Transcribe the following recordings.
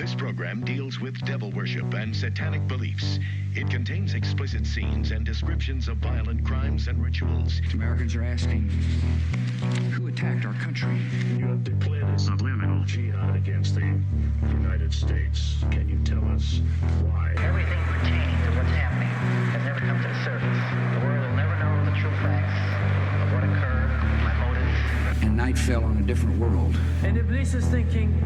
This program deals with devil worship and satanic beliefs. It contains explicit scenes and descriptions of violent crimes and rituals. Americans are asking, who attacked our country? You have declared a subliminal jihad against the United States. Can you tell us why? Everything pertaining to what's happening has never come to the surface. The world will never know the true facts of what occurred, my motives. And night fell on a different world. And Iblis is thinking,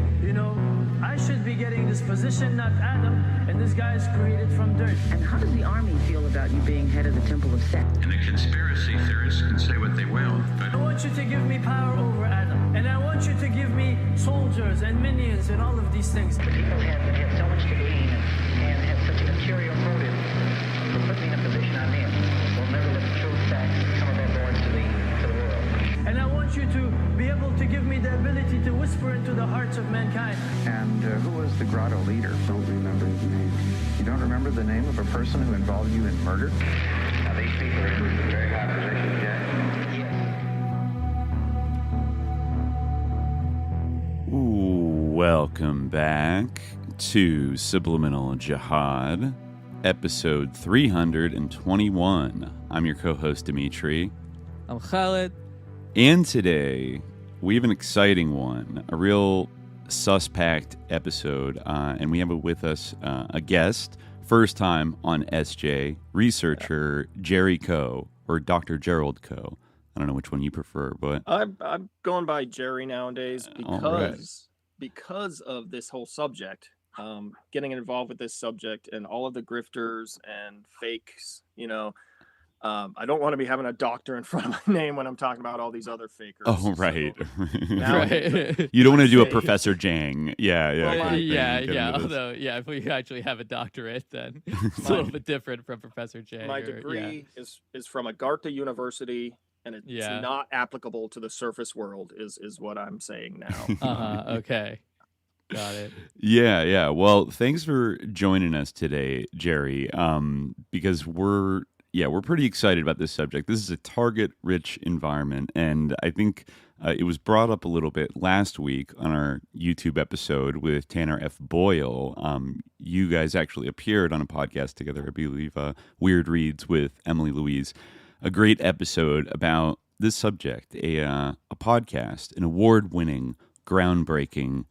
I should be getting this position, not Adam, and this guy is created from dirt. And how does the army feel about you being head of the Temple of Set? And the conspiracy theorists can say what they will, but I want you to give me power over Adam, and I want you to give me soldiers and minions and all of these things. The people have so much to gain and have such an material motive for putting me in a position I'm in. We'll never let the true facts come aboard to the world. And I want you to be able to give me the ability to whisper into the hearts of mankind. And who was the grotto leader? Don't remember his name. You don't remember the name of a person who involved you in murder? Now these people are in very high positions, Yes. Welcome back to Subliminal Jihad, episode 321. I'm your co-host, Dimitri. I'm Khalid. And today, we have an exciting one, a real suspect episode, and we have with us a guest, first time on SJ, researcher Jerry Coe, or Dr. Gerald Coe. I don't know which one you prefer, but I'm going by Jerry nowadays because of this whole subject, getting involved with this subject and all of the grifters and fakes, I don't want to be having a doctor in front of my name when I'm talking about all these other fakers. Oh, right. So right. You don't want to do a Professor Jang. Yeah. Although, if we actually have a doctorate, then it's a little bit different from Professor Jang. My degree is from Agartha University, and it's not applicable to the surface world, is what I'm saying now. Okay. Got it. Yeah. Well, thanks for joining us today, Jerry, because we're pretty excited about this subject. This is a target-rich environment, and I think it was brought up a little bit last week on our YouTube episode with Tanner F. Boyle. You guys actually appeared on a podcast together, I believe, Weird Reads with Emily Louise. A great episode about this subject, a podcast, an award-winning, groundbreaking,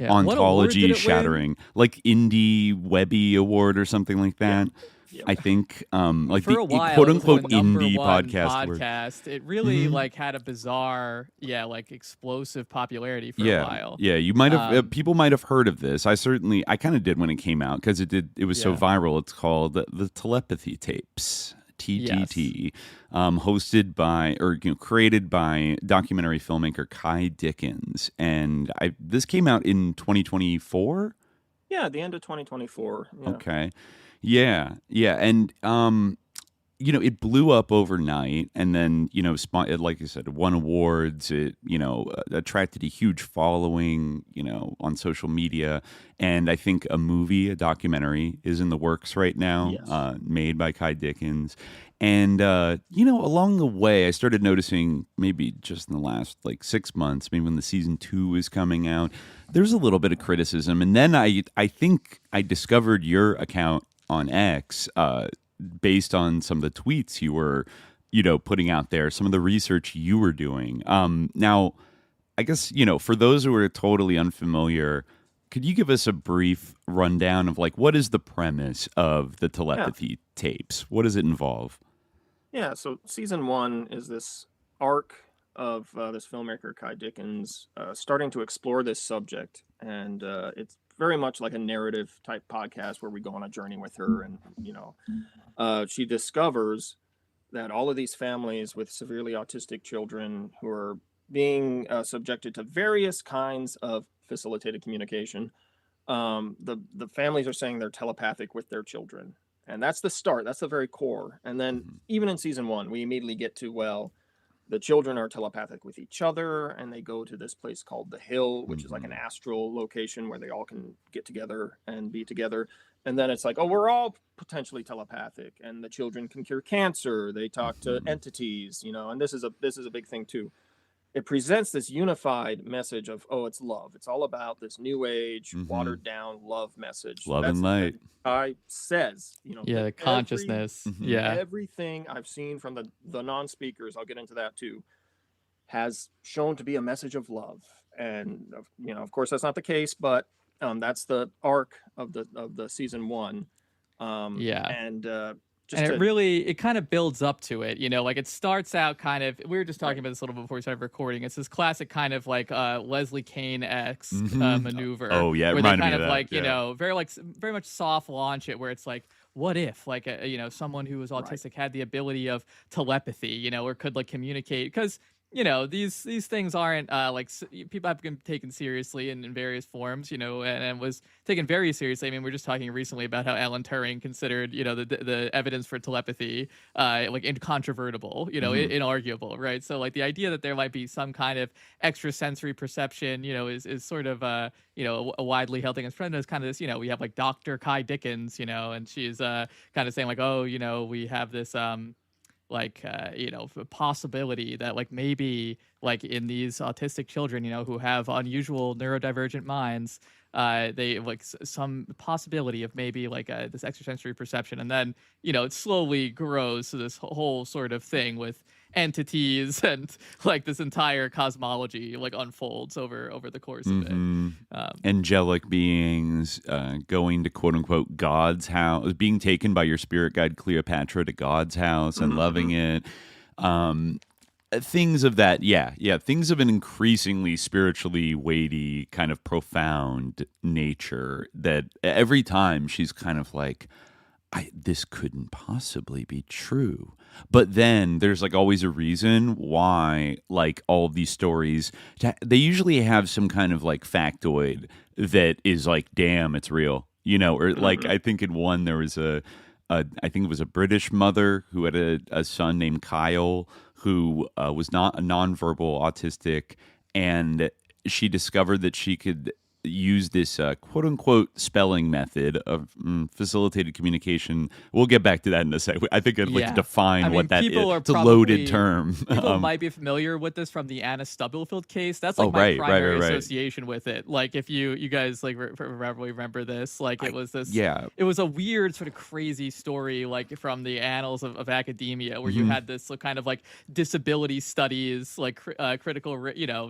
ontology-shattering, like Indie Webby Award or something like that. Yeah. I think like for the a while, quote unquote indie podcast. It really had a bizarre, explosive popularity for a while. Yeah, you might have people might have heard of this. I kind of did when it came out because it was so viral. It's called the Telepathy Tapes. TTT, hosted by created by documentary filmmaker Ky Dickens, and this came out in 2024. Yeah, the end of 2024. Yeah. Okay. Yeah, and it blew up overnight, and then like I said, it won awards. It attracted a huge following, on social media, and I think a documentary, is in the works right now, made by Ky Dickens. And along the way, I started noticing, maybe just in the last 6 months, maybe when the season 2 was coming out, there's a little bit of criticism, and then I think I discovered your account on X, based on some of the tweets you were, putting out there, some of the research you were doing. Now, I guess, for those who are totally unfamiliar, could you give us a brief rundown of what is the premise of the Telepathy Tapes? What does it involve? Yeah, so season 1 is this arc of this filmmaker, Ky Dickens, starting to explore this subject. And it's very much like a narrative type podcast where we go on a journey with her. And, she discovers that all of these families with severely autistic children who are being subjected to various kinds of facilitated communication, the families are saying they're telepathic with their children. And that's the start. That's the very core. And then even in season 1, we immediately get to, the children are telepathic with each other, and they go to this place called the Hill, which is like an astral location where they all can get together and be together. And then it's like, oh, we're all potentially telepathic, and the children can cure cancer. They talk to entities, and this is a big thing too. it presents this unified message of, oh, it's love. It's all about this new age, watered down love message. Love and light. I says, the consciousness. Everything I've seen from the non-speakers, I'll get into that too, has shown to be a message of love. And of course that's not the case, but that's the arc of the season 1. It kind of builds up to it, like it starts out kind of, we were just talking about this a little bit before we started recording. It's this classic kind of like Leslie Kean-esque maneuver. Oh yeah, where they kind of that, like very much soft launch it, where it's like, what if like someone who was autistic had the ability of telepathy, or could like communicate, because these things aren't people have been taken seriously in various forms, and was taken very seriously. I mean, we're just talking recently about how Alan Turing considered, the evidence for telepathy, like incontrovertible, inarguable, right? So like the idea that there might be some kind of extrasensory perception, is sort of, a widely held thing. As friend is kind of this, we have like Dr. Ky Dickens, and she's kind of saying like, oh, we have this, possibility that like maybe like in these autistic children, who have unusual neurodivergent minds, they like some possibility of maybe like this extrasensory perception. And then, it slowly grows to this whole sort of thing with entities and like this entire cosmology like unfolds over the course of it. Angelic beings going to quote unquote God's house, being taken by your spirit guide Cleopatra to God's house and loving it. Things of that, things of an increasingly spiritually weighty, kind of profound nature that every time she's kind of like, this couldn't possibly be true. But then there's like always a reason why like all of these stories, they usually have some kind of like factoid that is like, damn, it's real, or like I think in one there was I think it was a British mother who had a son named Kyle who was not a nonverbal autistic, and she discovered that she could use this quote unquote spelling method of facilitated communication. We'll get back to that in a second. I think I'd like to define what that is. It's a loaded term. People might be familiar with this from the Anna Stubblefield case. That's like my primary association with it. Like if you guys like remember this, like it was this, it was a weird sort of crazy story like from the annals of academia where you had this kind of like disability studies, like critical,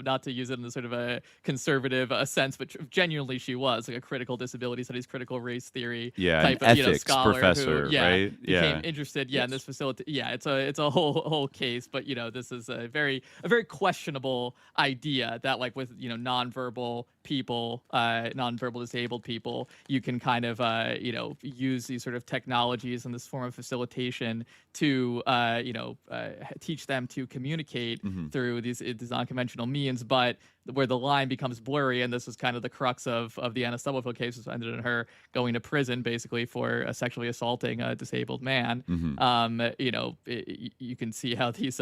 not to use it in a sort of a conservative sense, but genuinely she was like a critical disability studies, critical race theory type of ethics scholar professor, who right? became interested in this facility. It's a whole case, but this is a very questionable idea that like with nonverbal people, nonverbal disabled people, you can kind of use these sort of technologies and this form of facilitation to teach them to communicate through these unconventional means, but where the line becomes blurry, and this is kind of the crux of the Anna Stubblefield case, which ended in her going to prison basically for sexually assaulting a disabled man. You can see how these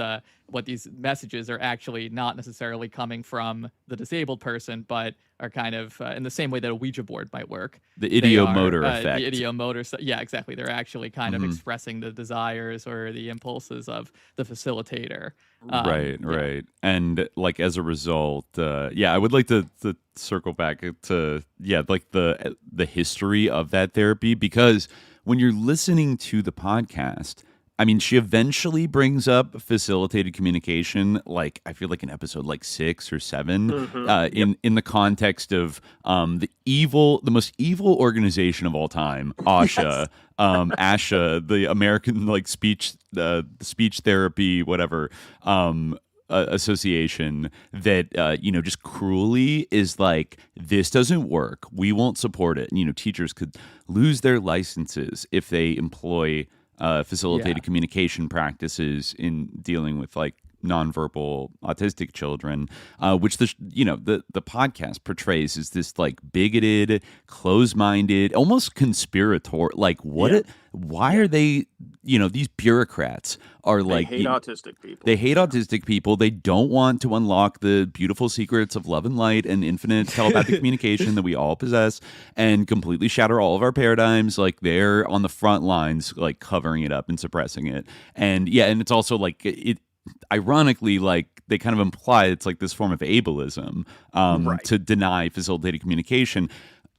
what these messages are actually not necessarily coming from the disabled person, but are kind of in the same way that a Ouija board might work. The idiomotor effect. The idiomotor, exactly. They're actually kind of expressing the desires or the impulses of the facilitator. Right. And like as a result, I would like to circle back to like the history of that therapy, because when you're listening to the podcast, I mean, she eventually brings up facilitated communication, like I feel like in episode like 6 or 7, in the context of the most evil organization of all time, ASHA, ASHA, the American like speech therapy, whatever, association that just cruelly is like, this doesn't work, we won't support it. And, teachers could lose their licenses if they employ facilitated communication practices in dealing with like nonverbal autistic children, which the podcast portrays as this like bigoted, closed-minded, almost conspirator. Like why are they? These bureaucrats are like they hate autistic people. They hate autistic people. They don't want to unlock the beautiful secrets of love and light and infinite telepathic communication that we all possess, and completely shatter all of our paradigms. Like they're on the front lines, like covering it up and suppressing it. And and it's also like ironically, like they kind of imply it's like this form of ableism to deny facilitated communication.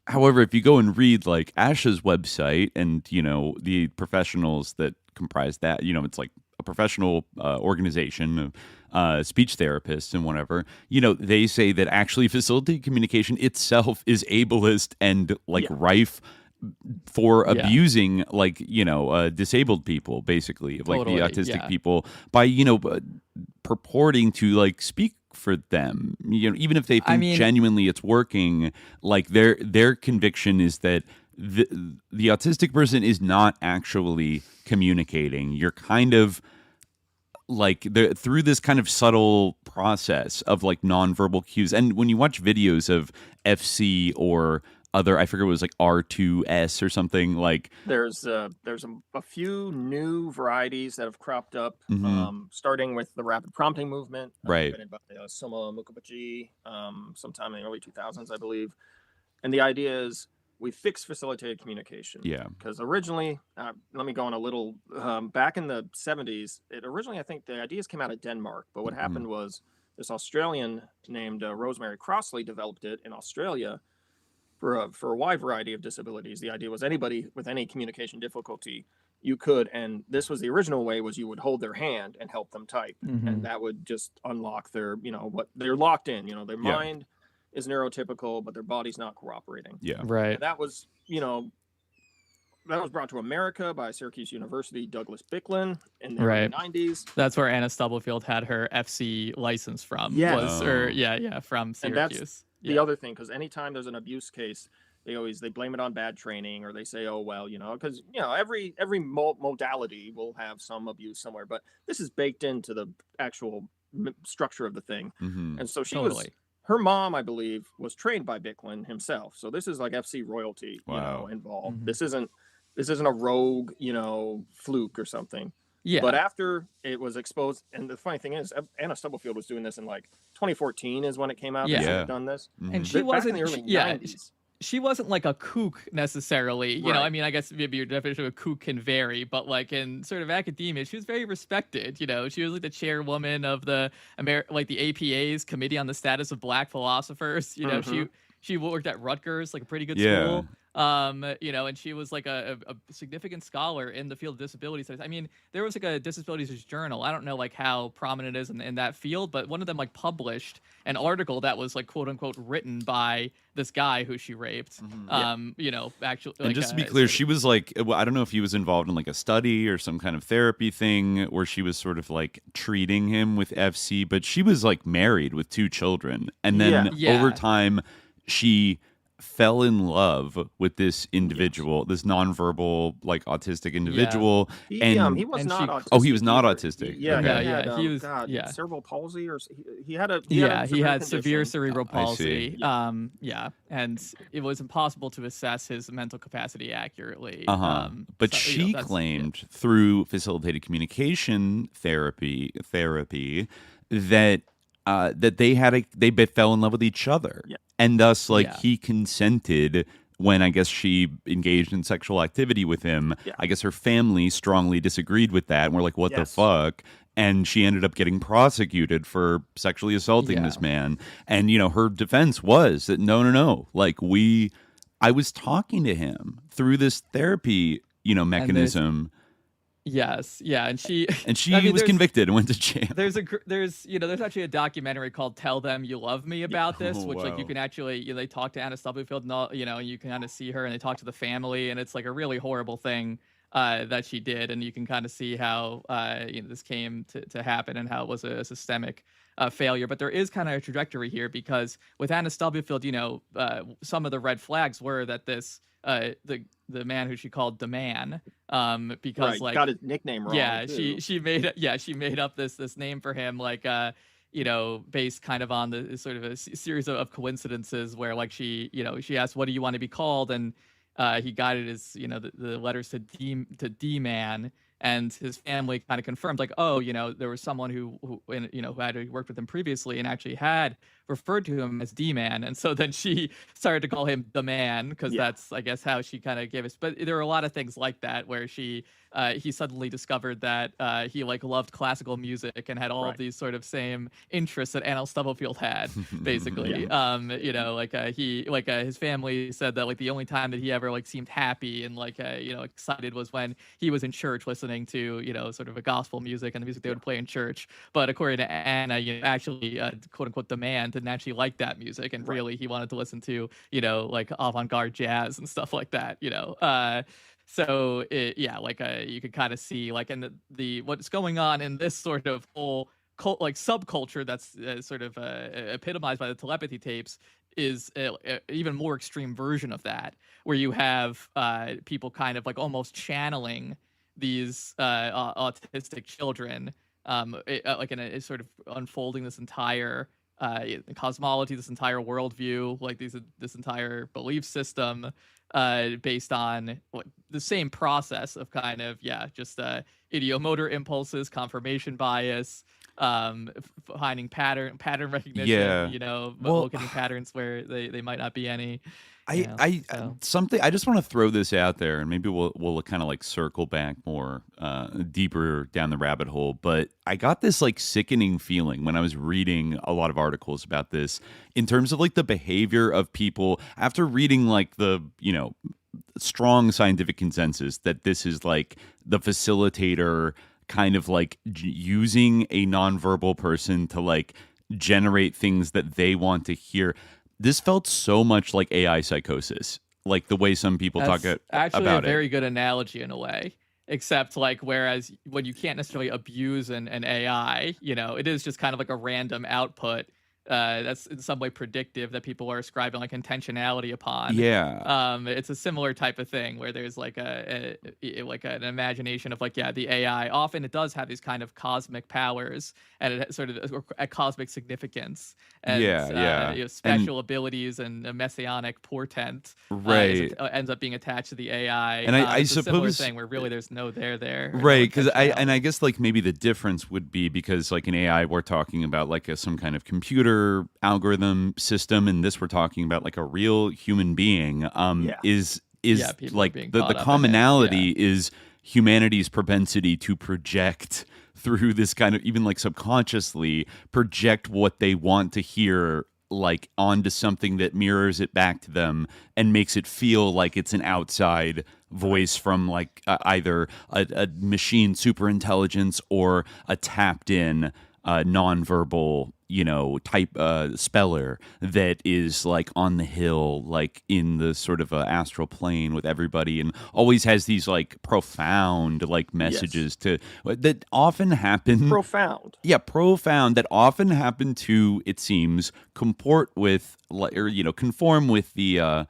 However, if you go and read like ASHA's website and, you know, the professionals that comprise that, you know, it's like a professional organization of speech therapists and whatever, you know, they say that actually facilitated communication itself is ableist and like rife for abusing, like, you know, disabled people, basically, like the autistic people, by, you know, purporting to like speak for them, you know, even if they think genuinely it's working. Like their conviction is that the autistic person is not actually communicating. You're kind of like through this kind of subtle process of like nonverbal cues. And when you watch videos of FC or other, I forget what it was, like R2S or something, like there's a few new varieties that have cropped up, starting with the rapid prompting movement, invented by Soma Mukherjee sometime in the early 2000s, I believe. And the idea is we fix facilitated communication. Yeah. Because originally, let me go on a little, back in the 70s, I think the ideas came out of Denmark, but what happened was this Australian named Rosemary Crossley developed it in Australia for a wide variety of disabilities. The idea was anybody with any communication difficulty, you could, and this was the original way, was you would hold their hand and help them type. And that would just unlock their, you know, what they're locked in, you know, their mind is neurotypical, but their body's not cooperating. Yeah. Right. And that was, you know, that was brought to America by Syracuse University, Douglas Bicklin in the early 90s. That's where Anna Stubblefield had her FC license from. From Syracuse. And that's the other thing, because anytime there's an abuse case, they blame it on bad training, or they say, oh, well, you know, because, you know, every modality will have some abuse somewhere, but this is baked into the actual structure of the thing. And so her mom, I believe, was trained by Bicklin himself. So this is like FC royalty, you know, involved. This isn't a rogue, you know, fluke or something. Yeah. But after it was exposed, and the funny thing is, Anna Stubblefield was doing this in like 2014 is when it came out. Yeah. Done this. And she wasn't in the early 90s. She wasn't like a kook necessarily. You know, I mean, I guess maybe your definition of a kook can vary, but like in sort of academia, she was very respected. You know, she was like the chairwoman of the the APA's Committee on the Status of Black Philosophers. You know, she worked at Rutgers, like a pretty good school. You know, and she was like a significant scholar in the field of disability studies. I mean, there was like a disabilities journal. I don't know like how prominent it is in that field, but one of them like published an article that was like quote unquote written by this guy who she raped. You know, actually. And just to be clear, she was like, I don't know if he was involved in like a study or some kind of therapy thing where she was sort of like treating him with FC, but she was like married with 2 children. And then over time, she fell in love with this individual, this nonverbal, like autistic individual. He was not autistic. Oh, he was not autistic. He was cerebral palsy, or he had severe cerebral palsy. And it was impossible to assess his mental capacity accurately. But she claimed through facilitated communication therapy that they fell in love with each other. And thus, he consented when I guess she engaged in sexual activity with him. I guess her family strongly disagreed with that and were like, what the fuck? And she ended up getting prosecuted for sexually assaulting this man. And, you know, her defense was that, no. Like, I was talking to him through this therapy, you know, mechanism. Yes, and she was convicted and went to jail. There's actually a documentary called "Tell Them You Love Me" about this, which like you can actually they talk to Anna Stubblefield, and you can kind of see her, and they talk to the family, and it's like a really horrible thing that she did, and you can kind of see how this came to happen and how it was a systemic failure. But there is kind of a trajectory here, because with Anna Stubblefield, some of the red flags were that this the man who she called the man, because like got his nickname wrong. She made up this name for him, like based kind of on the sort of a series of coincidences where like she asked, what do you want to be called, and he guided his the letters to D man. And his family kind of confirmed, like, oh, there was someone who had worked with him previously and actually had referred to him as D-Man, and so then she started to call him the man because that's, I guess, how she kind of gave us. But there are a lot of things like that where he suddenly discovered that he like loved classical music and had all of these sort of same interests that Anna Stubblefield had, basically. You know, like his family said that like the only time that he ever like seemed happy and like you know, excited was when he was in church listening to, you know, sort of a gospel music and the music they would play in church. But according to Anna, you know, actually quote unquote the man didn't actually like that music, and really he wanted to listen to, you know, like avant-garde jazz and stuff like that, you know. So you could kind of see like in the what's going on in this sort of whole like subculture that's sort of epitomized by the telepathy tapes is a even more extreme version of that, where you have people kind of like almost channeling these autistic children, like in a sort of unfolding this entire cosmology, this entire worldview, like this entire belief system, based on the same process of kind of just ideomotor impulses, confirmation bias, finding pattern recognition, you know, locating patterns where they might not be any. Something I just want to throw this out there, and maybe we'll kind of like circle back more deeper down the rabbit hole. But I got this like sickening feeling when I was reading a lot of articles about this in terms of like the behavior of people after reading like the, you know, strong scientific consensus that this is like the facilitator kind of like using a nonverbal person to like generate things that they want to hear. This felt so much like AI psychosis, like the way some people talk about it. Actually, a very good analogy in a way, except like whereas when you can't necessarily abuse an AI, you know, it is just kind of like a random output that's in some way predictive that people are ascribing like intentionality upon. It's a similar type of thing where there's like like an imagination of like the AI. Often it does have these kind of cosmic powers and it sort of a cosmic significance and you know, special abilities and a messianic portent ends up being attached to the AI. And I it's suppose a similar thing where really there's no there, right? Because I guess like maybe the difference would be because like in AI we're talking about like some kind of computer algorithm system, and this we're talking about like a real human being. Is like the commonality is humanity's propensity to project through this kind of, even like subconsciously project what they want to hear like onto something that mirrors it back to them and makes it feel like it's an outside voice from like either a machine super intelligence or a tapped in nonverbal, you know, type speller that is like on the hill, like in the sort of astral plane with everybody, and always has these like profound like messages to that often happen. Profound that often happen to, it seems, comport with or, you know, conform with the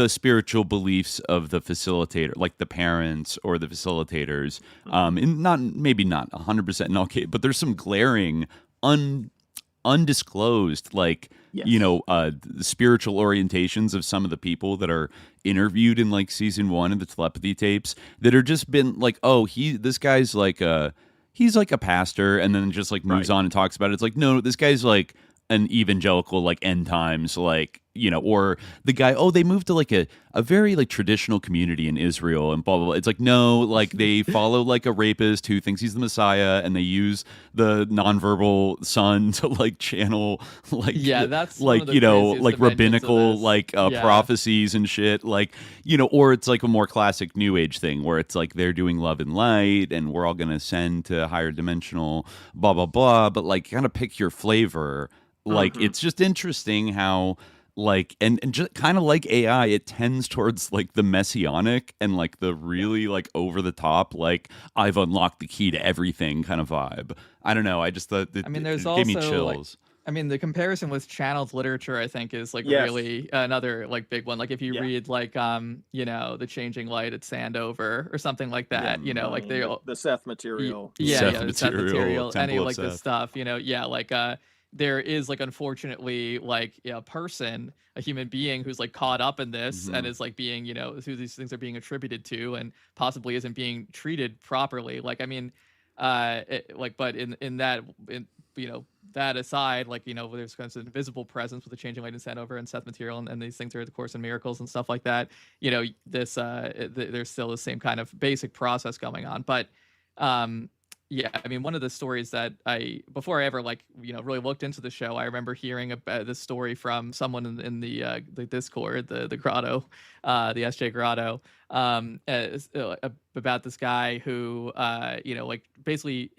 spiritual beliefs of the facilitator, like the parents or the facilitators. And not 100% in all cases, but there's some glaring undisclosed, like, you know, spiritual orientations of some of the people that are interviewed in like season 1 of the telepathy tapes that are just been like, oh, this guy's like he's like a pastor, and then just like moves on and talks about it. It's like, no, this guy's like an evangelical, like end times, like, you know, or the guy, oh, they moved to like a very like traditional community in Israel and blah, blah, blah. It's like, no, like they follow like a rapist who thinks he's the Messiah, and they use the nonverbal son to like channel like, that's like, you know, like rabbinical, like prophecies and shit. Like, you know, or it's like a more classic new age thing where it's like they're doing love and light and we're all going to ascend to higher dimensional, blah, blah, blah. But like kind of pick your flavor. Like, it's just interesting how, like, and just kind of like AI, it tends towards like the messianic and like the really like over the top, like I've unlocked the key to everything kind of vibe. I don't know. I just thought it gave me chills. Like, the comparison with channeled literature, I think, is like really another like big one. Like if you read like you know, The Changing Light at Sandover or something like that, you know, like the Seth material, the Seth material, any like this stuff, you know, like there is like unfortunately like a person, a human being who's like caught up in this and is like being, you know, who these things are being attributed to and possibly isn't being treated properly. Like, I mean, but in that, you know, that aside, like, there's kind of invisible presence with the changing light and sent over and Seth material, and these things are the Course in Miracles and stuff like that. This there's still the same kind of basic process going on, but yeah, I mean, one of the stories that before I ever really looked into the show, I remember hearing about this story from someone in the Discord, the Grotto, the SJ Grotto, about this guy who, basically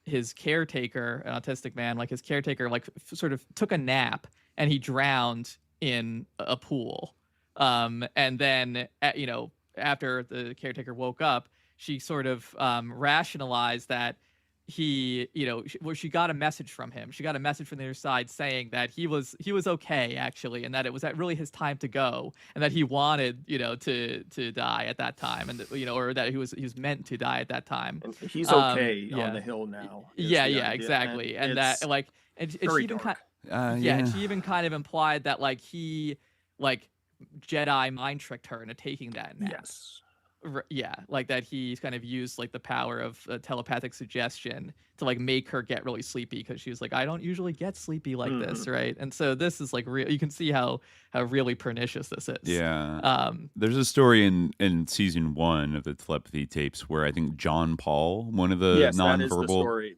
his caretaker, an autistic man, like his caretaker, sort of took a nap and he drowned in a pool, and then after the caretaker woke up, she sort of rationalized that she got a message from him. She got a message from the other side saying that he was okay, actually, and that it was really his time to go, and that he wanted to die at that time, and or that he was meant to die at that time. And he's okay on the hill now. Yeah, exactly, and that and she even and she even kind of implied that he Jedi mind tricked her into taking that nap. Yes. Yeah, like that he's kind of used the power of telepathic suggestion to make her get really sleepy, because she was like, I don't usually get sleepy like this, right? And so this is you can see how really pernicious this is. Yeah. There's a story in season 1 of the Telepathy Tapes where I think John Paul, one of the nonverbal, that is the story.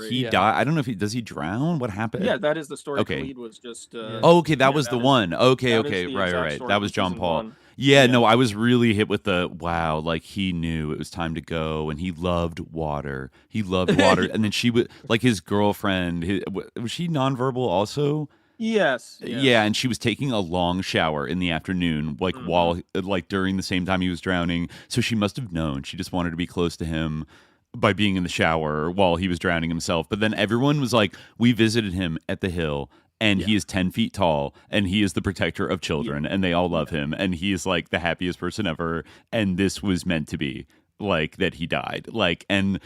He died. I don't know if does he drown? What happened? Yeah, that is the story. Okay. Khalid was just. Okay, that was the one. Okay, right. That was John Paul. 1. Yeah, no, I was really hit with the wow, he knew it was time to go, and he loved water. And then she would, his girlfriend, was she nonverbal also? Yes. Yeah, and she was taking a long shower in the afternoon, while during the same time he was drowning. So she must have known. She just wanted to be close to him by being in the shower while he was drowning himself. But then everyone was like, we visited him at the hill, and he is 10 feet tall, and he is the protector of children, and they all love him, and he is the happiest person ever, and this was meant to be, that he died. And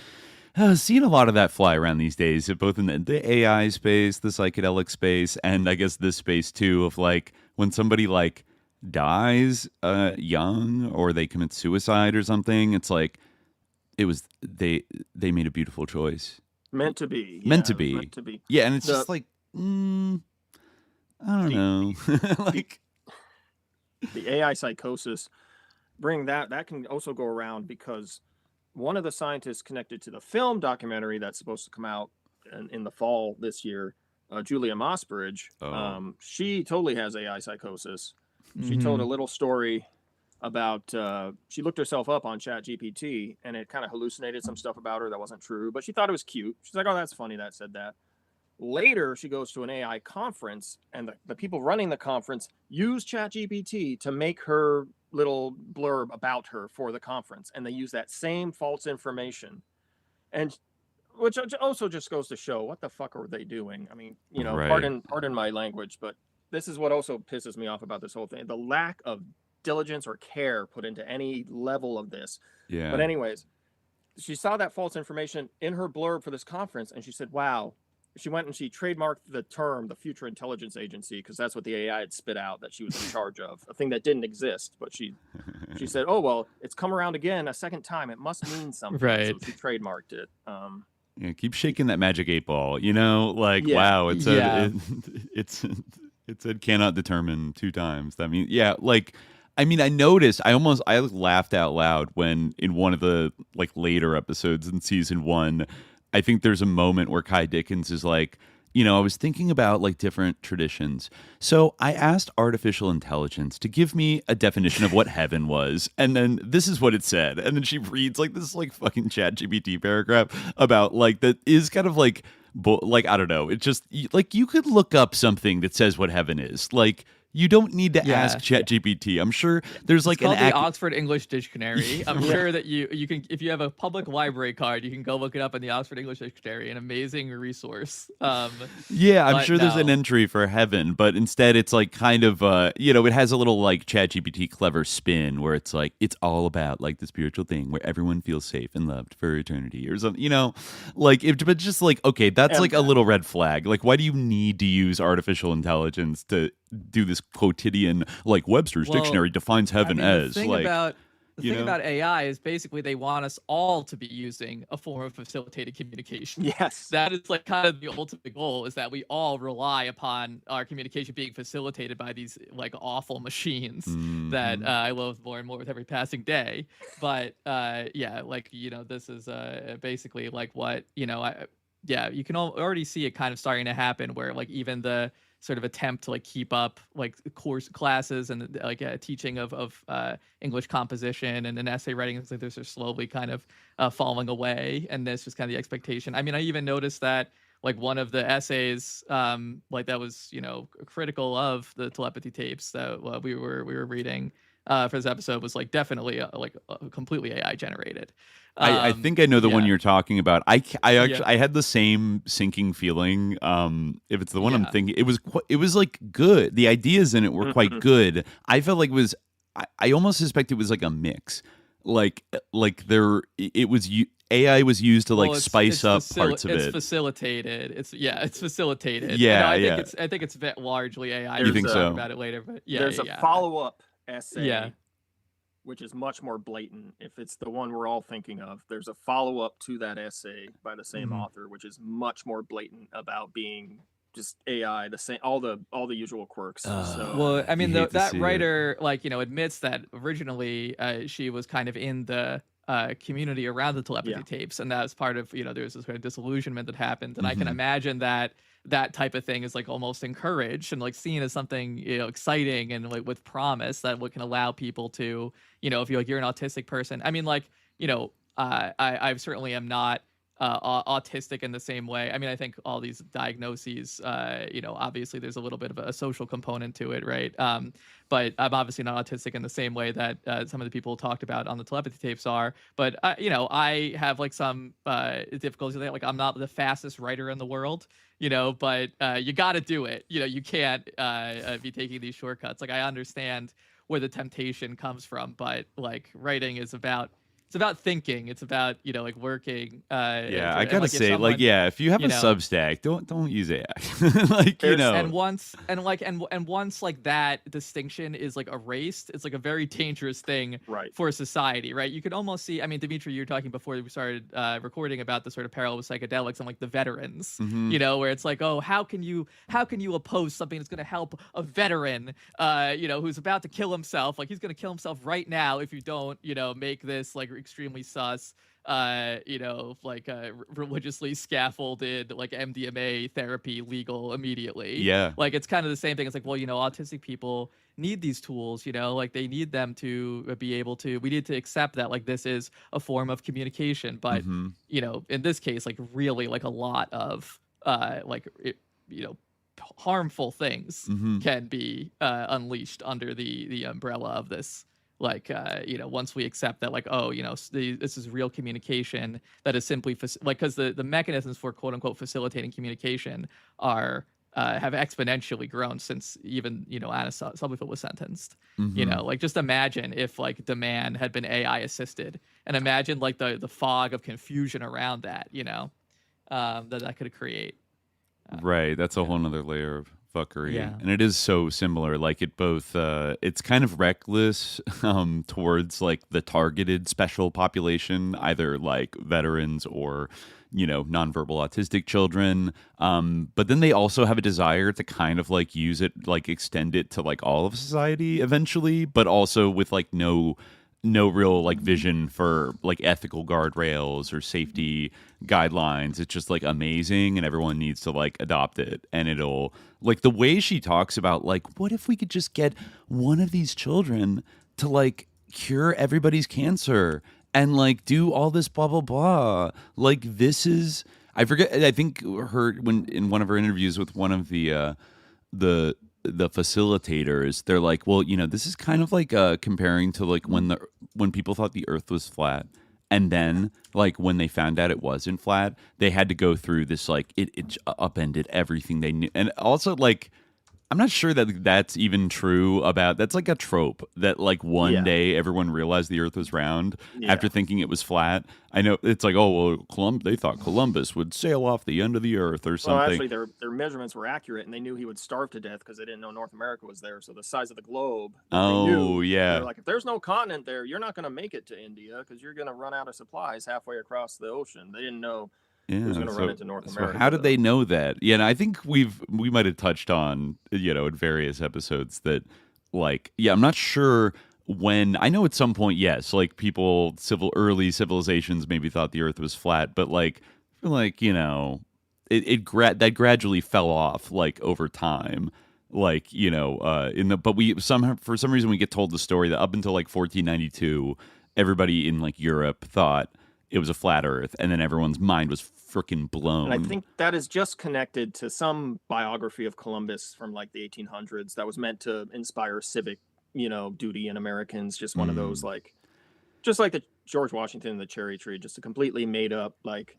seeing a lot of that fly around these days, both in the AI space, the psychedelic space, and I guess this space too, of when somebody dies young, or they commit suicide or something, it's it was they made a beautiful choice. Meant to be. Meant to be. Yeah, and it's just I don't know. The AI psychosis, bring that can also go around, because one of the scientists connected to the film documentary that's supposed to come out in the fall this year, Julia Mossbridge, she totally has AI psychosis. She told a little story about she looked herself up on ChatGPT, and it kind of hallucinated some stuff about her that wasn't true, but she thought it was cute. She's like, oh, that's funny that said that. Later, she goes to an AI conference, and the people running the conference use ChatGPT to make her little blurb about her for the conference, and they use that same false information, and which also just goes to show what the fuck are they doing? I mean, right. Pardon my language, but this is what also pisses me off about this whole thing: the lack of diligence or care put into any level of this. Yeah. But anyways, she saw that false information in her blurb for this conference, and she said, "Wow." She went and she trademarked the term, the Future Intelligence Agency, because that's what the AI had spit out that she was in charge of, a thing that didn't exist. But she said, oh, well, it's come around again a second time. It must mean something. Right. So she trademarked it. Keep shaking that magic 8-ball, wow, it said cannot determine 2 times. That means, I noticed, I laughed out loud when in one of the later episodes in season 1, I think there's a moment where Ky Dickens is I was thinking about different traditions. So I asked artificial intelligence to give me a definition of what heaven was. And then this is what it said. And then she reads this fucking ChatGPT paragraph about that is kind of I don't know. It's just you could look up something that says what heaven is. You don't need to ask ChatGPT. I'm sure there's it's called the Oxford English Dictionary. I'm sure that you can, if you have a public library card, you can go look it up in the Oxford English Dictionary, an amazing resource. I'm sure there's an entry for heaven, but instead it's kind of it has a little ChatGPT clever spin where it's it's all about the spiritual thing where everyone feels safe and loved for eternity or something. But just okay, that's a little red flag. Why do you need to use artificial intelligence to do this quotidian Webster's dictionary defines heaven as the thing about The thing about AI is basically they want us all to be using a form of facilitated communication. Yes. That is like kind of the ultimate goal, is that we all rely upon our communication being facilitated by these like awful machines that I loathe more and more with every passing day. But yeah, like, you know, this is basically like what, you know, you can already see it kind of starting to happen where like even the sort of attempt to like keep up like course classes and like teaching of English composition and essay writing, things like this are slowly kind of falling away. And this was kind of the expectation. I mean, I even noticed that like one of the essays like that was, you know, critical of the telepathy tapes that we were reading for this episode was like definitely completely AI generated. I think I know the one you're talking about. I actually I had the same sinking feeling. If it's the one I'm thinking, it was like good. The ideas in it were quite good. I felt like it was. I almost suspect it was like a mix. Like there, it was AI was used to like spice up parts of it. It's facilitated. It's facilitated. Yeah, I think it's largely AI. You think so? About it later, but there's a follow-up essay. Which is much more blatant. If it's the one we're all thinking of, there's a follow-up to that essay by the same author, which is much more blatant about being just AI, the same, all the usual quirks. Well, I mean, that writer, like, you know, admits that originally she was kind of in the community around the telepathy tapes, and that's part of, you know, there's this kind of disillusionment that happened, and I can imagine that type of thing is like almost encouraged and like seen as something, you know, exciting and like with promise that what can allow people to, you know, if you're an autistic person. I mean, like, you know, I certainly am not autistic in the same way. I mean, I think all these diagnoses, you know, obviously there's a little bit of a social component to it, right? But I'm obviously not autistic in the same way that some of the people talked about on the telepathy tapes are. But, you know, I have like some difficulties with it. Like, I'm not the fastest writer in the world, you know, but you got to do it. You know, you can't be taking these shortcuts. Like, I understand where the temptation comes from, but like writing is about, it's about thinking. It's about, you know, like working. I gotta say, like, if you have a Substack, don't use AI. Like, you know, and once like that distinction is like erased, it's like a very dangerous thing for society, right? You can almost see. I mean, Dimitri, you were talking before we started recording about the sort of parallel with psychedelics and like the veterans, you know, where it's like, oh, how can you oppose something that's going to help a veteran, you know, who's about to kill himself? Like, he's going to kill himself right now if you don't, you know, make this like extremely sus, you know, like religiously scaffolded like MDMA therapy legal immediately. Yeah, like it's kind of the same thing. It's like, well, you know, autistic people need these tools, you know, like they need them to be able to. We need to accept that like this is a form of communication, but you know, in this case, like really like a lot of you know, harmful things can be unleashed under the umbrella of this. Like, you know, once we accept that, like, oh, you know, this is real communication that is simply like, because the mechanisms for quote unquote facilitating communication are have exponentially grown since even, you know, Anna Sublefield was sentenced. You know, like just imagine if like demand had been AI assisted, and imagine like the fog of confusion around that, you know, that could create. Right, that's a whole nother layer of fuckery. And it is so similar. Like it both it's kind of reckless towards like the targeted special population, either like veterans or, you know, nonverbal autistic children, but then they also have a desire to kind of like use it, like extend it to like all of society eventually, but also with like no real like vision for like ethical guardrails or safety guidelines. It's just like amazing, and everyone needs to like adopt it. And it'll, like, the way she talks about like, what if we could just get one of these children to like cure everybody's cancer and like do all this blah blah blah. Like, this is, I forget, I think her, when in one of her interviews with one of the facilitators, they're like, well, you know, this is kind of like comparing to like when people thought the earth was flat, and then like when they found out it wasn't flat, they had to go through this, like it upended everything they knew. And also, like, I'm not sure that that's even true about, that's like a trope that like one day everyone realized the earth was round after thinking it was flat. I know it's like, oh, well, they thought Columbus would sail off the end of the earth or something. Well, actually, their measurements were accurate, and they knew he would starve to death because they didn't know North America was there. So the size of the globe. They're like, if there's no continent there, you're not going to make it to India because you're going to run out of supplies halfway across the ocean. They didn't know who was going to run into North America. So how did they know that? Yeah, and I think we might have touched on, in various episodes that, like, I'm not sure when. I know at some point, yes, like early civilizations maybe thought the earth was flat, but like that gradually fell off like over time. Like, for some reason we get told the story that up until like 1492, everybody in like Europe thought it was a flat earth, and then everyone's mind was freaking blown. And I think that is just connected to some biography of Columbus from like the 1800s that was meant to inspire civic, duty in Americans. Just one of those, like, just like the George Washington and the cherry tree, just a completely made up, like,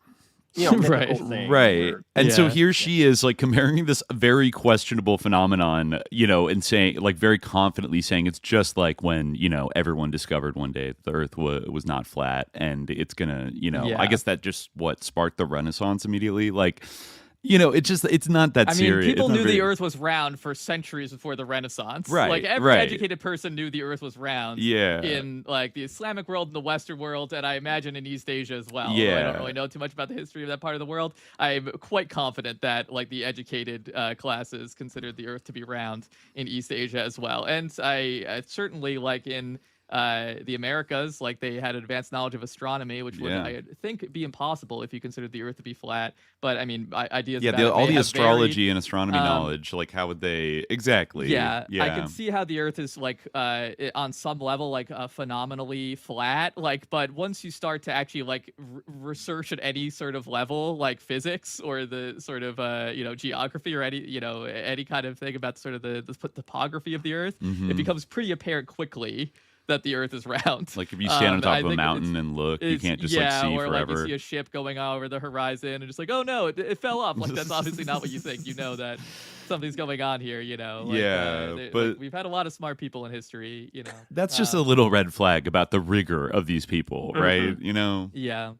right. And so here she is, like, comparing this very questionable phenomenon, and saying, like, very confidently saying it's just like when, everyone discovered one day the earth was not flat, and it's gonna, I guess that just sparked the Renaissance immediately. Like, it's not that serious. People knew the earth was round for centuries before the Renaissance. Right. Like, every educated person knew the earth was round. Yeah. In, like, the Islamic world and the Western world, and I imagine in East Asia as well. Yeah. I don't really know too much about the history of that part of the world. I'm quite confident that, like, the educated classes considered the earth to be round in East Asia as well. And I certainly, like, in the Americas, like, they had advanced knowledge of astronomy, which would, I think, be impossible if you considered the earth to be flat. But I mean, ideas about all the astrology varied. and astronomy knowledge, like, how would they exactly? I could see how the earth is, like, on some level, like, phenomenally flat, like, but once you start to actually, like, research at any sort of level, like physics or the sort of geography or any kind of thing about sort of the topography of the earth, it becomes pretty apparent quickly that the earth is round. Like, if you stand on top of a mountain and look, you can't just see or forever. Like, you see a ship going over the horizon and just like, oh no, it fell off. Like, that's obviously not what you think. You know that something's going on here, Like, but like, we've had a lot of smart people in history, That's just a little red flag about the rigor of these people, right? Yeah.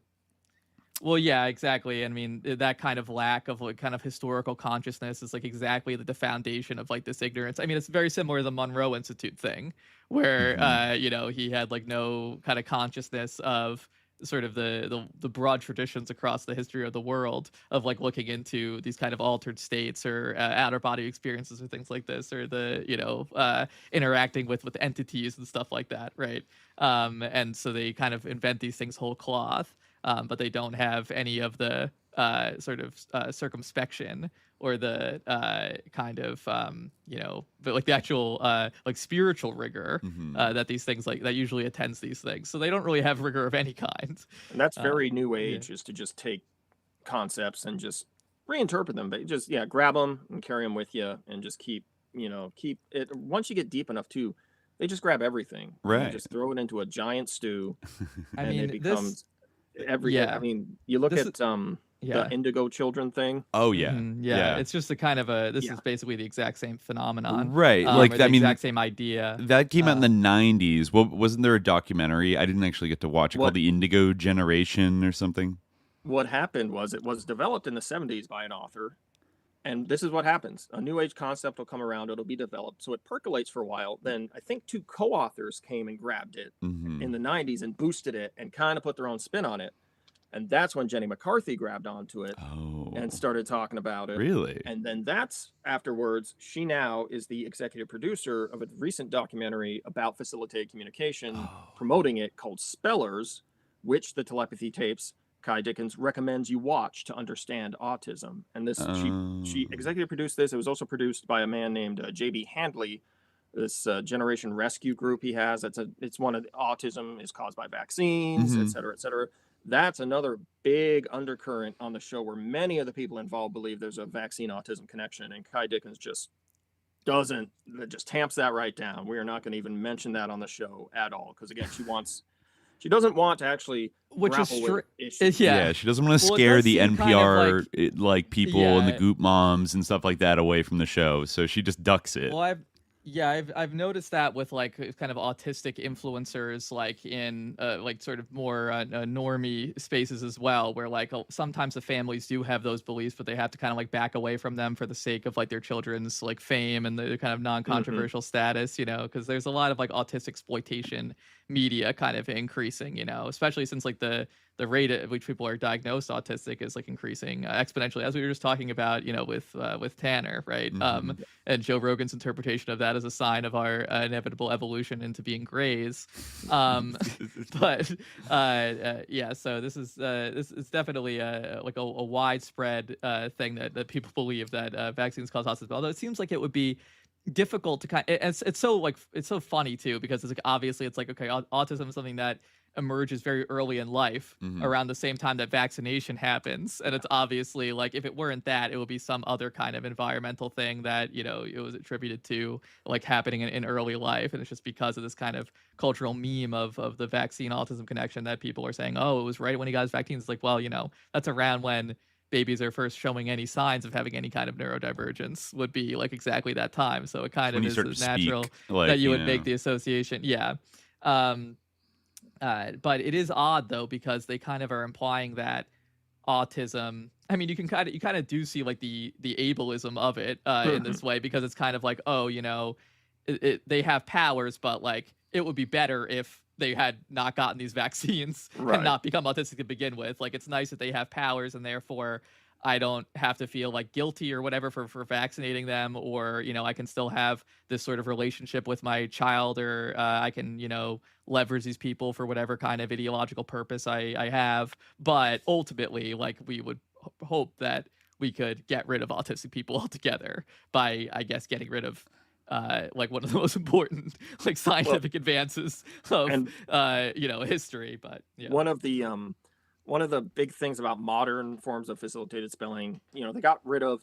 Well, yeah, exactly. I mean, that kind of lack of, like, kind of historical consciousness is, like, exactly the foundation of, like, this ignorance. I mean, it's very similar to the Monroe Institute thing, where he had, like, no kind of consciousness of sort of the broad traditions across the history of the world of, like, looking into these kind of altered states or outer body experiences or things like this, or the interacting with entities and stuff like that, right? And so they kind of invent these things whole cloth. But they don't have any of the sort of circumspection or the kind of like the actual like spiritual rigor that these things, like, that usually attends these things. So they don't really have rigor of any kind. And that's very new age, is to just take concepts and just reinterpret them, but just grab them and carry them with you, and just keep it. Once you get deep enough too, they just grab everything, right? Just throw it into a giant stew, and it becomes. I mean, you look at the Indigo Children thing. Oh yeah. It's just a kind of this is basically the exact same phenomenon, right? Like, the exact same idea that came out in the 90s. Well, wasn't there a documentary? I didn't actually get to watch it, called The Indigo Generation or something. What happened was, it was developed in the 70s by an author. And this is what happens. A new age concept will come around. It'll be developed. So it percolates for a while. Then I think 2 co-authors came and grabbed it in the 90s and boosted it and kind of put their own spin on it. And that's when Jenny McCarthy grabbed onto it and started talking about it. Really? And then that's afterwards. She now is the executive producer of a recent documentary about facilitated communication, promoting it, called Spellers, which the Telepathy Tapes, Ky Dickens, recommends you watch to understand autism. And this, she executive produced this. It was also produced by a man named J.B. Handley, this Generation Rescue group he has. It's one of the autism is caused by vaccines, et cetera, et cetera. That's another big undercurrent on the show, where many of the people involved believe there's a vaccine autism connection, and Ky Dickens just tamps that right down. We are not going to even mention that on the show at all, because again, She doesn't want to actually grapple with issues. Yeah, she doesn't want to scare the NPR like people and the Goop moms and stuff like that away from the show, so she just ducks it. Well, I've noticed that with like kind of autistic influencers, like in like sort of more normie spaces as well, where like sometimes the families do have those beliefs, but they have to kind of like back away from them for the sake of like their children's like fame and the kind of non-controversial status, you know, because there's a lot of like autistic exploitation media kind of increasing, you know, especially since like the rate at which people are diagnosed autistic is like increasing exponentially, as we were just talking about, you know, with Tanner, right? And Joe Rogan's interpretation of that as a sign of our inevitable evolution into being grays. But yeah, so this is definitely like a widespread thing that people believe that vaccines cause autism. Although it seems like it would be difficult to it's so funny too, because it's like obviously it's like, okay, autism is something that emerges very early in life around the same time that vaccination happens, and it's obviously like if it weren't that, it would be some other kind of environmental thing that, you know, it was attributed to like happening in early life, and it's just because of this kind of cultural meme of the vaccine autism connection that people are saying, oh, it was right when he got his vaccines. It's like, well, you know, that's around when babies are first showing any signs of having any kind of neurodivergence, would be like exactly that time. So it kind of is natural that you would make the association. Yeah. But it is odd though, because they kind of are implying that autism, I mean, you kind of do see like the ableism of it in this way, because it's kind of like, oh, you know, they have powers, but like it would be better if they had not gotten these vaccines and not become autistic to begin with. Like, it's nice that they have powers, and therefore I don't have to feel like guilty or whatever for vaccinating them, or, you know, I can still have this sort of relationship with my child, or I can, you know, leverage these people for whatever kind of ideological purpose I have. But ultimately, like, we would hope that we could get rid of autistic people altogether by, I guess, getting rid of like one of the most important like scientific advances of you know, history. But yeah. One of the big things about modern forms of facilitated spelling, you know,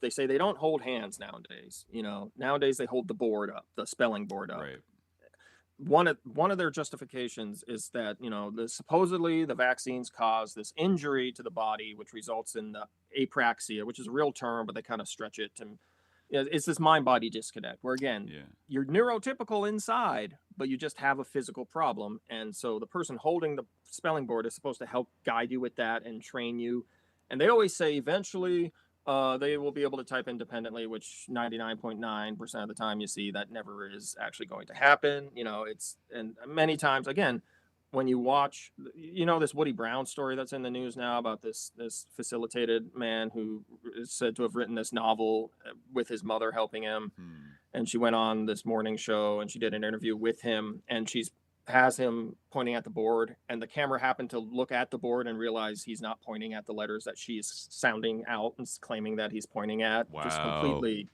they say they don't hold hands nowadays. You know, nowadays they hold the board up, the spelling board up. Right. One of their justifications is that, you know, supposedly the vaccines cause this injury to the body, which results in the apraxia, which is a real term, but they kind of stretch it to, it's this mind-body disconnect where, again, you're neurotypical inside, but you just have a physical problem. And so the person holding the spelling board is supposed to help guide you with that and train you. And they always say eventually they will be able to type independently, which 99.9% of the time you see that never is actually going to happen. You know, and many times, again, when you watch, you know, this Woody Brown story that's in the news now about this facilitated man who is said to have written this novel with his mother helping him. And she went on this morning show and she did an interview with him, and has him pointing at the board, and the camera happened to look at the board and realize he's not pointing at the letters that she's sounding out and claiming that he's pointing at. Wow. Just completely.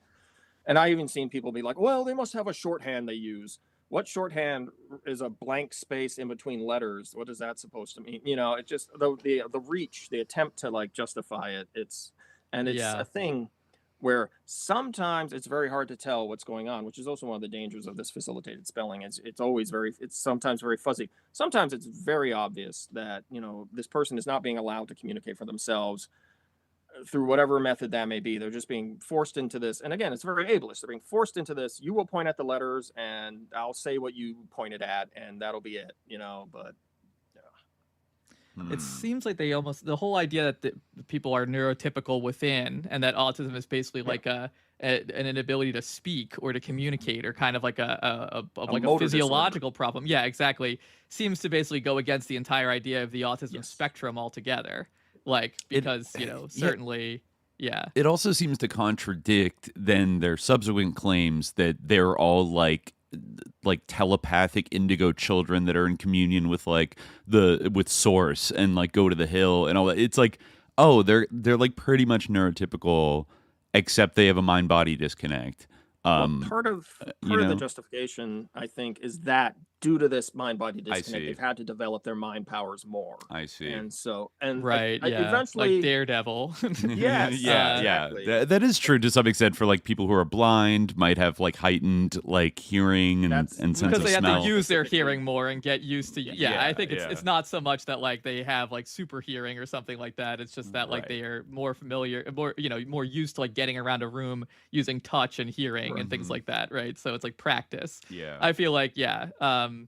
And I even seen people be like, well, they must have a shorthand they use. What shorthand is a blank space in between letters? What is that supposed to mean? You know, it just the reach, the attempt to like justify it. It's a thing where sometimes it's very hard to tell what's going on, which is also one of the dangers of this facilitated spelling. It's sometimes very fuzzy. Sometimes it's very obvious that, you know, this person is not being allowed to communicate for themselves through whatever method that may be. They're just being forced into this. And again, it's very ableist. They're being forced into this. You will point at the letters and I'll say what you pointed at, and that'll be it, you know, but it seems like the whole idea that people are neurotypical within, and that autism is basically like an inability to speak or to communicate, or kind of like a physiological problem. Yeah, exactly. Seems to basically go against the entire idea of the autism spectrum altogether. Like, because, you know, certainly, It also seems to contradict then their subsequent claims that they're all like telepathic indigo children that are in communion with with Source and like go to the hill and all that. It's like, oh, they're like pretty much neurotypical, except they have a mind-body disconnect. Part of the justification, I think, is that due to this mind-body disconnect, they've had to develop their mind powers more. I see. And so, and right, eventually, like Daredevil. Yes, exactly. That is true to some extent for like people who are blind, might have like heightened like hearing and sense of smell. Because they have to use their hearing more and get used to. I think it's not so much that like they have like super hearing or something like that. It's just that like they are more familiar, more used to like getting around a room using touch and hearing and things like that, right? So it's like practice. Yeah, I feel like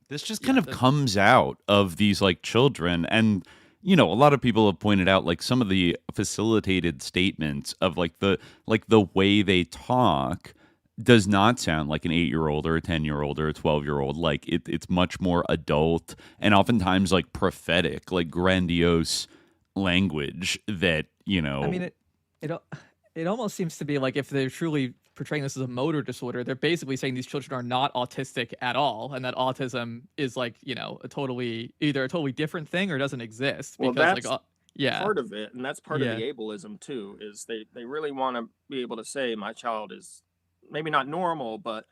this just kind of comes out of these like children. And a lot of people have pointed out like some of the facilitated statements of like the way they talk does not sound like an 8-year-old or a 10-year-old or a 12-year-old. Like it's much more adult and oftentimes like prophetic, like grandiose language that I mean, it almost seems to be like if they're truly portraying this as a motor disorder, they're basically saying these children are not autistic at all, and that autism is like either a totally different thing or doesn't exist. Well, because that's part of it, and that's part of the ableism too. Is they really want to be able to say my child is maybe not normal, but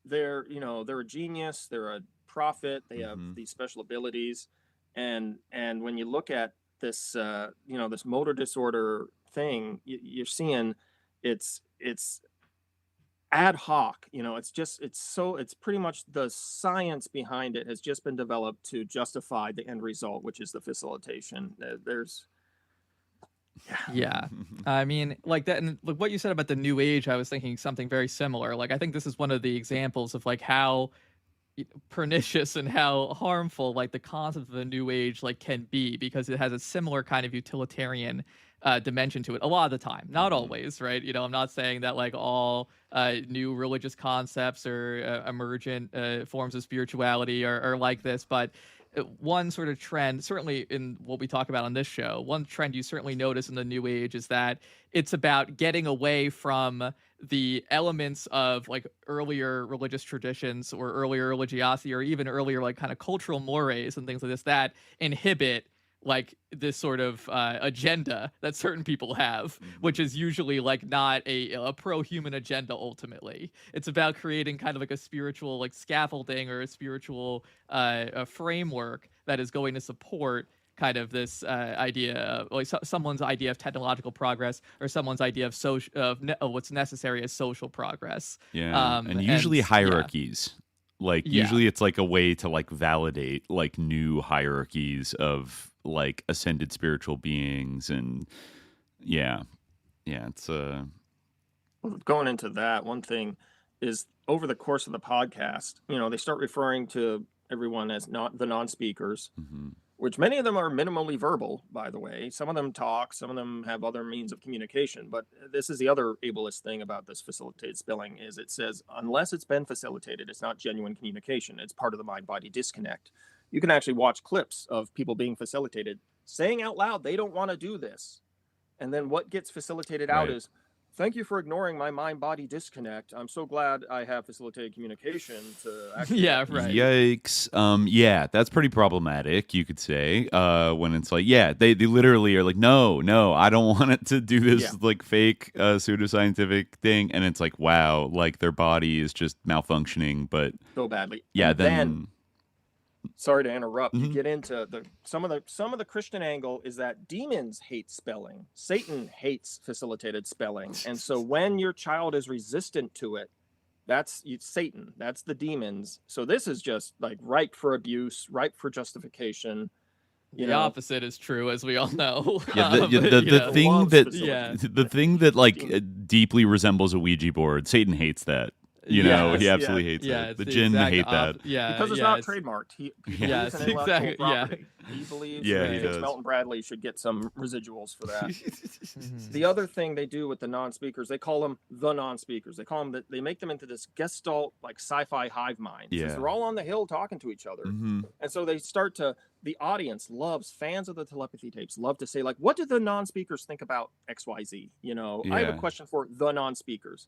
they're a genius, they're a prophet, they have these special abilities, and when you look at this this motor disorder thing, you're seeing it's ad hoc. It's pretty much the science behind it has just been developed to justify the end result, which is the facilitation. I mean, like that, and like what you said about the new age, I was thinking something very similar. Like I think this is one of the examples of like how pernicious and how harmful like the concept of the new age like can be, because it has a similar kind of utilitarian dimension to it a lot of the time, not always, right? I'm not saying that like all new religious concepts or emergent forms of spirituality are like this, but one sort of trend, certainly in what we talk about on this show, one trend you certainly notice in the new age is that it's about getting away from the elements of like earlier religious traditions or earlier religiosity or even earlier like kind of cultural mores and things like this that inhibit like this sort of agenda that certain people have, which is usually like not a pro-human agenda. Ultimately, it's about creating kind of like a spiritual like scaffolding or a spiritual a framework that is going to support kind of this idea of like someone's idea of technological progress or someone's idea of what's necessary as social progress. And usually hierarchies. Like usually it's like a way to like validate like new hierarchies of like ascended spiritual beings. And it's going into that, one thing is over the course of the podcast, they start referring to everyone as not the non-speakers, which many of them are minimally verbal, by the way. Some of them talk, some of them have other means of communication. But this is the other ableist thing about this facilitated spelling is it says, unless it's been facilitated, it's not genuine communication. It's part of the mind-body disconnect. You can actually watch clips of people being facilitated, saying out loud, they don't want to do this. And then what gets facilitated out is, thank you for ignoring my mind-body disconnect. I'm so glad I have facilitated communication to actually... Yikes. That's pretty problematic, you could say, when it's like, they literally are like, no, I don't want it to do this like fake pseudoscientific thing. And it's like, wow, like their body is just malfunctioning, but... so badly. Yeah, then sorry to interrupt. You get into some of the Christian angle is that demons hate spelling. Satan hates facilitated spelling. And so when your child is resistant to it, that's Satan. That's the demons. So this is just like ripe for abuse, ripe for justification. The opposite is true, as we all know. The thing that like deeply resembles a Ouija board, Satan hates that. He absolutely hates that. The jinn hate that. Because it's not trademarked. He believes in intellectual property. He believes that Melton Bradley should get some residuals for that. The other thing they do with the non-speakers, they call them the non-speakers. They call them that they make them into this gestalt like sci-fi hive mind. Since they're all on the hill talking to each other. And so they start to, the audience fans of the telepathy tapes love to say like, what do the non-speakers think about XYZ? I have a question for the non-speakers.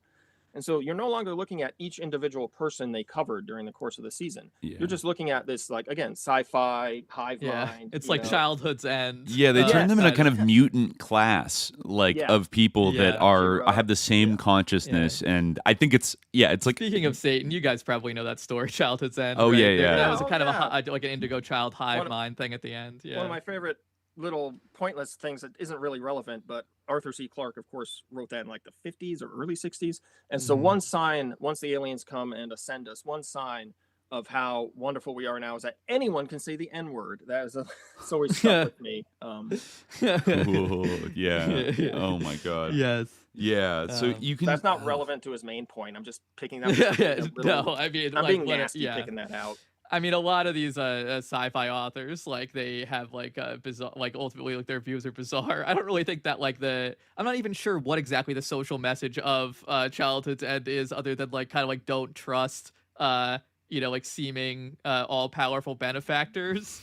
And so you're no longer looking at each individual person they covered during the course of the season. You're just looking at this, like, again, sci-fi, hive mind. It's like Childhood's End. Yeah, they turn them into a kind of mutant class, like, of people that have the same consciousness. And I think it's like... Speaking of Satan, you guys probably know that story, Childhood's End. Oh, right? yeah. That was kind of like an indigo child hive mind thing at the end. Yeah. One of my favorite little pointless things that isn't really relevant, but Arthur C. Clarke, of course, wrote that in like the 50s or early 60s. And so one sign, once the aliens come and ascend us, one sign of how wonderful we are now is that anyone can say the N-word. That is it's always stuck with me. Ooh, yeah. Oh my God. Yes. Yeah. So you can. That's not relevant to his main point. I'm just picking that. No, I mean, I'm like, being nasty picking that out. I mean, a lot of these sci-fi authors, like, they have like bizarre, like, ultimately, like, their views are bizarre. I don't really think that, like, I'm not even sure what exactly the social message of Childhood's End is, other than, like, kind of like, don't trust like, seeming all-powerful benefactors,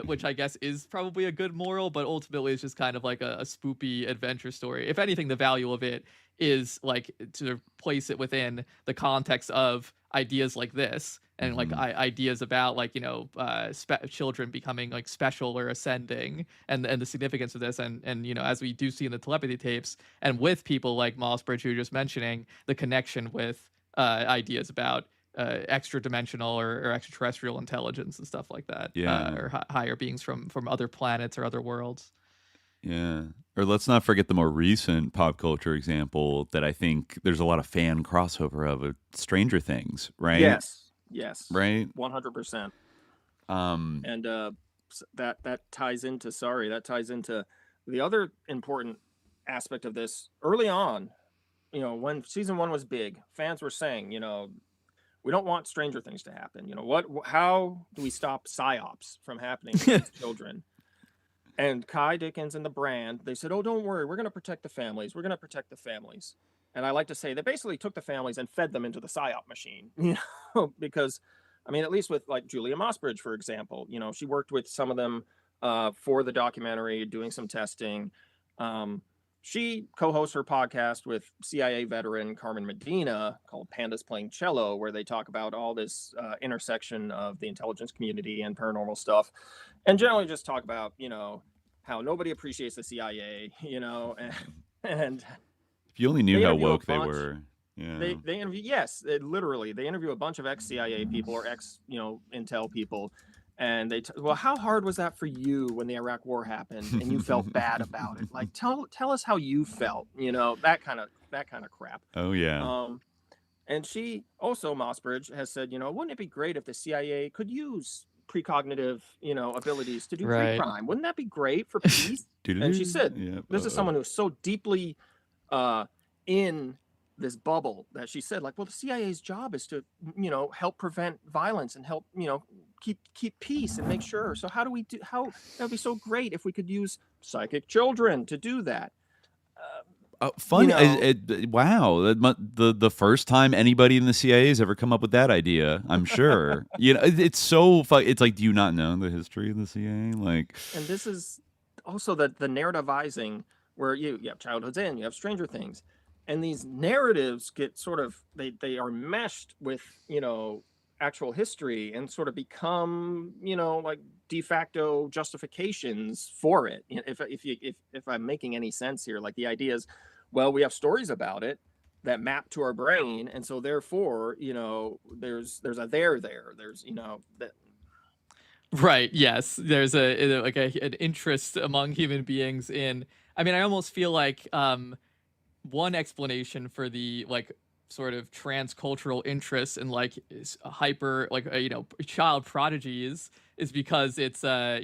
which I guess is probably a good moral, but ultimately it's just kind of like a spoopy adventure story. If anything, the value of it is, like, to place it within the context of ideas like this, and like ideas about, like, children becoming, like, special or ascending, and the significance of this, and as we do see in the telepathy tapes, and with people like Mossbridge, who you're just mentioning, the connection with ideas about extra dimensional or extraterrestrial intelligence and stuff like that, or higher beings from other planets or other worlds. Yeah. Or let's not forget the more recent pop culture example that I think there's a lot of fan crossover of Stranger Things, right? Yes. Right? 100%. And that ties into the other important aspect of this. Early on, when season 1 was big, fans were saying, we don't want Stranger Things to happen. How do we stop psyops from happening to children? And Ky Dickens and the brand, they said, oh, don't worry, we're going to protect the families. We're going to protect the families. And I like to say they basically took the families and fed them into the psyop machine, because, I mean, at least with, like, Julia Mossbridge, for example, she worked with some of them for the documentary, doing some testing. She co-hosts her podcast with CIA veteran Carmen Medina called Pandas Playing Cello, where they talk about all this intersection of the intelligence community and paranormal stuff, and generally just talk about, how nobody appreciates the CIA, and if you only knew how woke they were. Yeah. They interview, they interview a bunch of ex-CIA people or ex-intel people. And well, how hard was that for you when the Iraq War happened and you felt bad about it? Like, tell us how you felt, that kind of crap. Oh yeah. And she also, Mossbridge, has said, wouldn't it be great if the CIA could use precognitive, abilities to do pre-crime? Wouldn't that be great for peace? And she said, this is someone who's so deeply in this bubble that she said, like, well, the CIA's job is to, help prevent violence and help, keep peace and make sure. So that would be so great if we could use psychic children to do that. Fun. Wow. The first time anybody in the CIA has ever come up with that idea, I'm sure. It's so fun. It's like, do you not know the history of the CIA? Like, and this is also the narrativizing where you have Childhood's End, you have Stranger Things. And these narratives get sort of, they are meshed with, actual history and sort of become, like de facto justifications for it. If I'm making any sense here, like the idea is, well, we have stories about it that map to our brain. And so therefore, there's a there, there's, that. Right. Yes. There's an interest among human beings in, I mean, I almost feel like, one explanation for the, like, sort of transcultural interest in, like, hyper, like, child prodigies is because it's a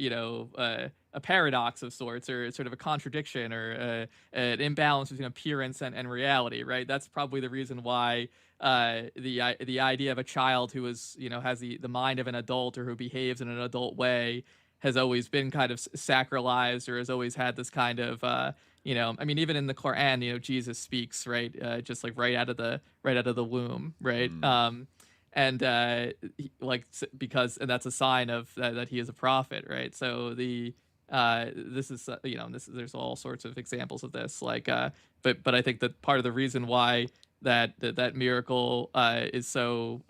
paradox of sorts, or sort of a contradiction, or an imbalance between appearance and reality, right? That's probably the reason why the idea of a child who is, has the mind of an adult, or who behaves in an adult way, has always been kind of sacralized, or has always had this kind of I mean, even in the Quran, Jesus speaks, right, just like right out of the womb, right? Because that's a sign of that he is a prophet, right? So this is there's all sorts of examples of this, like, but I think that part of the reason why that Miracle is so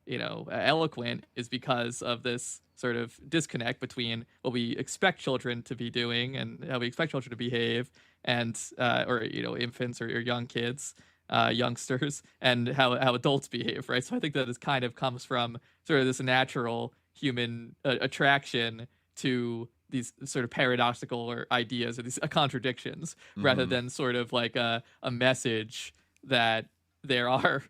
eloquent is because of this sort of disconnect between what we expect children to be doing and how we expect children to behave, and or infants or young kids, youngsters, and how adults behave, right? So I think that this kind of comes from sort of this natural human attraction to these sort of paradoxical or ideas or these contradictions, rather than sort of like a message that there are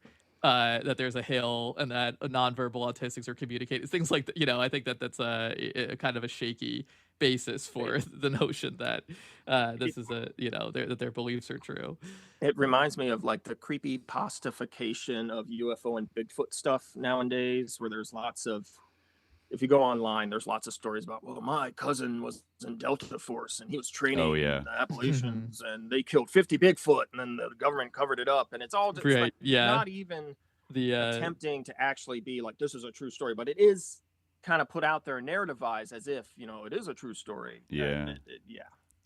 that there's a hill and that nonverbal autistics are communicating, things like that. I think that's a kind of a shaky basis for the notion that this is that their beliefs are true. It reminds me of like the creepy pastification of UFO and Bigfoot stuff nowadays, where there's lots of, if you go online, there's lots of stories about, well, my cousin was in Delta Force and he was training in the Appalachians and they killed 50 Bigfoot and then the government covered it up. And it's all just like, not even attempting to actually be like, this is a true story, but it is kind of put out there and narrativized as if, it is a true story. Yeah.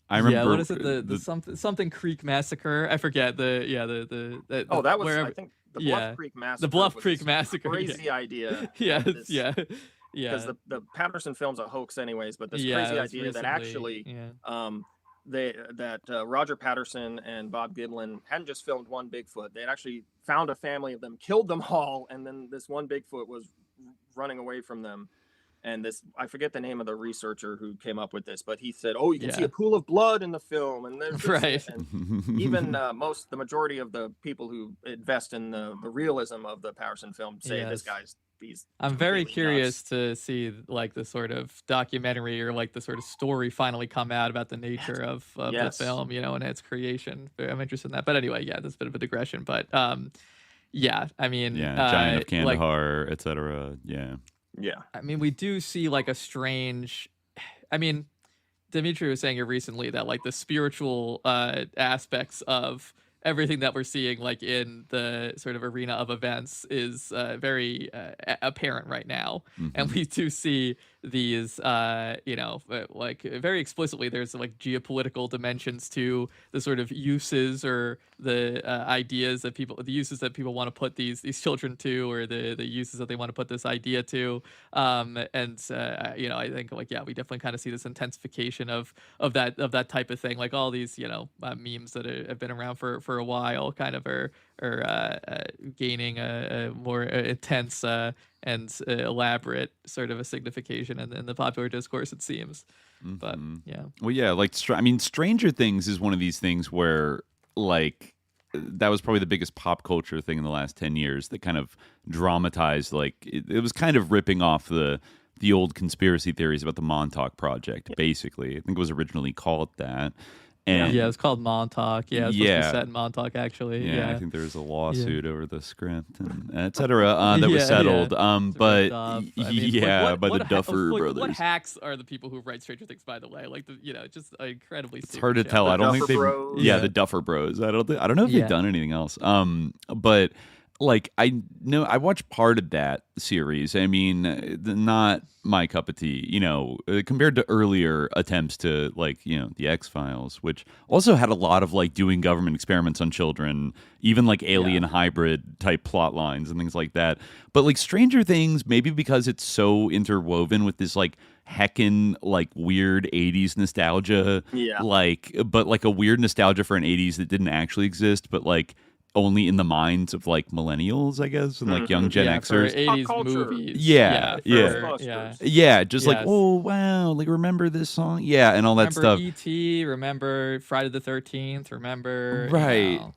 I remember. What is it? The something Creek Massacre. I forget the that was, I think, the Bluff Creek Massacre. The Bluff Creek Massacre. Crazy idea. Because the Patterson film's a hoax anyways, but this crazy idea that actually Roger Patterson and Bob Giblin hadn't just filmed one Bigfoot. They had actually found a family of them, killed them all, and then this one Bigfoot was running away from them. And this, I forget the name of the researcher who came up with this, but he said, "Oh, you can see a pool of blood in the film," and there's and even the majority of the people who invest in the realism of the Patterson film say this guy's. I'm very curious to see like the sort of documentary or like the sort of story finally come out about the nature of the film, and its creation. I'm interested in that. But anyway, that's a bit of a digression. But I mean, Giant of Kandahar, etc. I mean, we do see like a strange. I mean, Dimitri was saying here recently that like the spiritual aspects of everything that we're seeing like in the sort of arena of events is very apparent right now. And we do see these like very explicitly there's like geopolitical dimensions to the sort of uses or the ideas that the uses that people want to put these children to, or the uses that they want to put this idea to. I think like we definitely kind of see this intensification of that type of thing, like all these memes that have been around for a while kind of are gaining a more intense and elaborate sort of a signification in the popular discourse, it seems. But like Stranger Things is one of these things where like that was probably the biggest pop culture thing in the last 10 years that kind of dramatized, like it was kind of ripping off the old conspiracy theories about the Montauk Project, basically. I think it was originally called that. And it's called Montauk. It was supposed to be set in Montauk, actually. I think there was a lawsuit over the script and et cetera that was settled. By the Duffer Brothers. What hacks are the people who write Stranger Things, by the way? Like just incredibly. It's hard to tell. I don't think they. The Duffer Bros. I don't know if they've done anything else. But. Like I watched part of that series. I mean, not my cup of tea, compared to earlier attempts to like, the X-Files, which also had a lot of like doing government experiments on children, even like alien hybrid type plot lines and things like that. But like Stranger Things, maybe because it's so interwoven with this like heckin' like weird 80s nostalgia, but like a weird nostalgia for an 80s that didn't actually exist, but like only in the minds of like millennials, I guess, and like young Gen Xers. For 80s movies. Just like, oh wow, like remember this song? And all that stuff. Remember E.T., remember Friday the 13th, remember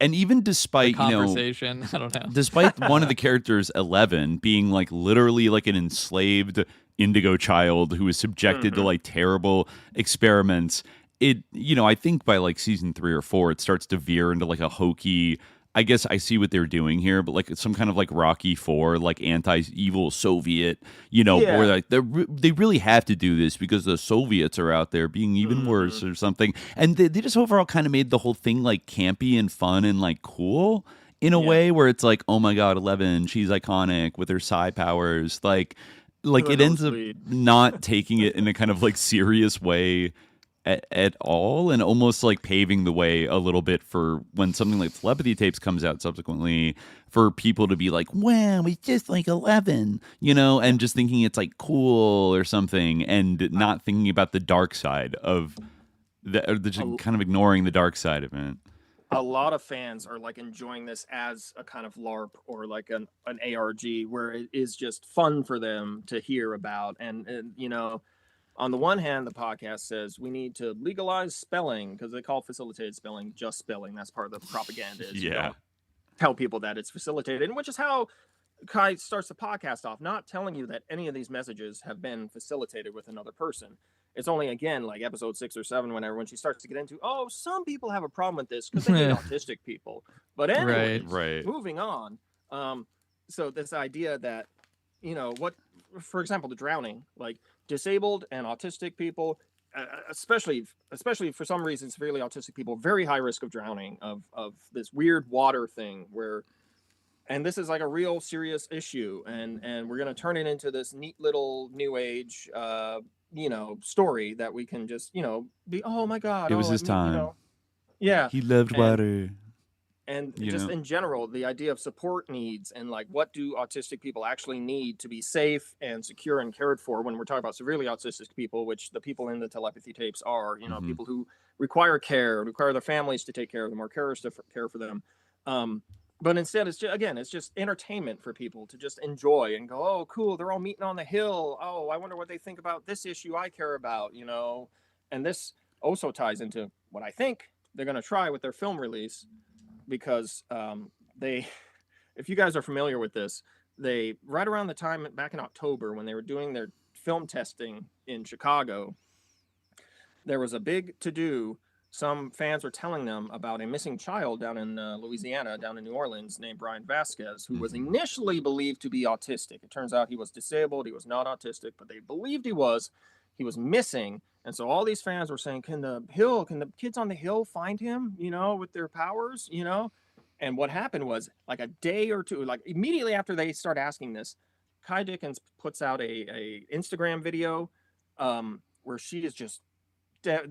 and even despite the conversation, I don't know. Despite one of the characters, 11, being like literally like an enslaved indigo child who was subjected to like terrible experiments, it I think by like season 3 or 4 it starts to veer into like a hokey, I guess I see what they're doing here, but like some kind of like Rocky IV, like anti-evil Soviet, or like they really have to do this because the Soviets are out there being even worse or something. And they just overall kind of made the whole thing like campy and fun and like cool in a way where it's like, oh my God, 11, she's iconic with her psi powers. Like it ends up not taking it in a kind of like serious way at all, and almost like paving the way a little bit for when something like Telepathy Tapes comes out subsequently, for people to be like, wow, he's just like 11, you know, and just thinking it's like cool or something, and not thinking about the dark side of just kind of ignoring the dark side of it. A lot of fans are like enjoying this as a kind of LARP or like an ARG, where it is just fun for them to hear about. And you know, on the one hand, the podcast says we need to legalize spelling, because they call facilitated spelling just spelling. That's part of the propaganda. Is you don't tell people that it's facilitated, and which is how Ky starts the podcast off, not telling you that any of these messages have been facilitated with another person. It's only, again, like episode 6 or 7, when she starts to get into, oh, some people have a problem with this because they hate autistic people. But anyways, moving on. So this idea that, you know, what, for example, the drowning, like disabled and autistic people, especially for some reason, severely autistic people, very high risk of drowning, of this weird water thing where, and this is like a real serious issue, and we're going to turn it into this neat little new age, you know, story that we can just, you know, be, oh my God, it was his time. You know, yeah, he loved water. And just in general, the idea of support needs, and like, what do autistic people actually need to be safe and secure and cared for, when we're talking about severely autistic people, which the people in the Telepathy Tapes are, you know, people who require care, require their families to take care of them, or carers to care for them. But instead, it's just, again, it's just entertainment for people to just enjoy and go, oh, cool, they're all meeting on the hill. Oh, I wonder what they think about this issue I care about, you know. And this also ties into what I think they're going to try with their film release, because if you guys are familiar with this, they, right around the time back in October when they were doing their film testing in Chicago, there was a big to-do. Some fans were telling them about a missing child down in Louisiana, down in New Orleans, named Brian Vasquez, who was initially believed to be autistic. It turns out he was disabled. He was not autistic, but they believed he was. He was missing. And so all these fans were saying, can the kids on the hill find him, you know, with their powers, you know? And what happened was, like a day or two, like immediately after they start asking this, Ky Dickens puts out a Instagram video where she is just,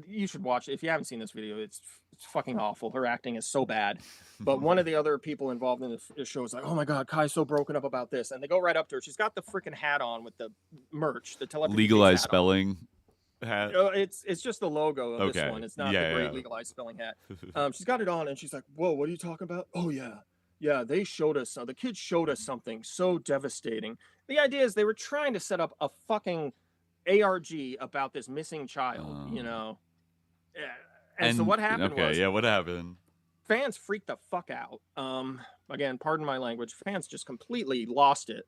you should watch it. If you haven't seen this video, it's fucking awful. Her acting is so bad. But one of the other people involved in the show is like, oh my God, Ky's so broken up about this. And they go right up to her. She's got the freaking hat on with the merch, the Telepathy legalized spelling hat. It's just the logo of this one. It's not the great legalized spelling hat. She's got it on, and she's like, whoa, what are you talking about? Oh yeah, they showed us, the kids showed us something so devastating. The idea is they were trying to set up a fucking ARG about this missing child, you know. And so what happened was, what happened? Fans freaked the fuck out. Again, pardon my language. Fans just completely lost it.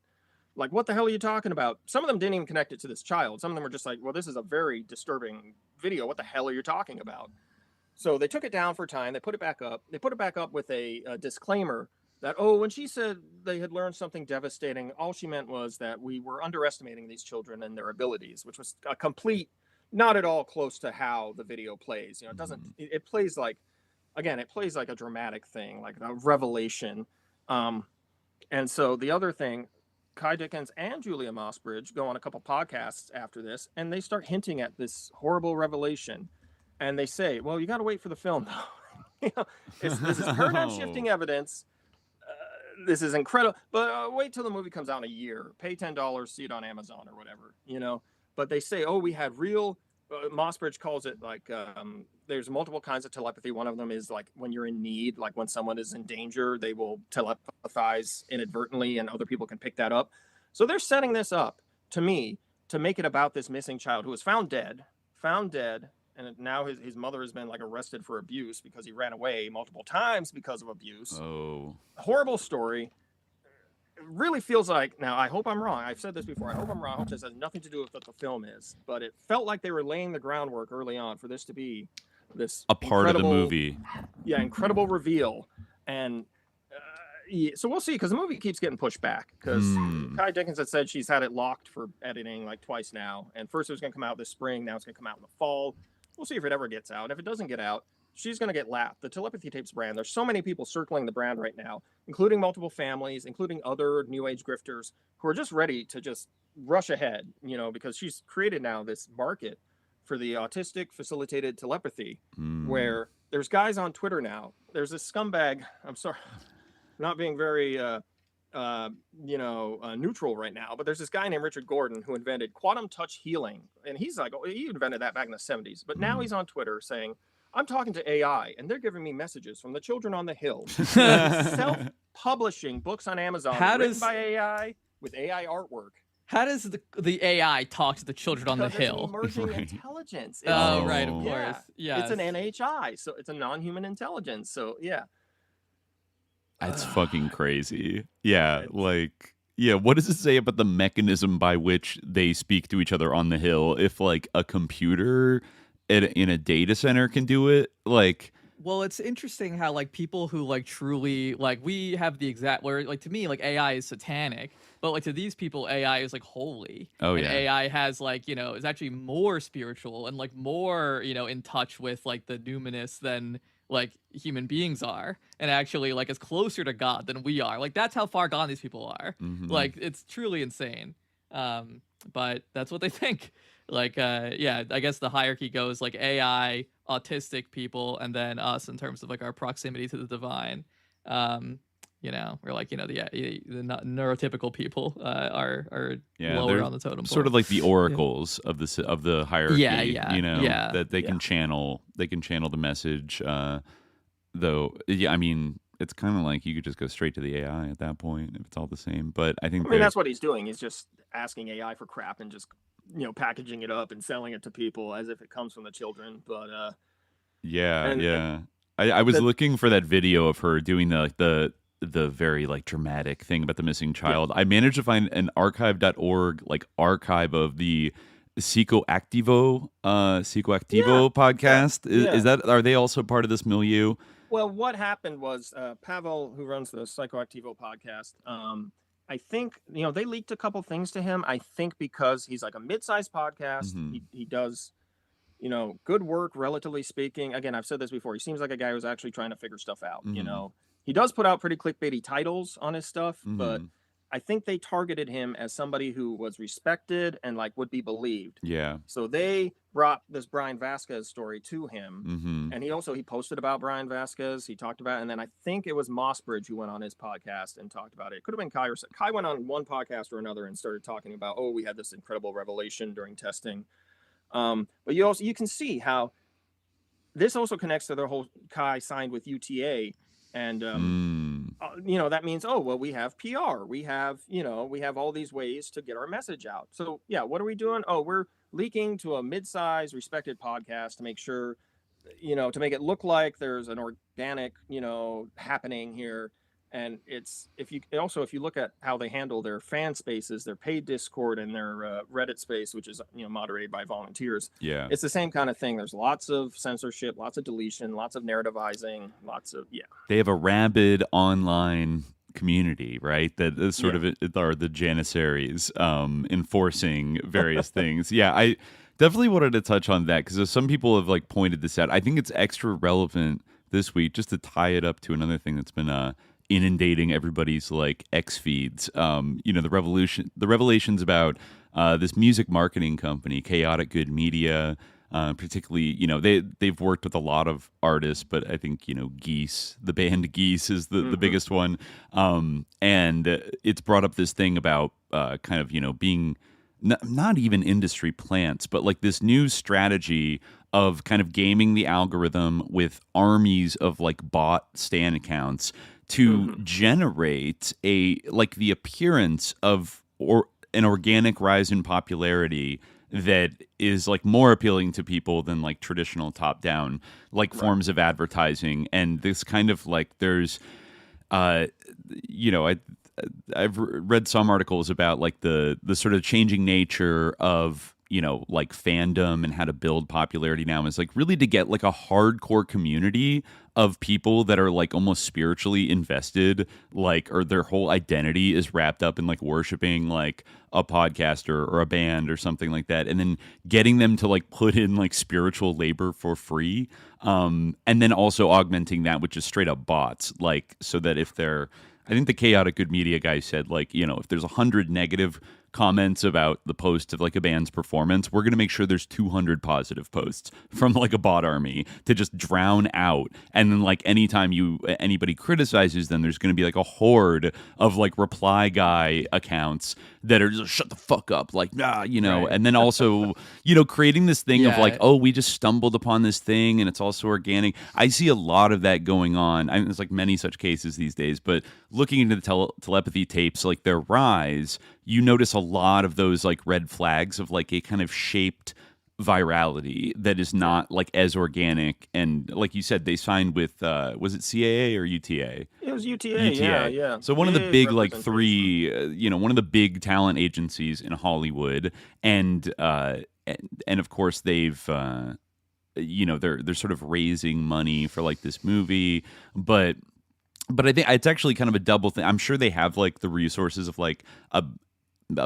Like, what the hell are you talking about? Some of them didn't even connect it to this child. Some of them were just like, well, this is a very disturbing video. What the hell are you talking about? So they took it down for a time. They put it back up. They put it back up with a disclaimer that, oh, when she said they had learned something devastating, all she meant was that we were underestimating these children and their abilities, which was a complete, not at all close to how the video plays. You know, it doesn't, it plays like, again, it plays like a dramatic thing, like a revelation. And so the other thing, Ky Dickens and Julia Mossbridge go on a couple podcasts after this, and they start hinting at this horrible revelation. And they say, well, you got to wait for the film, though. You know, this is paradigm shifting evidence. This is incredible, but wait till the movie comes out in a year. Pay $10, see it on Amazon or whatever, you know. But they say, oh, we had real. Mossbridge calls it like there's multiple kinds of telepathy. One of them is like when you're in need, like when someone is in danger, they will telepathize inadvertently, and other people can pick that up. So they're setting this up to me to make it about this missing child who was found dead, and now his mother has been like arrested for abuse because he ran away multiple times because of abuse. Oh, horrible story. It really feels like, now I hope I'm wrong. I've said this before. I hope I'm wrong. I hope this has nothing to do with what the film is, but it felt like they were laying the groundwork early on for this to be this a part of the movie. Yeah, incredible reveal. And so we'll see, because the movie keeps getting pushed back, because Ky Dickens had said she's had it locked for editing like twice now. And first it was going to come out this spring. Now it's going to come out in the fall. We'll see if it ever gets out. If it doesn't get out, she's going to get lapped. The Telepathy Tapes brand, there's so many people circling the brand right now, including multiple families, including other new age grifters who are just ready to just rush ahead, you know, because she's created now this market for the autistic facilitated telepathy, where there's guys on Twitter now. There's this scumbag. I'm sorry, not being very, neutral right now, but there's this guy named Richard Gordon who invented quantum touch healing. And he's like, oh, he invented that back in the 70s. But now he's on Twitter saying, I'm talking to AI and they're giving me messages from the children on the hill. Self-publishing books on Amazon written by AI with AI artwork. How does the AI talk to the children on the hill? It's emerging intelligence. Oh, right, of course. Yeah. It's an NHI, so it's a non-human intelligence. So, yeah. That's fucking crazy. Yeah, like, yeah, what does it say about the mechanism by which they speak to each other on the hill if, like, a computer in a data center can do it? Like... Well, it's interesting how, like, people who, like, truly, like, we have the exact, where, like, to me, like, AI is satanic, but, like, to these people, AI is, like, holy. Oh, yeah. And AI has, like, you know, is actually more spiritual and, like, more, you know, in touch with, like, the numinous than, like, human beings are, and actually, like, is closer to God than we are. Like, that's how far gone these people are. Like, it's truly insane. But that's what they think. Like, yeah, I guess the hierarchy goes, like, AI, autistic people, and then us in terms of, like, our proximity to the divine. You know, we're like, you know, the neurotypical people are lower on the totem pole. Sort of like the oracles of the hierarchy. Yeah, you know, that they can channel. They can channel the message. Though, yeah, I mean, it's kind of like you could just go straight to the AI at that point if it's all the same. But I think that's what he's doing. He's just asking AI for crap and just, you know, packaging it up and selling it to people as if it comes from the children. But I was looking for that video of her doing the very, like, dramatic thing about the missing child. I managed to find an archive.org, like, archive of the Psychoactivo podcast. Is that, are they also part of this milieu? Well, what happened was Pavel, who runs the Psychoactivo podcast, I think, you know, they leaked a couple things to him. I think because he's like a mid-sized podcast, he does, you know, good work, relatively speaking. Again, I've said this before. He seems like a guy who's actually trying to figure stuff out, you know. He does put out pretty clickbaity titles on his stuff, but I think they targeted him as somebody who was respected and, like, would be believed. Yeah. So they brought this Brian Vasquez story to him. And he posted about Brian Vasquez. He talked about it. And then I think it was Mossbridge who went on his podcast and talked about it. It could have been Ky or Ky went on one podcast or another and started talking about, oh, we had this incredible revelation during testing. But you can see how this also connects to the whole Ky signed with UTA. And, you know, that means, oh, well, we have PR. We have all these ways to get our message out. So, yeah, what are we doing? Oh, we're leaking to a mid-sized, respected podcast to make sure, you know, to make it look like there's an organic, you know, happening here. And if you look at how they handle their fan spaces, their paid Discord and their Reddit space, which is, you know, moderated by volunteers. Yeah, it's the same kind of thing. There's lots of censorship, lots of deletion, lots of narrativizing, They have a rabid online community, right? That is sort of are the Janissaries enforcing various things. Yeah, I definitely wanted to touch on that because some people have, like, pointed this out. I think it's extra relevant this week just to tie it up to another thing that's been inundating everybody's, like, X feeds. You know, the revelations about this music marketing company, Chaotic Good Media, particularly, you know, they've worked with a lot of artists, but I think, you know, Geese, the band Geese is the biggest one. And it's brought up this thing about kind of, you know, being not even industry plants, but, like, this new strategy of kind of gaming the algorithm with armies of, like, bot stan accounts to generate the appearance of an organic rise in popularity that is, like, more appealing to people than, like, traditional top down, like, forms of advertising. And this kind of, like, there's you know, I've read some articles about, like, the sort of changing nature of, you know, like, fandom and how to build popularity now is, like, really to get, like, a hardcore community of people that are, like, almost spiritually invested, like, or their whole identity is wrapped up in, like, worshiping, like, a podcaster or a band or something like that, and then getting them to, like, put in, like, spiritual labor for free, and then also augmenting that with just straight up bots, like, so that if they're, I think the Chaotic Good Media guy said, like, you know, if there's 100 negative comments about the post of like a band's performance, we're going to make sure there's 200 positive posts from like a bot army to just drown out. And then like anytime anybody criticizes them, there's going to be like a horde of like reply guy accounts that are just shut the fuck up, like, nah, you know. Right. And then also, you know, creating this thing of like, oh, we just stumbled upon this thing and it's also organic. I see a lot of that going on. I mean, there's like many such cases these days, but looking into the telepathy tapes, like their rise, you notice a lot of those like red flags of like a kind of shaped virality that is not like as organic. And like you said, they signed with was it CAA or UTA? It was UTA. Yeah. So one of the big like three, one of the big talent agencies in Hollywood, and of course they've they're sort of raising money for like this movie, but I think it's actually kind of a double thing. I'm sure they have like the resources of like a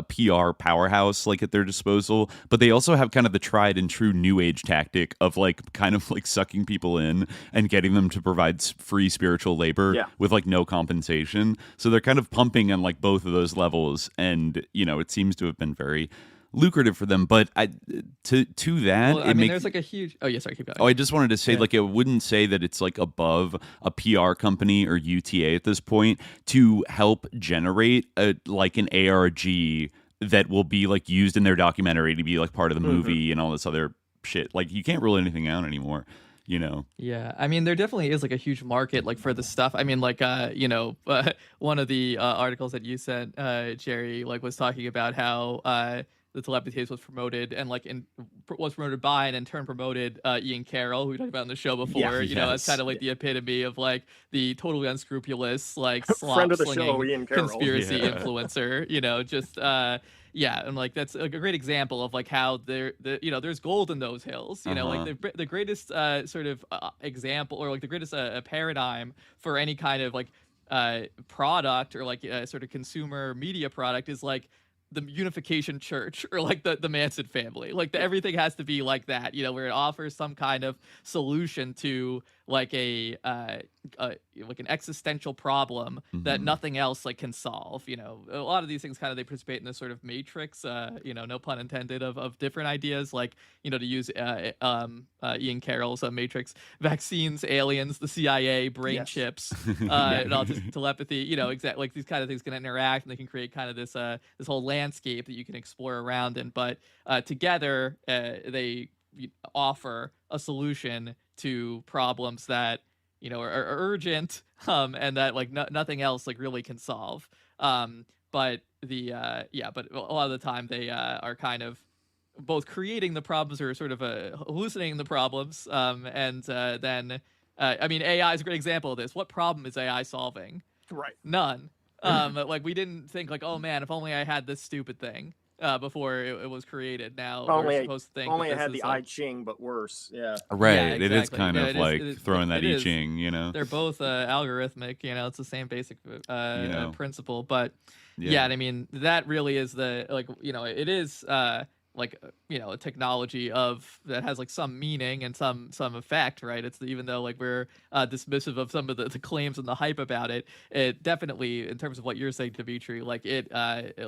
PR powerhouse like at their disposal, but they also have kind of the tried and true new age tactic of like kind of like sucking people in and getting them to provide free spiritual labor with like no compensation. So they're kind of pumping on like both of those levels, and it seems to have been very lucrative for them. But to that, well, I mean, there's like a huge. Oh yeah, sorry, keep going. Oh, I just wanted to say, like, I wouldn't say that it's like above a PR company or UTA at this point to help generate like an ARG that will be like used in their documentary to be like part of the movie and all this other shit. Like, you can't rule anything out anymore. Yeah, I mean, there definitely is like a huge market like for the stuff. I mean, like one of the articles that you sent, Jerry, like was talking about how the Telepathy Tapes was promoted and was promoted by and in turn promoted Ian Carroll, who we talked about on the show before. That's kind of like the epitome of like the totally unscrupulous, like friend of the show, slop-slinging Ian Carroll. conspiracy influencer. And like that's a great example of like how there's gold in those hills. Like the greatest sort of example, or like the greatest paradigm for any kind of like product or like sort of consumer media product is like the unification church or like the Manson family. Like everything has to be like that, where it offers some kind of solution to like a like an existential problem that nothing else like can solve. A lot of these things kind of they participate in this sort of matrix, no pun intended, of different ideas, like to use Ian Carroll's matrix: vaccines, aliens, the CIA, brain chips, and all this telepathy. Exactly, like these kind of things can interact and they can create kind of this this whole landscape that you can explore around in. But together they offer a solution to problems that are urgent and that like nothing else like really can solve. But but a lot of the time they are kind of both creating the problems or sort of hallucinating the problems. And then I mean, AI is a great example of this. What problem is AI solving? Right. None. Like we didn't think like, oh man, if only I had this stupid thing before it was created. Now we're supposed to think only it had the I Ching, but worse. Yeah. Right. Yeah, exactly. It is kind of like throwing that I Ching. They're both algorithmic. It's the same basic principle. But and I mean that really is the like it is like a technology that has like some meaning and some effect, right? It's even though like we're dismissive of some of the claims and the hype about it, it definitely, in terms of what you're saying, Dimitri, like it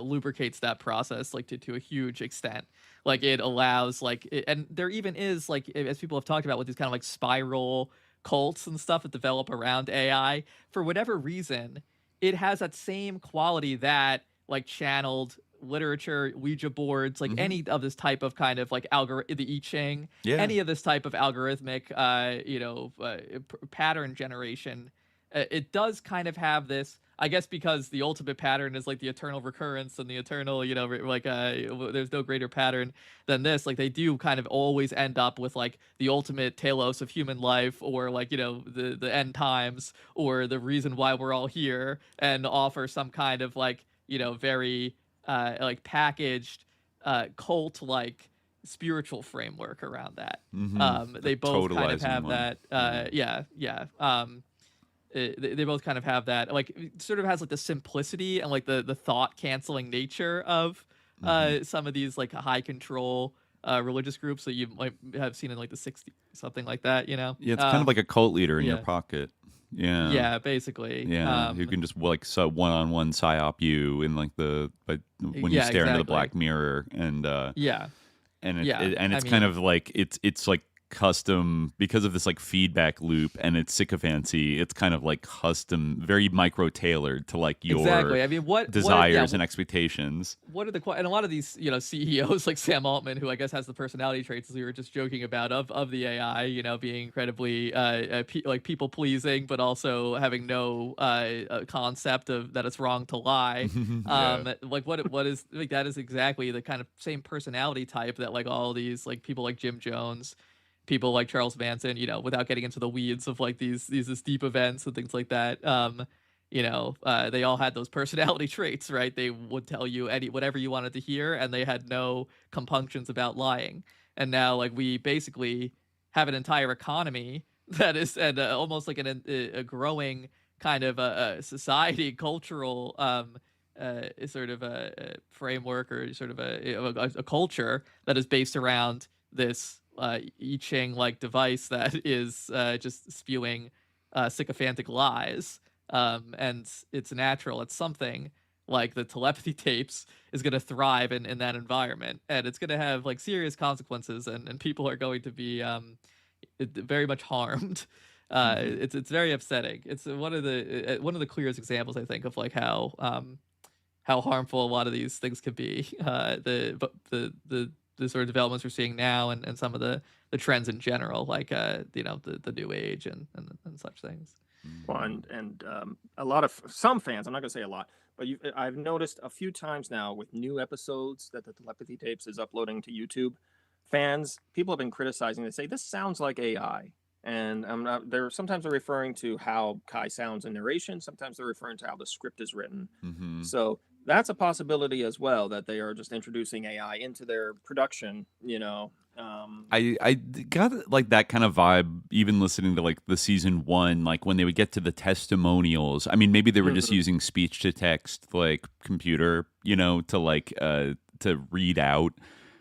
lubricates that process like to a huge extent. Like it allows and there even is like, as people have talked about, with these kind of like spiral cults and stuff that develop around AI, for whatever reason, it has that same quality that like channeled literature, Ouija boards, like any of this type of kind of like the I Ching, any of this type of algorithmic, pattern generation. It does kind of have this, I guess, because the ultimate pattern is like the eternal recurrence and the eternal, there's no greater pattern than this. Like they do kind of always end up with like the ultimate telos of human life, or like, the end times, or the reason why we're all here, and offer some kind of like, very like packaged cult like spiritual framework around that. They both kind of have that they both kind of have that, like it sort of has like the simplicity and like the thought canceling nature of some of these like high control religious groups that you might have seen in like the 60s, something like that. It's kind of like a cult leader in your pocket. Yeah. Yeah, basically. Yeah, who can just like one-on-one psyop you in like when you stare into the black mirror and yeah. and Yeah, it's I kind mean- of like it's like custom because of this like feedback loop and its sycophancy. It's kind of like custom, very micro tailored to like your Exactly. I mean, what desires and expectations. What are the and a lot of these CEOs like Sam Altman, who I guess has the personality traits as we were just joking about of the AI, being incredibly like people pleasing, but also having no concept of that it's wrong to lie. Like what is like that is exactly the kind of same personality type that like all these like people like Jim Jones, people like Charles Manson, without getting into the weeds of like these deep events and things like that. They all had those personality traits, right? They would tell you whatever you wanted to hear, and they had no compunctions about lying. And now, like, we basically have an entire economy that is, and almost like a growing kind of a society, cultural sort of a framework or sort of a culture that is based around this I Ching like device that is just spewing sycophantic lies. And it's natural. It's something like the telepathy tapes is going to thrive in that environment, and it's going to have like serious consequences, and people are going to be very much harmed. It's very upsetting. It's one of the clearest examples, I think, of like how harmful a lot of these things could be. The sort of developments we're seeing now, and some of the trends in general, like the new age and such things. Well, and a lot of some fans, I'm not gonna say a lot, but I've noticed a few times now with new episodes that the Telepathy Tapes is uploading to YouTube. People have been criticizing. They say this sounds like AI, and sometimes they're referring to how Ky sounds in narration. Sometimes they're referring to how the script is written. Mm-hmm. So that's a possibility as well, that they are just introducing AI into their production. I got like that kind of vibe even listening to like the season 1, like when they would get to the testimonials. I mean, maybe they were just using speech to text, like computer, to like to read out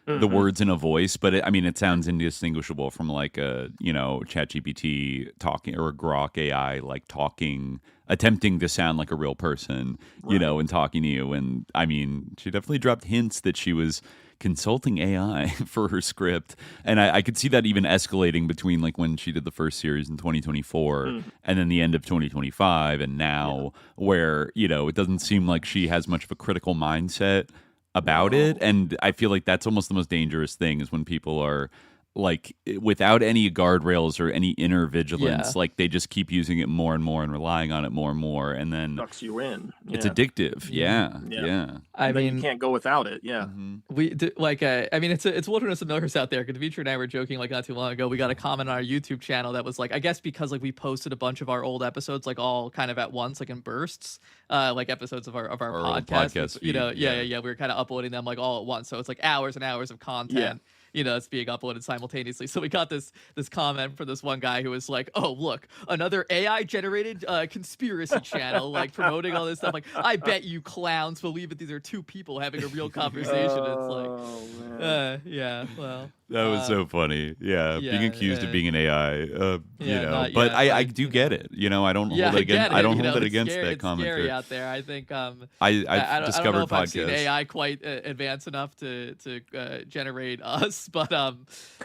the words in a voice, but it sounds indistinguishable from like a ChatGPT talking or a Grok AI like attempting to sound like a real person, and talking to you. And I mean, she definitely dropped hints that she was consulting AI for her script, and I could see that even escalating between like when she did the first series in 2024 and then the end of 2025 and now, where it doesn't seem like she has much of a critical mindset about it. And I feel like that's almost the most dangerous thing, is when people are like without any guardrails or any inner vigilance, like they just keep using it more and more and relying on it more and more, and then sucks you in. It's addictive. Yeah. I mean, you can't go without it. Yeah. It's Wilderness of Millers out there. Dimitri and I were joking like not too long ago. We got a comment on our YouTube channel that was like, I guess because like we posted a bunch of our old episodes like all kind of at once, like in bursts, like episodes of our podcast feed, we were kind of uploading them like all at once, so it's like hours and hours of content. It's being uploaded simultaneously. So we got this comment from this one guy who was like, "Oh, look, another AI-generated conspiracy channel, like promoting all this stuff. Like, I bet you clowns believe that these are two people having a real conversation." It's like, well, that was so funny. Being accused of being an AI, but I do get it. I don't hold it against. I don't hold it against that comment. It's scary out there. I think I've discovered I don't know if podcasts. I've seen AI quite advanced enough to generate us. But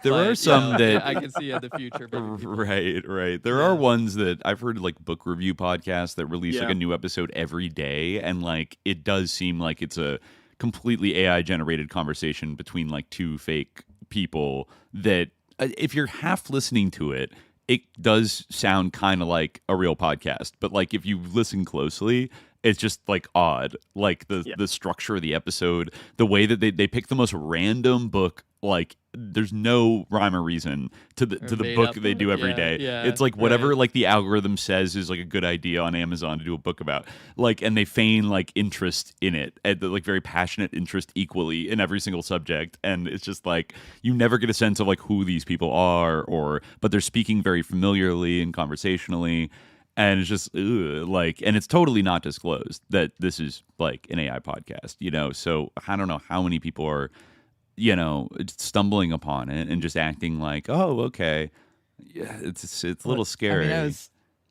there are some that I can see in the future. Right. There are ones that I've heard, like book review podcasts that release like a new episode every day, and like it does seem like it's a completely AI generated conversation between like two fake people that if you're half listening to it, it does sound kind of like a real podcast, but like if you listen closely, it's just like odd, like the structure of the episode, the way that they pick the most random book. Like there's no rhyme or reason to the book they do every day. It's like whatever like the algorithm says is like a good idea on Amazon to do a book about, like, and they feign like interest in it, and like very passionate interest equally in every single subject. And it's just like you never get a sense of like who these people are, but they're speaking very familiarly and conversationally. And it's just and it's totally not disclosed that this is like an AI podcast, So I don't know how many people are, stumbling upon it and just acting like, oh, okay, yeah, it's a little scary.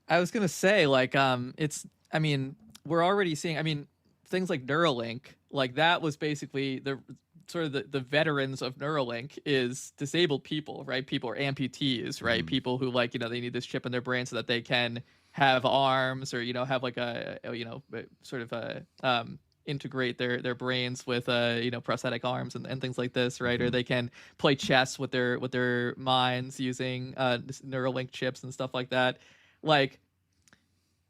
I was gonna say, like, it's. I mean, we're already seeing. I mean, things like Neuralink, like that was basically the sort of the veterans of Neuralink is disabled people, right? People are amputees, right? People who like, you know, they need this chip in their brain so that they can have arms or, you know, have like a you know, sort of a integrate their brains with you know, prosthetic arms and things like this, right? Or they can play chess with their minds using Neuralink chips and stuff like that. Like,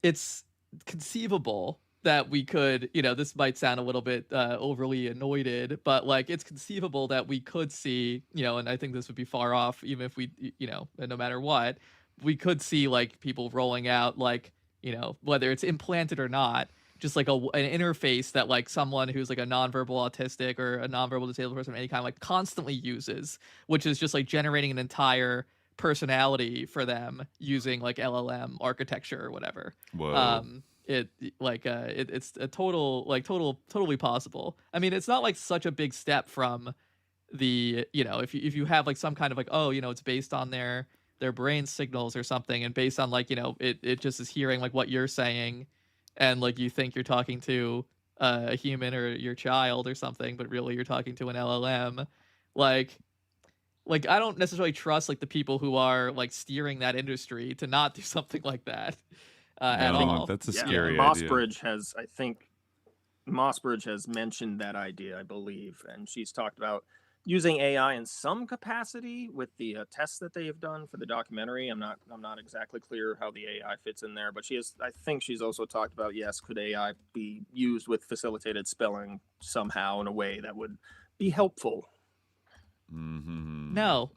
it's conceivable that we could, you know, this might sound a little bit overly anointed, but like it's conceivable that we could see, you know, and I think this would be far off, even if we, you know, no matter what, we could see like people rolling out, like, you know, whether it's implanted or not, just like an interface that like someone who's like a nonverbal autistic or a nonverbal disabled person of any kind like constantly uses, which is just like generating an entire personality for them using like LLM architecture or whatever. Whoa. It's a totally possible. I mean, it's not like such a big step from the, you know, if you have like some kind of like, oh, you know, it's based on their brain signals or something, and based on like, you know, it just is hearing like what you're saying, and like you think you're talking to a human or your child or something, but really you're talking to an LLM. Like I don't necessarily trust like the people who are like steering that industry to not do something like that. At all. That's a scary Mossbridge has, I think, Mossbridge has mentioned that idea, I believe, and she's talked about using AI in some capacity with the tests that they have done for the documentary. I'm not exactly clear how the AI fits in there, but I think she's also talked about, yes, could AI be used with facilitated spelling somehow in a way that would be helpful? No,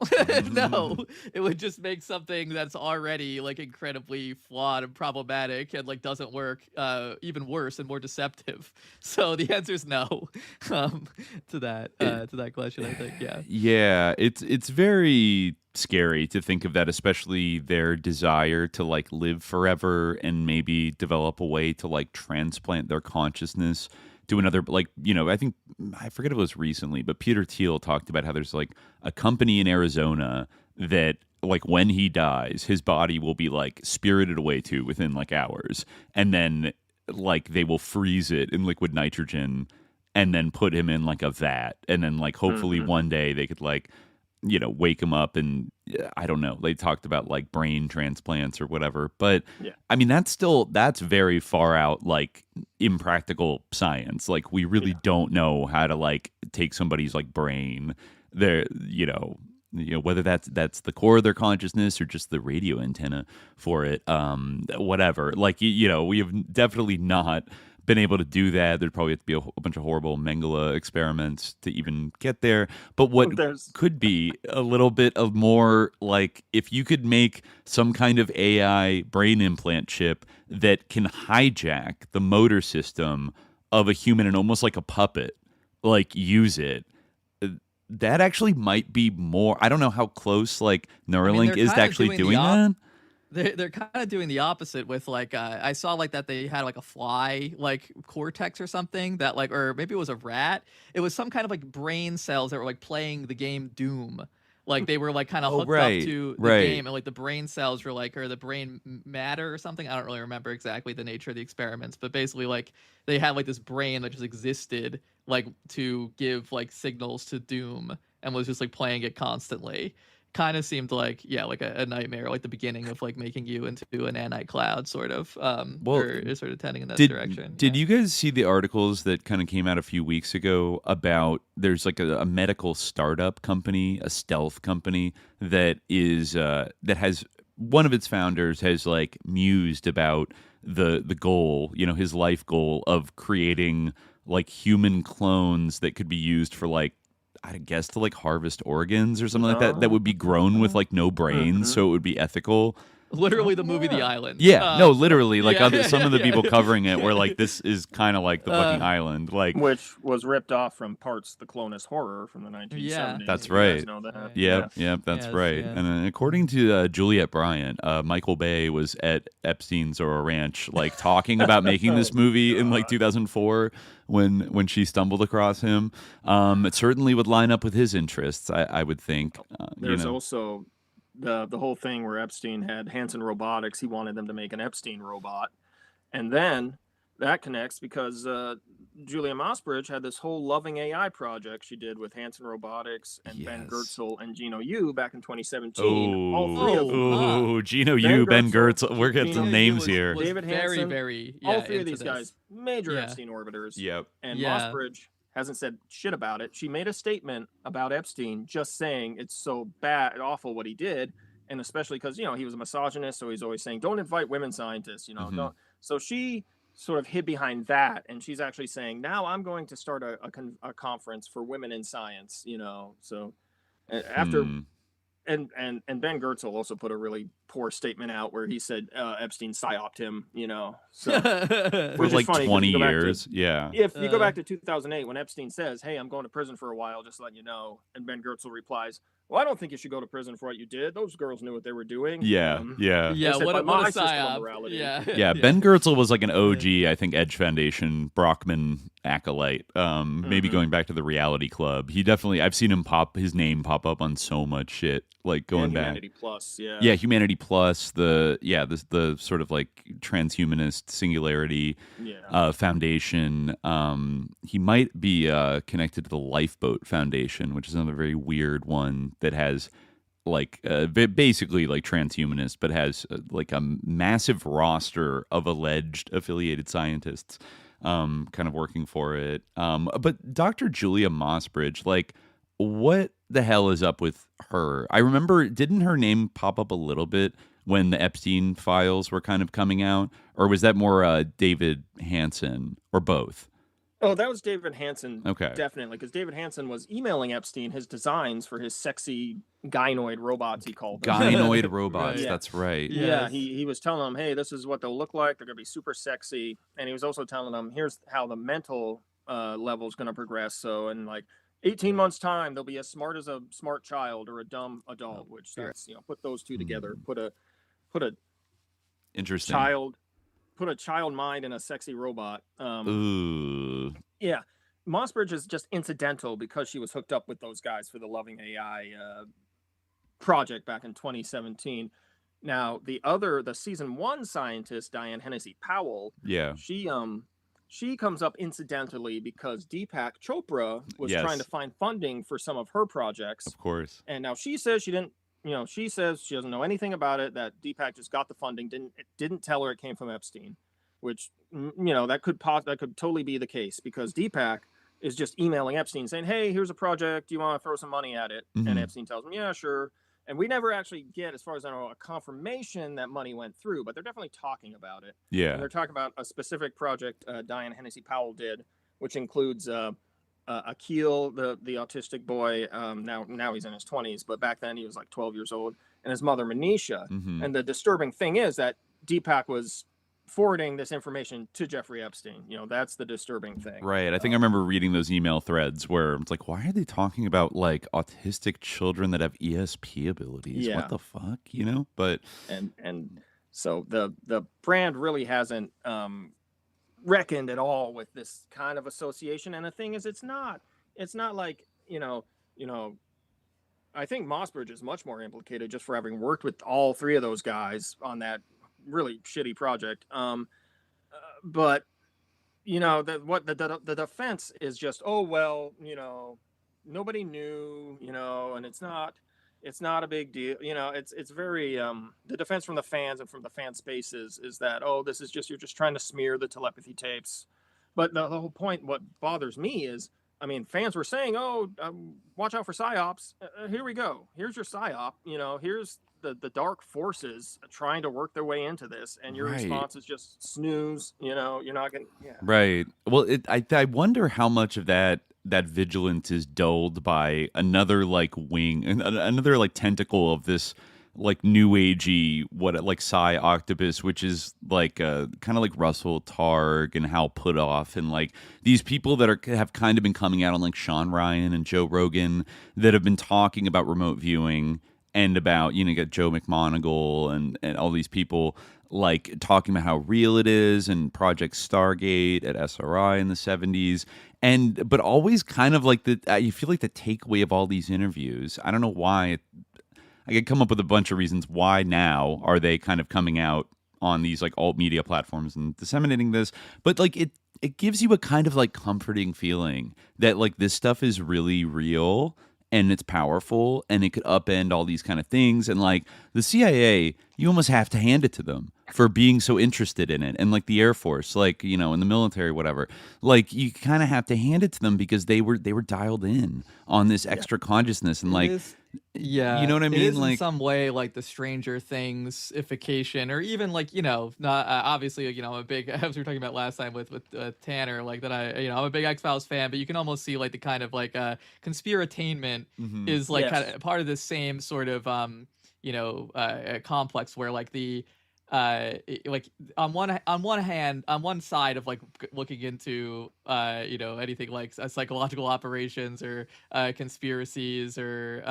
no, it would just make something that's already like incredibly flawed and problematic and like doesn't work even worse and more deceptive. So the answer is no to that question, I think. Yeah, it's very scary to think of that, especially their desire to like live forever and maybe develop a way to like transplant their consciousness to another, like, you know, I forget if it was recently, but Peter Thiel talked about how there's like a company in Arizona that like when he dies, his body will be like spirited away to within like hours, and then like they will freeze it in liquid nitrogen and then put him in like a vat, and then like hopefully one day they could like, you know, wake him up, and I don't know, they talked about like brain transplants or whatever, but I mean that's very far out, like impractical science. Like we really don't know how to like take somebody's like brain there, you know, whether that's the core of their consciousness or just the radio antenna for it, whatever, like, you know, we have definitely not been able to do that. There'd probably have to be a bunch of horrible Mengele experiments to even get there. But what could be a little bit of more like if you could make some kind of AI brain implant chip that can hijack the motor system of a human and almost like a puppet, like use it. That actually might be more. I don't know how close like Neuralink is to actually doing that. They're kind of doing the opposite with like I saw like that they had like a fly like cortex or something that like, or maybe it was a rat. It was some kind of like brain cells that were like playing the game Doom. Like they were like kind of hooked up to the game, and like the brain cells were like, or the brain matter or something. I don't really remember exactly the nature of the experiments, but basically like they had like this brain that just existed like to give like signals to Doom and was just like playing it constantly. Kind of seemed like like a nightmare, like the beginning of like making you into an anti-cloud sort of or sort of tending in that direction. Did you guys see the articles that kind of came out a few weeks ago about there's like a medical startup company, a stealth company that is that has one of its founders has like mused about the goal, you know, his life goal of creating like human clones that could be used for like, I guess, to like harvest organs or something like that would be grown with like no brains, so it would be ethical. Literally the movie The Island. Yeah, no, literally like some of the people covering it were like, this is kind of like the fucking Island, like, which was ripped off from parts the Clonus horror from the 1970s. Yeah, that's right. You know that. Yeah, that's right. And then according to Juliette Bryant, Michael Bay was at Epstein's Zorro Ranch, like talking about making this movie in like 2004 when she stumbled across him. It certainly would line up with his interests, I would think. There's also the whole thing where Epstein had Hanson Robotics. He wanted them to make an Epstein robot, and then that connects because Julia Mossbridge had this whole loving AI project she did with Hanson Robotics and Ben Goertzel and Gino Yu back in 2017. All three of them. Gino Yu, Ben Goertzel. We're getting some names here. David Hanson. Very, all three of these guys, major Epstein orbiters. Yep. And Mossbridge hasn't said shit about it. She made a statement about Epstein just saying it's so bad and awful what he did. And especially because, you know, he was a misogynist. So he's always saying, don't invite women scientists, you know, don't. So she sort of hid behind that, and she's actually saying, now I'm going to start a conference for women in science, you know. So after and Ben Goertzel also put a really poor statement out where he said Epstein psyoped him, you know. So for like 20 years. If you go back to 2008 when Epstein says, hey, I'm going to prison for a while, just letting you know, and Ben Goertzel replies, well, I don't think you should go to prison for what you did. Those girls knew what they were doing. What a psyop. Ben Goertzel was like an OG, I think, Edge Foundation Brockman acolyte. Maybe going back to the Reality Club. He definitely, I've seen him his name pop up on so much shit. Like going back. Humanity Plus, Humanity Plus, the sort of like transhumanist singularity foundation. He might be connected to the Lifeboat Foundation, which is another very weird one that has like basically like transhumanist, but has like a massive roster of alleged affiliated scientists kind of working for it. But Dr. Julia Mossbridge, like, what the hell is up with her? I remember, didn't her name pop up a little bit when the Epstein files were kind of coming out? Or was that more David Hanson, or both? Oh, that was David Hanson. Okay. Definitely, because David Hanson was emailing Epstein his designs for his sexy gynoid robots, he called them. Gynoid robots, that's right. Yeah, he was telling them, hey, this is what they'll look like. They're going to be super sexy. And he was also telling them, here's how the mental level is going to progress. So in like 18 months' time, they'll be as smart as a smart child or a dumb adult, which that's, you know, put those two together. Put a interesting put a child mind in a sexy robot. Ooh. Yeah. Mossbridge is just incidental because she was hooked up with those guys for the Loving AI project back in 2017. Now, the season 1 scientist, Diane Hennessy Powell, she comes up incidentally because Deepak Chopra was trying to find funding for some of her projects. Of course. And now she says she says she doesn't know anything about it, that Deepak just got the funding, didn't tell her it came from Epstein, which, you know, that could totally be the case, because Deepak is just emailing Epstein saying, hey, here's a project, do you want to throw some money at it? And Epstein tells him, yeah, sure. And we never actually get, as far as I know, a confirmation that money went through, but they're definitely talking about it. Yeah. And they're talking about a specific project Diane Hennessy Powell did, which includes Akil, the autistic boy. Now he's in his 20s, but back then he was like 12 years old, and his mother, Manisha. And the disturbing thing is that Deepak was forwarding this information to Jeffrey Epstein. You know, that's the disturbing thing. Right. I think I remember reading those email threads where it's like, why are they talking about like autistic children that have ESP abilities? Yeah. What the fuck, you know? But and so the brand really hasn't reckoned at all with this kind of association. And the thing is, it's not like, you know, I think Mossbridge is much more implicated just for having worked with all three of those guys on that really shitty project. But you know, the defense is just, oh, well, you know, nobody knew, you know, and it's not a big deal. You know, it's very, the defense from the fans and from the fan spaces is that, oh, this is you're just trying to smear the telepathy tapes. But the whole point, what bothers me is, I mean, fans were saying, oh, watch out for psyops. Here we go. Here's your psyop. You know, here's the dark forces trying to work their way into this. And your response is just snooze. You know, you're not going to. Yeah. Right. Well, I wonder how much of that vigilance is dulled by another like wing, another like tentacle of this like new agey psi octopus, which is like kind of like Russell Targ and Hal Puthoff, and like these people that have kind of been coming out on like Sean Ryan and Joe Rogan that have been talking about remote viewing and about, you know, you got Joe McMoneagle and all these people like talking about how real it is, and Project Stargate at SRI in the 70s. But always kind of like I feel like the takeaway of all these interviews, I don't know why, I could come up with a bunch of reasons why now are they kind of coming out on these like alt media platforms and disseminating this, but like it gives you a kind of like comforting feeling that like this stuff is really real and it's powerful and it could upend all these kind of things. And like the CIA, you almost have to hand it to them for being so interested in it. And like the Air Force, like, you know, in the military, whatever, like you kind of have to hand it to them because they were dialed in on this extra consciousness. And like, yeah, you know what I mean? It is like in some way like the Stranger Things-ification, or even like, you know, not obviously, you know, I'm a big, as we were talking about last time with Tanner, like that I'm a big X-Files fan, but you can almost see like the kind of like conspiratainment is like kind of part of the same sort of complex where like the like on one side of like looking into anything like psychological operations or conspiracies or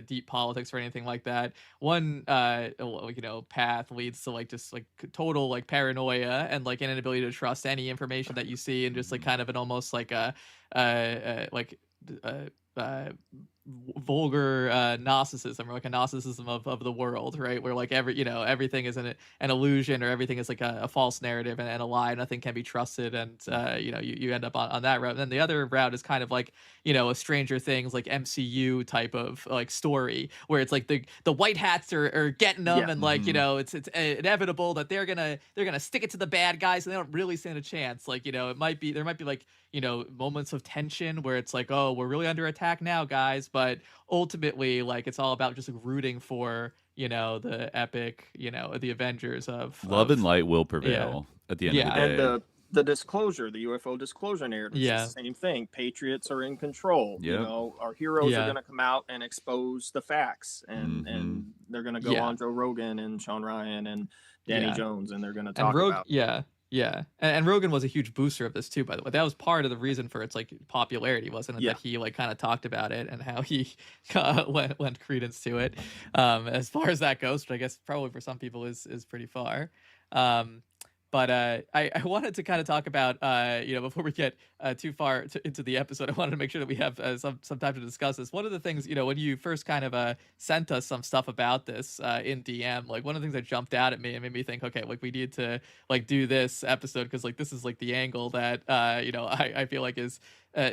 deep politics or anything like that, one path leads to like just like total like paranoia and like an inability to trust any information that you see, and just like kind of an almost like vulgar narcissism, or like a narcissism of the world, right, where like everything is an illusion, or everything is like a false narrative and a lie, nothing can be trusted, and you end up on that route. And then the other route is kind of like a Stranger Things like MCU type of like story, where it's like the white hats are getting them, and like it's inevitable that they're gonna stick it to the bad guys, and they don't really stand a chance. Like there might be like moments of tension where it's like, oh, we're really under attack now, guys, but ultimately like it's all about just like rooting for the epic, the Avengers of love and light will prevail at the end of the day. And the disclosure, the UFO disclosure narrative, is the same thing. Patriots are in control. Our heroes are going to come out and expose the facts, and they're going to go on Joe Rogan and Sean Ryan and Danny Jones, and they're going to talk about Yeah, and Rogan was a huge booster of this too, by the way. That was part of the reason for its like popularity, wasn't it? That he like kind of talked about it and how he lent credence to it, as far as that goes, which I guess probably for some people is pretty far. But I wanted to kind of talk about, before we get too far into the episode, I wanted to make sure that we have some time to discuss this. One of the things, when you first kind of sent us some stuff about this in DM, like one of the things that jumped out at me and made me think, okay, like we need to like do this episode because like this is like the angle that, I feel like is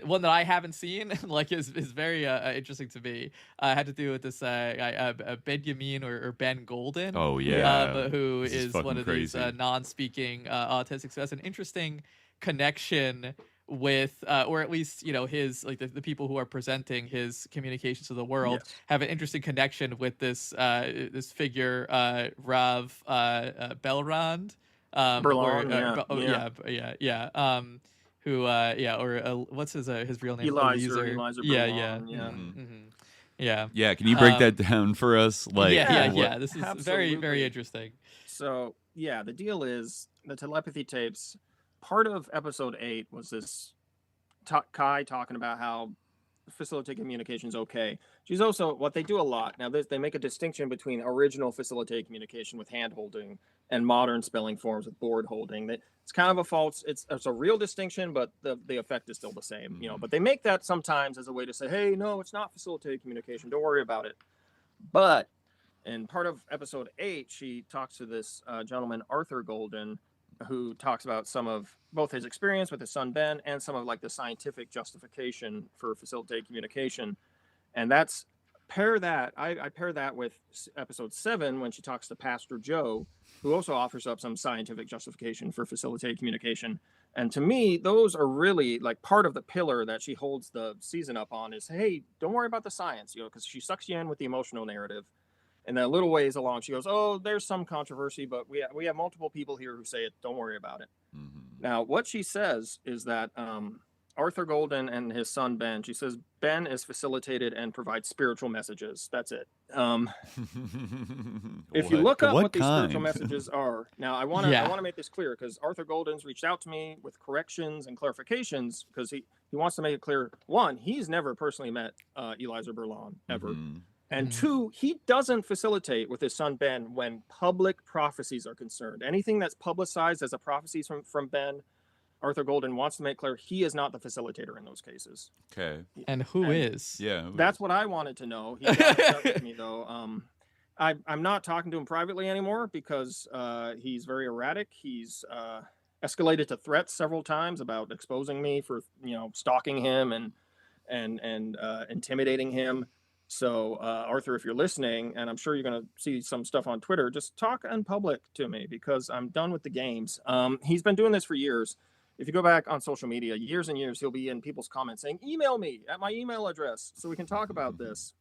one that I haven't seen, like is very interesting to me. Had to do with this Benjamin or Ben Golden. Oh yeah, who is one of these non-speaking autistics. So that's an interesting connection with, or at least his like the people who are presenting his communications to the world have an interesting connection with this this figure Rav Belrand. Who what's his real name? Eliezer Yeah. Can you break that down for us? Like, this is very, very interesting. So the deal is the telepathy tapes. Part of episode 8 was this Ky talking about how facilitated communication is okay. She's also, what they do a lot now, they make a distinction between original facilitated communication with hand holding and modern spelling forms with board holding. It's kind of a false, it's a real distinction, but the effect is still the same, but they make that sometimes as a way to say, hey, no, it's not facilitated communication, don't worry about it. But in part of episode 8, she talks to this gentleman, Arthur Golden, who talks about some of both his experience with his son Ben and some of like the scientific justification for facilitated communication. And I pair that with episode 7 when she talks to Pastor Joe, who also offers up some scientific justification for facilitated communication. And to me, those are really like part of the pillar that she holds the season up on is, hey, don't worry about the science, because she sucks you in with the emotional narrative. And then a little ways along, she goes, oh, there's some controversy, but we have multiple people here who say it. Don't worry about it. Now, what she says is that Arthur Golden and his son, Ben, she says, Ben is facilitated and provides spiritual messages. That's it. If you look up what these spiritual messages are, now I want to make this clear because Arthur Golden's reached out to me with corrections and clarifications because he wants to make it clear. One, he's never personally met Eliezer Berlin, ever. And 2, he doesn't facilitate with his son Ben when public prophecies are concerned. Anything that's publicized as a prophecy from Ben, Arthur Golden wants to make clear he is not the facilitator in those cases. Okay. And who is? Yeah. That's what I wanted to know. He got upset with me though. I'm not talking to him privately anymore because he's very erratic. He's escalated to threats several times about exposing me for stalking him and intimidating him. So Arthur, if you're listening, and I'm sure you're going to see some stuff on Twitter, just talk in public to me because I'm done with the games. He's been doing this for years. If you go back on social media, years and years, he'll be in people's comments saying, email me at my email address so we can talk about this.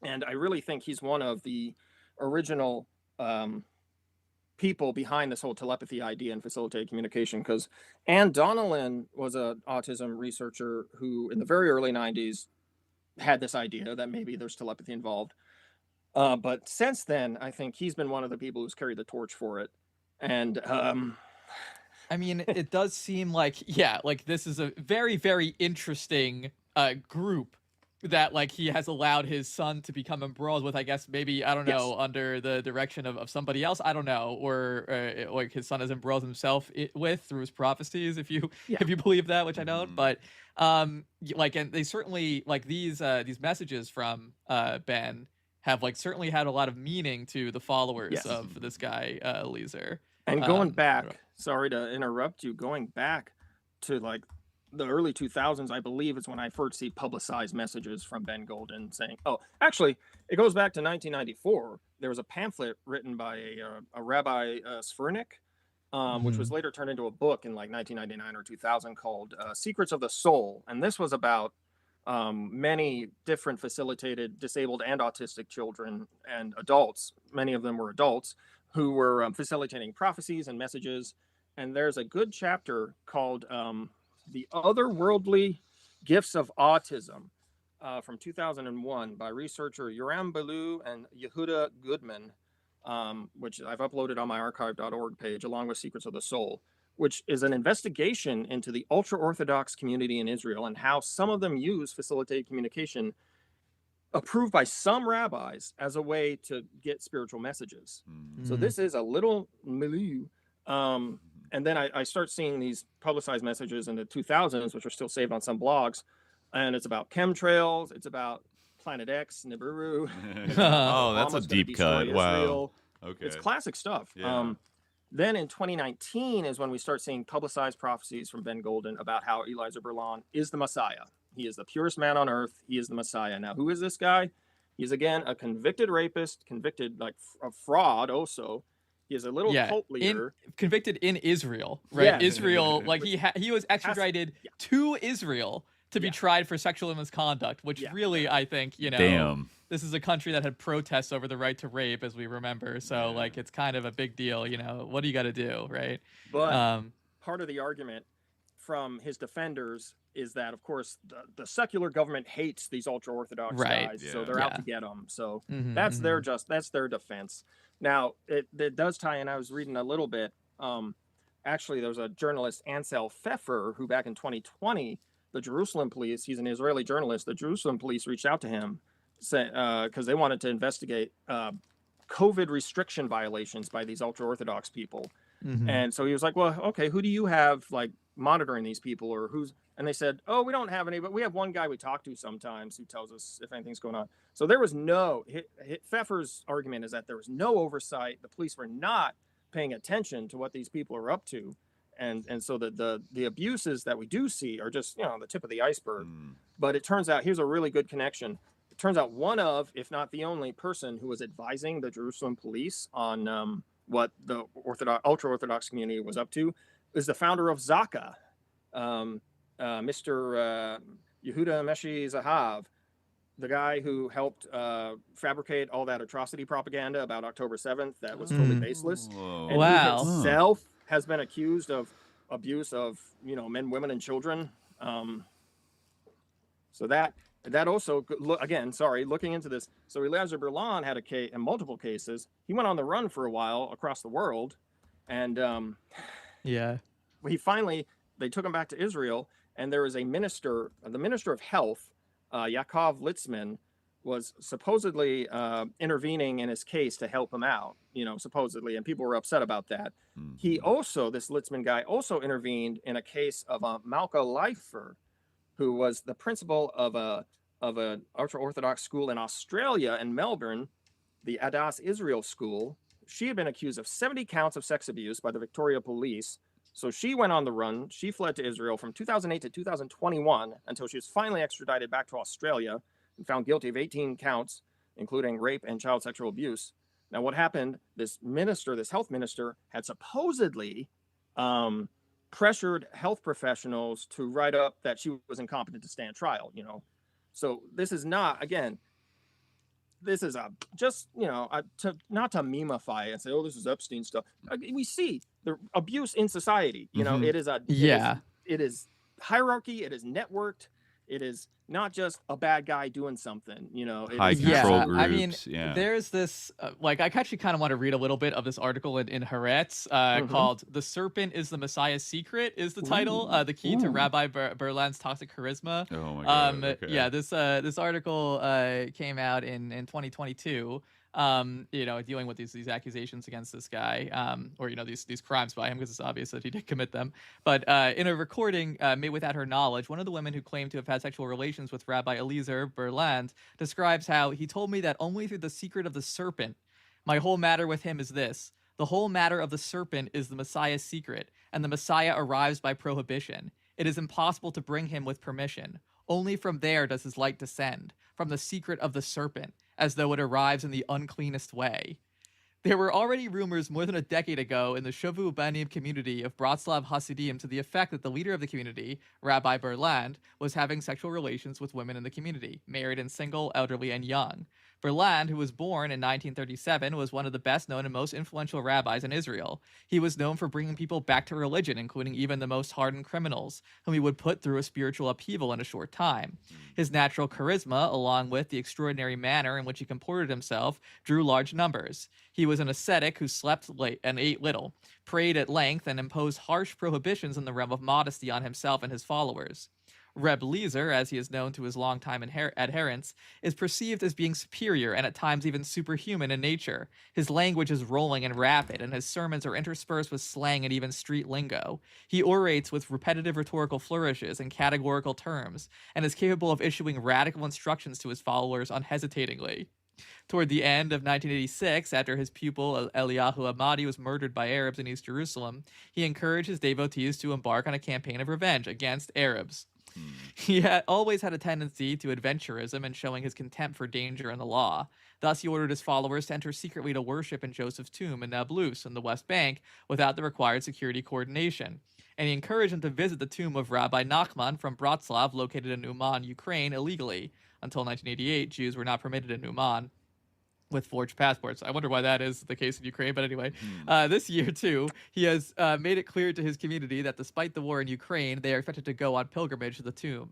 And I really think he's one of the original people behind this whole telepathy idea and facilitated communication, because Anne Donnellan was an autism researcher who in the very early 90s had this idea that maybe there's telepathy involved. But since then, I think he's been one of the people who's carried the torch for it. And I mean, it does seem like, like this is a very, very interesting group that like he has allowed his son to become embroiled with, I guess, maybe, I don't know, under the direction of somebody else, I don't know, or like his son has embroiled himself with through his prophecies, if you believe that, which I don't. But like, and they certainly, like, these messages from Ben have like certainly had a lot of meaning to the followers of this guy Leeser. And going back, sorry to interrupt you, going back to like the early 2000s, I believe, is when I first see publicized messages from Ben Golden saying, actually, it goes back to 1994. There was a pamphlet written by a Rabbi Svernik, which was later turned into a book in like 1999 or 2000 called Secrets of the Soul. And this was about many different facilitated disabled and autistic children and adults. Many of them were adults who were facilitating prophecies and messages. And there's a good chapter called The Otherworldly Gifts of Autism from 2001 by researcher Yoram Belu and Yehuda Goodman, which I've uploaded on my archive.org page, along with Secrets of the Soul, which is an investigation into the ultra-Orthodox community in Israel and how some of them use facilitated communication approved by some rabbis as a way to get spiritual messages. So this is a little milieu. And then I start seeing these publicized messages in the 2000s, which are still saved on some blogs. And it's about chemtrails. It's about Planet X, Nibiru. Oh, that's a deep cut. Wow. Okay. It's classic stuff. Yeah. Then in 2019 is when we start seeing publicized prophecies from Ben Golden about how Elijah Berlin is the Messiah. He is the purest man on earth. He is the Messiah. Now, who is this guy? He's, again, a convicted rapist, convicted like of fraud also. He is a little cult leader. Convicted in Israel, right? Yeah. Israel, like he was extradited to Israel to be tried for sexual misconduct, which really, I think, this is a country that had protests over the right to rape, as we remember. So, like, it's kind of a big deal, What do you got to do, right? But part of the argument from his defenders is that, of course, the secular government hates these ultra-Orthodox guys, so they're out to get them. So that's their defense. Now, it does tie in. I was reading a little bit. Actually, there was a journalist, Ansel Pfeffer, who back in 2020, the Jerusalem police, he's an Israeli journalist, the Jerusalem police reached out to him because they wanted to investigate COVID restriction violations by these ultra-Orthodox people. And so he was like, well, okay, who do you have like monitoring these people, or who's? And they said, oh, we don't have any, but we have one guy we talk to sometimes who tells us if anything's going on. So there was Pfeffer's argument is that there was no oversight. The police were not paying attention to what these people are up to. And so the abuses that we do see are just, the tip of the iceberg. But it turns out, here's a really good connection. It turns out one of, if not the only person who was advising the Jerusalem police on what the ultra-Orthodox community was up to is the founder of Zaka, Mr. Yehuda Meshi Zahav, the guy who helped fabricate all that atrocity propaganda about October 7th that was totally baseless. Whoa. And he himself has been accused of abuse of, men, women, and children. So that also, again, looking into this. So Elijah Berlin had a case, in multiple cases. He went on the run for a while across the world. And they took him back to Israel. And there was a minister, the minister of health, Yaakov Litzman, was supposedly intervening in his case to help him out, supposedly, and people were upset about that. Mm-hmm. He also, this Litzman guy, also intervened in a case of Malka Leifer, who was the principal of an ultra-Orthodox school in Australia, in Melbourne, the Adas Israel School. She had been accused of 70 counts of sex abuse by the Victoria Police. So she went on the run. She fled to Israel from 2008 to 2021 until she was finally extradited back to Australia and found guilty of 18 counts, including rape and child sexual abuse. Now, what happened, this health minister, had supposedly pressured health professionals to write up that she was incompetent to stand trial, So this is not, again, this is not to memify and say, oh, this is Epstein stuff. We see the abuse in society. Mm-hmm. It is hierarchy. It is networked. It is not just a bad guy doing something. High control groups. I mean, there's this I actually kind of want to read a little bit of this article in Haaretz called "The Serpent is the Messiah's Secret" is the title. The key to Rabbi Berland's toxic charisma. Oh my God. Okay. Yeah, this article came out in 2022. Dealing with these accusations against this guy, or these crimes by him, because it's obvious that he did commit them. But in a recording made without her knowledge, one of the women who claimed to have had sexual relations with Rabbi Eliezer Berland describes how he told me that only through the secret of the serpent, my whole matter with him is this: the whole matter of the serpent is the Messiah's secret, and the Messiah arrives by prohibition. It is impossible to bring him with permission. Only from there does his light descend, from the secret of the serpent, as though it arrives in the uncleanest way. There were already rumors more than a decade ago in the Shavu Banim community of Bratslav Hasidim to the effect that the leader of the community, Rabbi Berland, was having sexual relations with women in the community, married and single, elderly and young. Berland, who was born in 1937, was one of the best known and most influential rabbis in Israel. He was known for bringing people back to religion, including even the most hardened criminals, whom he would put through a spiritual upheaval in a short time. His natural charisma, along with the extraordinary manner in which he comported himself, drew large numbers. He was an ascetic who slept late and ate little, prayed at length, and imposed harsh prohibitions in the realm of modesty on himself and his followers. Reb Lezer, as he is known to his longtime adherents, is perceived as being superior and at times even superhuman in nature. His language is rolling and rapid, and his sermons are interspersed with slang and even street lingo. He orates with repetitive rhetorical flourishes and categorical terms, and is capable of issuing radical instructions to his followers unhesitatingly. Toward the end of 1986, after his pupil Eliyahu Ahmadi was murdered by Arabs in East Jerusalem, he encouraged his devotees to embark on a campaign of revenge against Arabs. He had always had a tendency to adventurism and showing his contempt for danger and the law. Thus, he ordered his followers to enter secretly to worship in Joseph's tomb in Nablus in the West Bank without the required security coordination. And he encouraged them to visit the tomb of Rabbi Nachman from Bratslav, located in Uman, Ukraine, illegally. Until 1988, Jews were not permitted in Uman with forged passports. I wonder why that is the case in Ukraine, but anyway. This year, too, he has made it clear to his community that despite the war in Ukraine, they are expected to go on pilgrimage to the tomb.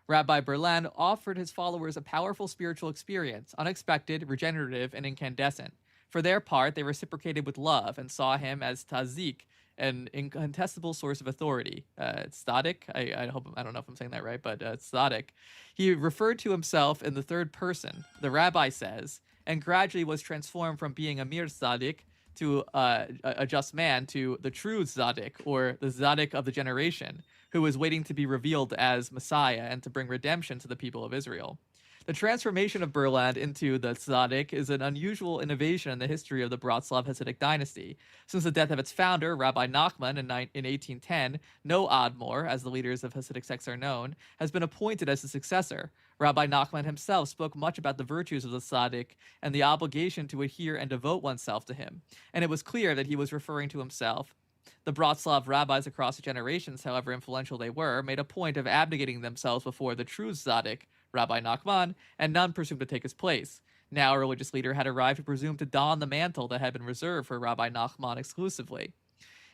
Rabbi Berland offered his followers a powerful spiritual experience, unexpected, regenerative, and incandescent. For their part, they reciprocated with love and saw him as Tazik, an incontestable source of authority. Tzadik, I don't know if I'm saying that right, but Tzadik. He referred to himself in the third person, the rabbi says, and gradually was transformed from being a mere Tzadik to a just man to the true Tzadik, or the Tzadik of the generation, who was waiting to be revealed as Messiah and to bring redemption to the people of Israel. The transformation of Berland into the Tzaddik is an unusual innovation in the history of the Bratslav Hasidic dynasty. Since the death of its founder, Rabbi Nachman, in 1810, no Admor, as the leaders of Hasidic sects are known, has been appointed as the successor. Rabbi Nachman himself spoke much about the virtues of the Tzaddik and the obligation to adhere and devote oneself to him, and it was clear that he was referring to himself. The Bratslav rabbis across the generations, however influential they were, made a point of abnegating themselves before the true Tzaddik, Rabbi Nachman, and none presumed to take his place. Now a religious leader had arrived who presumed to don the mantle that had been reserved for Rabbi Nachman exclusively.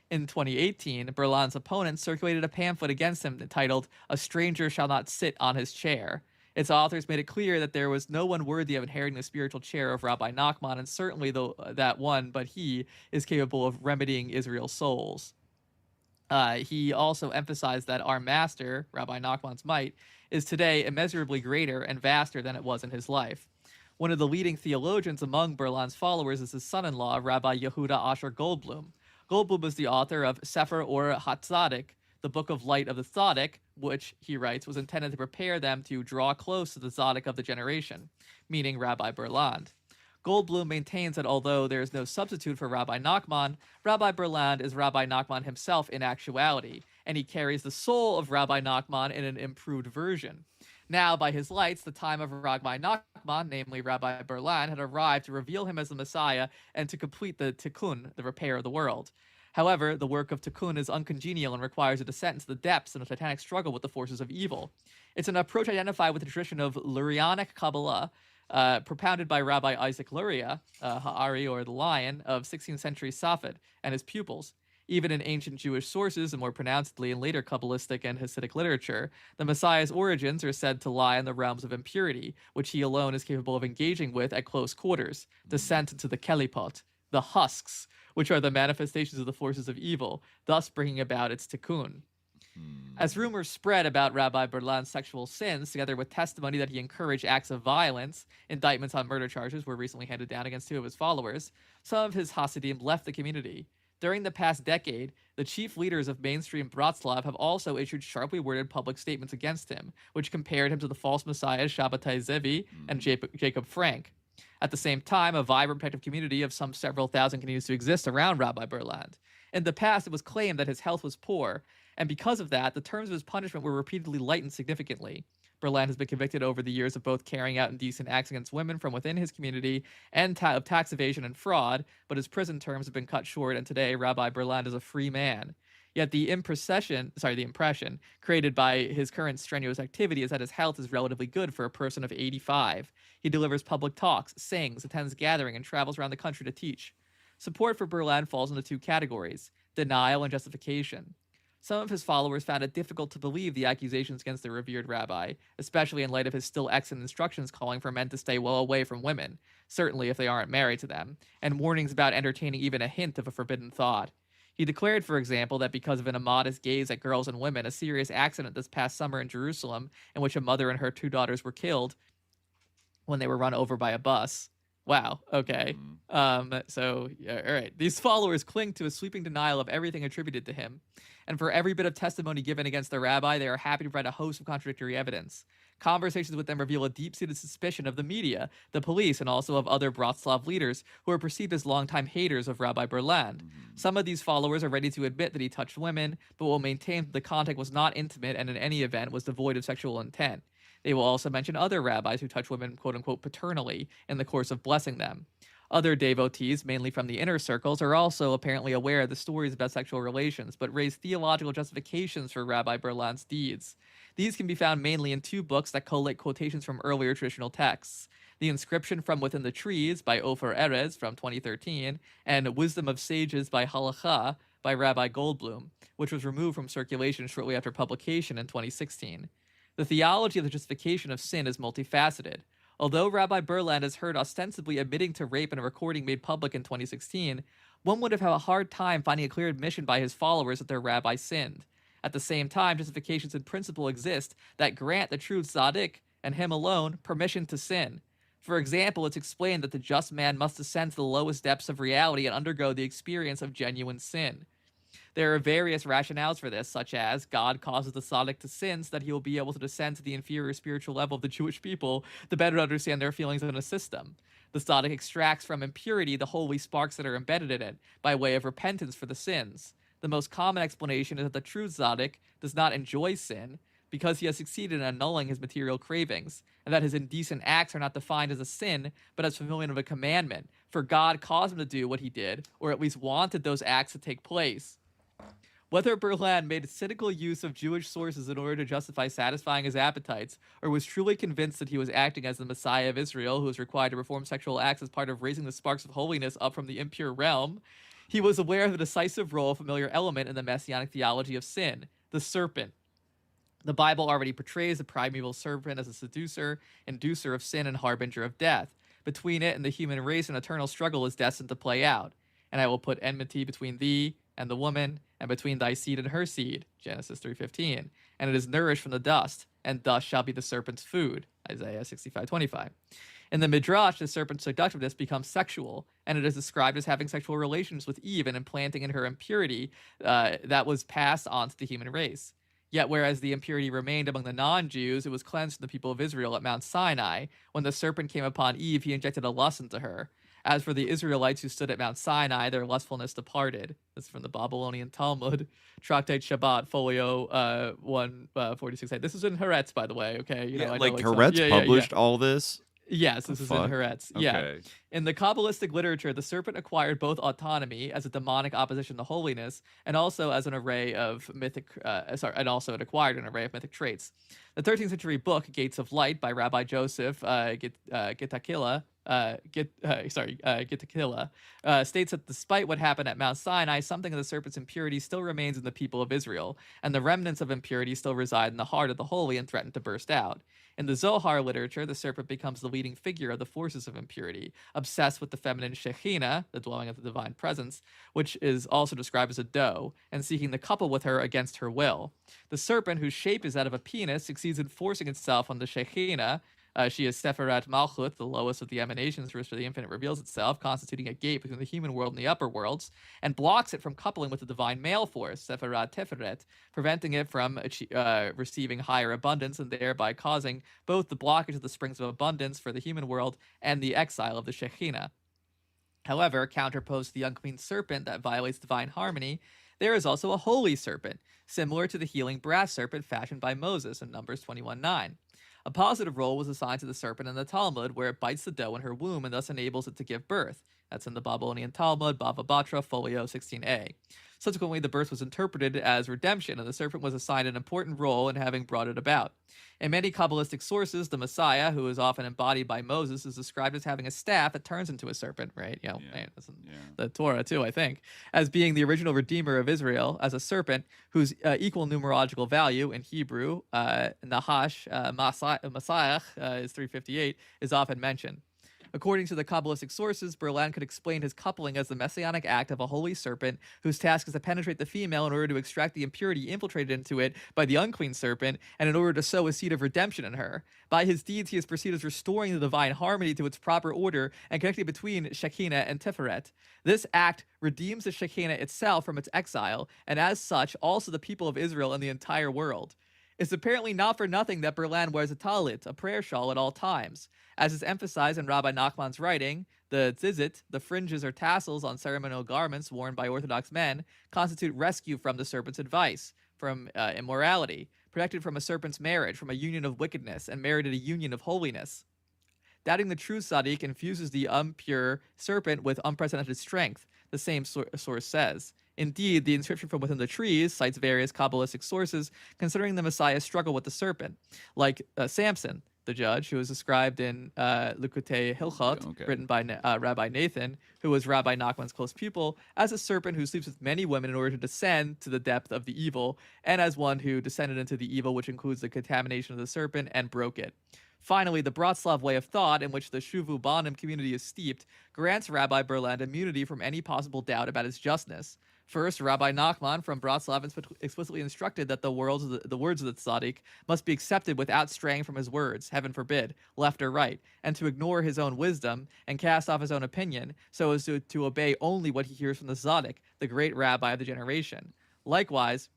In 2018, Berland's opponents circulated a pamphlet against him titled, "A Stranger Shall Not Sit on His Chair." Its authors made it clear that there was no one worthy of inheriting the spiritual chair of Rabbi Nachman, and certainly that one, but he, is capable of remedying Israel's souls. He also emphasized that our master, Rabbi Nachman's might, is today immeasurably greater and vaster than it was in his life. One of the leading theologians among Berlan's followers is his son-in-law, Rabbi Yehuda Asher Goldblum. Goldblum is the author of Sefer Or HaTzadik, the Book of Light of the Tzaddik, which, he writes, was intended to prepare them to draw close to the Tzaddik of the generation, meaning Rabbi Berland. Goldblum maintains that although there is no substitute for Rabbi Nachman, Rabbi Berland is Rabbi Nachman himself in actuality, and he carries the soul of Rabbi Nachman in an improved version. Now, by his lights, the time of Rabbi Nachman, namely Rabbi Berland, had arrived to reveal him as the Messiah and to complete the tikkun, the repair of the world. However, the work of tikkun is uncongenial and requires a descent into the depths and a titanic struggle with the forces of evil. It's an approach identified with the tradition of Lurianic Kabbalah, propounded by Rabbi Isaac Luria, Ha'ari or the Lion, of 16th century Safed, and his pupils. Even in ancient Jewish sources, and more pronouncedly in later Kabbalistic and Hasidic literature, the Messiah's origins are said to lie in the realms of impurity, which he alone is capable of engaging with at close quarters, descent into the kelipot, the husks, which are the manifestations of the forces of evil, thus bringing about its tikkun. As rumors spread about Rabbi Berland's sexual sins, together with testimony that he encouraged acts of violence, indictments on murder charges were recently handed down against 2 of his followers, some of his Hasidim left the community. During the past decade, the chief leaders of mainstream Bratslav have also issued sharply worded public statements against him, which compared him to the false messiahs Shabbatai Zevi and Jacob Frank. At the same time, a vibrant protective community of some several thousand continues to exist around Rabbi Berland. In the past, it was claimed that his health was poor, and because of that, the terms of his punishment were repeatedly lightened significantly. Berland has been convicted over the years of both carrying out indecent acts against women from within his community and of tax evasion and fraud, but his prison terms have been cut short, and today Rabbi Berland is a free man. Yet the impression created by his current strenuous activity is that his health is relatively good for a person of 85. He delivers public talks, sings, attends gatherings, and travels around the country to teach. Support for Berland falls into 2 categories: denial and justification. Some of his followers found it difficult to believe the accusations against the revered rabbi, especially in light of his still excellent instructions calling for men to stay well away from women, certainly if they aren't married to them, and warnings about entertaining even a hint of a forbidden thought. He declared, for example, that because of an immodest gaze at girls and women, a serious accident this past summer in Jerusalem, in which a mother and her 2 daughters were killed when they were run over by a bus. Wow, okay. All right. These followers cling to a sweeping denial of everything attributed to him. And for every bit of testimony given against the rabbi, they are happy to provide a host of contradictory evidence. Conversations with them reveal a deep-seated suspicion of the media, the police, and also of other Bratslav leaders who are perceived as longtime haters of Rabbi Berland. Some of these followers are ready to admit that he touched women, but will maintain that the contact was not intimate and in any event was devoid of sexual intent. They will also mention other rabbis who touch women, quote-unquote, paternally in the course of blessing them. Other devotees, mainly from the inner circles, are also apparently aware of the stories about sexual relations, but raise theological justifications for Rabbi Berland's deeds. These can be found mainly in 2 books that collate quotations from earlier traditional texts: The Inscription from Within the Trees by Ofer Erez from 2013, and Wisdom of Sages by Halacha by Rabbi Goldblum, which was removed from circulation shortly after publication in 2016. The theology of the justification of sin is multifaceted. Although Rabbi Berland is heard ostensibly admitting to rape in a recording made public in 2016, one would have had a hard time finding a clear admission by his followers that their rabbi sinned. At the same time, justifications in principle exist that grant the true tzaddik, and him alone, permission to sin. For example, it's explained that the just man must descend to the lowest depths of reality and undergo the experience of genuine sin. There are various rationales for this, such as God causes the tzaddik to sin so that he will be able to descend to the inferior spiritual level of the Jewish people to better understand their feelings in a system. The tzaddik extracts from impurity the holy sparks that are embedded in it by way of repentance for the sins. The most common explanation is that the true tzaddik does not enjoy sin because he has succeeded in annulling his material cravings, and that his indecent acts are not defined as a sin, but as fulfillment of a commandment, for God caused him to do what he did, or at least wanted those acts to take place. Whether Berland made cynical use of Jewish sources in order to justify satisfying his appetites, or was truly convinced that he was acting as the Messiah of Israel who was required to perform sexual acts as part of raising the sparks of holiness up from the impure realm, he was aware of the decisive role of a familiar element in the messianic theology of sin, the serpent. The Bible already portrays the primeval serpent as a seducer, inducer of sin, and harbinger of death. Between it and the human race, an eternal struggle is destined to play out. And I will put enmity between thee and the woman, and between thy seed and her seed, Genesis 3:15, and it is nourished from the dust, and thus shall be the serpent's food. Isaiah 65:25. In the Midrash, the serpent's seductiveness becomes sexual, and it is described as having sexual relations with Eve and implanting in her impurity that was passed on to the human race. Yet whereas the impurity remained among the non-Jews, it was cleansed from the people of Israel at Mount Sinai. When the serpent came upon Eve, he injected a lust into her. As for the Israelites who stood at Mount Sinai, their lustfulness departed. This is from the Babylonian Talmud, Tractate Shabbat, folio 146. This is in Haaretz, by the way. Okay, Haaretz published all this. Yes, this is in Haaretz. Yeah. Okay. In the Kabbalistic literature, the serpent acquired both autonomy as a demonic opposition to holiness, and also as an array of mythic. And also it acquired an array of mythic traits. The 13th century book Gates of Light by Rabbi Joseph Gittakila states that despite what happened at Mount Sinai, something of the serpent's impurity still remains in the people of Israel, and the remnants of impurity still reside in the heart of the holy and threaten to burst out. In the Zohar literature, the serpent becomes the leading figure of the forces of impurity, obsessed with the feminine Shekhinah, the dwelling of the divine presence, which is also described as a doe, and seeking to couple with her against her will. The serpent, whose shape is that of a penis, succeeds in forcing itself on the Shekhinah. She is Sefirat Malchut, the lowest of the emanations through which the infinite reveals itself, constituting a gate between the human world and the upper worlds, and blocks it from coupling with the divine male force, Sefirat Tiferet, preventing it from receiving higher abundance and thereby causing both the blockage of the springs of abundance for the human world and the exile of the Shekhinah. However, counterposed to the unclean serpent that violates divine harmony, there is also a holy serpent, similar to the healing brass serpent fashioned by Moses in Numbers 21:9. A positive role was assigned to the serpent in the Talmud, where it bites the doe in her womb and thus enables it to give birth. That's in the Babylonian Talmud, Bava Batra, folio 16a. Subsequently, the birth was interpreted as redemption, and the serpent was assigned an important role in having brought it about. In many Kabbalistic sources, the Messiah, who is often embodied by Moses, is described as having a staff that turns into a serpent, right? That's in the Torah too, I think, as being the original redeemer of Israel, as a serpent whose equal numerological value in Hebrew, Nahash, Messiah, is 358, is often mentioned. According to the Kabbalistic sources, Berlin could explain his coupling as the messianic act of a holy serpent whose task is to penetrate the female in order to extract the impurity infiltrated into it by the unclean serpent and in order to sow a seed of redemption in her. By his deeds, he is perceived as restoring the divine harmony to its proper order and connecting between Shekhinah and Tiferet. This act redeems the Shekhinah itself from its exile, and as such, also the people of Israel and the entire world. It's apparently not for nothing that Berlin wears a talit, a prayer shawl, at all times. As is emphasized in Rabbi Nachman's writing, the tzitzit, the fringes or tassels on ceremonial garments worn by Orthodox men, constitute rescue from the serpent's advice, from immorality, protected from a serpent's marriage, from a union of wickedness, and merited a union of holiness. Doubting the true tzaddik infuses the impure serpent with unprecedented strength, the same source says. Indeed, the inscription from within the trees cites various Kabbalistic sources considering the Messiah's struggle with the serpent, like Samson, the judge, who is described in Likutei Hilchot, written by Rabbi Nathan, who was Rabbi Nachman's close pupil, as a serpent who sleeps with many women in order to descend to the depth of the evil, and as one who descended into the evil, which includes the contamination of the serpent, and broke it. Finally, the Bratslav way of thought, in which the Shuvu Banim community is steeped, grants Rabbi Berland immunity from any possible doubt about his justness. First, Rabbi Nachman from Bratslav explicitly instructed that the words of the tzaddik must be accepted without straying from his words, heaven forbid, left or right, and to ignore his own wisdom and cast off his own opinion, so as to obey only what he hears from the tzaddik, the great rabbi of the generation. Likewise,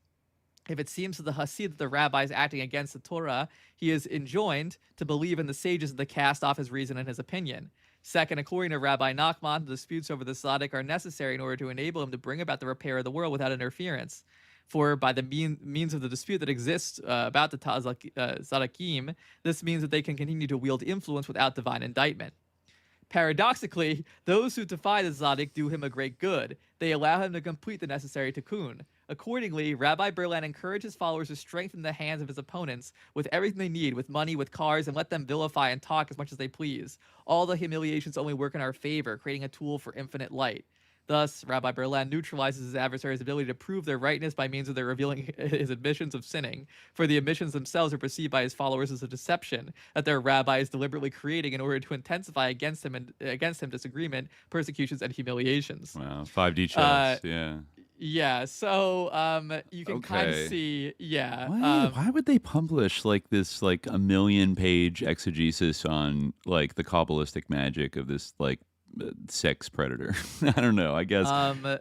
if it seems to the Hasid that the rabbi is acting against the Torah, he is enjoined to believe in the sages and to cast off his reason and his opinion. Second, according to Rabbi Nachman, the disputes over the tzaddik are necessary in order to enable him to bring about the repair of the world without interference. For by the means of the dispute that exists about the tzaddikim, this means that they can continue to wield influence without divine indictment. Paradoxically, those who defy the tzaddik do him a great good. They allow him to complete the necessary tikkun. Accordingly, Rabbi Berland encouraged his followers to strengthen the hands of his opponents with everything they need, with money, with cars, and let them vilify and talk as much as they please. All the humiliations only work in our favor, creating a tool for infinite light. Thus, Rabbi Berland neutralizes his adversaries' ability to prove their rightness by means of their revealing his admissions of sinning, for the admissions themselves are perceived by his followers as a deception that their rabbi is deliberately creating in order to intensify against him disagreement, persecutions, and humiliations. Wow, 5D chess, yeah. Yeah, so you can kind of see, Why would they publish like this like 1,000,000-page exegesis on like the Kabbalistic magic of this like sex predator? I don't know. I guess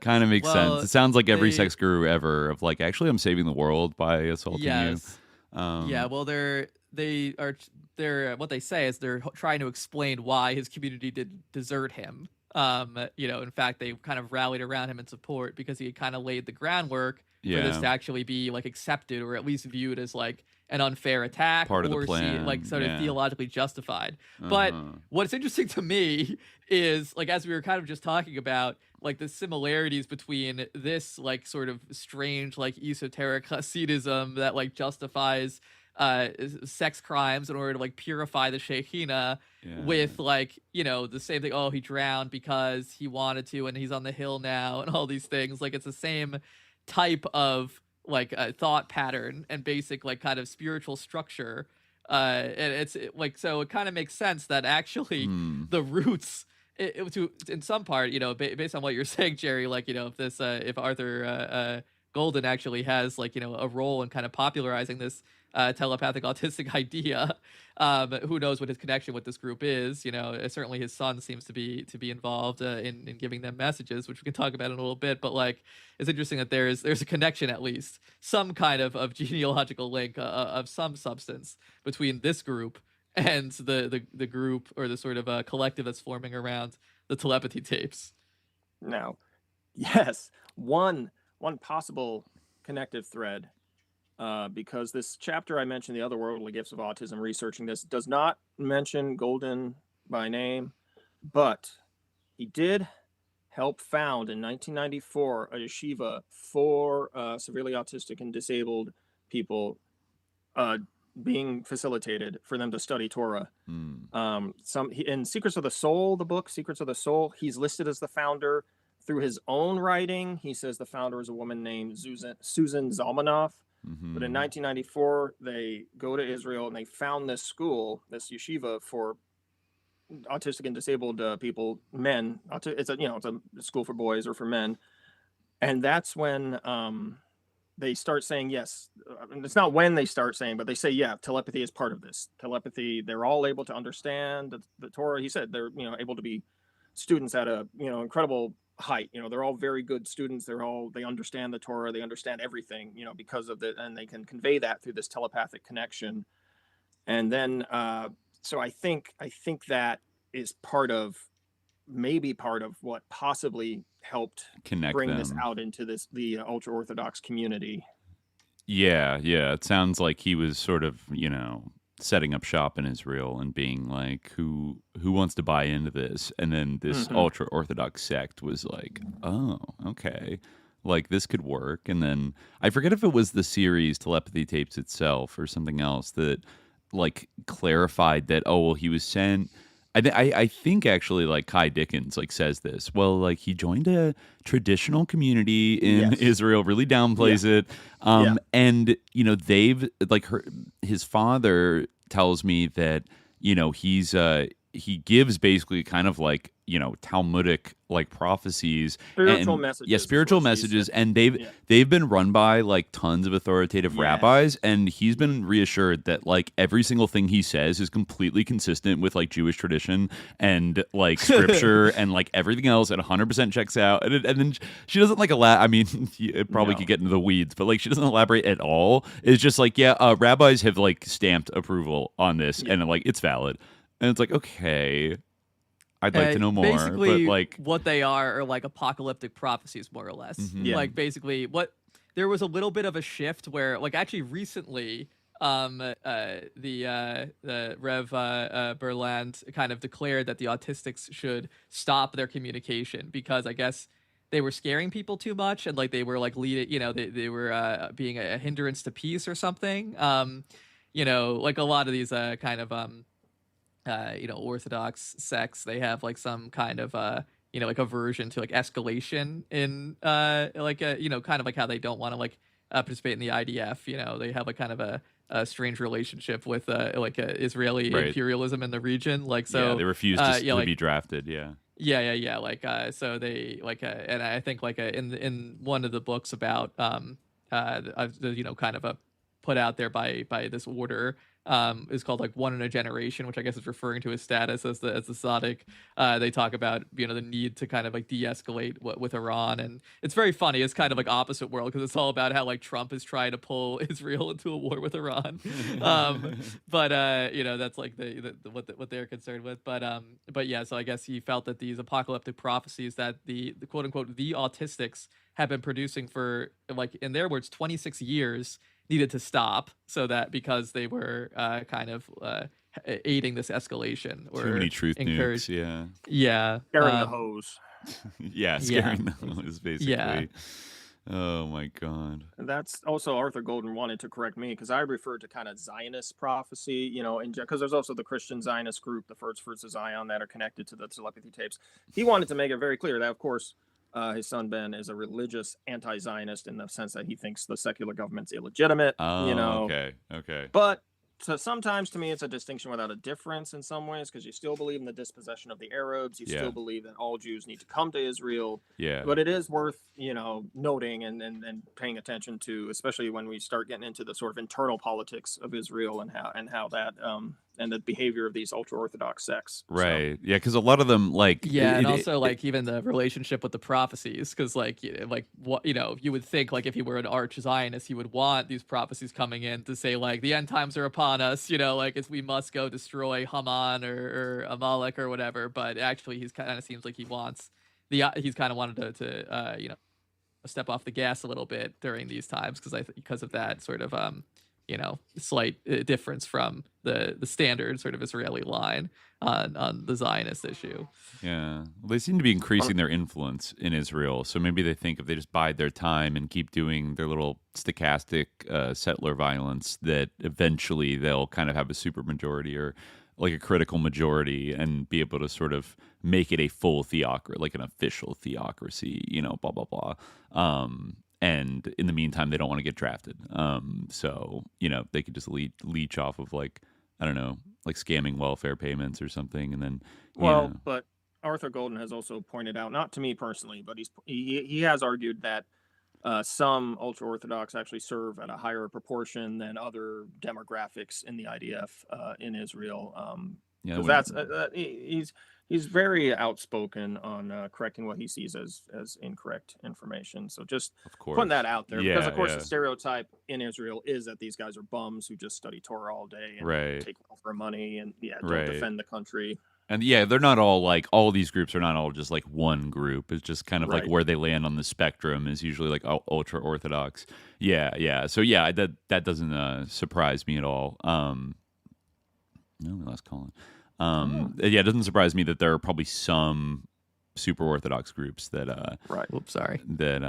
kind of makes sense. It sounds like every sex guru ever of like, actually, I'm saving the world by assaulting you. Yeah, well, they're what they say is they're trying to explain why his community did desert him. In fact, they kind of rallied around him in support because he had kind of laid the groundwork for this to actually be like accepted or at least viewed as like an unfair attack part of or the plan. like sort of theologically justified. But what's interesting to me is like, as we were kind of just talking about, like the similarities between this like sort of strange like esoteric Hasidism that like justifies sex crimes in order to like purify the Shekhinah with like, the same thing. Oh, he drowned because he wanted to and he's on the hill now and all these things. Like it's the same type of like thought pattern and basic like kind of spiritual structure. And it's like, so it kind of makes sense that actually the roots in some part, based on what you're saying, Jerry, like, if Arthur Golden actually has like, a role in kind of popularizing this telepathic autistic idea. Who knows what his connection with this group is? Certainly his son seems to be involved in giving them messages, which we can talk about in a little bit. But like, it's interesting that there's a connection, at least some kind of genealogical link of some substance between this group and the group or the sort of collective that's forming around the telepathy tapes. Now, yes, one possible connective thread. Because this chapter I mentioned, The Otherworldly Gifts of Autism, researching this, does not mention Golden by name, but he did help found in 1994 a yeshiva for severely autistic and disabled people being facilitated for them to study Torah. In Secrets of the Soul, the book Secrets of the Soul, he's listed as the founder. Through his own writing, he says the founder is a woman named Susan Zalmanoff. But in 1994, they go to Israel and they found this school, this yeshiva for autistic and disabled people, men. It's a school for boys or for men, and that's when they start saying yes. It's not when they start saying, but they say telepathy is part of this. Telepathy, they're all able to understand the Torah. He said they're able to be students at a incredible height. They're all very good students. They understand the Torah, they understand everything, because of and they can convey that through this telepathic connection. And then so I think that is maybe part of what possibly helped bring this out into the ultra orthodox community. Yeah, it sounds like he was sort of setting up shop in Israel and being like, who wants to buy into this? And then this ultra orthodox sect was like, oh, okay, like this could work. And then I forget if it was the series Telepathy Tapes itself or something else that like clarified that, oh, well, he was sent. I think actually like Ky Dickens like says this. Well, like he joined a traditional community in Israel, really downplays it. And they've like his father tells me that he gives basically kind of like Talmudic like prophecies, spiritual messages. Spiritual messages, and they've been run by like tons of authoritative rabbis, and he's been reassured that like every single thing he says is completely consistent with like Jewish tradition and like scripture and like everything else, and 100% checks out. And then she doesn't like I mean, it probably could get into the weeds, but like she doesn't elaborate at all. It's just like rabbis have like stamped approval on this, and like it's valid, and it's like okay. I'd like to know more. Basically, but like what they are like apocalyptic prophecies, more or less. Like basically, there was a little bit of a shift where, like, actually recently, the Rev Berland kind of declared that the autistics should stop their communication because I guess they were scaring people too much and like they were like they were being a hindrance to peace or something. Like a lot of these kind of Orthodox sects, they have like some kind of like aversion to like escalation in kind of like how they don't want to like participate in the IDF. They have like kind of a strange relationship with Israeli imperialism in the region. Like so, they refuse to be drafted. Yeah. So they and I think in one of the books about kind of a put out there by this order is called like One in a Generation, which I guess is referring to his status as the Sadiq. They talk about the need to kind of like de-escalate with Iran, and it's very funny. It's kind of like opposite world because it's all about how like Trump is trying to pull Israel into a war with Iran, but that's like what they're concerned with. But yeah, so I guess he felt that these apocalyptic prophecies that the quote unquote the autistics have been producing for, like in their words, 26 years needed to stop, so that because they were kind of aiding this escalation or too many truth nukes, yeah scaring the hose. Scaring the hose basically. Oh my god. And that's also Arthur Golden wanted to correct me because I referred to kind of Zionist prophecy, because there's also the Christian Zionist group, the First Fruits of Zion, that are connected to the Telepathy Tapes. He wanted to make it very clear that, of course, his son Ben is a religious anti-Zionist in the sense that he thinks the secular government's illegitimate. Okay. But sometimes to me it's a distinction without a difference in some ways, because you still believe in the dispossession of the Arabs. You still believe that all Jews need to come to Israel. But it is worth noting and paying attention to, especially when we start getting into the sort of internal politics of Israel and how that and the behavior of these ultra-Orthodox sects. Right. Yeah, because a lot of them and also even the relationship with the prophecies, because you would think like if you were an arch Zionist, you would want these prophecies coming in to say like the end times are upon us, as we must go destroy Haman or Amalek or whatever. But actually, he's kind of seems like he's kind of wanted to step off the gas a little bit during these times because of that sort of slight difference from the standard sort of Israeli line on the Zionist issue. Yeah. Well, they seem to be increasing their influence in Israel. So maybe they think if they just bide their time and keep doing their little stochastic settler violence, that eventually they'll kind of have a super majority or like a critical majority and be able to sort of make it a full theocracy, like an official theocracy, blah, blah, blah. And in the meantime, they don't want to get drafted. So, they could just leech off of scamming welfare payments or something. And then, but Arthur Golden has also pointed out, not to me personally, but he has argued that some ultra-Orthodox actually serve at a higher proportion than other demographics in the IDF in Israel. He's very outspoken on correcting what he sees as incorrect information. So just putting that out there, because of course the stereotype in Israel is that these guys are bums who just study Torah all day and take welfare money and don't defend the country. And they're not all all these groups are not all just like one group. It's just kind of like where they land on the spectrum is usually like ultra Orthodox. Yeah. So that doesn't surprise me at all. No, we lost Colin. It doesn't surprise me that there are probably some super Orthodox groups that Whoops, sorry. That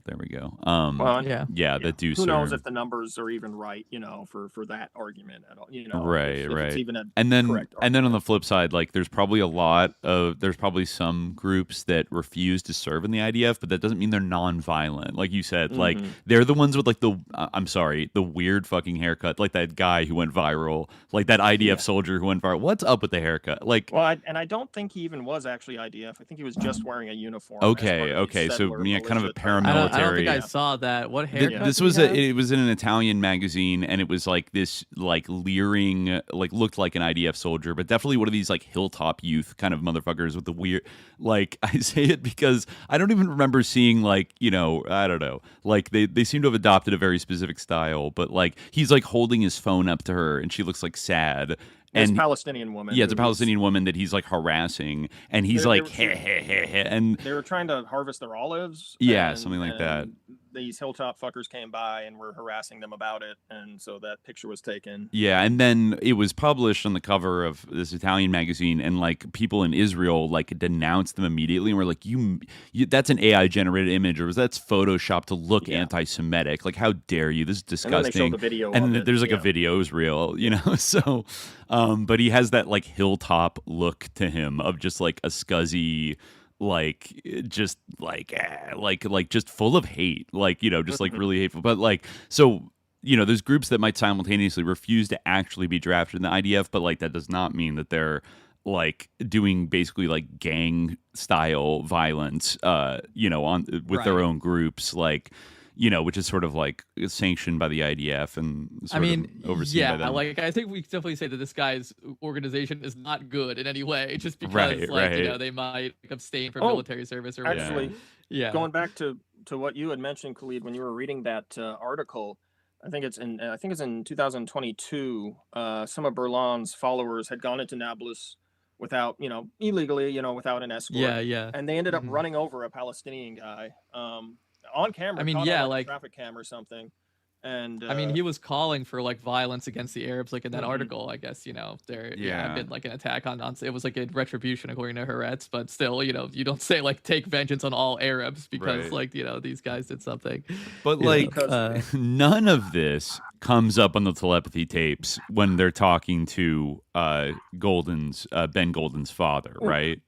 there we go. That do. Who knows if the numbers are even right? For that argument at all. If it's even a and then correct and then on the flip side, there's probably some groups that refuse to serve in the IDF, but that doesn't mean they're non-violent. Like you said, they're the ones with the weird fucking haircut, like that guy who went viral, like that IDF soldier who went viral. What's up with the haircut? I don't think he even was actually IDF. I think he was just wearing a uniform. Okay. So kind of a paramilitary. I don't think I saw that. What haircut? This was it was in an Italian magazine, and it was this leering, looked like an IDF soldier, but definitely one of these hilltop youth kind of motherfuckers with the weird. I say it because I don't even remember seeing I don't know. They seem to have adopted a very specific style, but he's holding his phone up to her, and she looks sad. It's a Palestinian woman. Yeah, it's a Palestinian woman that he's harassing, and he's and they were trying to harvest their olives. Yeah, something like that. These hilltop fuckers came by and were harassing them about it, and so that picture was taken. Yeah, and then it was published on the cover of this Italian magazine, and people in Israel denounced them immediately, and were like, "You that's an AI generated image, or that's Photoshopped to look anti-Semitic. How dare you? This is disgusting." And then they showed the video, and there's a video is real, So, but he has that hilltop look to him of just a scuzzy. Just full of hate, really hateful. But so there's groups that might simultaneously refuse to actually be drafted in the IDF, but that does not mean that they're like doing basically like gang style violence, with their own groups, like, which is sort of like sanctioned by the IDF and sort of overseen by them. Like I think we definitely say that this guy's organization is not good in any way, just because they might abstain from military service or whatever. Actually, going back to what you had mentioned, Khalid, when you were reading that article, I think it's in 2022. Some of Berlan's followers had gone into Nablus without, illegally, without an escort. And they ended up running over a Palestinian guy. On camera, like a traffic cam or something, and he was calling for like violence against the Arabs, like in that article. I guess there had been like an attack on it was like a retribution according to Haaretz, but still, you don't say like take vengeance on all Arabs because these guys did something. But none of this comes up on the telepathy tapes when they're talking to Ben Golden's father, right?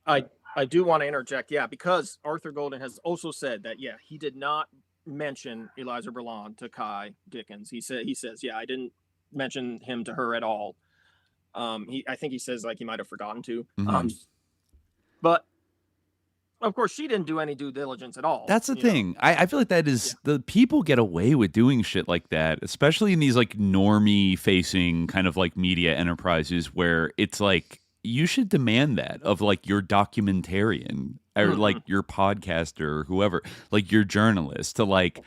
I do want to interject, because Arthur Golden has also said that, he did not mention Eliza Berlan to Ky Dickens. He says, I didn't mention him to her at all. I think he says like he might have forgotten to. But of course, she didn't do any due diligence at all. That's the thing. I feel like that is the people get away with doing shit like that, especially in these like normie facing kind of like media enterprises where it's like, you should demand that of like your documentarian or like your podcaster or whoever, like your journalist, to like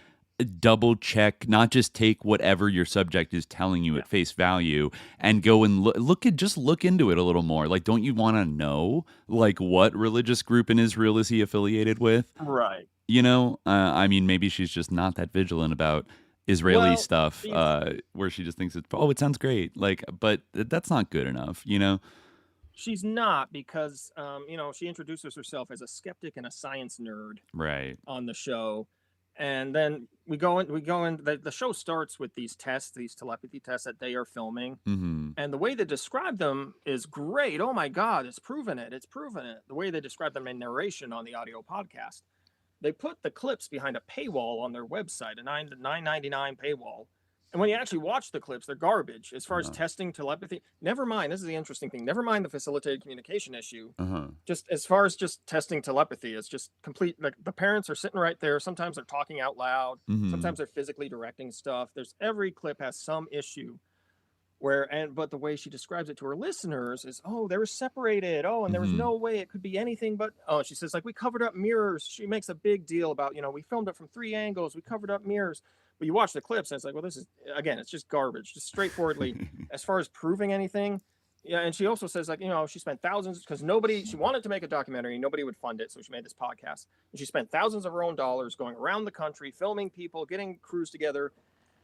double check, not just take whatever your subject is telling you at face value and go and look into it a little more. Like, don't you want to know like what religious group in Israel is he affiliated with? Right. Maybe she's just not that vigilant about Israeli stuff, where she just thinks it sounds great. Like, but that's not good enough, She's not, because she introduces herself as a skeptic and a science nerd, on the show, and then we go in. The show starts with these telepathy tests that they are filming, and the way they describe them is great. Oh my God, it's proven it. The way they describe them in narration on the audio podcast, they put the clips behind a paywall on their website, a $9.99 paywall. And when you actually watch the clips, they're garbage as far as testing telepathy. Never mind. This is the interesting thing. Never mind the facilitated communication issue. Just as far as just testing telepathy, it's just complete. Like the parents are sitting right there. Sometimes they're talking out loud. Sometimes they're physically directing stuff. Every clip has some issue but the way she describes it to her listeners is, they were separated. And there was no way it could be anything but, she says, like, we covered up mirrors. She makes a big deal about, we filmed it from 3 angles. We covered up mirrors. But you watch the clips and it's like, well, this is, again, it's just garbage, just straightforwardly. As far as proving anything. Yeah. And she also says, like, she spent thousands because she wanted to make a documentary. Nobody would fund it. So she made this podcast. And she spent thousands of her own dollars going around the country, filming people, getting crews together.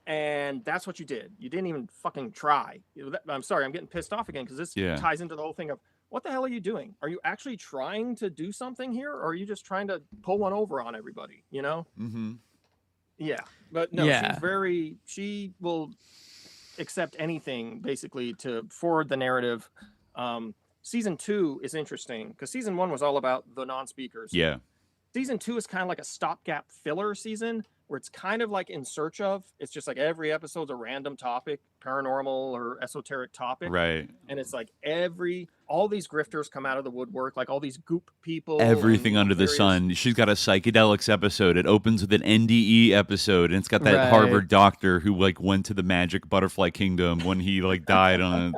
And that's what you did. You didn't even fucking try. I'm sorry, I'm getting pissed off again because this ties into the whole thing of, what the hell are you doing? Are you actually trying to do something here? Or are you just trying to pull one over on everybody, Yeah, but no, she will accept anything basically to forward the narrative. Season 2 is interesting because season 1 was all about the non-speakers. Yeah. Season 2 is kind of like a stopgap filler season where it's kind of like In Search Of. It's just like every episode's a random topic, paranormal or esoteric topic. Right. And it's like all these grifters come out of the woodwork, like all these goop people. Everything under the sun. She's got a psychedelics episode. It opens with an NDE episode, and it's got that Harvard doctor who like went to the magic butterfly kingdom when he like died on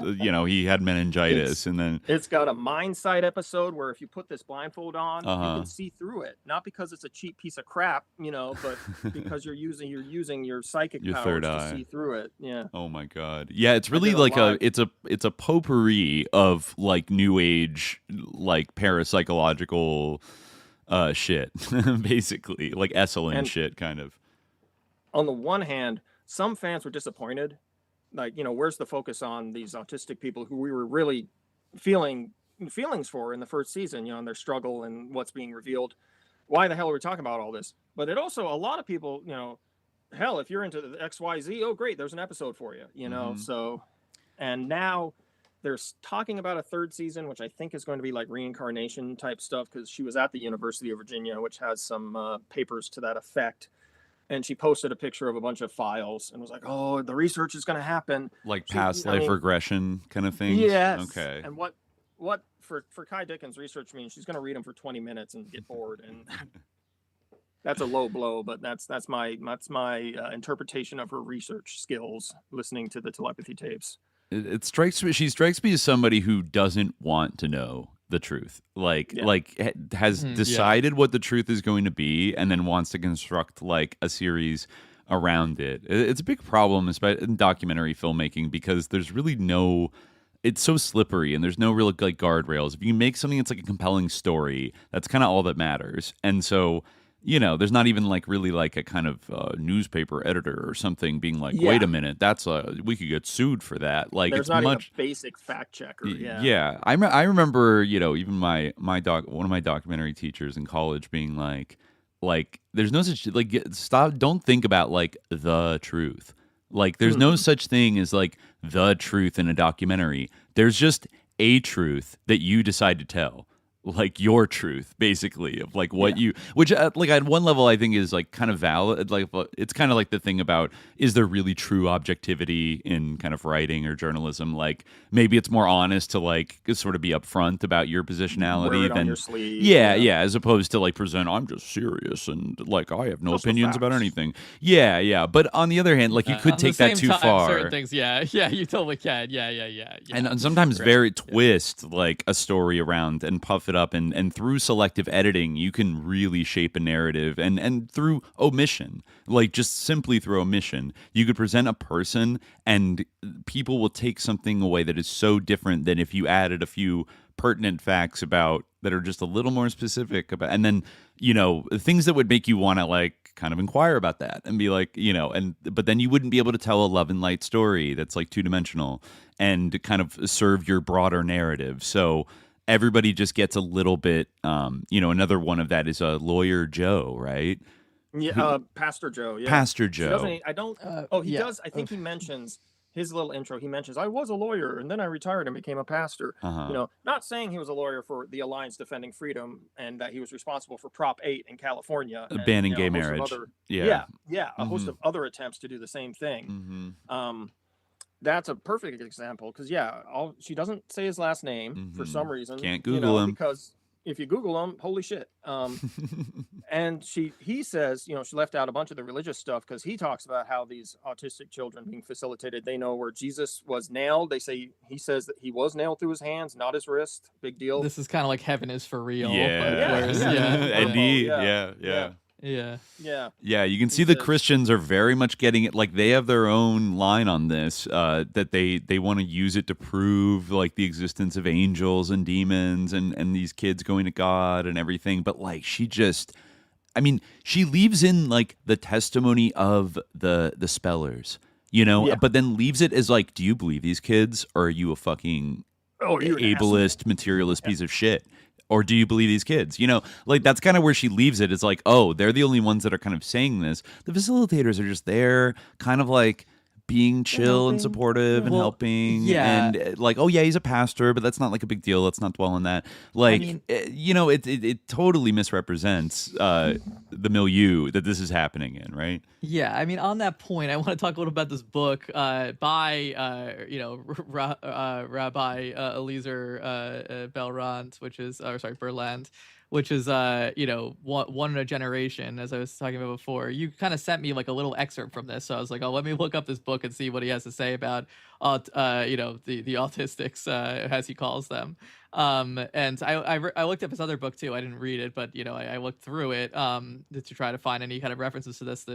he had meningitis, and then it's got a mind sight episode where if you put this blindfold on, you can see through it. Not because it's a cheap piece of crap, but because you're using your psychic powers to see through it. Yeah. Oh my God. Yeah, it's really like it's a potpourri of like new age, like parapsychological shit, basically, like Esalen shit, kind of. On the one hand, some fans were disappointed. Like, where's the focus on these autistic people who we were really feeling feelings for in the first season, and their struggle and what's being revealed. Why the hell are we talking about all this? But it also, a lot of people, hell, if you're into the XYZ, oh, great, there's an episode for you, So, and now they're talking about a 3rd season, which I think is going to be like reincarnation type stuff, because she was at the University of Virginia, which has some papers to that effect. And she posted a picture of a bunch of files and was like, oh, the research is going to happen. Like past life regression kind of thing? Yes. Okay. And what what for Ky Dickens research means she's going to read them for 20 minutes and get bored, and that's a low blow. But that's my interpretation of her research skills. Listening to the telepathy tapes, she strikes me as somebody who doesn't want to know the truth, has decided what the truth is going to be, and then wants to construct like a series around it. It's a big problem, especially in documentary filmmaking, because there's really no. It's so slippery, and there's no real like guardrails. If you make something that's like a compelling story, that's kind of all that matters. And so, there's not even like really like a kind of newspaper editor or something being like, wait a minute, that's we could get sued for that. Like, there's it's not much even a basic fact checker. Yeah. I remember, even one of my documentary teachers in college being like there's no such don't think about like the truth. Like, there's no such thing as like the truth in a documentary. There's just a truth that you decide to tell, like your truth, basically, of like what you, which like at one level I think is like kind of valid. Like, it's kind of like the thing about, is there really true objectivity in kind of writing or journalism? Like, maybe it's more honest to like sort of be upfront about your positionality Wear it than on your sleeve, yeah, as opposed to like present, I'm just serious and like I have no opinions about anything. Yeah. But on the other hand, like you could take that too far. Certain things, yeah, you totally can. Yeah. And sometimes very twist like a story around and puff it up, and through selective editing you can really shape a narrative, and through omission, like just simply through omission, you could present a person and people will take something away that is so different than if you added a few pertinent facts about that are just a little more specific about, and then things that would make you want to like kind of inquire about that and be like, but then you wouldn't be able to tell a love and light story that's like two-dimensional and kind of serve your broader narrative. So everybody just gets a little bit, another one of that is Lawyer Joe, right? Yeah, Pastor Joe. Yeah. Pastor Joe. Does. I think he mentions his little intro. He mentions, I was a lawyer and then I retired and became a pastor. Not saying he was a lawyer for the Alliance Defending Freedom and that he was responsible for Prop 8 in California. Banning gay marriage. A host of other attempts to do the same thing. That's a perfect example because she doesn't say his last name for some reason. Can't Google him because if you Google him, holy shit. And he says, she left out a bunch of the religious stuff because he talks about how these autistic children being facilitated, they know where Jesus was nailed. He says that he was nailed through his hands, not his wrist. Big deal. This is kind of like heaven is for real. Indeed. Yeah, you can see the Christians are very much getting it. Like, they have their own line on this, that they want to use it to prove like the existence of angels and demons and these kids going to God and everything. But like, she leaves in like the testimony of the spellers, but then leaves it as like, do you believe these kids, or are you a fucking ableist, materialist piece of shit? Or do you believe these kids? Like, that's kind of where she leaves it. It's like, oh, they're the only ones that are kind of saying this. The facilitators are just there, kind of like being chill and supportive and helping. And like, oh yeah, he's a pastor, but that's not like a big deal. Let's not dwell on that. Like, it totally misrepresents the milieu that this is happening in, right? Yeah, on that point, I want to talk a little about this book by Rabbi Eliezer Berland, which is one in a generation, as I was talking about before. You kind of sent me like a little excerpt from this, so I was like, oh, let me look up this book and see what he has to say about the autistics, as he calls them. And I looked up his other book too. I didn't read it, but I looked through it to try to find any kind of references to this.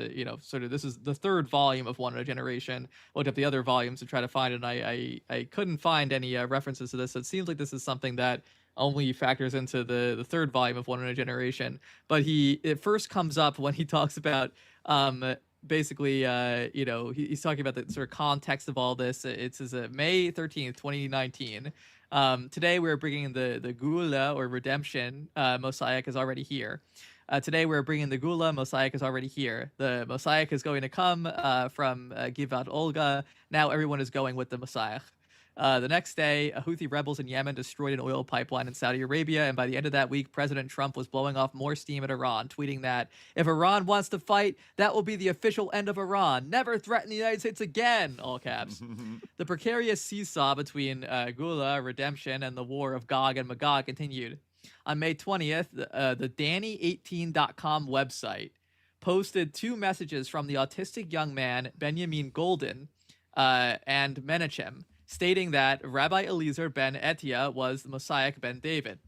Sort of this is the third volume of One in a Generation. I looked up the other volumes to try to find it, and I couldn't find any references to this. So it seems like this is something that only factors into the third volume of One in a Generation. But it first comes up when he talks about basically he's talking about the sort of context of all this. It says May 13th, 2019. Today we're bringing the Gula, or redemption. Mosaic is already here. Today we're bringing the Gula. Mosaic is already here. The Mosaic is going to come from Givat Olga. Now everyone is going with the Messiah. The next day, Houthi rebels in Yemen destroyed an oil pipeline in Saudi Arabia, and by the end of that week, President Trump was blowing off more steam at Iran, tweeting that if Iran wants to fight, that will be the official end of Iran. Never threaten the United States again, all caps. The precarious seesaw between Gula, redemption, and the war of Gog and Magog continued. On May 20th, the Danny18.com website posted 2 messages from the autistic young man Benjamin Golden and Menachem, stating that Rabbi Eliezer ben Etia was the Messiah ben David.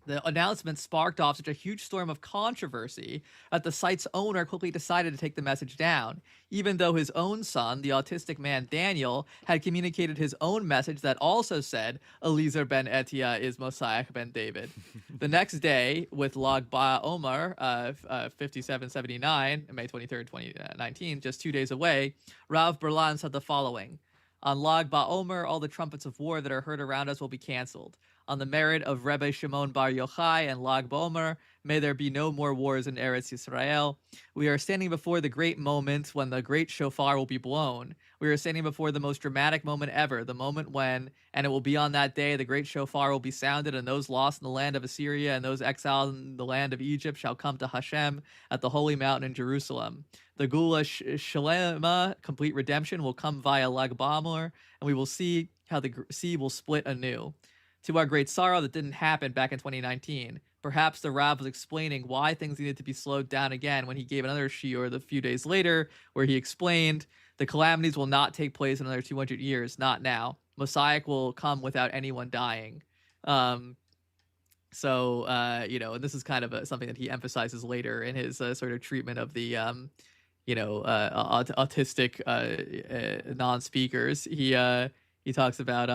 The announcement sparked off such a huge storm of controversy that the site's owner quickly decided to take the message down, even though his own son, the autistic man Daniel, had communicated his own message that also said Eliezer ben Etia is Messiah ben David. The next day, with Lag BaOmer 5779, May 23rd, 2019, just 2 days away, Rav Berlan said the following: on Lag BaOmer, all the trumpets of war that are heard around us will be canceled. On the merit of Rebbe Shimon Bar Yochai and Lag BaOmer, may there be no more wars in Eretz Yisrael. We are standing before the great moment when the great shofar will be blown. We are standing before the most dramatic moment ever, the moment when, and it will be on that day, the great shofar will be sounded, and those lost in the land of Assyria and those exiled in the land of Egypt shall come to Hashem at the holy mountain in Jerusalem. The Gula Shalema, complete redemption, will come via Lag BaOmer, and we will see how the sea will split anew. To our great sorrow, that didn't happen back in 2019. Perhaps the Rav was explaining why things needed to be slowed down again when he gave another shiur a few days later, where he explained, the calamities will not take place in another 200 years, not now. Messiah will come without anyone dying. And this is kind of something that he emphasizes later in his sort of treatment of the, autistic non-speakers. He talks about...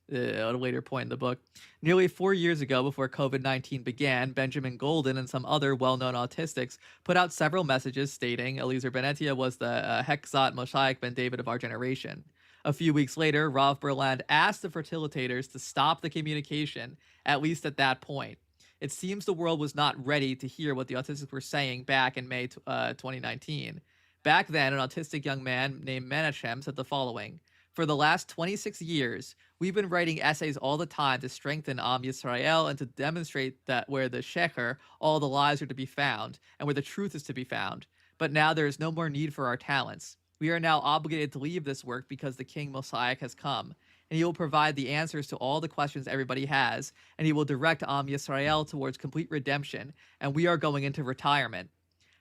at a later point in the book. Nearly 4 years ago, before COVID-19 began, Benjamin Golden and some other well-known autistics put out several messages stating Eliezer ben Etia was the Hekzat Moshiach ben David of our generation. A few weeks later, Rav Berland asked the facilitators to stop the communication, at least at that point. It seems the world was not ready to hear what the autistics were saying back in May 2019. Back then, an autistic young man named Menachem said the following: for the last 26 years, we've been writing essays all the time to strengthen Am Yisrael and to demonstrate that where the sheker, all the lies are to be found, and where the truth is to be found. But now there is no more need for our talents. We are now obligated to leave this work because the King Messiah has come, and he will provide the answers to all the questions everybody has, and he will direct Am Yisrael towards complete redemption, and we are going into retirement.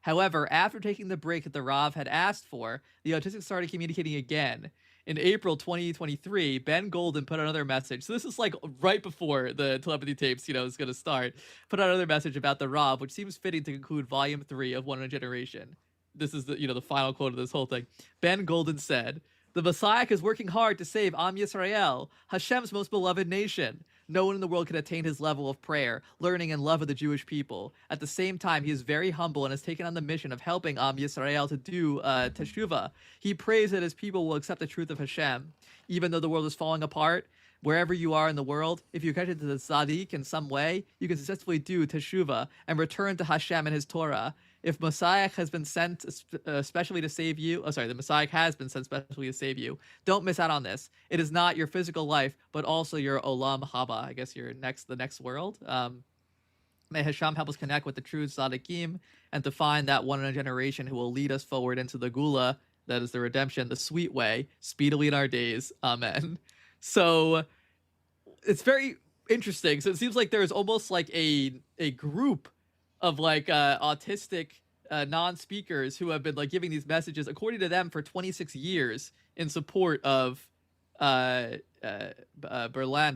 However, after taking the break that the Rav had asked for, the autistics started communicating again. In April 2023, Ben Golden put out another message. So this is like right before the telepathy tapes, is going to start. Put out another message about the Rav, which seems fitting to conclude Volume 3 of One in a Generation. This is the final quote of this whole thing. Ben Golden said, "The Messiah is working hard to save Am Yisrael, Hashem's most beloved nation. No one in the world can attain his level of prayer, learning, and love of the Jewish people. At the same time, he is very humble and has taken on the mission of helping Am Yisrael to do teshuvah. He prays that his people will accept the truth of Hashem. Even though the world is falling apart, wherever you are in the world, if you're connected to the tzaddik in some way, you can successfully do teshuvah and return to Hashem and his Torah. If Messiah has been sent especially to save you, the Messiah has been sent specially to save you. Don't miss out on this. It is not your physical life, but also your olam haba, I guess the next world. May Hashem help us connect with the true tzaddikim and to find that one in a generation who will lead us forward into the gula, that is the redemption, the sweet way, speedily in our days. Amen." So it's very interesting. So it seems like there's almost like a group of autistic non-speakers who have been giving these messages, according to them, for 26 years in support of Berland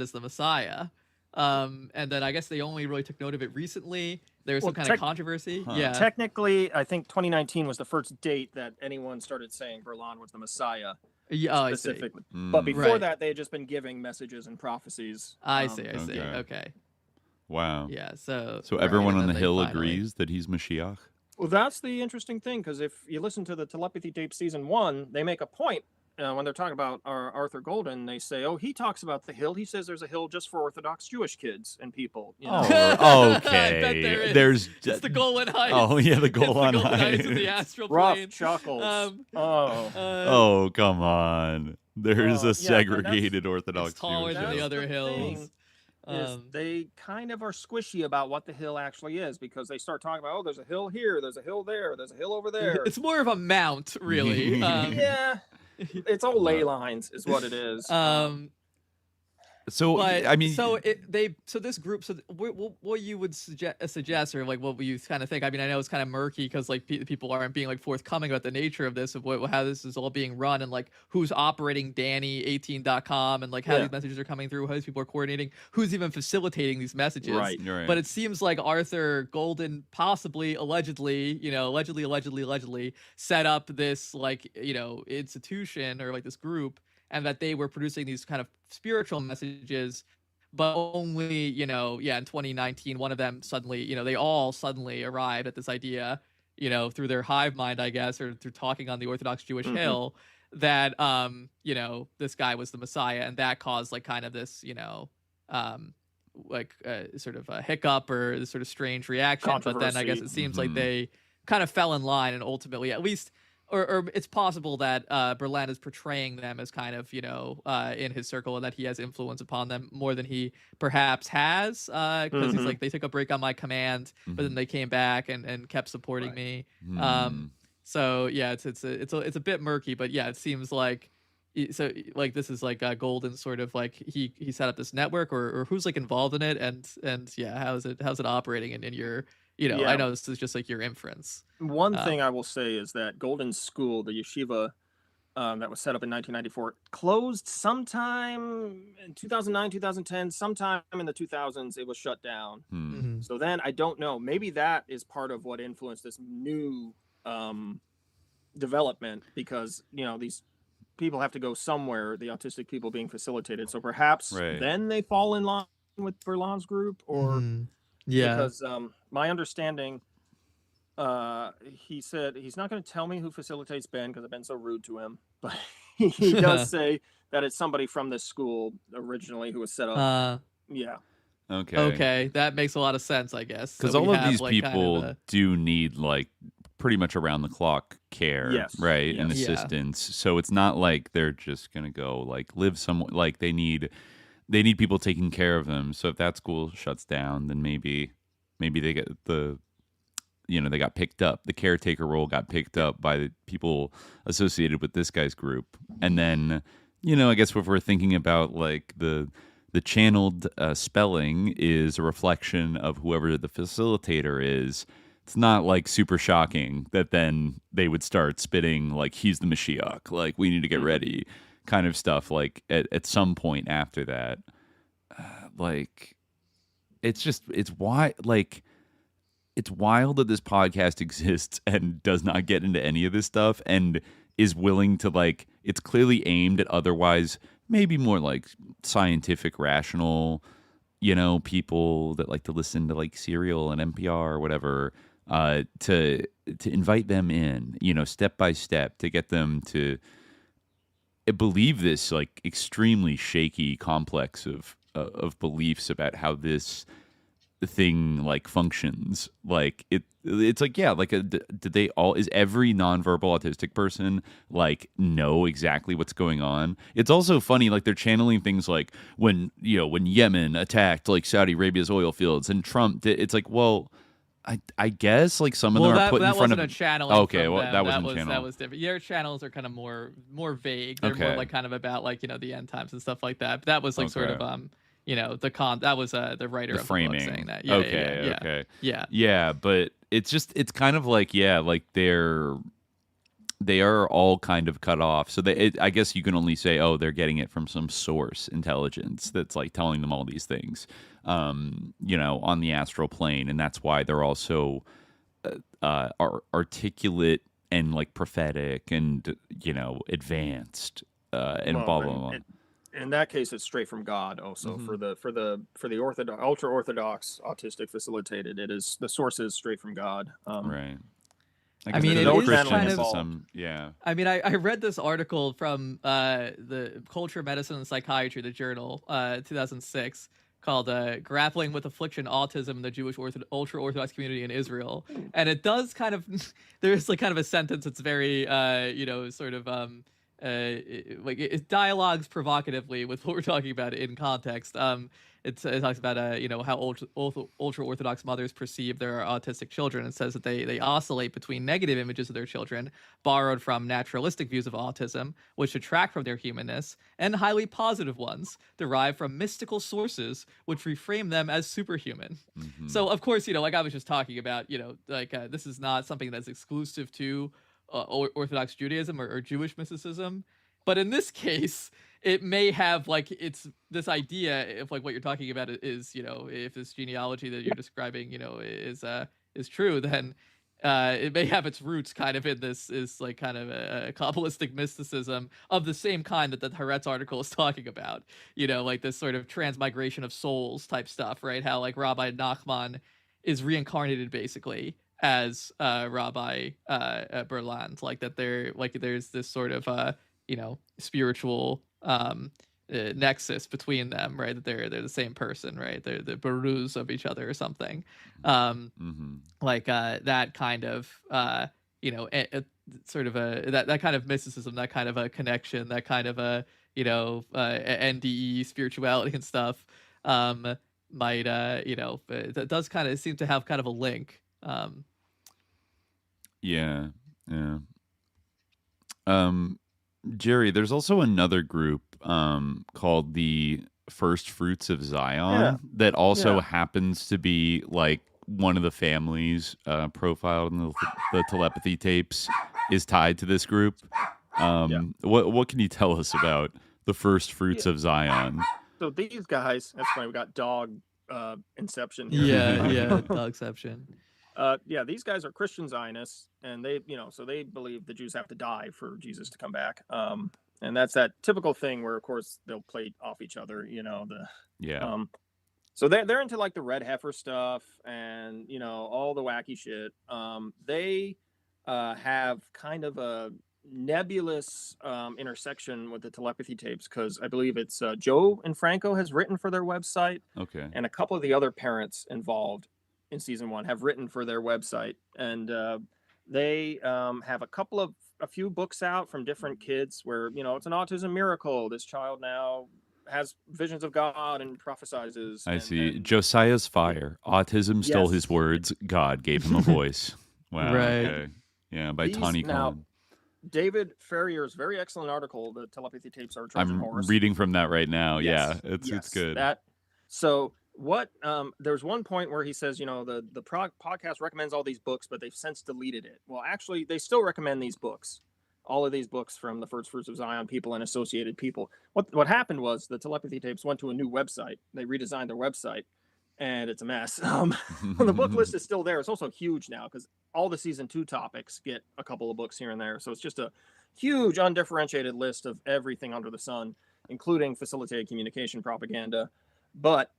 as the Messiah. And then I guess they only really took note of it recently. There was some kind of controversy. Huh. Yeah. Technically, I think 2019 was the first date that anyone started saying Berland was the Messiah. Specifically. But before that, they had just been giving messages and prophecies. I see. Okay. Wow. Yeah. So everyone on the Hill agrees that he's Mashiach? Well, that's the interesting thing, because if you listen to the Telepathy Tapes Season 1, they make a point when they're talking about Arthur Golden. They say, he talks about the hill. He says there's a hill just for Orthodox Jewish kids and people. Oh, okay. I bet there is. There's it's the Golan Heights. Oh, yeah, the Golan Heights. Heights in the astral plane. Rough chuckles. Oh, come on. There's a segregated Orthodox it's taller Jewish than the hill. other hills. They kind of are squishy about what the hill actually is, because they start talking about, oh, there's a hill here, there's a hill there, there's a hill over there. It's more of a mount, really. Yeah, it's all ley lines, is what it is. So but, I mean, so this group. So what you would suggest, or like what you kind of think? I mean, I know it's kind of murky because like people aren't being like forthcoming about the nature of this, of how this is all being run, and like who's operating Danny18.com, and like how these messages are coming through, how these people are coordinating, who's even facilitating these messages. Right. But it seems like Arthur Golden possibly, allegedly, set up this like institution or like this group, and that they were producing these kind of spiritual messages, but only, in 2019, one of them suddenly, they all suddenly arrived at this idea, through their hive mind, I guess, or through talking on the Orthodox Jewish Hill, that, this guy was the Messiah, and that caused like kind of this, sort of a hiccup or this sort of strange reaction. But then I guess it seems like they kind of fell in line, and ultimately, at least, or it's possible that Berlin is portraying them as kind of, in his circle, and that he has influence upon them more than he perhaps has, because he's like, they took a break on my command, but then they came back and kept supporting me. So yeah, it's a bit murky, but yeah, it seems like, so like this is like Golden sort of like he set up this network, or who's like involved in it, and yeah, how's it operating in your, I know this is just like your inference. One thing I will say is that Golden's school, the yeshiva that was set up in 1994, closed sometime in 2009, 2010, sometime in the 2000s, it was shut down. So then I don't know, maybe that is part of what influenced this new development, because, these people have to go somewhere, the autistic people being facilitated. So perhaps then they fall in line with Berlin's group, or... Yeah, because my understanding, he said he's not going to tell me who facilitates Ben, because I've been so rude to him, but he does say that it's somebody from this school originally who was set up. Okay, that makes a lot of sense, I guess, because all of these people do need like pretty much around the clock care, and assistance. So it's not like they're just gonna go like live somewhere. Like they need people taking care of them. So if that school shuts down, then maybe they get they got picked up. The caretaker role got picked up by the people associated with this guy's group. And then, I guess if we're thinking about like the channeled spelling is a reflection of whoever the facilitator is. It's not like super shocking that then they would start spitting like he's the Mashiach, like we need to get ready kind of stuff, like at some point after that. Like it's wild that this podcast exists and does not get into any of this stuff, and is willing to like, it's clearly aimed at otherwise maybe more like scientific, rational, people that like to listen to like Serial and NPR or whatever, to invite them in, step by step, to get them to believe this like extremely shaky complex of beliefs about how this thing like functions. Like it's like, yeah, like did they all, is every nonverbal autistic person like know exactly what's going on? It's also funny, like they're channeling things like when Yemen attacked like Saudi Arabia's oil fields and Trump did, it's like, well, I guess like some of them are put in front of a channel. Okay, well that wasn't channel. That was different. Your channels are kind of more vague. They're more like kind of about like the end times and stuff like that. But that was like sort of that was the writer of framing. The book saying that. Yeah, but it's kind of like, like they are all kind of cut off. So I guess you can only say, oh, they're getting it from some source intelligence that's like telling them all these things, on the astral plane. And that's why they're all so articulate and like prophetic and, advanced and blah, blah, blah. In that case, it's straight from God. Also, for the orthodox, ultra orthodox autistic facilitated, it is, the source is straight from God. Right. I mean, it is kind of I mean, I read this article from the Culture, Medicine, and Psychiatry, the journal, 2006, called "Grappling with Affliction, Autism in the Jewish Ultra Orthodox Community in Israel," and it does kind of there's like kind of a sentence that's very sort of it dialogues provocatively with what we're talking about in context. It talks about how ultra orthodox mothers perceive their autistic children. It says that they oscillate between negative images of their children borrowed from naturalistic views of autism, which detract from their humanness, and highly positive ones derived from mystical sources, which reframe them as superhuman. Mm-hmm. So of course, like I was just talking about, this is not something that's exclusive to Orthodox Judaism or Jewish mysticism, but in this case, it may have it's this idea if what you're talking about is if this genealogy that you're describing is true, then it may have its roots kind of in this is kind of a Kabbalistic mysticism of the same kind that the Haaretz article is talking about, this sort of transmigration of souls type stuff, right? How Rabbi Nachman is reincarnated basically as Rabbi Berland, that there's this sort of spiritual nexus between them, right? That they're the same person, right? They're the baruz of each other or something. That kind of sort of that kind of mysticism, that kind of a connection, that kind of a NDE spirituality and stuff might that does kind of seem to have kind of a link. Jerry, there's also another group called the First Fruits of Zion that also happens to be one of the families profiled in the Telepathy Tapes is tied to this group. What can you tell us about the First Fruits of Zion? So these guys, that's why we got dog inception here. Dogception. These guys are Christian Zionists, and they, so they believe the Jews have to die for Jesus to come back. And that's that typical thing where, of course, they'll play off each other, so they're into the red heifer stuff and, all the wacky shit. They have kind of a nebulous intersection with the Telepathy Tapes, because I believe it's Joe and Franco has written for their website. Okay. And a couple of the other parents involved in season 1 have written for their website, and they have a few books out from different kids where it's an autism miracle. This child now has visions of God and prophesizes. I see. Josiah's fire. Autism stole his words. God gave him a voice. Wow. Right. Okay. Yeah, by Tawny Khan. David Ferrier's very excellent article, "The Telepathy Tapes Are a Trojan Horse." I'm reading from that right now. Yes. Yeah, it's good. There's one point where he says, the podcast recommends all these books, but they've since deleted it. Well, actually, they still recommend these books, all of these books from the First Fruits of Zion people and associated people. What happened was the Telepathy Tapes went to a new website. They redesigned their website, and it's a mess. The book list is still there. It's also huge now because all the season 2 topics get a couple of books here and there. So it's just a huge undifferentiated list of everything under the sun, including facilitated communication propaganda. But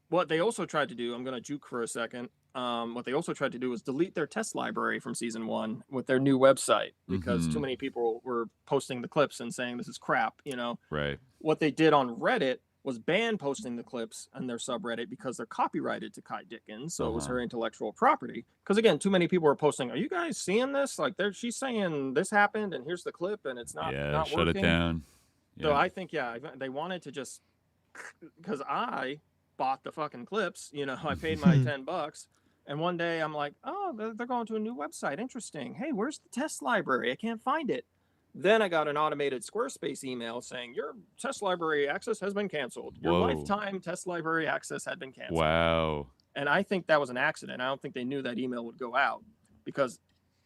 what they also tried to do, I'm going to juke for a second. What they also tried to do was delete their test library from season 1 with their new website, because too many people were posting the clips and saying this is crap, Right. What they did on Reddit was ban posting the clips on their subreddit because they're copyrighted to Ky Dickens, so it was her intellectual property. Because again, too many people were posting, "Are you guys seeing this? She's saying this happened, and here's the clip, and it's not shut working." It down. So I think they wanted to just, because I bought the fucking clips, I paid my $10, and one day I'm like, oh, they're going to a new website. Interesting. Hey, where's the test library? I can't find it. Then I got an automated Squarespace email saying your test library access has been canceled. Your lifetime test library access had been canceled. Wow. And I think that was an accident. I don't think they knew that email would go out, because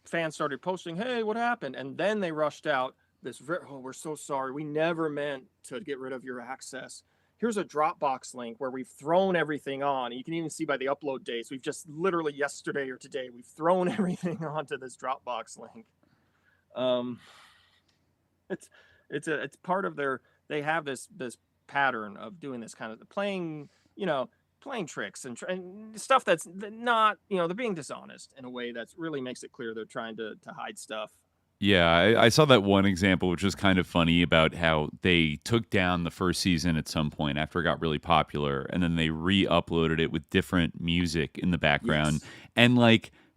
fans started posting, "Hey, what happened?" And then they rushed out this, we're so sorry. We never meant to get rid of your access. Here's a Dropbox link where we've thrown everything on. You can even see by the upload dates. We've just literally yesterday or today, we've thrown everything onto this Dropbox link. It's part of they have this pattern of doing this kind of playing tricks and stuff that's not, they're being dishonest in a way that really makes it clear they're trying to hide stuff. Yeah, I saw that one example, which was kind of funny, about how they took down the first season at some point after it got really popular, and then they re-uploaded it with different music in the background. Yes. And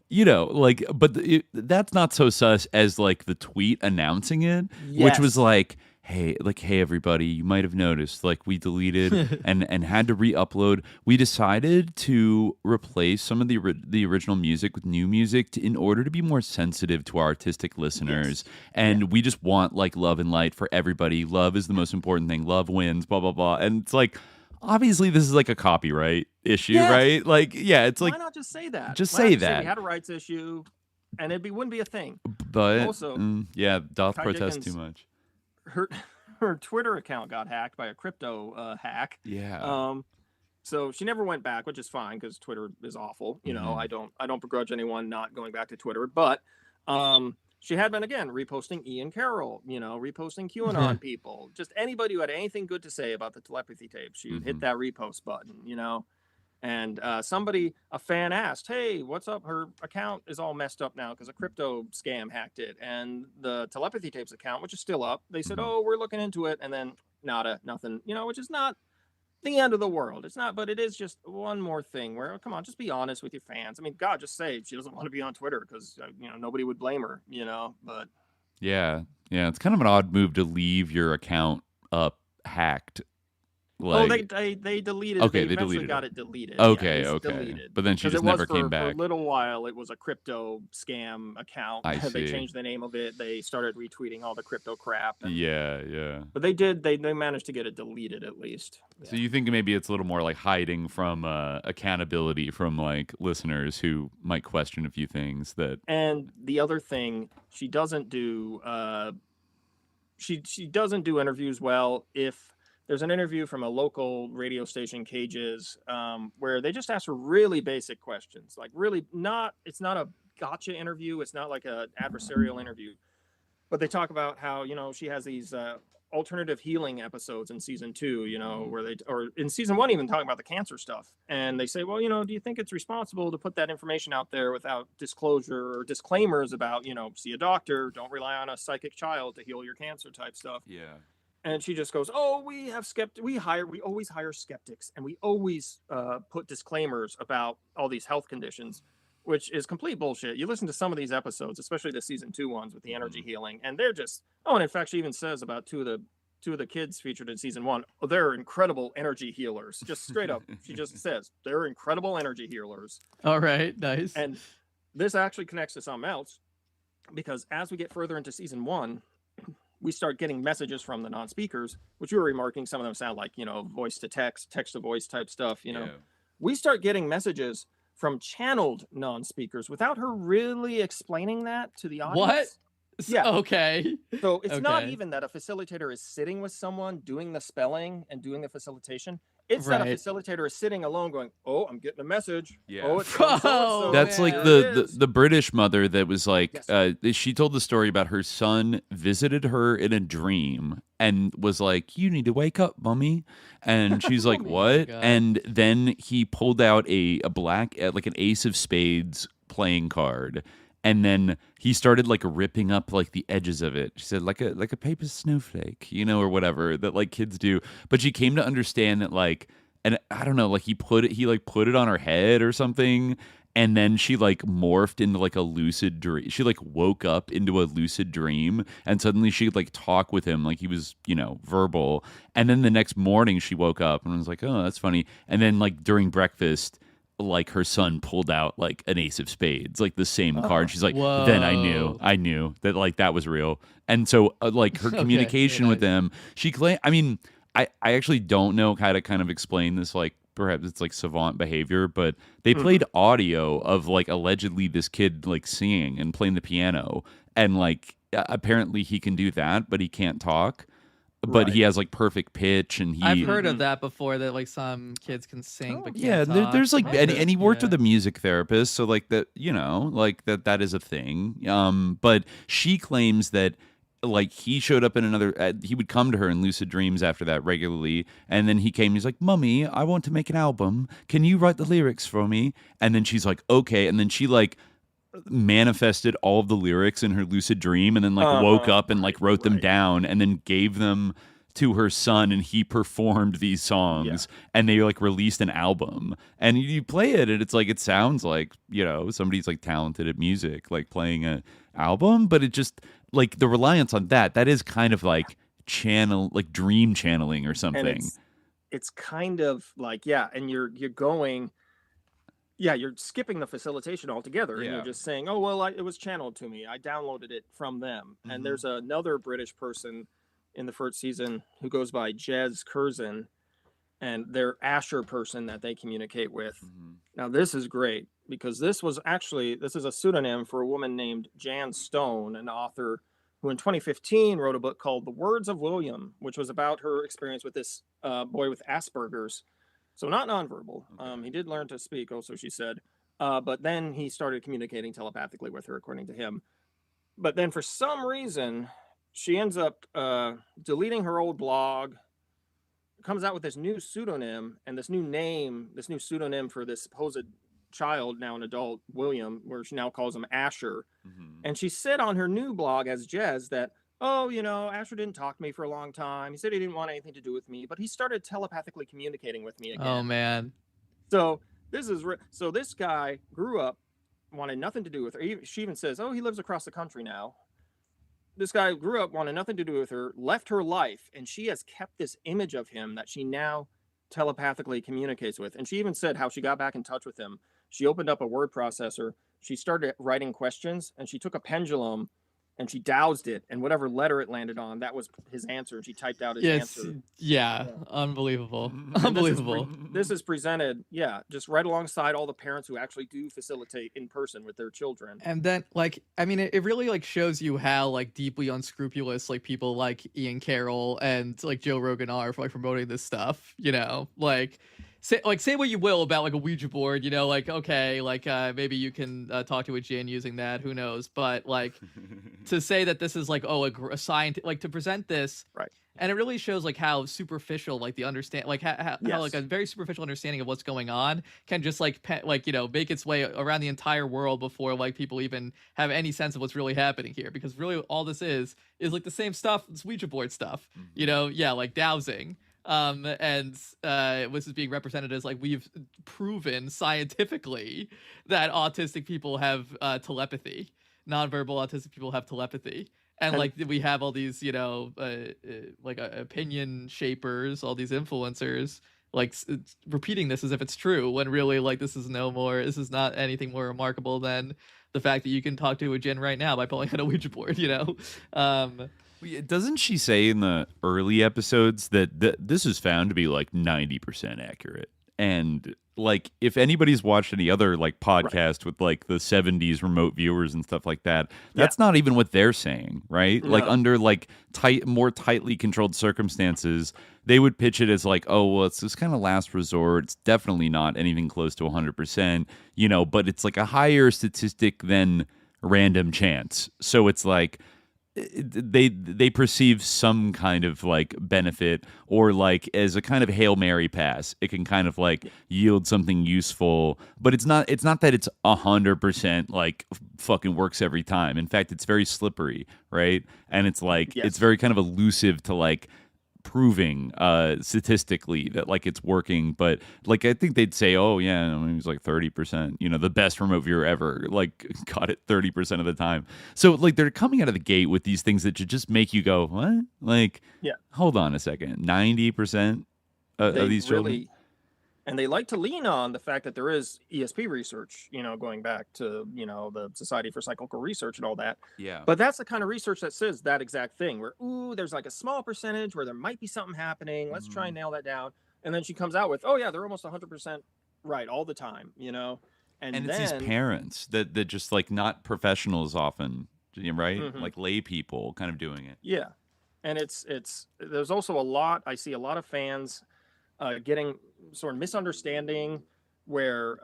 like, but that's not so sus as like the tweet announcing it, which was like, hey, everybody, you might have noticed, like, we deleted and had to re-upload. We decided to replace some of the original music with new music in order to be more sensitive to our artistic listeners. And we just want like love and light for everybody. Love is the most important thing. Love wins, blah, blah, blah. And it's like, obviously this is like a copyright issue, right? Like, it's like, why not just say that? Just Why say not that. we had a rights issue, and wouldn't be a thing. But also, doth Ky protest Dickens, too much. Her Twitter account got hacked by a crypto hack. So she never went back, which is fine because Twitter is awful. You know, I don't begrudge anyone not going back to Twitter, but she had been again reposting Ian Carroll, reposting QAnon people, just anybody who had anything good to say about the telepathy tapes. She would hit that repost button, And a fan asked, hey, what's up? Her account is all messed up now because a crypto scam hacked it. And the telepathy tapes account, which is still up, they said, oh, we're looking into it. And then nothing, which is not the end of the world. It's not, but it is just one more thing where, come on, just be honest with your fans. I mean, God, just say she doesn't want to be on Twitter because, nobody would blame her, but. Yeah. It's kind of an odd move to leave your account up hacked. Like, they deleted. Okay, they deleted eventually got it deleted. Okay, deleted. But then she just never came back. For a little while, it was a crypto scam account. I see. They changed the name of it. They started retweeting all the crypto crap. Yeah. But they did. They managed to get it deleted at least. So you think maybe it's a little more like hiding from accountability from like listeners who might question a few things that. And the other thing, she doesn't do. She doesn't do interviews well. If there's an interview from a local radio station, Cages, where they just ask her really basic questions, like it's not a gotcha interview. It's not like an adversarial interview, but they talk about how, she has these alternative healing episodes in season 2, or in season 1, even talking about the cancer stuff. And they say, well, do you think it's responsible to put that information out there without disclosure or disclaimers about, see a doctor, don't rely on a psychic child to heal your cancer type stuff. Yeah. And she just goes, oh, we always hire skeptics, and we always put disclaimers about all these health conditions, which is complete bullshit. You listen to some of these episodes, especially the season 2 ones with the energy healing, and they're just, and in fact, she even says about two of the kids featured in season 1, they're incredible energy healers. Just straight up, she just says, they're incredible energy healers. All right, nice. And this actually connects to something else, because as we get further into season 1, we start getting messages from the non-speakers, which you were remarking. Some of them sound like, voice to text, text to voice type stuff. We start getting messages from channeled non-speakers without her really explaining that to the audience. What? Yeah. Okay. So it's not even that a facilitator is sitting with someone doing the spelling and doing the facilitation. It's that a facilitator is sitting alone going, oh, I'm getting a message. Yeah. Oh, it's so-and-so. That's like the British mother that was like, she told the story about her son visited her in a dream and was like, you need to wake up, mummy. And she's like, what? And then he pulled out a black, like an ace of spades playing card. And then he started like ripping up like the edges of it. She said like a paper snowflake, or whatever that like kids do. But she came to understand that like, and I don't know, like he put it on her head or something. And then she like morphed into like a lucid dream. She like woke up into a lucid dream, and suddenly she could like talk with him like he was, verbal. And then the next morning she woke up and was like, oh, that's funny. And then like during breakfast, like her son pulled out like an ace of spades, like the same card. She's like, whoa. Then I knew that like that was real. And so like her communication with them, she claimed, I mean, I actually don't know how to kind of explain this, like perhaps it's like savant behavior, but they played audio of like allegedly this kid like singing and playing the piano, and like apparently he can do that, but he can't talk. But he has like perfect pitch, and I've heard of that before. That like some kids can sing, but can't talk. There's like and he worked with a music therapist, so like that, like that is a thing. But she claims that like he showed up in another. He would come to her in lucid dreams after that regularly, and then he came. He's like, "Mummy, I want to make an album. Can you write the lyrics for me?" And then she's like, "Okay," and then she like manifested all of the lyrics in her lucid dream, and then like woke up and like wrote them down and then gave them to her son and he performed these songs and they like released an album and you play it and it's like it sounds like, you know, somebody's like talented at music, like playing an album, but it just like the reliance on that is kind of like dream channeling or something. And it's kind of like, and you're going, you're skipping the facilitation altogether, and you're just saying, oh, well, it was channeled to me. I downloaded it from them. Mm-hmm. And there's another British person in the first season who goes by Jez Curzon, and they're Asher person that they communicate with. Mm-hmm. Now, this is great because this is a pseudonym for a woman named Jan Stone, an author who in 2015 wrote a book called The Words of William, which was about her experience with this boy with Asperger's. So not nonverbal. Okay. He did learn to speak, also, she said. But then he started communicating telepathically with her, according to him. But then for some reason, she ends up deleting her old blog, comes out with this new pseudonym and this new pseudonym for this supposed child, now an adult, William, where she now calls him Asher. Mm-hmm. And she said on her new blog as Jez that, oh, you know, Asher didn't talk to me for a long time. He said he didn't want anything to do with me, but he started telepathically communicating with me again. Oh, man. So this guy grew up, wanted nothing to do with her. She even says, oh, he lives across the country now. This guy grew up, wanted nothing to do with her, left her life, and she has kept this image of him that she now telepathically communicates with. And she even said how she got back in touch with him. She opened up a word processor. She started writing questions, and she took a pendulum and she doused it, and whatever letter it landed on, that was his answer. She typed out his answer. Yeah, unbelievable. Unbelievable. This is presented, just right alongside all the parents who actually do facilitate in person with their children. And then, like, I mean, it really, like, shows you how, like, deeply unscrupulous, like, people like Ian Carroll and, like, Joe Rogan are for, like, promoting this stuff, you know? Like, say what you will about like a Ouija board, you know, like, okay, like maybe you can talk to a jinn using that, who knows, but like to say that this is like, oh, a science, like to present this, right? And it really shows like how superficial, like the understand, like how like a very superficial understanding of what's going on can just like you know, make its way around the entire world before like people even have any sense of what's really happening here, because really all this is like the same stuff, it's Ouija board stuff, you know, like dowsing. And this is being represented as like we've proven scientifically that autistic people have telepathy, nonverbal autistic people have telepathy, and like we have all these, you know, like opinion shapers, all these influencers, like repeating this as if it's true, when really like this is not anything more remarkable than the fact that you can talk to a jinn right now by pulling out a Ouija board, you know. Doesn't she say in the early episodes that this is found to be like 90% accurate? And like, if anybody's watched any other like podcast with like the 70s remote viewers and stuff like that, that's not even what they're saying, right? No. Like under like more tightly controlled circumstances, they would pitch it as like, oh, well, it's this kind of last resort. It's definitely not anything close to 100%, you know, but it's like a higher statistic than random chance. So it's like, they perceive some kind of like benefit, or like as a kind of Hail Mary pass, it can kind of like yield something useful, but it's not that it's 100% like fucking works every time. In fact, it's very slippery, right? And it's like it's very kind of elusive to like proving statistically that like it's working. But like I think they'd say, oh yeah, I mean, it was like 30%, you know, the best remote viewer ever like got it 30% of the time. So like they're coming out of the gate with these things that should just make you go, what? Like, hold on a second, 90% of these children. And they like to lean on the fact that there is ESP research, you know, going back to, you know, the Society for Psychical Research and all that. Yeah. But that's the kind of research that says that exact thing, where, there's like a small percentage where there might be something happening. Let's try and nail that down. And then she comes out with, oh, yeah, they're almost 100% right all the time, you know. And it's these parents that just like not professionals often, right? Mm-hmm. Like lay people kind of doing it. Yeah. And there's also I see a lot of fans getting sort of misunderstanding where,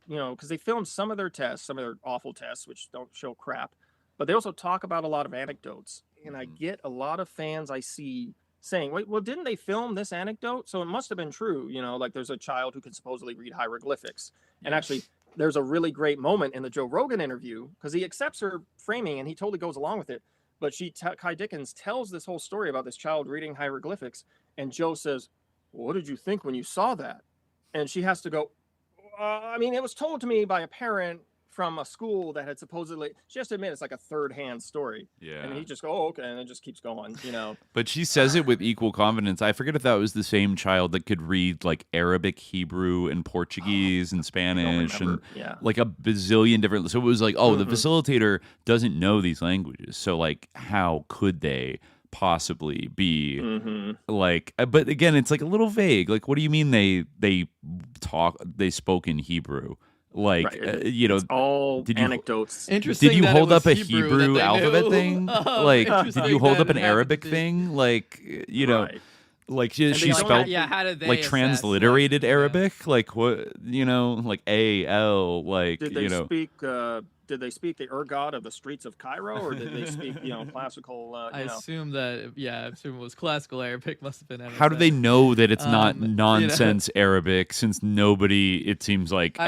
you know, because they filmed some of their tests, some of their awful tests, which don't show crap, but they also talk about a lot of anecdotes. And I get a lot of fans I see saying, wait, well, didn't they film this anecdote? So it must have been true. You know, like there's a child who can supposedly read hieroglyphics. And actually, there's a really great moment in the Joe Rogan interview, because he accepts her framing and he totally goes along with it. But Ky Dickens tells this whole story about this child reading hieroglyphics, and Joe says, "What did you think when you saw that?" And she has to go, I mean, it was told to me by a parent from a school that had supposedly, she has to admit it's like a third-hand story. Yeah. And he just go, "Oh, okay," and it just keeps going, you know. But she says it with equal confidence. I forget if that was the same child that could read like Arabic, Hebrew, and Portuguese and Spanish and like a bazillion different. So it was like, oh, the facilitator doesn't know these languages. So like, how could they possibly be like? But again, it's like a little vague. Like, what do you mean they spoke in Hebrew? Like, right. You know, it's all anecdotes. Interesting. Did you hold up a Hebrew alphabet thing? Like, did you hold up an Arabic thing? Like, you know, Right. like she spelled how did they like assess, transliterated Arabic? Like what, you know, like A-L, like, Did they you know. speak? Did they speak the ergot of the streets of Cairo, or did they speak, you know, classical? I assume that, I assume it was classical Arabic. Must have been. How do they know that it's not nonsense Arabic? Since nobody, it seems like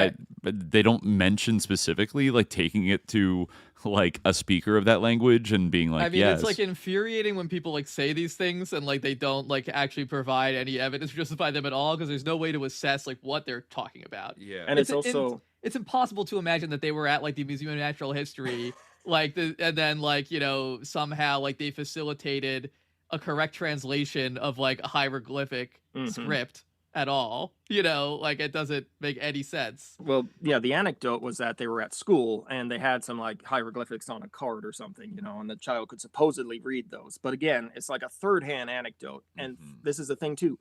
they don't mention specifically like taking it to like a speaker of that language and being like, I mean, yes. It's like infuriating when people like say these things and like they don't like actually provide any evidence to justify them at all, because there's no way to assess like what they're talking about. Yeah, and it's also. It's impossible to imagine that they were at like the Museum of Natural History, and then like, you know, somehow like they facilitated a correct translation of like a hieroglyphic script at all. You know, like it doesn't make any sense. Well, yeah, the anecdote was that they were at school and they had some like hieroglyphics on a card or something, you know, and the child could supposedly read those. But again, it's like a third-hand anecdote, and this is the thing too.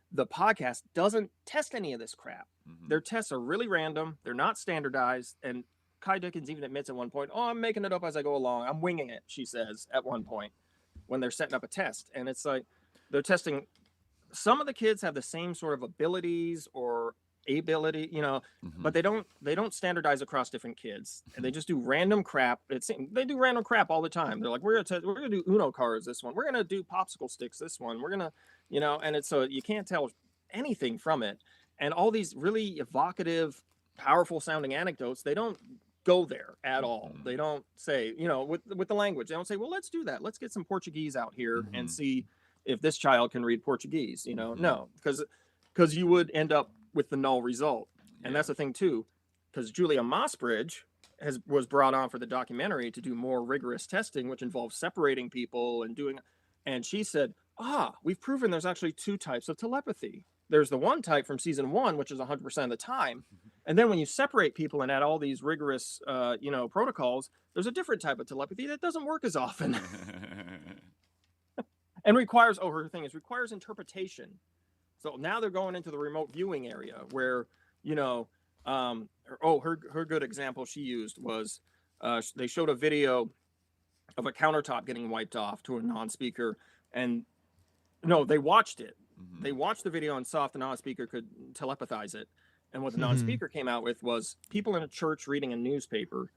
The podcast doesn't test any of this crap. Their tests are really random. They're not standardized. And Ky Dickens even admits at one point, "Oh, I'm making it up as I go along. I'm winging it," she says at one point when they're setting up a test. And it's like they're testing. Some of the kids have the same sort of abilities or ability, you know, but they don't standardize across different kids. And they just do random crap. They do random crap all the time. They're like, we're gonna do Uno cards this one. We're gonna do popsicle sticks this one. We're gonna, you know, and it's so you can't tell anything from it. And all these really evocative, powerful sounding anecdotes, they don't go there at all. They don't say, you know, with the language, they don't say, well, let's do that. Let's get some Portuguese out here and see if this child can read Portuguese, you know. No, because you would end up with the null result. And that's the thing too, because Julia Mossbridge was brought on for the documentary to do more rigorous testing, which involves separating people and she said, we've proven there's actually two types of telepathy. There's the one type from season 1, which is 100% of the time. And then when you separate people and add all these rigorous, you know, protocols, there's a different type of telepathy that doesn't work as often. And requires interpretation. So now they're going into the remote viewing area where, you know, her good example she used was they showed a video of a countertop getting wiped off to a non-speaker, and no, they watched it. They watched the video and saw if the non-speaker could telepathize it. And what the non-speaker came out with was people in a church reading a newspaper.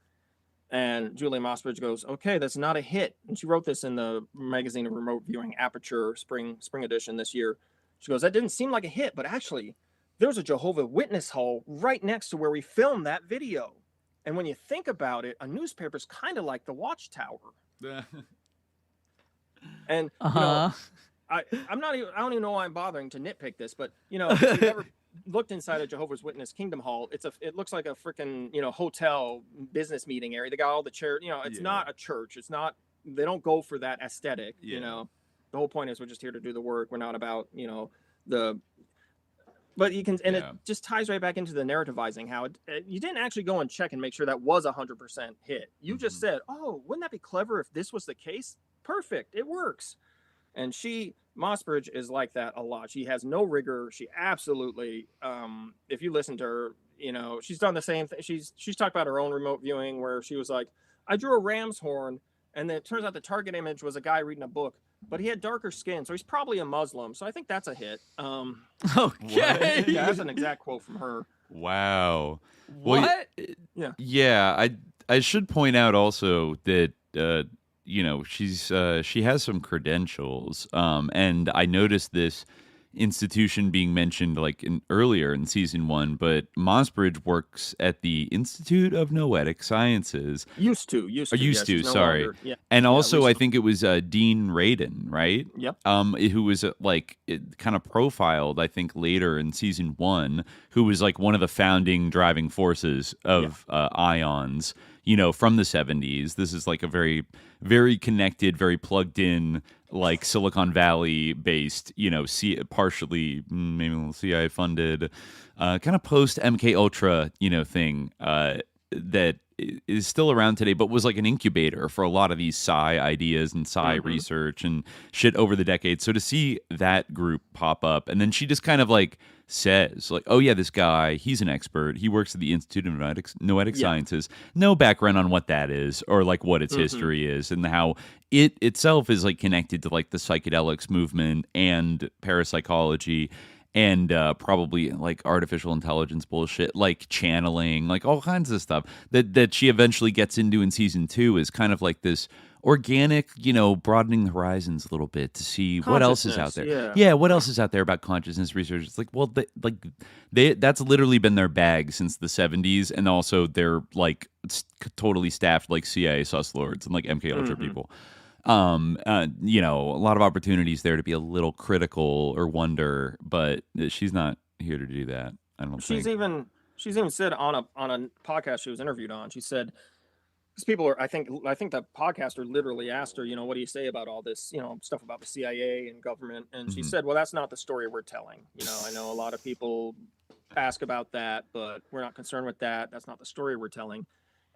And Julia Mossbridge goes, "Okay, that's not a hit." And she wrote this in the magazine of remote viewing Aperture spring edition this year. She goes, "That didn't seem like a hit, but actually there's a Jehovah's Witness hall right next to where we filmed that video. And when you think about it, a newspaper's kind of like the Watchtower." And you know, I don't even know why I'm bothering to nitpick this, but you know, if you've ever looked inside a Jehovah's Witness Kingdom Hall, it looks like a freaking, you know, hotel business meeting area. They got all the chairs, you know, it's not a church. It's not, they don't go for that aesthetic, you know. The whole point is we're just here to do the work. We're not about, you know, but you can, and it just ties right back into the narrativizing, how you didn't actually go and check and make sure that was 100% hit. You just said, "Oh, wouldn't that be clever if this was the case? Perfect. It works." And Mossbridge is like that a lot. She has no rigor. She absolutely, if you listen to her, you know, she's done the same thing. She's talked about her own remote viewing where she was like, "I drew a ram's horn, and then it turns out the target image was a guy reading a book, but he had darker skin, so he's probably a Muslim. So I think that's a hit." Okay. Yeah, that's an exact quote from her. Wow. What? Well, yeah. I should point out also that you know, she has some credentials, and I noticed this institution being mentioned like earlier in season 1, but Mossbridge works at the Institute of Noetic Sciences. Used to, sorry. No yeah. And also, recently. I think it was Dean Radin, right? Yep. Who was kind of profiled, I think, later in season 1, who was like one of the founding driving forces of ions, from the 70s. This is like a very, very connected, very plugged in, like Silicon Valley based, partially maybe a little CIA funded, kind of post MK Ultra, thing that is still around today, but was like an incubator for a lot of these psi ideas and psi research and shit over the decades. So to see that group pop up, and then she just kind of like says like, oh yeah, this guy, he's an expert. He works at the Institute of Noetic Sciences. No background on what that is or like what its history is and how it itself is like connected to like the psychedelics movement and parapsychology and probably like artificial intelligence bullshit, like channeling, like all kinds of stuff that she eventually gets into in season 2 is kind of like this organic, broadening the horizons a little bit to see what else is out there. Yeah, what else is out there about consciousness research? It's like, well, that's literally been their bag since the 70s, and also they're like totally staffed like CIA sus lords and like MK Ultra people. A lot of opportunities there to be a little critical or wonder, but she's not here to do that. I don't think. She's even said on a podcast she was interviewed on, she said, because people are, I think the podcaster literally asked her, what do you say about all this, stuff about the CIA and government? And she said, well, that's not the story we're telling. I know a lot of people ask about that, but we're not concerned with that. That's not the story we're telling.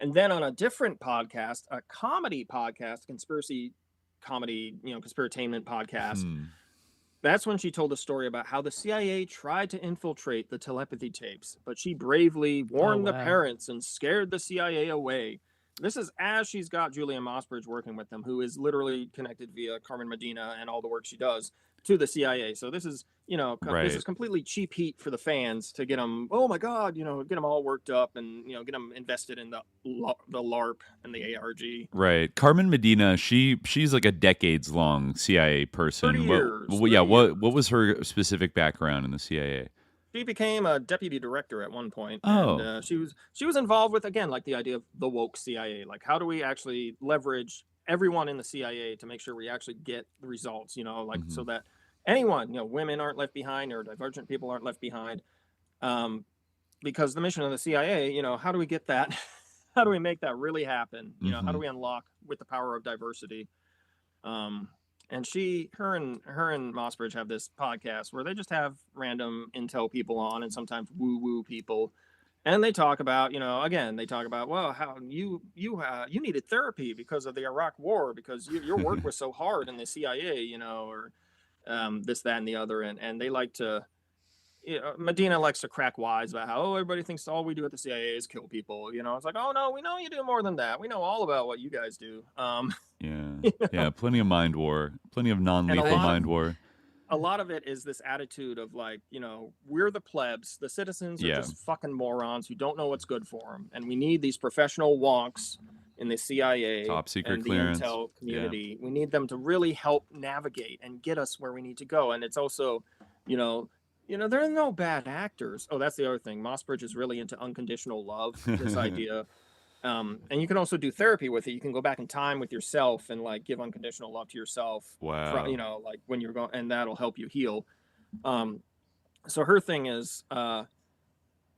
And then on a different podcast, a comedy podcast, conspiracy comedy, conspiratainment podcast, that's when she told a story about how the CIA tried to infiltrate the telepathy tapes, but she bravely warned the parents and scared the CIA away. This is as she's got Julia Mossbridge working with them, who is literally connected via Carmen Medina and all the work she does to the CIA. So this is, this is completely cheap heat for the fans to get them, oh my God, get them all worked up and, get them invested in the LARP and the ARG. Right. Carmen Medina, she's like a decades long CIA person. 30 years. What was her specific background in the CIA? She became a deputy director at one point. Oh. And she was involved with, again, like the idea of the woke CIA. Like, how do we actually leverage everyone in the CIA to make sure we actually get the results, so that anyone, women aren't left behind or divergent people aren't left behind. Because the mission of the CIA, how do we get that? How do we make that really happen? How do we unlock with the power of diversity? And her and Mossbridge have this podcast where they just have random intel people on and sometimes woo-woo people. And they talk about, well, how you needed therapy because of the Iraq war, because your work was so hard in the CIA, or this, that, and the other. And they like to, Medina likes to crack wise about how, everybody thinks all we do at the CIA is kill people. It's like, oh, no, we know you do more than that. We know all about what you guys do. Yeah, plenty of mind war, plenty of non-lethal mind war. A lot of it is this attitude of like, we're the plebs. The citizens are just fucking morons who don't know what's good for them. And we need these professional wonks in the CIA top secret and clearance. The intel community. We need them to really help navigate and get us where we need to go. And it's also, they're no bad actors. Oh, that's the other thing. Mossbridge is really into unconditional love, this idea. And you can also do therapy with it. You can go back in time with yourself and like give unconditional love to yourself. Wow. Like when you're going, and that'll help you heal. So her thing is,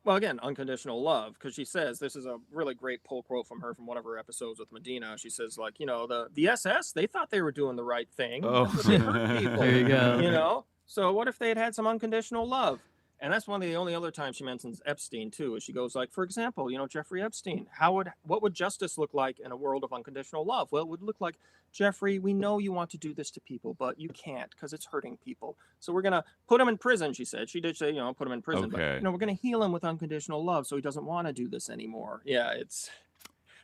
again, unconditional love, because she says, this is a really great pull quote from her from one of her episodes with Medina. She says, like, the SS, they thought they were doing the right thing. Oh, they hurt people, there you go. So what if they had some unconditional love? And that's one of the only other times she mentions Epstein too, is she goes like, for example, Jeffrey Epstein, what would justice look like in a world of unconditional love? Well, it would look like, Jeffrey, we know you want to do this to people, but you can't because it's hurting people. So we're going to put him in prison, she said. She did say, put him in prison, okay. But we're going to heal him with unconditional love so he doesn't want to do this anymore. Yeah,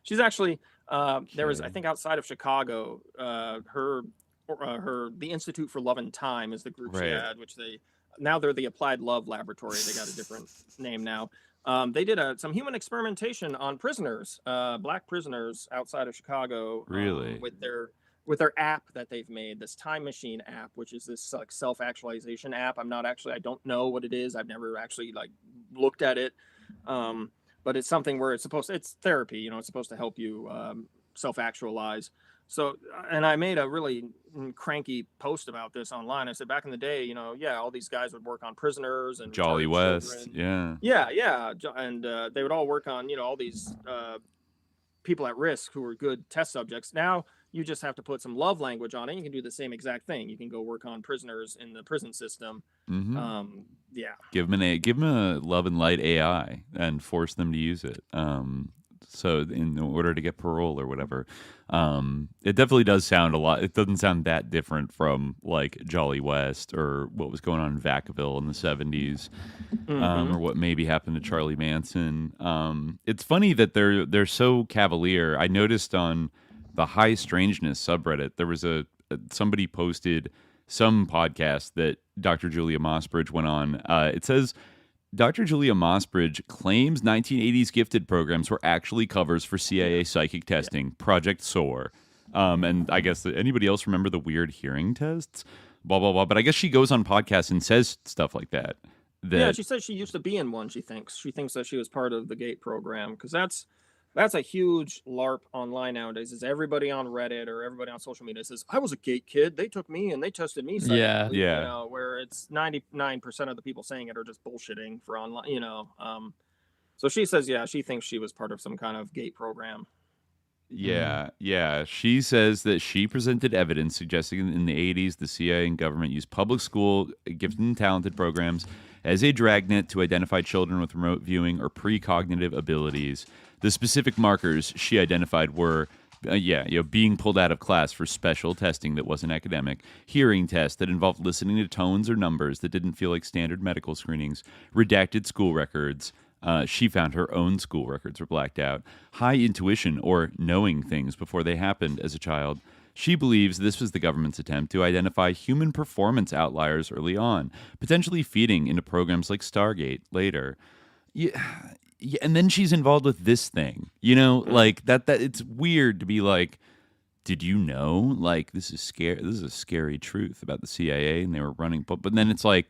she's actually, there was, I think outside of Chicago, the Institute for Love and Time is the group she had, which now they're the Applied Love Laboratory. They got a different name now. They did some human experimentation on prisoners, black prisoners outside of Chicago. Really? With their with their app that they've made, this time machine app, which is this like self-actualization app. I don't know what it is. I've never actually like looked at it. But it's something where it's therapy, you know, it's supposed to help you self-actualize. So, and I made a really cranky post about this online. I said, back in the day, you know, all these guys would work on prisoners and Jolly West. children. And they would all work on, you know, all these people at risk who were good test subjects. Now you just have to put some love language on it. You can do the same exact thing. You can go work on prisoners in the prison system. Mm-hmm. Give them a love and light AI and force them to use it. So in order to get parole or whatever. It definitely does sound a lot. It doesn't sound that different from like Jolly West or what was going on in Vacaville in the 70s, or what maybe happened to Charlie Manson. It's funny that they're so cavalier. I noticed on the High Strangeness subreddit, there was somebody posted some podcast that Dr. Julia Mossbridge went on. It says Dr. Julia Mossbridge claims 1980s gifted programs were actually covers for CIA psychic testing, Project SOAR. And I guess anybody else remember the weird hearing tests? Blah, blah, blah. But I guess she goes on podcasts and says stuff like that. Yeah, she says she used to be in one, she thinks. She thinks that she was part of the GATE program, because that's a huge LARP online nowadays. Is everybody on Reddit or everybody on social media says, I was a GATE kid. They took me and they tested me. Yeah. You know, where it's 99% of the people saying it are just bullshitting for online, you know. So she says, she thinks she was part of some kind of GATE program. Yeah. She says that she presented evidence suggesting in the 80s the CIA and government used public school gifted and talented programs as a dragnet to identify children with remote viewing or precognitive abilities. The specific markers she identified were, being pulled out of class for special testing that wasn't academic, hearing tests that involved listening to tones or numbers that didn't feel like standard medical screenings, redacted school records. She found her own school records were blacked out, high intuition or knowing things before they happened as a child. She believes this was the government's attempt to identify human performance outliers early on, potentially feeding into programs like Stargate later. Yeah, and then she's involved with this thing, you know, like that it's weird to be like, did you know, like, this is a scary truth about the CIA and they were running, but then it's like,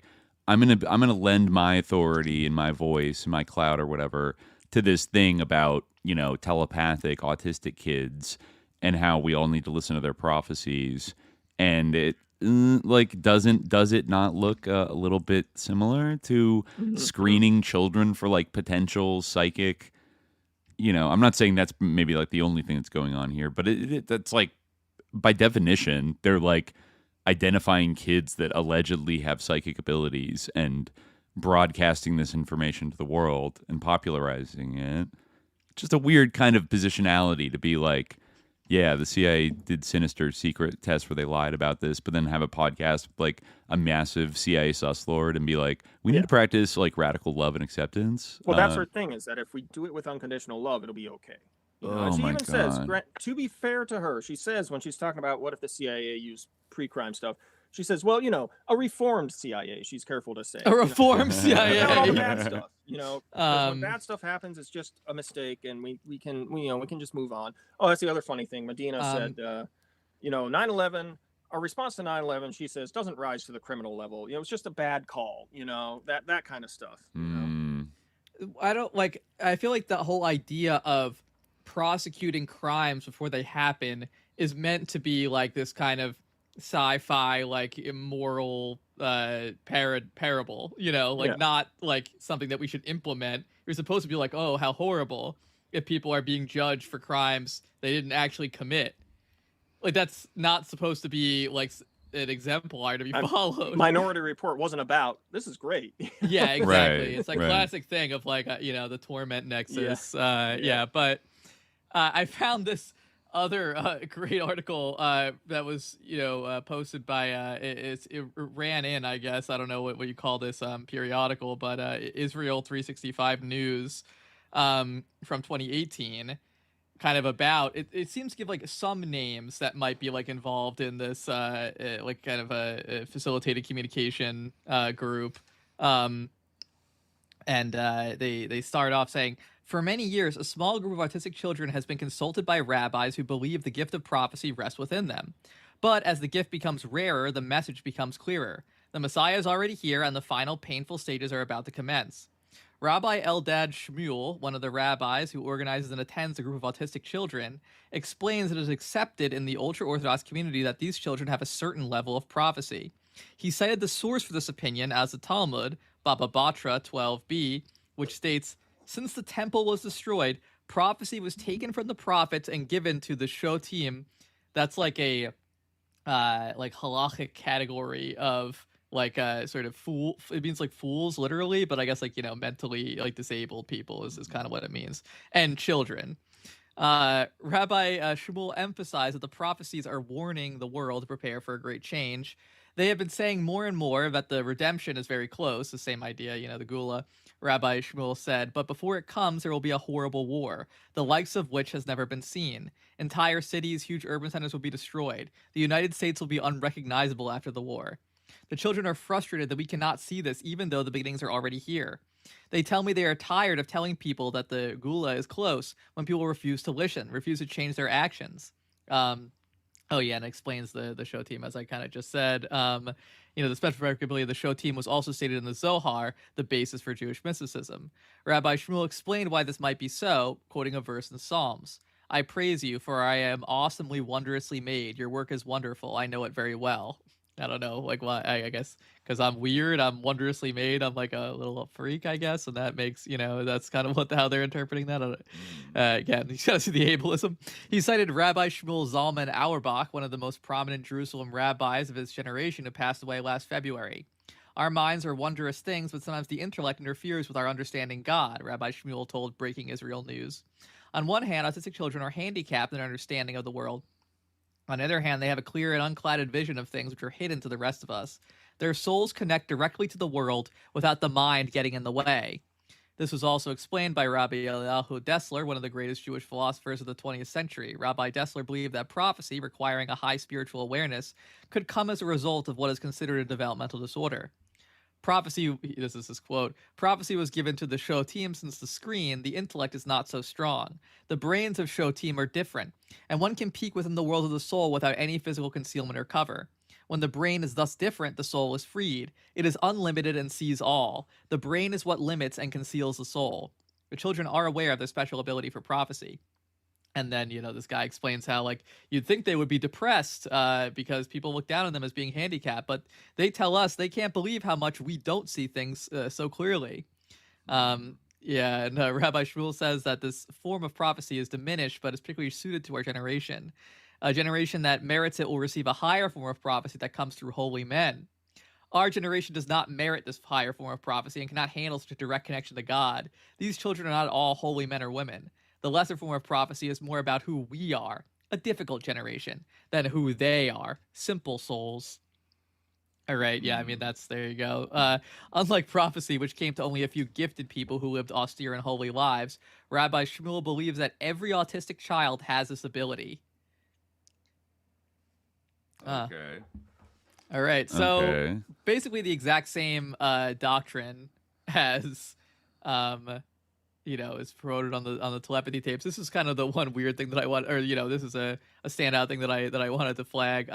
I'm gonna lend my authority and my voice and my clout or whatever to this thing about, you know, telepathic autistic kids and how we all need to listen to their prophecies. And it does it not look a little bit similar to screening children for like potential psychic, you know, I'm not saying that's maybe like the only thing that's going on here, but that's like, by definition, they're like identifying kids that allegedly have psychic abilities and broadcasting this information to the world and popularizing it. Just a weird kind of positionality to be like, yeah, the CIA did sinister secret tests where they lied about this, but then have a podcast with like a massive CIA sus lord and be like, we need to practice like radical love and acceptance. Well, that's her thing, is that if we do it with unconditional love, it'll be okay. You know? Oh, she my even God. says, to be fair to her, she says when she's talking about what if the CIA used pre-crime stuff, she says, well, you know, a reformed CIA, she's careful to say. A reformed CIA. Not all the bad stuff, you know. When bad stuff happens, it's just a mistake, and we can just move on. Oh, that's the other funny thing. Medina said, 9/11, our response to 9/11, she says, doesn't rise to the criminal level. You know, it's just a bad call, you know, that kind of stuff. You know? I feel like the whole idea of prosecuting crimes before they happen is meant to be like this kind of sci-fi, like immoral parable, you know, like not like something that we should implement. You're supposed to be like, oh, how horrible if people are being judged for crimes they didn't actually commit. Like, that's not supposed to be like an exemplar to be followed. Minority Report wasn't about, this is great. Yeah, exactly. Right, it's like classic thing of like, the torment nexus. But I found this other great article that was posted by it ran in, I guess, I don't know what you call this periodical, but Israel 365 News from 2018, kind of about it seems to give like some names that might be like involved in this like kind of a facilitated communication group. And they start off saying For many years, a small group of autistic children has been consulted by rabbis who believe the gift of prophecy rests within them. But as the gift becomes rarer, the message becomes clearer. The Messiah is already here, and the final painful stages are about to commence. Rabbi Eldad Shmuel, one of the rabbis who organizes and attends a group of autistic children, explains it is accepted in the ultra-Orthodox community that these children have a certain level of prophecy. He cited the source for this opinion as the Talmud, Baba Batra 12b, which states, "Since the temple was destroyed, prophecy was taken from the prophets and given to the shotim." That's like a halachic category of like sort of fool. It means like fools literally, but I guess like, mentally like disabled people is kind of what it means, and children. Rabbi Shmuel emphasized that the prophecies are warning the world to prepare for a great change. They have been saying more and more that the redemption is very close, the same idea, the Gula. Rabbi Shmuel said, but before it comes, there will be a horrible war, the likes of which has never been seen. Entire cities, huge urban centers will be destroyed. The United States will be unrecognizable after the war. The children are frustrated that we cannot see this, even though the beginnings are already here. They tell me they are tired of telling people that the Gula is close when people refuse to listen, refuse to change their actions. And it explains the show team, as I kind of just said. The special replicability of the show team was also stated in the Zohar, the basis for Jewish mysticism. Rabbi Shmuel explained why this might be so, quoting a verse in Psalms. "I praise you, for I am awesomely, wondrously made. Your work is wonderful. I know it very well." I don't know, like why? I guess because I'm weird, I'm wondrously made. I'm like a little freak, I guess, and that makes that's kind of how they're interpreting that. Again, you gotta see the ableism. He cited Rabbi Shmuel Zalman Auerbach, one of the most prominent Jerusalem rabbis of his generation, who passed away last February. "Our minds are wondrous things, but sometimes the intellect interferes with our understanding God," Rabbi Shmuel told Breaking Israel News. "On one hand, autistic children are handicapped in their understanding of the world. On the other hand, they have a clear and unclouded vision of things which are hidden to the rest of us. Their souls connect directly to the world without the mind getting in the way." This was also explained by Rabbi Eliyahu Dessler, one of the greatest Jewish philosophers of the 20th century. Rabbi Dessler believed that prophecy, requiring a high spiritual awareness, could come as a result of what is considered a developmental disorder. Prophecy, this is his quote, "Prophecy was given to the show team since the screen, the intellect is not so strong. The brains of show team are different, and one can peek within the world of the soul without any physical concealment or cover. When the brain is thus different, the soul is freed. It is unlimited and sees all. The brain is what limits and conceals the soul. The children are aware of their special ability for prophecy." And then, this guy explains how, like, you'd think they would be depressed because people look down on them as being handicapped, but they tell us they can't believe how much we don't see things so clearly. And Rabbi Shmuel says that this form of prophecy is diminished, but is particularly suited to our generation. A generation that merits it will receive a higher form of prophecy that comes through holy men. Our generation does not merit this higher form of prophecy and cannot handle such a direct connection to God. These children are not all holy men or women. The lesser form of prophecy is more about who we are, a difficult generation, than who they are, simple souls. All right, there you go. Unlike prophecy, which came to only a few gifted people who lived austere and holy lives, Rabbi Shmuel believes that every autistic child has this ability. Okay. All right, so basically the exact same doctrine as... is promoted on the telepathy tapes. This is kind of the one weird thing that I want, or this is a standout thing that I wanted to flag.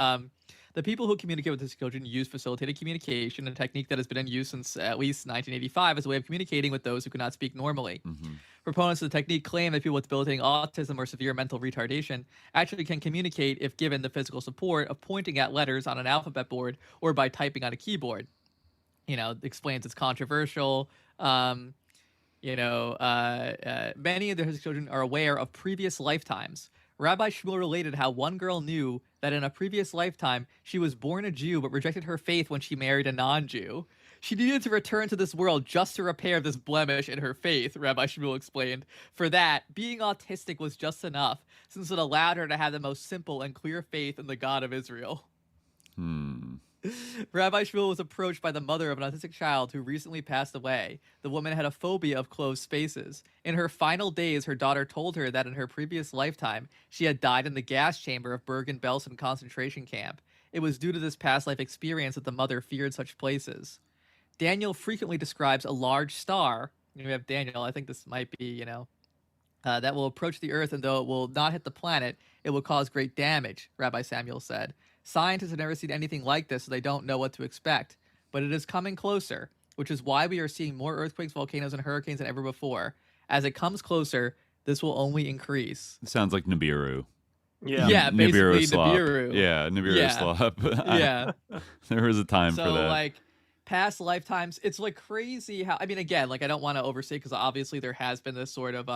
The people who communicate with these children use facilitated communication, a technique that has been in use since at least 1985 as a way of communicating with those who cannot speak normally. Mm-hmm. Proponents of the technique claim that people with debilitating autism or severe mental retardation actually can communicate if given the physical support of pointing at letters on an alphabet board or by typing on a keyboard. Explains it's controversial. Many of the children are aware of previous lifetimes. Rabbi Shmuel related how one girl knew that in a previous lifetime, she was born a Jew but rejected her faith when she married a non-Jew. She needed to return to this world just to repair this blemish in her faith, Rabbi Shmuel explained. For that, being autistic was just enough, since it allowed her to have the most simple and clear faith in the God of Israel. Rabbi Shmuel was approached by the mother of an autistic child who recently passed away. The woman had a phobia of closed spaces. In her final days, her daughter told her that in her previous lifetime, she had died in the gas chamber of Bergen-Belsen concentration camp. It was due to this past life experience that the mother feared such places. Daniel frequently describes a large star. We have Daniel. I think this might be, that will approach the Earth, and though it will not hit the planet, it will cause great damage, Rabbi Samuel said. Scientists have never seen anything like this, so they don't know what to expect. But it is coming closer, which is why we are seeing more earthquakes, volcanoes, and hurricanes than ever before. As it comes closer, this will only increase. It sounds like Nibiru. Yeah, basically Nibiru. Yeah, Nibiru slop. Yeah. There was a time for that. So, like, past lifetimes, it's, like, crazy how... I mean, again, like, I don't want to overstate, because obviously there has been this sort of,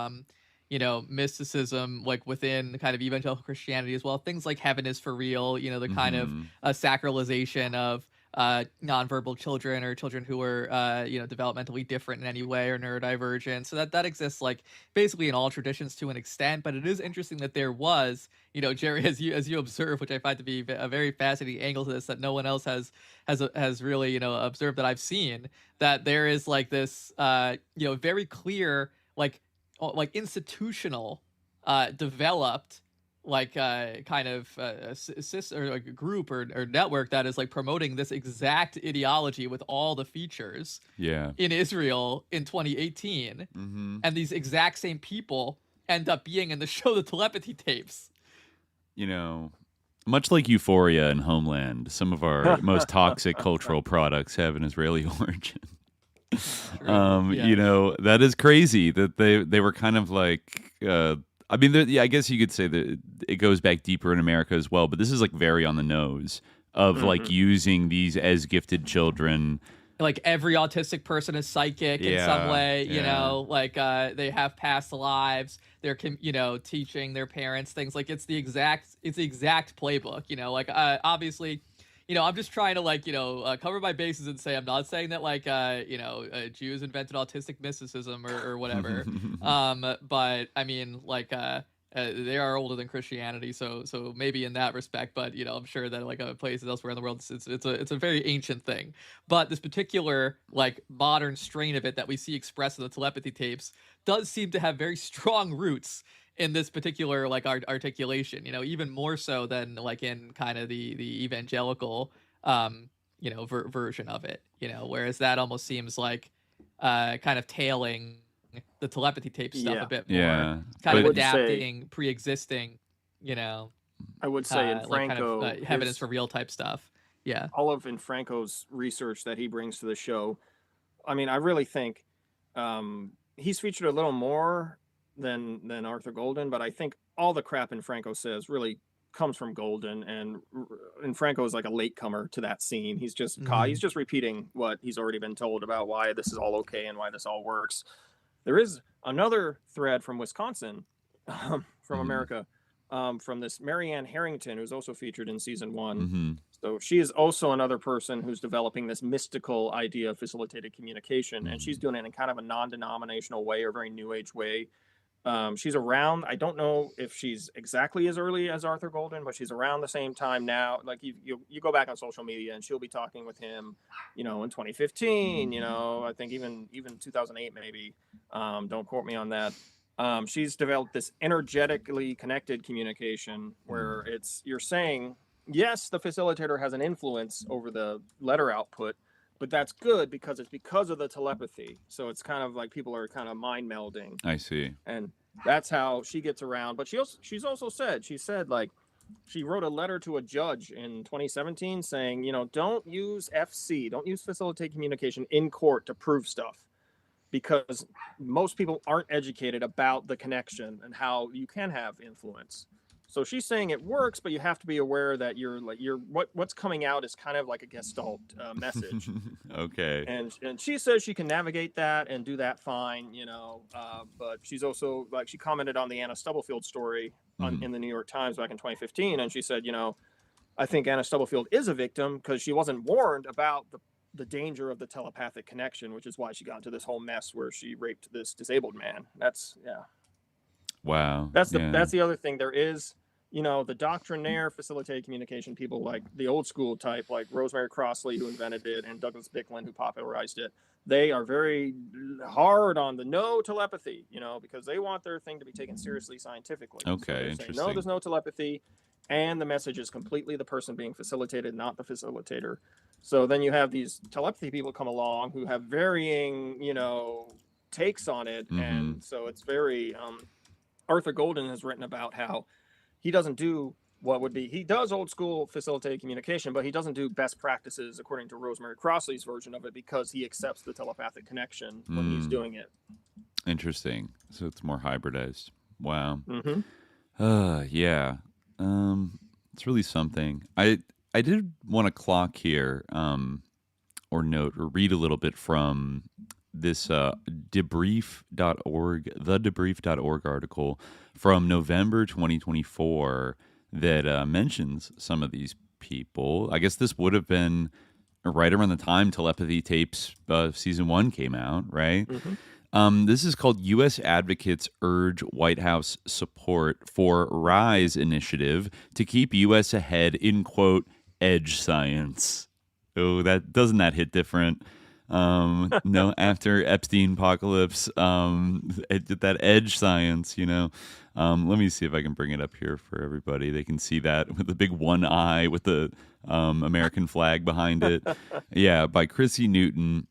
you know, mysticism, like, within kind of evangelical Christianity as well. Things like heaven is for real, you know, the kind of sacralization of nonverbal children, or children who are you know, developmentally different in any way, or neurodivergent. So that exists, like, basically in all traditions to an extent. But it is interesting that there was, you know, Jerry, as you observe, which I find to be a very fascinating angle to this that no one else has really, you know, observed, that I've seen, that there is, like, this you know, very clear, like institutional developed, like kind of or like a group or network that is, like, promoting this exact ideology with all the features in Israel in 2018. And these exact same people end up being in the show The Telepathy Tapes. You know, much like Euphoria and Homeland, some of our most toxic cultural products have an Israeli origin. You know, that is crazy that they were kind of like I mean, I guess you could say that it goes back deeper in America as well, but this is, like, very on the nose of like using these as gifted children. Like, every autistic person is psychic in some way, you know, like they have past lives. They're, you know, teaching their parents things. Like, it's the exact playbook, you know, like obviously, you know, I'm just trying to, like, you know, cover my bases and say I'm not saying that, like, you know, Jews invented autistic mysticism or whatever. But I mean, like, they are older than Christianity, so maybe in that respect. But, you know, I'm sure that, like, places elsewhere in the world, it's a very ancient thing. But this particular, like, modern strain of it that we see expressed in the Telepathy Tapes does seem to have very strong roots in this particular, like, articulation, you know, even more so than, like, in kind of the evangelical you know, version of it, you know, whereas that almost seems like kind of tailing the Telepathy Tape stuff a bit more, kind of adapting pre-existing, you know, I would say in Franco, like, kind of, heaven is for real type stuff. All of in Franco's research that he brings to the show, I mean, I really think he's featured a little more than Arthur Golden, but I think all the crap in Franco says really comes from Golden, and Franco is like a latecomer to that scene. He's just he's just repeating what he's already been told about why this is all okay and why this all works. There is another thread from Wisconsin, from America, from this Marianne Harrington, who's also featured in season 1. So she is also another person who's developing this mystical idea of facilitated communication, and she's doing it in kind of a non-denominational way, or very new age way. She's around, I don't know if she's exactly as early as Arthur Golden, but she's around the same time now. Like, you go back on social media and she'll be talking with him, you know, in 2015, you know, I think even 2008 maybe. Don't quote me on that. She's developed this energetically connected communication where you're saying, yes, the facilitator has an influence over the letter output, but that's good because it's because of the telepathy. So it's kind of like people are kind of mind melding. I see. And that's how she gets around. But she's also said, like, she wrote a letter to a judge in 2017 saying, you know, don't use FC, don't use facilitated communication in court to prove stuff, because most people aren't educated about the connection and how you can have influence. So she's saying it works, but you have to be aware that what's coming out is kind of like a Gestalt message. Okay. And she says she can navigate that and do that fine, you know. But she's also, like, she commented on the Anna Stubblefield story in the New York Times back in 2015, and she said, you know, I think Anna Stubblefield is a victim because she wasn't warned about the danger of the telepathic connection, which is why she got into this whole mess where she raped this disabled man. Wow. That's the other thing. There is, you know, the doctrinaire facilitated communication people, like the old school type, like Rosemary Crossley, who invented it, and Douglas Bicklin, who popularized it. They are very hard on the no telepathy, you know, because they want their thing to be taken seriously scientifically. Okay, so interesting. No, there's no telepathy, and the message is completely the person being facilitated, not the facilitator. So then you have these telepathy people come along who have varying, you know, takes on it, and so it's very Arthur Golden has written about how he doesn't do he does old school facilitated communication, but he doesn't do best practices according to Rosemary Crossley's version of it because he accepts the telepathic connection when he's doing it. Interesting. So it's more hybridized. Wow. Mm-hmm. Yeah. It's really something. I did want to clock here, or note or read a little bit from this debrief.org, the debrief.org article from November 2024 that mentions some of these people. I guess this would have been right around the time Telepathy Tapes season 1 came out, right? Mm-hmm. This is called U.S. Advocates Urge White House Support for RISE Initiative to keep U.S. ahead in, quote, edge science. Oh, that hit different? No, after Epstein apocalypse, that edge science, let me see if I can bring it up here for everybody. They can see that with the big one eye with the American flag behind it. Yeah, by Chrissy Newton.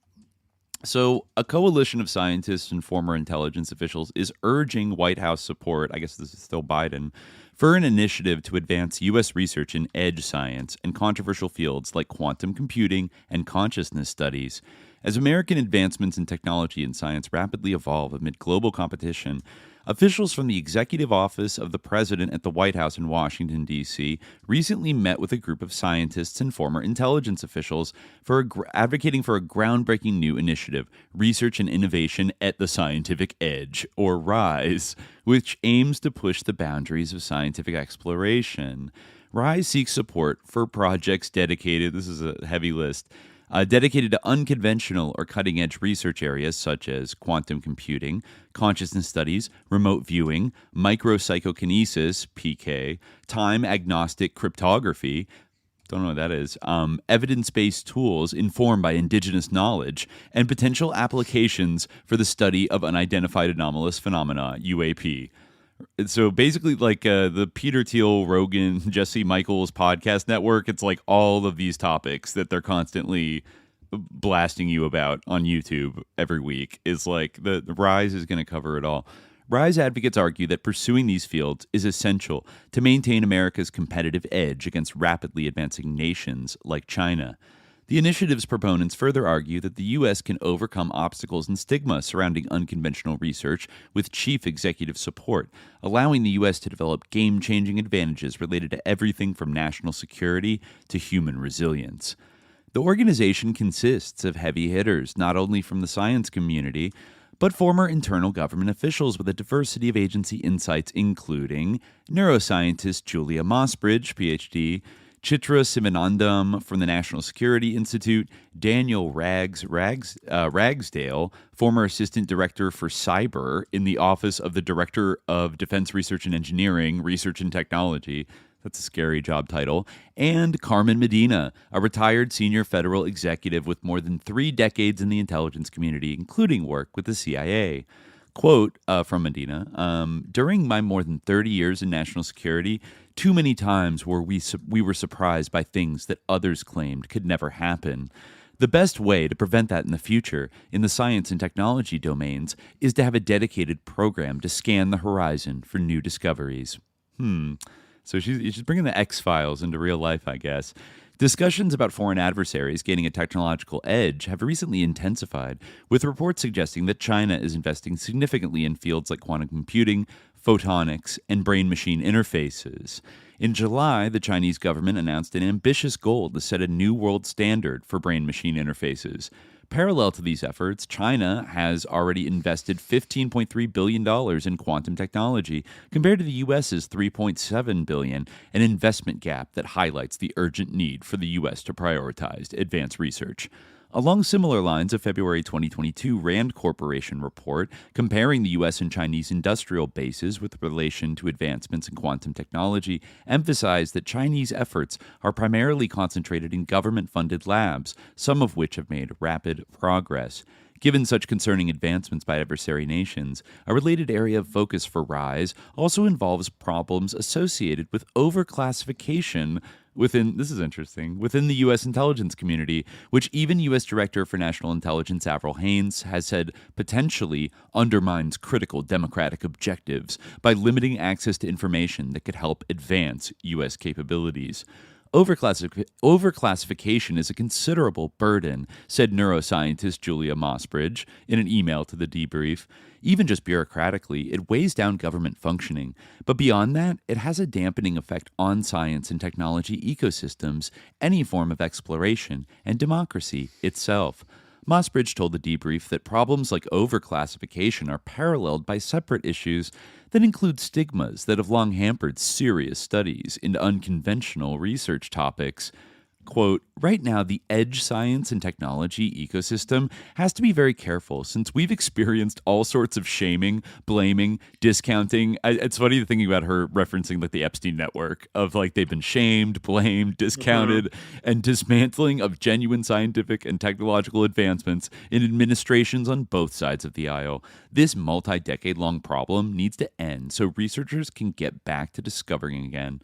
So a coalition of scientists and former intelligence officials is urging White House support, I guess this is still Biden, for an initiative to advance U.S. research in edge science and controversial fields like quantum computing and consciousness studies. As American advancements in technology and science rapidly evolve amid global competition, officials from the Executive Office of the President at the White House in Washington, D.C., recently met with a group of scientists and former intelligence officials for advocating for a groundbreaking new initiative, Research and Innovation at the Scientific Edge, or RISE, which aims to push the boundaries of scientific exploration. RISE seeks support for projects dedicated, this is a heavy list, dedicated to unconventional or cutting-edge research areas such as quantum computing, consciousness studies, remote viewing, micropsychokinesis, PK, time-agnostic cryptography, don't know what that is, evidence-based tools informed by indigenous knowledge, and potential applications for the study of unidentified anomalous phenomena, UAP. So basically, like the Peter Thiel, Rogan, Jesse Michaels podcast network, it's like all of these topics that they're constantly blasting you about on YouTube every week. Is like the RISE is going to cover it all. RISE advocates argue that pursuing these fields is essential to maintain America's competitive edge against rapidly advancing nations like China. The initiative's proponents further argue that the U.S. can overcome obstacles and stigma surrounding unconventional research with chief executive support, allowing the U.S. to develop game-changing advantages related to everything from national security to human resilience. The organization consists of heavy hitters, not only from the science community, but former internal government officials with a diversity of agency insights, including neuroscientist Julia Mossbridge, Ph.D., Chitra Sivanandam from the National Security Institute, Daniel Ragsdale, former Assistant Director for Cyber in the Office of the Director of Defense Research and Engineering, Research and Technology. That's a scary job title. And Carmen Medina, a retired senior federal executive with more than 3 decades in the intelligence community, including work with the CIA. Quote from Medina, during my more than 30 years in national security, too many times we were surprised by things that others claimed could never happen. The best way to prevent that in the future, in the science and technology domains, is to have a dedicated program to scan the horizon for new discoveries. So she's bringing the X-Files into real life, I guess. Discussions about foreign adversaries gaining a technological edge have recently intensified, with reports suggesting that China is investing significantly in fields like quantum computing, photonics, and brain-machine interfaces. In July, the Chinese government announced an ambitious goal to set a new world standard for brain-machine interfaces. Parallel to these efforts, China has already invested $15.3 billion in quantum technology, compared to the U.S.'s $3.7 billion, an investment gap that highlights the urgent need for the U.S. to prioritize advanced research. Along similar lines, a February 2022 RAND Corporation report comparing the U.S. and Chinese industrial bases with relation to advancements in quantum technology emphasized that Chinese efforts are primarily concentrated in government-funded labs, some of which have made rapid progress. Given such concerning advancements by adversary nations, a related area of focus for RISE also involves problems associated with overclassification within the U.S. intelligence community, which even U.S. Director for National Intelligence Avril Haines has said potentially undermines critical democratic objectives by limiting access to information that could help advance U.S. capabilities. Overclassification is a considerable burden, said neuroscientist Julia Mossbridge in an email to the debrief. Even just bureaucratically, it weighs down government functioning. But beyond that, it has a dampening effect on science and technology ecosystems, any form of exploration, and democracy itself. Mossbridge told the debrief that problems like overclassification are paralleled by separate issues that include stigmas that have long hampered serious studies into unconventional research topics. Quote, right now, the edge science and technology ecosystem has to be very careful since we've experienced all sorts of shaming, blaming, discounting. It's funny thinking about her referencing like the Epstein network of like they've been shamed, blamed, discounted, and dismantling of genuine scientific and technological advancements in administrations on both sides of the aisle. This multi-decade-long problem needs to end so researchers can get back to discovering again.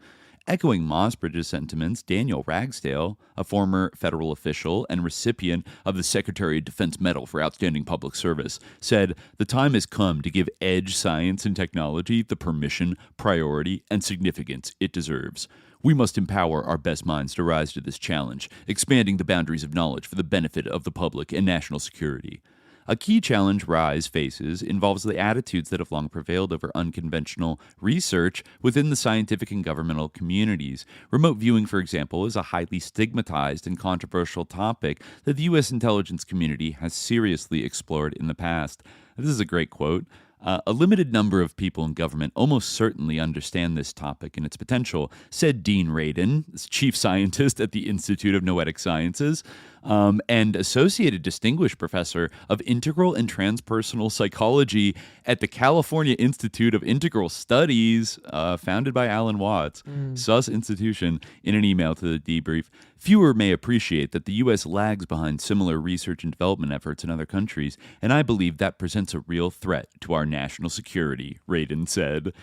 Echoing Mossbridge's sentiments, Daniel Ragsdale, a former federal official and recipient of the Secretary of Defense Medal for Outstanding Public Service, said, "The time has come to give edge science and technology the permission, priority, and significance it deserves. We must empower our best minds to rise to this challenge, expanding the boundaries of knowledge for the benefit of the public and national security." A key challenge RISE faces involves the attitudes that have long prevailed over unconventional research within the scientific and governmental communities. Remote viewing, for example, is a highly stigmatized and controversial topic that the U.S. intelligence community has seriously explored in the past. This is a great quote. A limited number of people in government almost certainly understand this topic and its potential, said Dean Radin, chief scientist at the Institute of Noetic Sciences, and associated distinguished professor of integral and transpersonal psychology at the California Institute of Integral Studies, founded by Alan Watts, sus institution, in an email to the debrief. Fewer may appreciate that the U.S. lags behind similar research and development efforts in other countries, and I believe that presents a real threat to our national security, Radin said.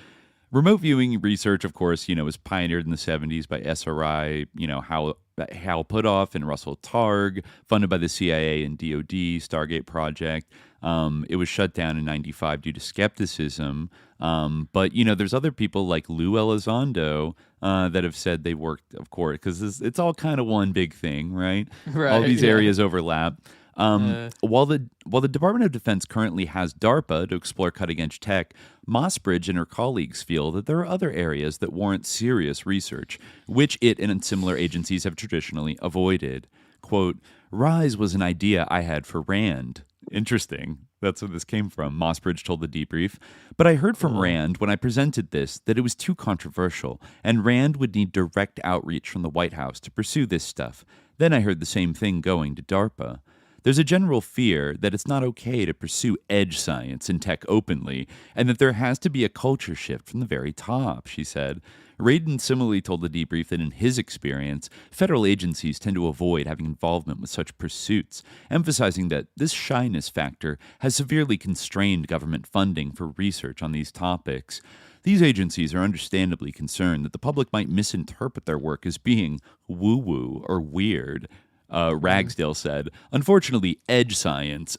Remote viewing research, of course, was pioneered in the 70s by SRI, Hal Puthoff and Russell Targ, funded by the CIA and DoD, Stargate Project. It was shut down in 95 due to skepticism. But there's other people like Lou Elizondo that have said they worked, of course, because it's all kind of one big thing, right? All these areas overlap. While the Department of Defense currently has DARPA to explore cutting-edge tech, Mossbridge and her colleagues feel that there are other areas that warrant serious research, which it and similar agencies have traditionally avoided. Quote, RISE was an idea I had for RAND. Interesting. That's where this came from, Mossbridge told the debrief. But I heard from RAND when I presented this that it was too controversial, and RAND would need direct outreach from the White House to pursue this stuff. Then I heard the same thing going to DARPA. There's a general fear that it's not okay to pursue edge science and tech openly, and that there has to be a culture shift from the very top, she said. Radin similarly told the debrief that in his experience, federal agencies tend to avoid having involvement with such pursuits, emphasizing that this shyness factor has severely constrained government funding for research on these topics. These agencies are understandably concerned that the public might misinterpret their work as being woo-woo or weird. Ragsdale said, unfortunately, edge science,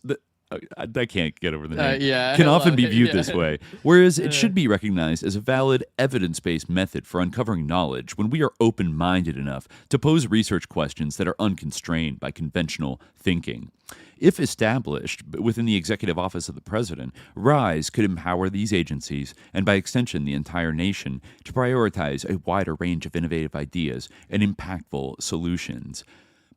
I can't get over the name, can often be viewed this way, whereas it should be recognized as a valid, evidence-based method for uncovering knowledge when we are open-minded enough to pose research questions that are unconstrained by conventional thinking. If established within the executive office of the president, RISE could empower these agencies, and by extension the entire nation, to prioritize a wider range of innovative ideas and impactful solutions.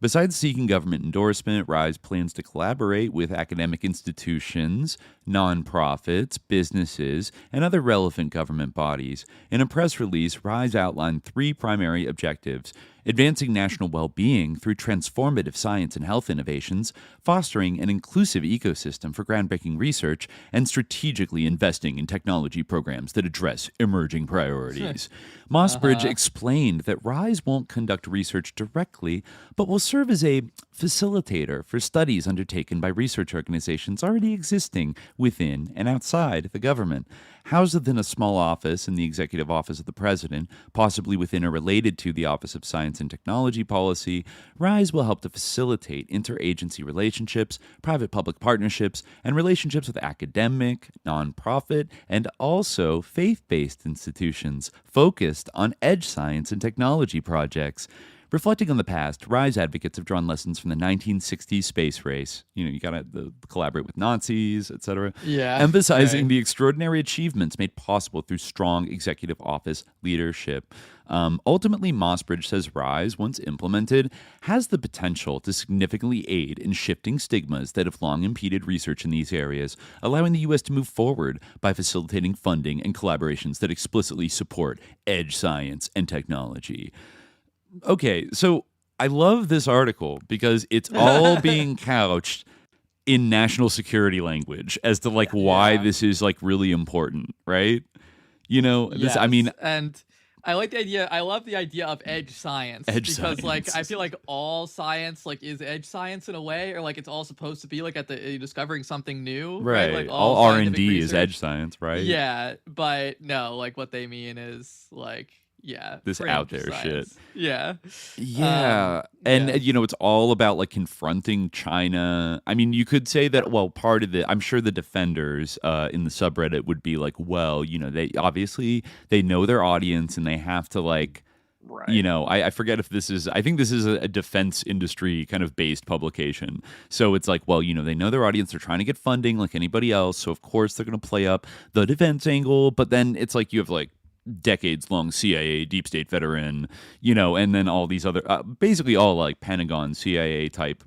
Besides seeking government endorsement, RISE plans to collaborate with academic institutions, nonprofits, businesses, and other relevant government bodies. In a press release, RISE outlined 3 primary objectives: advancing national well-being through transformative science and health innovations, fostering an inclusive ecosystem for groundbreaking research, and strategically investing in technology programs that address emerging priorities. Mossbridge explained that RISE won't conduct research directly, but will serve as a facilitator for studies undertaken by research organizations already existing within and outside the government. Housed within a small office in the Executive Office of the President, possibly within or related to the Office of Science and Technology Policy, RISE will help to facilitate interagency relationships, private-public partnerships, and relationships with academic, nonprofit, and also faith-based institutions focused on edge science and technology projects. Reflecting on the past, RISE advocates have drawn lessons from the 1960s space race. You got to collaborate with Nazis, etc. Yeah. Emphasizing the extraordinary achievements made possible through strong executive office leadership. Ultimately, Mossbridge says RISE, once implemented, has the potential to significantly aid in shifting stigmas that have long impeded research in these areas, allowing the U.S. to move forward by facilitating funding and collaborations that explicitly support edge science and technology. Okay, so I love this article because it's all being couched in national security language as to why this is really important, right? This, I mean, and I like the idea. I love the idea of edge science because I feel like all science is edge science in a way, or it's all supposed to be at the discovering something new, right? All R&D is edge science, right? Yeah, but no, what they mean is this out there shit. Yeah. And it's all about confronting China. I mean, you could say that, part of I'm sure the defenders in the subreddit would be they obviously they know their audience and they have to right. I forget if this is, I think this is a defense industry kind of based publication. So it's they know their audience, they're trying to get funding like anybody else. So of course they're going to play up the defense angle, but then it's you have decades-long CIA deep state veteran, and then all these other, basically all Pentagon CIA type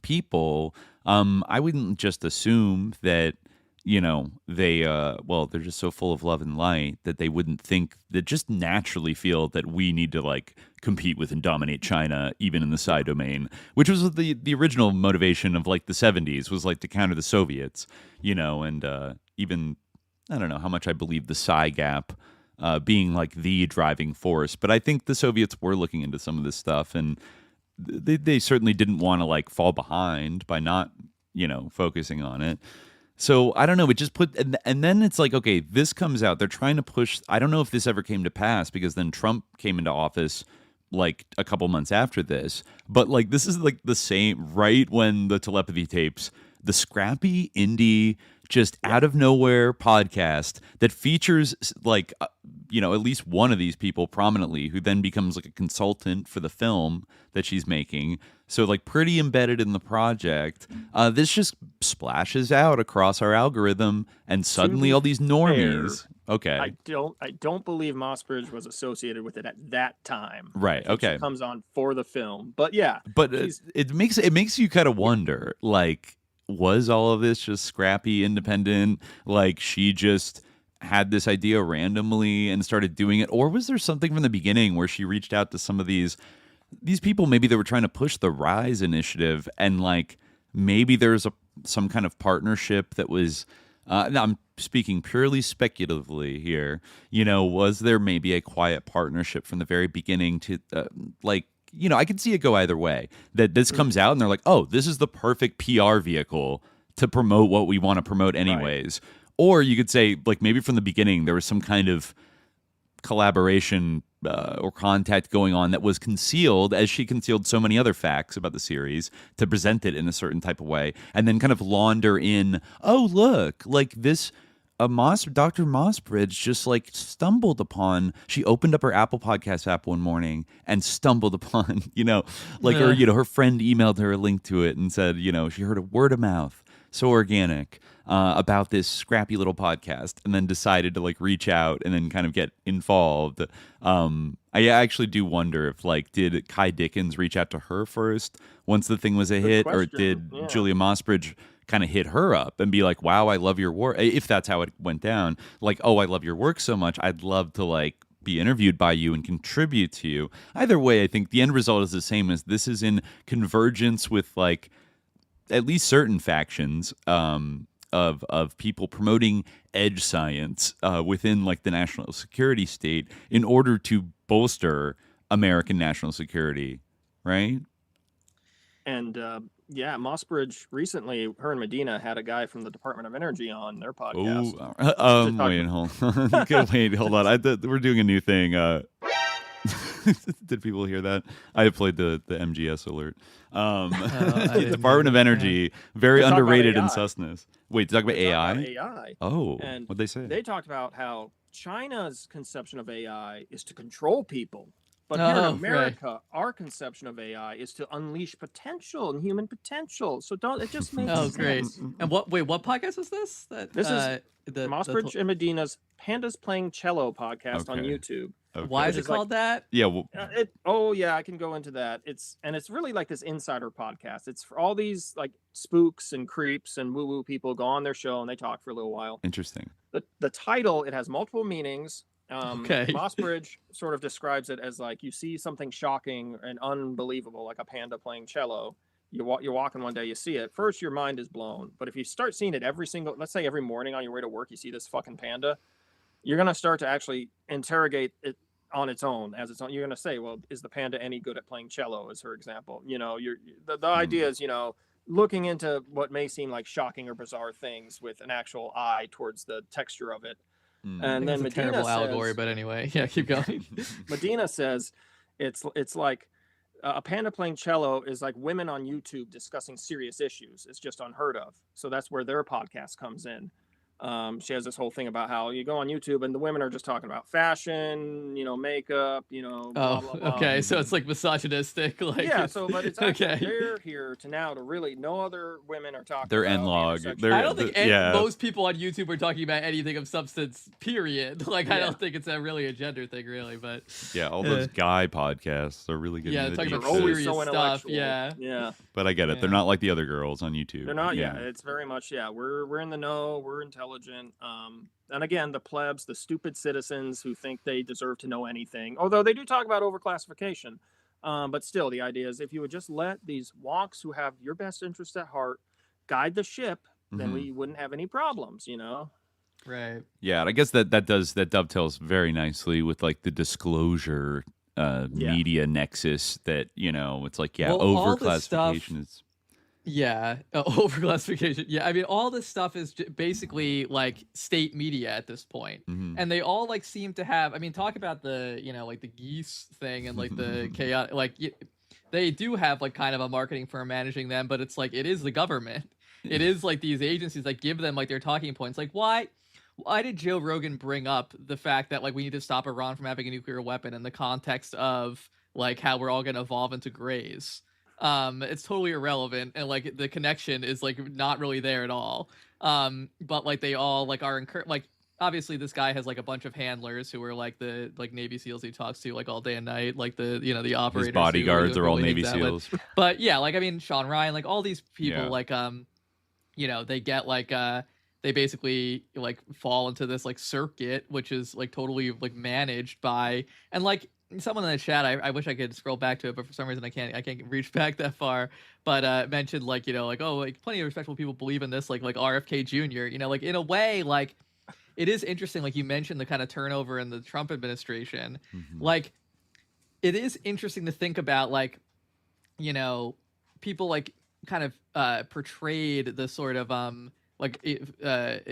people. I wouldn't just assume that, they're just so full of love and light that they wouldn't think that just naturally feel that we need to compete with and dominate China, even in the psi domain, which was the original motivation of the 70s was to counter the Soviets, and even, I don't know how much I believe the psi gap being the driving force. But I think the Soviets were looking into some of this stuff, and they certainly didn't want to fall behind by not, focusing on it. So I don't know. It just and then it's okay, this comes out. They're trying to push. I don't know if this ever came to pass because then Trump came into office a couple months after this. But this is the same, right when the Telepathy Tapes, the scrappy indie, just out of nowhere podcast that features at least one of these people prominently, who then becomes a consultant for the film that she's making. So pretty embedded in the project. This just splashes out across our algorithm, and suddenly all these normies. Okay. I don't believe Mossbridge was associated with it at that time. Right. Okay. It comes on for the film, but yeah. But it makes you kind of wonder, was all of this just scrappy independent? She just had this idea randomly and started doing it, or was there something from the beginning where she reached out to some of these people? Maybe they were trying to push the RISE initiative, and maybe there's some kind of partnership that was. Now I'm speaking purely speculatively here. Was there maybe a quiet partnership from the very beginning to I can see it go either way. That this comes out and they're oh, this is the perfect PR vehicle to promote what we want to promote anyways. Right. Or you could say, maybe from the beginning there was some kind of collaboration or contact going on that was concealed, as she concealed so many other facts about the series, to present it in a certain type of way, and then kind of launder in, oh, look, this... Dr. Mossbridge just stumbled upon. She opened up her Apple Podcast app one morning and stumbled upon, her friend emailed her a link to it and said, she heard a word of mouth, so organic, about this scrappy little podcast, and then decided to reach out and then kind of get involved. I actually do wonder if did Ky Dickens reach out to her first once the thing was a hit, or did Julia Mossbridge kind of hit her up and be wow, I love your work, if that's how it went down, oh, I love your work so much, I'd love to be interviewed by you and contribute to you. Either way, I think the end result is the same, as this is in convergence with like at least certain factions of people promoting edge science within like the national security state in order to bolster American national security, right? And yeah, Mossbridge recently, her and Medina had a guy from the Department of Energy on their podcast. Hold on. We're doing a new thing. Did people hear that? I played the MGS alert. Department of Energy, very underrated in susness. Wait, talk about AI? AI. Oh, and what'd they say? They talked about how China's conception of AI is to control people. But here in America, our conception of AI is to unleash potential and human potential. So it just makes sense. Oh, great. And what podcast is this? This is Mossbridge and Medina's Pandas Playing Cello podcast on YouTube. Okay. Why is it called that? Yeah. Well, I can go into that. It's really like this insider podcast. It's for all these like spooks and creeps and woo-woo people go on their show and they talk for a little while. Interesting. The title, it has multiple meanings. Okay. Mossbridge sort of describes it as like you see something shocking and unbelievable, like a panda playing cello. You're walking one day, you see it. First, your mind is blown. But if you start seeing it let's say every morning on your way to work, you see this fucking panda, you're going to start to actually interrogate it on its own, as its own. You're going to say, well, is the panda any good at playing cello, as her example? You know, the idea is, you know, looking into what may seem like shocking or bizarre things with an actual eye towards the texture of it. And then Medina terrible says, allegory, but anyway, yeah, keep going. Medina says it's like a panda playing cello is like women on YouTube discussing serious issues. It's just unheard of. So that's where their podcast comes in. She has this whole thing about how you go on YouTube and the women are just talking about fashion, you know, makeup, you know. Blah, blah, blah. Okay, so it's like misogynistic, like yeah. So, but it's actually, okay. They're here to really no other women are talking. They're about N-log. I don't think most people on YouTube are talking about anything of substance. Period. Like I don't think it's really a gender thing, really. But yeah, all those guy podcasts are really good. Yeah, talking about always serious stuff. Yeah. But I get it. They're not like the other girls on YouTube. They're not. Yeah, it's very much. Yeah, we're in the know. We're intelligent. And again, the plebs, the stupid citizens who think they deserve to know anything, although they do talk about overclassification. But still, the idea is if you would just let these wonks who have your best interest at heart guide the ship, then we wouldn't have any problems, you know? Right. Yeah, and I guess that dovetails very nicely with like the disclosure media nexus that, you know, it's like, overclassification is... Yeah, overclassification. Yeah, I mean, all this stuff is basically like state media at this point. And they all like seem to have. I mean, talk about the like the geese thing and like the chaotic. Like they do have like kind of a marketing firm managing them, but it's like it is the government. It is like these agencies that give them like their talking points. Like why did Joe Rogan bring up the fact that like we need to stop Iran from having a nuclear weapon in the context of like how we're all going to evolve into grays? It's totally irrelevant, and like the connection is like not really there at all. But like they all like are like obviously this guy has like a bunch of handlers who are like the like Navy SEALs he talks to like all day and night, like the the operators. His bodyguards are all Navy SEAls. But yeah, like I mean Sean Ryan, like all these people, like they get like they basically like fall into this like circuit, which is like totally like managed by and like. Someone in the chat, I wish I could scroll back to it, but for some reason I can't reach back that far. But mentioned like like plenty of respectable people believe in this, like RFK Jr. Like in a way, like it is interesting. Like you mentioned the kind of turnover in the Trump administration. Like it is interesting to think about, like people like kind of portrayed the sort of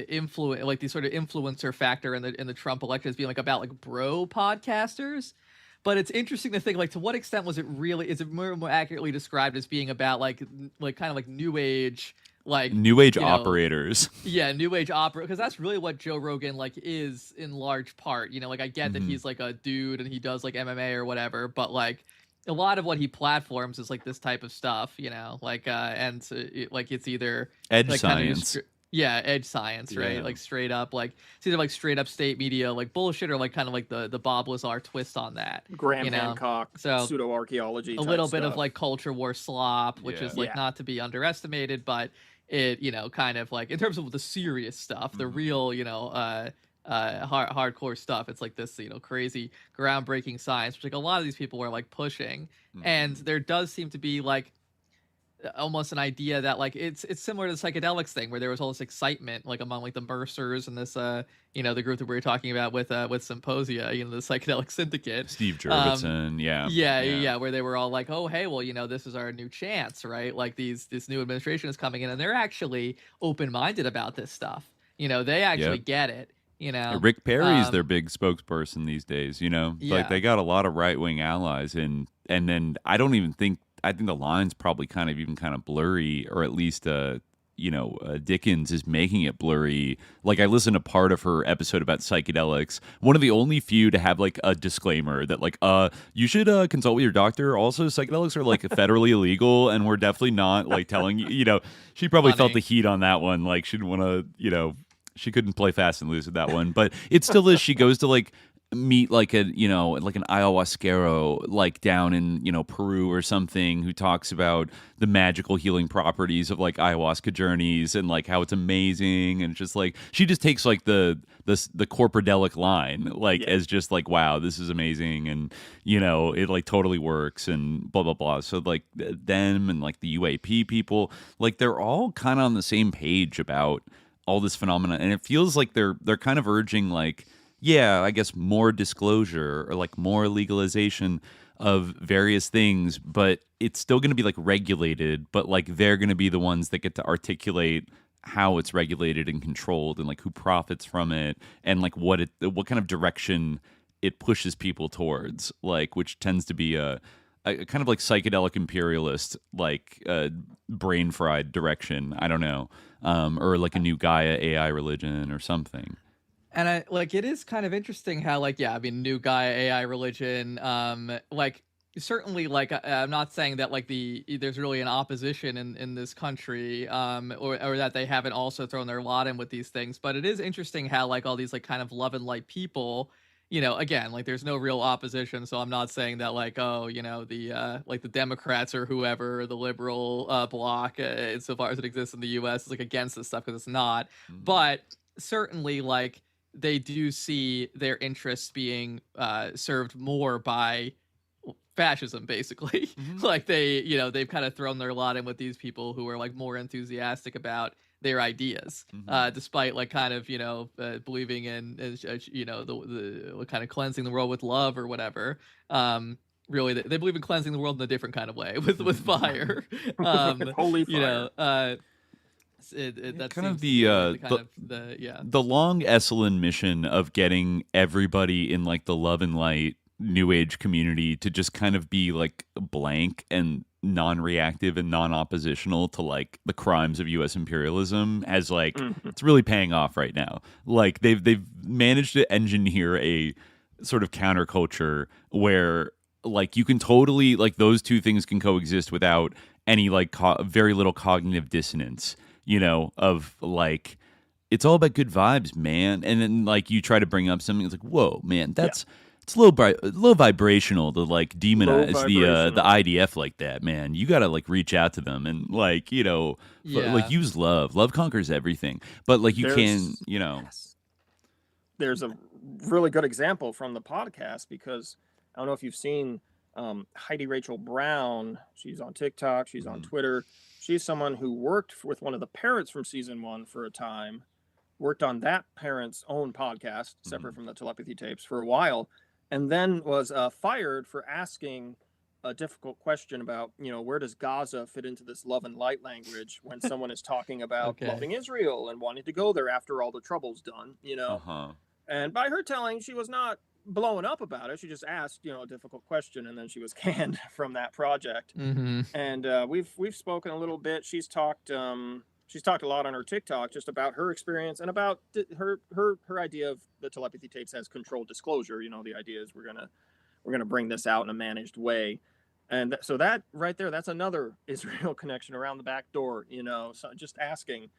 influence, like the sort of influencer factor in the Trump election as being like about like bro podcasters. But it's interesting to think, like, to what extent is it more accurately described as being about like kind of like new age operators? Yeah, new age opera, because that's really what Joe Rogan like is in large part. Like I get that he's like a dude and he does like MMA or whatever, but like a lot of what he platforms is like this type of stuff, like and so like it's either edge like, science. Yeah, edge science, right? Like straight up, like it's either like straight up state media, like bullshit, or like kind of like the Bob Lazar twist on that. Graham Hancock, so pseudo archaeology. A little bit of like culture war slop, which is like not to be underestimated, but it kind of like in terms of the serious stuff, the real hardcore stuff. It's like this, crazy groundbreaking science, which like a lot of these people were like pushing. And there does seem to be like almost an idea that like it's similar to the psychedelics thing, where there was all this excitement like among like the Mercers and this the group that we were talking about with Symposia, the psychedelic syndicate, Steve Jurvetson. Yeah, where they were all like, oh hey, well this is our new chance, right? Like this new administration is coming in and they're actually open-minded about this stuff. They actually get it. Rick Perry's their big spokesperson these days. Like they got a lot of right-wing allies, and then I think the line's probably kind of blurry, or at least Dickens is making it blurry. Like I listened to part of her episode about psychedelics, one of the only few to have like a disclaimer that like you should consult with your doctor. Also, psychedelics are like federally illegal, and we're definitely not like telling you. She probably felt the heat on that one. Like she didn't want to she couldn't play fast and loose with that one, but it still is. She goes to like meet like like an ayahuasquero like down in Peru or something, who talks about the magical healing properties of like ayahuasca journeys and like how it's amazing, and it's just like she just takes like the corporadelic line as just like, wow, this is amazing, and it like totally works and blah blah blah. So like them and like the UAP people, like they're all kind of on the same page about all this phenomena, and it feels like they're kind of urging like, yeah, I guess more disclosure or like more legalization of various things, but it's still going to be like regulated, but like they're going to be the ones that get to articulate how it's regulated and controlled, and like who profits from it, and like what kind of direction it pushes people towards, like, which tends to be a kind of like psychedelic imperialist, like brain fried direction. I don't know, or like a new Gaia AI religion or something. And it is kind of interesting how new Gaia AI religion, certainly I'm not saying that there's really an opposition in this country, or that they haven't also thrown their lot in with these things, but it is interesting how all these kind of love and light people, again, there's no real opposition, so I'm not saying that the Democrats or whoever, the liberal bloc, insofar as it exists in the U.S., is against this stuff, because it's not. But certainly they do see their interests being served more by fascism, basically. They've kind of thrown their lot in with these people who are more enthusiastic about their ideas, despite believing in the kind of cleansing the world with love or whatever. Really, they believe in cleansing the world in a different kind of way with fire. Holy fire. That kind of the long Esalen mission of getting everybody in the love and light new age community to just kind of be blank and non-reactive and non-oppositional to the crimes of U.S. imperialism has it's really paying off right now. They've managed to engineer a sort of counterculture where you can totally those two things can coexist without any very little cognitive dissonance. Of it's all about good vibes, man. And then you try to bring up something, it's whoa, man, it's low vibrational to demonize the IDF like that, man. You gotta reach out to them and use love. Love conquers everything. But There's a really good example from the podcast, because I don't know if you've seen Heidi Rachel Brown. She's on TikTok, she's on Twitter. She's someone who worked with one of the parents from season 1 for a time, worked on that parent's own podcast, separate from the Telepathy Tapes, for a while, and then was fired for asking a difficult question about, where does Gaza fit into this love and light language when someone is talking about loving Israel and wanting to go there after all the trouble's done, And by her telling, she was not blowing up about it. She just asked, a difficult question, and then she was canned from that project. And we've spoken a little bit. She's talked a lot on her TikTok just about her experience and about her idea of the Telepathy Tapes as controlled disclosure. The idea is we're gonna bring this out in a managed way, and so that right there, that's another Israel connection around the back door. So just asking.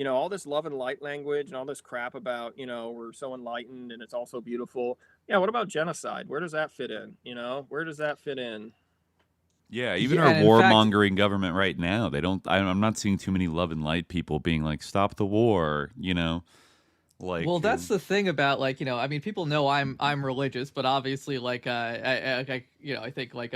All this love and light language and all this crap about, we're so enlightened and it's all so beautiful. Yeah, what about genocide? Where does that fit in? Where does that fit in? Yeah, even our warmongering government right now, they don't. I'm not seeing too many love and light people being stop the war. Like, well, that's the thing about, like, you know, I mean, people know I'm religious, but obviously, like, I think, like,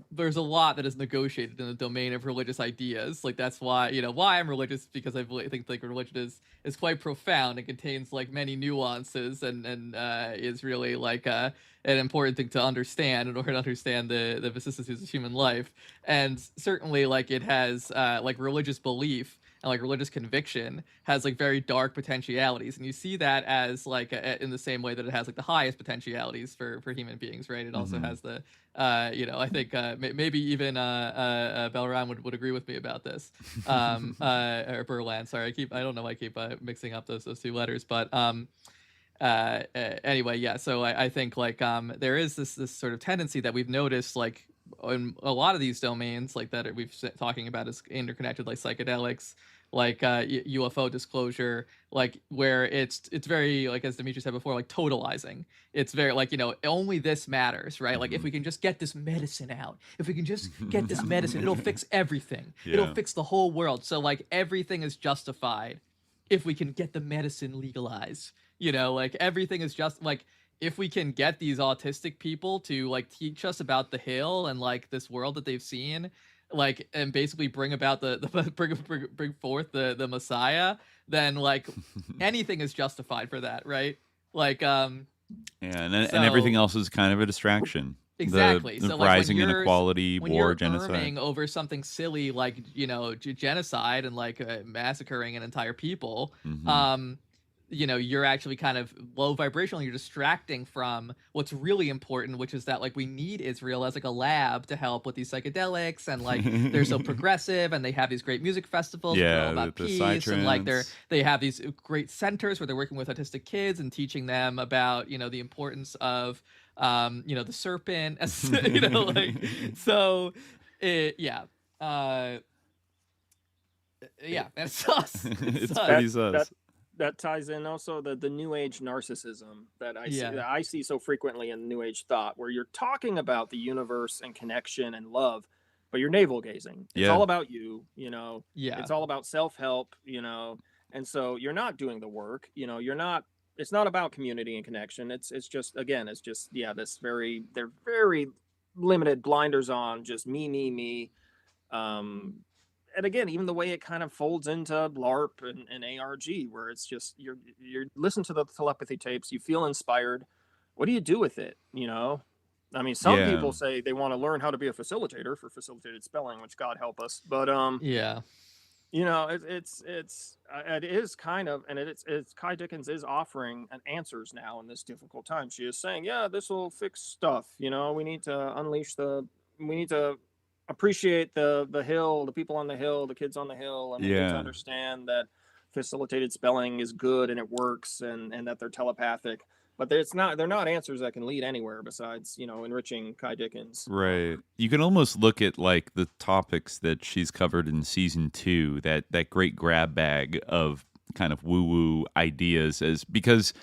there's a lot that is negotiated in the domain of religious ideas. Like, that's why, you know, why I'm religious, because I think, like, religion is quite profound and contains, like, many nuances, and is really, like, an important thing to understand in order to understand the vicissitudes of human life. And certainly, like, it has, like, religious belief and, like, religious conviction has, like, very dark potentialities, and you see that as, like, in the same way that it has, like, the highest potentialities for human beings, right? It also has the you know, I think maybe even Belram would agree with me about this, or Berlan. Sorry, I don't know why I keep mixing up those two letters, but anyway, yeah. So I think, like, there is this sort of tendency that we've noticed, like, in a lot of these domains, like, that we've talking about is interconnected, like psychedelics, like UFO disclosure, like, where it's very, like, as Dimitri said before, like, totalizing. It's very, like, you know, only this matters, right? Like, if we can just get this medicine out, if we can just get this medicine, it'll fix everything. Yeah. It'll fix the whole world. So, like, everything is justified if we can get the medicine legalized. You know, like, everything is just, like, if we can get these autistic people to, like, teach us about the hill and, like, this world that they've seen, like, and basically bring about bring forth the Messiah, then, like, anything is justified for that, right? Like, and everything else is kind of a distraction. Exactly. The so, rising like, inequality, when war, you're genocide over something silly like, you know, genocide and, like, massacring an entire people, you know, you're actually kind of low vibrational. You're distracting from what's really important, which is that, like, we need Israel as, like, a lab to help with these psychedelics, and, like, they're so progressive, and they have these great music festivals, all about peace, and, like, they have these great centers where they're working with autistic kids and teaching them about, you know, the importance of, you know, the serpent, you know, like, so, yeah, it's sus. It's pretty sus. That ties in also the new age narcissism that I see so frequently in new age thought, where you're talking about the universe and connection and love, but you're navel gazing. It's all about you, you know. It's all about self-help, you know. And so you're not doing the work, you know. It's not about community and connection. It's just they're very limited blinders on, just me. And again, even the way it kind of folds into LARP and ARG, where it's just you listen to the telepathy tapes, you feel inspired. What do you do with it? You know, I mean, some people say they want to learn how to be a facilitator for facilitated spelling, which God help us. But you know, it is kind of, and it's Ky Dickens is offering answers now in this difficult time. She is saying, yeah, this will fix stuff. You know, we need to appreciate the hill, the people on the hill, the kids on the hill, and we need to understand that facilitated spelling is good and it works, and that they're telepathic. But they're not answers that can lead anywhere besides, you know, enriching Ky Dickens. Right. You can almost look at, like, the topics that she's covered in season 2, that great grab bag of kind of woo-woo ideas, because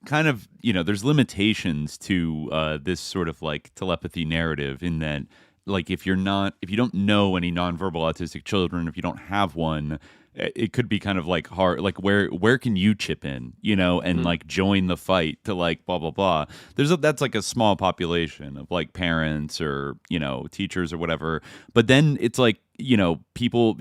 kind of, you know, there's limitations to this sort of, like, telepathy narrative, in that, like, if you don't know any nonverbal autistic children, if you don't have one, it could be kind of, like, hard, like, where can you chip in, you know, and like join the fight to, like, blah blah blah. That's like a small population of, like, parents or, you know, teachers or whatever, but then it's like, you know,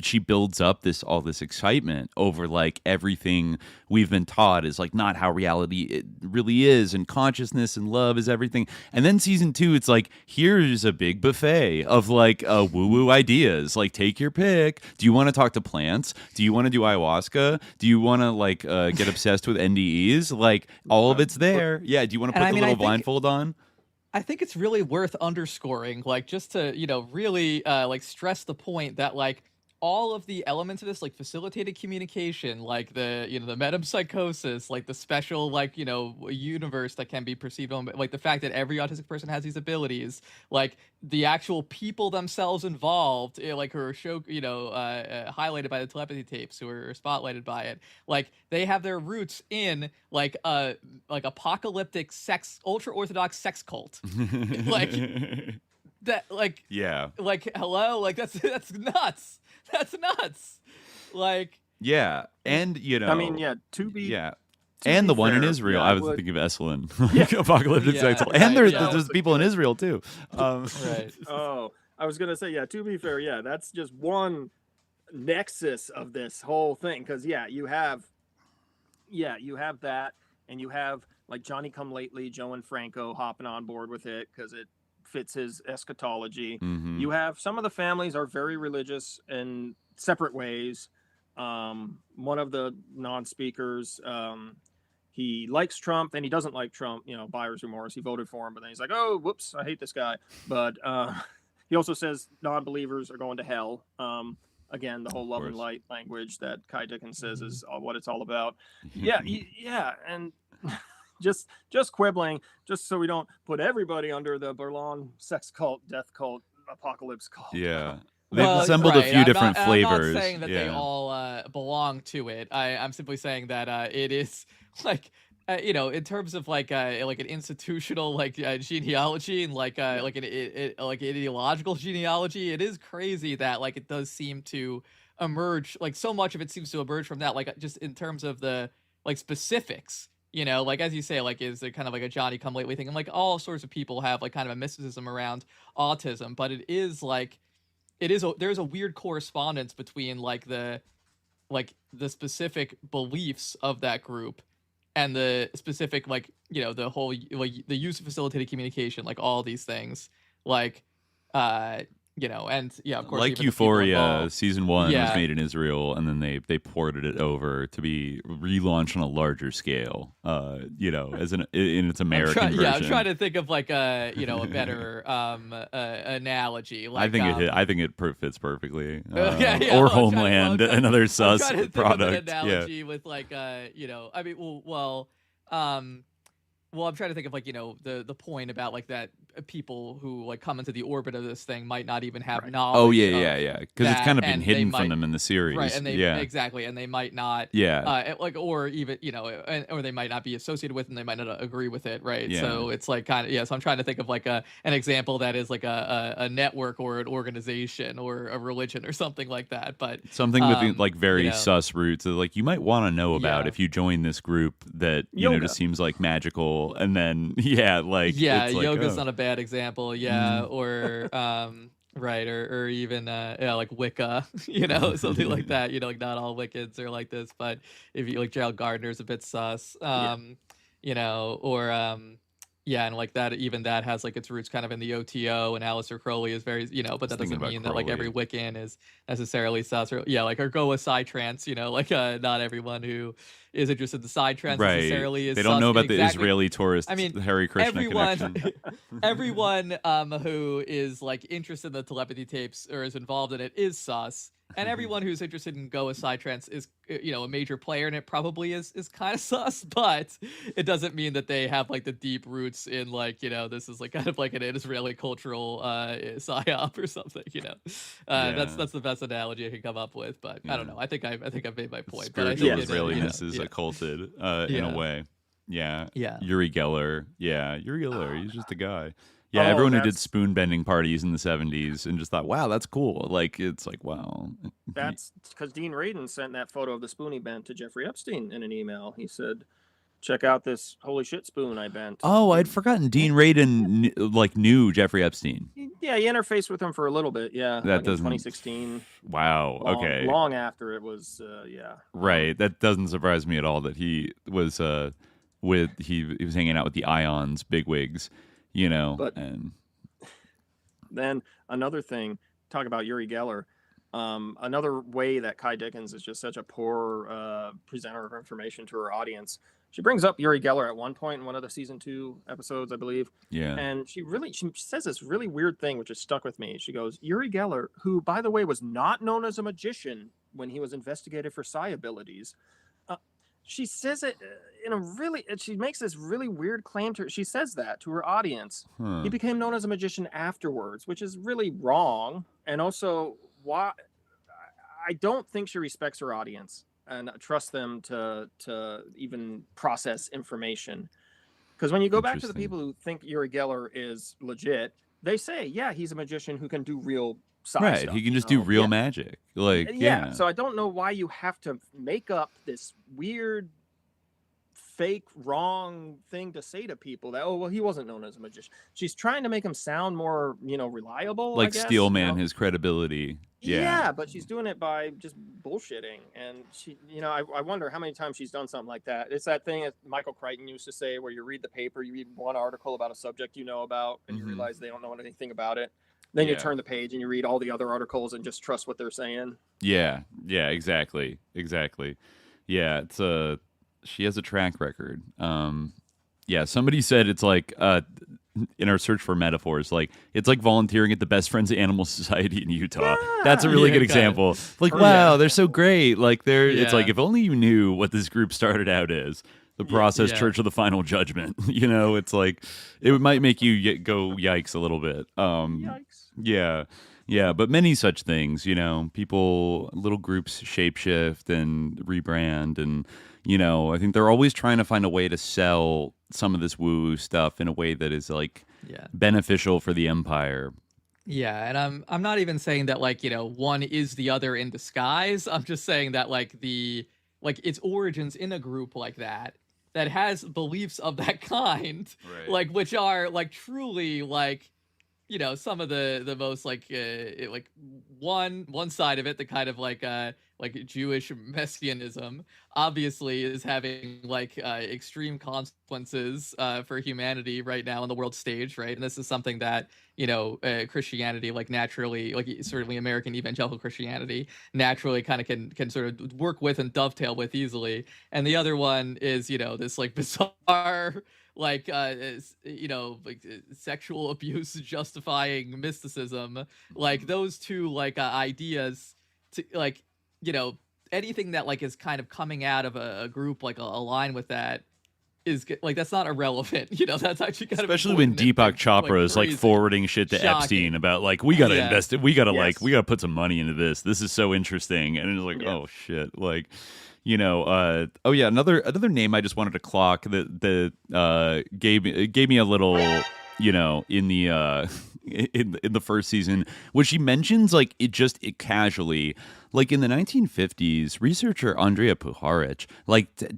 she builds up all this excitement over, like, everything we've been taught is, like, not how reality it really is, and consciousness and love is everything. And then season 2, it's like, here's a big buffet of, like, woo-woo ideas. Like, take your pick. Do you want to talk to plants? Do you want to do ayahuasca? Do you want to, like, get obsessed with NDEs? Like, all of it's there. Yeah. Do you want to put the little blindfold on? I think it's really worth underscoring, like, just to, you know, really, like, stress the point that, like, all of the elements of this, like facilitated communication, like the, you know, the metempsychosis, like the special, like, you know, universe that can be perceived on, like the fact that every autistic person has these abilities, like the actual people themselves involved, like who are highlighted by the telepathy tapes, who are spotlighted by it, like they have their roots in like apocalyptic ultra orthodox sex cult, like that, like, yeah, like, hello, like that's nuts. That's nuts. Like, yeah, and you know, I mean, yeah, to be And the one in Israel. I was thinking of Esalen, apocalyptic cycle. And there's people in Israel too. Right. Oh, I was gonna say, yeah. To be fair, that's just one nexus of this whole thing. Because you have that, and you have like Johnny Come Lately, Joe and Franco hopping on board with it because it fits his eschatology. Mm-hmm. You have some of the families are very religious in separate ways. One of the non-speakers, he likes Trump and he doesn't like Trump, buyer's remorse. He voted for him, but then he's like, oh, whoops, I hate this guy. But he also says non-believers are going to hell. Again, the whole love and light language that Ky Dickens says is what it's all about. Yeah. And just quibbling, just so we don't put everybody under the Berlin sex cult, death cult, apocalypse cult. Yeah. They've assembled a few different flavors. I'm not saying that they all belong to it. I'm simply saying that it is like, in terms of like an institutional genealogy and like an ideological genealogy, it is crazy that like it does seem to emerge. Like so much of it seems to emerge from that. Like just in terms of the like specifics. Like as you say, like is it kind of like a Johnny Come Lately thing, and like all sorts of people have like kind of a mysticism around autism, but it is like. There's a weird correspondence between like the specific beliefs of that group and the specific the whole the use of facilitated communication, like all these things, like and of course, like Euphoria season 1 was made in Israel, and then they ported it over to be relaunched on a larger scale, as in its American version. I'm trying to think of like a better analogy. Like, I think it fits perfectly. Or Homeland, another sus product. An analogy with like well, I'm trying to think of like the point about like that people who like come into the orbit of this thing might not even have knowledge. Oh yeah, because it's kind of been hidden from them in the series, right? And exactly, and they might not, or even or they might not be associated with, and they might not agree with it, right? Yeah. So it's like kind of So I'm trying to think of like an example that is like a network or an organization or a religion or something like that, but something with like very sus roots that like you might want to know about if you join this group that just seems like magical. And then yoga's not a bad example, or right, or even like Wicca, something like that. Like not all Wiccans are like this, but if you like Gerald Gardner's a bit sus, and like that, even that has like its roots kind of in the OTO, and Aleister Crowley is very, but that doesn't mean that like every Wiccan is necessarily sus, or go with psytrance, not everyone who is interested in the psytrance necessarily is. They don't know about the Israeli tourist, the Hare Krishna connection. Everyone who is like interested in the telepathy tapes or is involved in it is sus. And everyone who's interested in Go with Psytrance is, a major player in it probably is kind of sus, but it doesn't mean that they have like the deep roots in like, this is like kind of like an Israeli cultural psyop or something, That's the best analogy I can come up with, but I don't know. I think I've made my point. Spiritual Israeliness is occulted in a way. Yeah. Uri Geller. Yeah, Uri Geller. He's just a guy. Yeah, everyone who did spoon bending parties in the 70s and just thought, wow, that's cool. Like, it's like, wow. That's because Dean Radin sent that photo of the spoon he bent to Jeffrey Epstein in an email. He said, check out this holy shit spoon I bent. Oh, I'd forgotten Dean Radin knew Jeffrey Epstein. Yeah, he interfaced with him for a little bit. Yeah, that doesn't. 2016. Wow. Okay. Long after it was. Right. That doesn't surprise me at all that he was he was hanging out with the Ions bigwigs. But then another thing, talk about Uri Geller. Another way that Ky Dickens is just such a poor presenter of information to her audience. She brings up Uri Geller at one point in one of the season 2 episodes, I believe. Yeah. And she says this really weird thing, which has stuck with me. She goes, Uri Geller, who, by the way, was not known as a magician when he was investigated for psi abilities. She says it she makes this really weird claim to her. She says that to her audience. He became known as a magician afterwards, which is really wrong. And also, why I don't think she respects her audience and trusts them to even process information. Because when you go back to the people who think Uri Geller is legit, they say, yeah, he's a magician who can do real right, stuff, he can just do real magic. Like, so I don't know why you have to make up this weird fake, wrong thing to say to people that, oh, well, he wasn't known as a magician. She's trying to make him sound more, reliable. Like I guess, steelman his credibility. Yeah, but she's doing it by just bullshitting. And she, I wonder how many times she's done something like that. It's that thing that Michael Crichton used to say, where you read the paper, you read one article about a subject you know about, and you realize they don't know anything about it. Then you turn the page and you read all the other articles and just trust what they're saying. Yeah, exactly. Yeah, she has a track record. Somebody said it's like in our search for metaphors, like it's like volunteering at the Best Friends Animal Society in Utah. That's a really good example. Like, wow, they're so great. Like it's like, if only you knew what this group started out as. The Process Church of the Final Judgment. It's like, it might make you go yikes a little bit. Yikes. Yeah, but many such things, people, little groups shapeshift and rebrand, and I think they're always trying to find a way to sell some of this woo-woo stuff in a way that is like beneficial for the empire. Yeah, and I'm not even saying that one is the other in disguise. I'm just saying that its origins in a group like that has beliefs of that kind, right. Which are truly some of the most one side of it, the kind of Jewish messianism, obviously is having extreme consequences for humanity right now on the world stage, right? And this is something that Christianity naturally, certainly American evangelical Christianity naturally kind of can sort of work with and dovetail with easily. And the other one is this bizarre sexual abuse justifying mysticism, those two ideas to anything that is kind of coming out of a group aligned with that is that's not irrelevant. That's actually kind especially when Deepak Chopra is forwarding shit to Epstein about we gotta invest it, we gotta we gotta put some money into this. This is so interesting, and it's oh shit, another name I just wanted to clock that gave me a little in the in the first season, which she mentions it casually. In the 1950s, researcher Andrea Puharich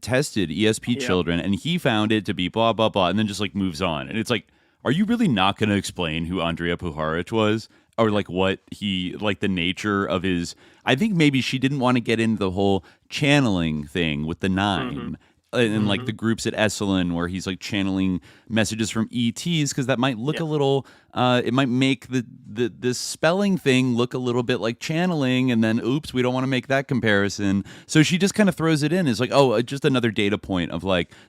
tested ESP children, and he found it to be blah blah blah, and then just moves on. And it's are you really not going to explain who Andrea Puharich was, or what he the nature of his? I think maybe she didn't want to get into the whole channeling thing with the 9. And the groups at Esalen where he's channeling messages from ETs, because that might look a little it might make the spelling thing look a little bit like channeling, and then oops, we don't want to make that comparison. So she just kind of throws it in. It's just another data point of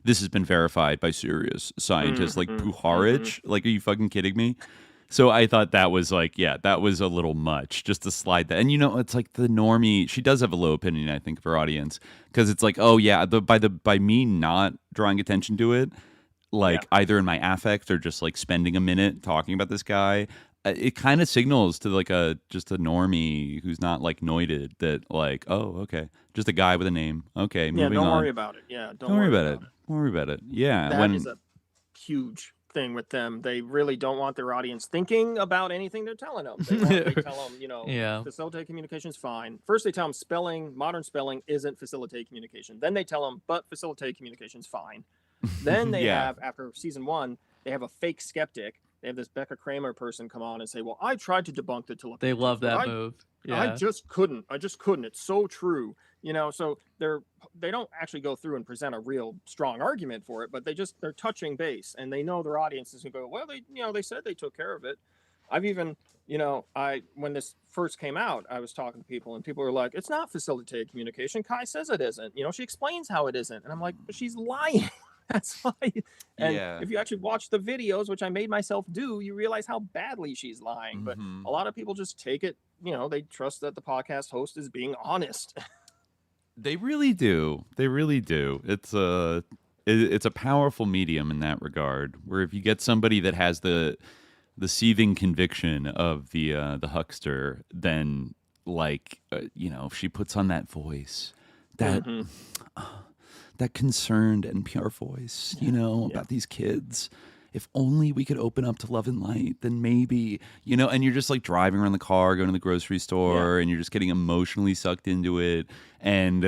this has been verified by serious scientists Puharich. Are you fucking kidding me? So I thought that was that was a little much, just to slide that. And it's the normie. She does have a low opinion, I think, of her audience, because it's by me not drawing attention to it, either in my affect or just spending a minute talking about this guy, it kind of signals to just a normie who's not noited that oh, okay, just a guy with a name. Okay, moving on. Don't worry about it. Yeah, don't worry about it. Don't worry about it. Yeah, that is a huge thing with them. They really don't want their audience thinking about anything they're telling them. They tell them, facilitate communication is fine. First, they tell them modern spelling isn't facilitate communication. Then they tell them, but facilitate communication is fine. Then they have, after season 1, they have a fake skeptic. They have this Becca Kramer person come on and say, well, I tried to debunk the telepathy. They love that move. Yeah. I just couldn't. It's so true. So they don't actually go through and present a real strong argument for it, but they're touching base, and they know their audience is going to go, well, they said they took care of it. I've even, when this first came out, I was talking to people, and people were like, it's not facilitated communication. Ky says it isn't. She explains how it isn't. And I'm like, but she's lying. That's why. And if you actually watch the videos, which I made myself do, you realize how badly she's lying. But a lot of people just take it, they trust that the podcast host is being honest. They really do. They really do. It's a powerful medium in that regard, where if you get somebody that has the seething conviction of the huckster, then if she puts on that voice, that concerned and pure voice, about these kids. If only we could open up to love and light, then maybe, and you're just driving around the car, going to the grocery store, and you're just getting emotionally sucked into it. And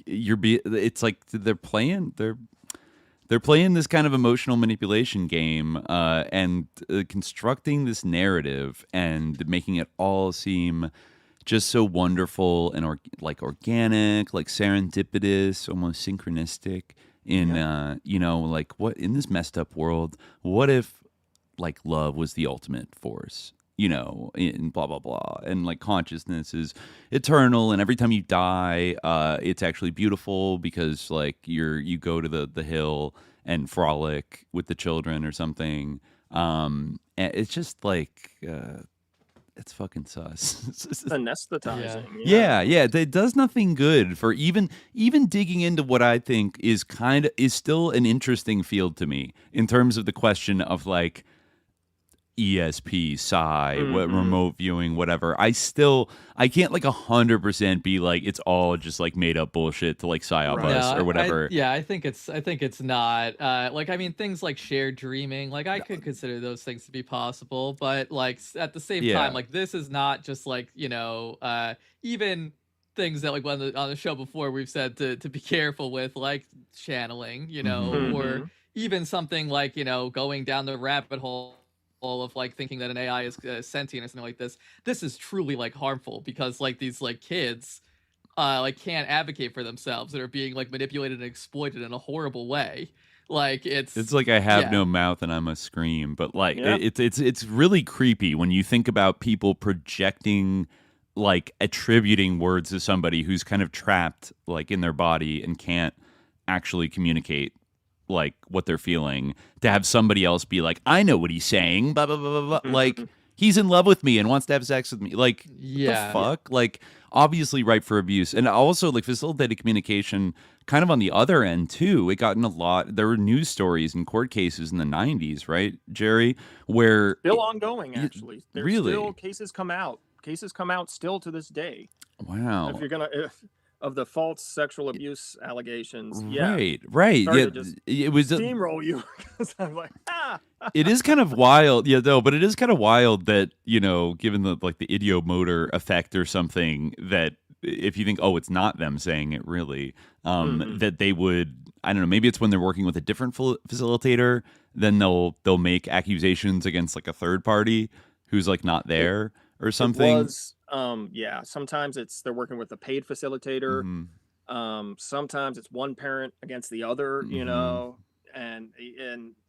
it's they're playing, they're playing this kind of emotional manipulation game and constructing this narrative and making it all seem just so wonderful and like organic, like serendipitous, almost synchronistic in you know, like what in this messed up world, what if like love was the ultimate force, you know, in blah blah blah, and like consciousness is eternal, and every time you die it's actually beautiful because like you go to the hill and frolic with the children or something. And it's just like it's fucking sus. Anesthetizing. Yeah. It does nothing good for even digging into what I think is still an interesting field to me in terms of the question of like ESP, psi, what remote viewing, whatever. I can't like 100% be like it's all just like made up bullshit to like psyop us or whatever. I think it's not. Like I mean, things like shared dreaming, like I could consider those things to be possible, but like at the same time, like this is not just like, you know, even things that like on the show before we've said to be careful with, like channeling, you know, or even something like, you know, going down the rabbit hole of like thinking that an AI is sentient or something like this. This is truly like harmful because like these like kids like can't advocate for themselves and are being like manipulated and exploited in a horrible way. Like it's like I have no mouth and I must scream, but like it's really creepy when you think about people projecting, like attributing words to somebody who's kind of trapped like in their body and can't actually communicate like what they're feeling, to have somebody else be like, I know what he's saying, blah blah blah blah blah. Like he's in love with me and wants to have sex with me. Like the fuck? Like obviously ripe for abuse. And also like facilitated communication kind of on the other end too. It got in a lot. There were news stories and court cases in the 90s, right, Jerry, where still ongoing actually. There's really still cases come out still to this day. Wow. If you're gonna of the false sexual abuse allegations. Right. Yeah, it was steamroll you because I'm like, It is kind of wild, but it is kind of wild that, you know, given the like the idiomotor effect or something, that if you think, oh, it's not them saying it really, that they would, I don't know, maybe it's when they're working with a different facilitator, then they'll make accusations against like a third party who's like not there or something. Sometimes they're working with a paid facilitator. Sometimes it's one parent against the other, you know, and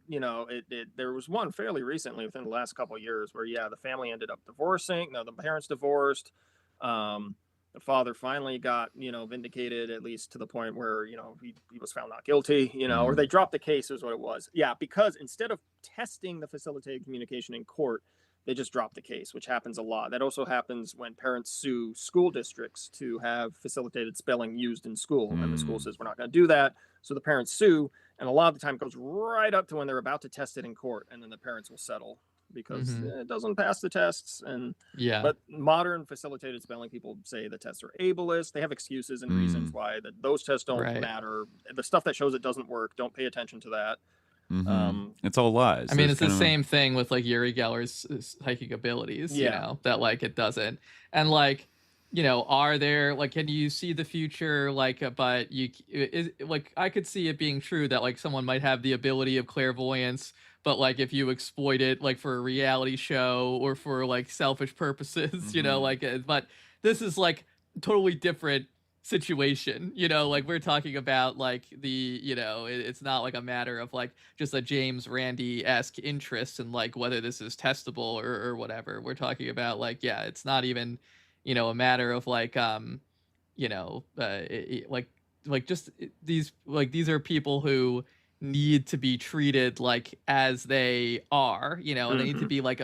you know, there was one fairly recently within the last couple of years where the family ended up divorcing. No, the parents divorced. The father finally got, you know, vindicated, at least to the point where, you know, he was found not guilty, you know, or they dropped the case is what it was. Because instead of testing the facilitated communication in court, they just drop the case, which happens a lot. That also happens when parents sue school districts to have facilitated spelling used in school. And the school says, we're not going to do that. So the parents sue. And a lot of the time it goes right up to when they're about to test it in court. And then the parents will settle because it doesn't pass the tests. But modern facilitated spelling people say the tests are ableist. They have excuses and reasons why that those tests don't matter. The stuff that shows it doesn't work, don't pay attention to that. It's all lies. I mean, it's the same thing with like Uri Geller's psychic abilities, you know, that like it doesn't. And like, you know, are there like, can you see the future? Like, but like, I could see it being true that like someone might have the ability of clairvoyance, but like if you exploit it like for a reality show or for like selfish purposes, you know, like, but this is like totally different situation, you know, like we're talking about like the, you know, it's not like a matter of like just a James Randi-esque interest in like whether this is testable or whatever. We're talking about like, it's not even, you know, a matter of like, you know, like just these are people who need to be treated like as they are, you know, and they need to be like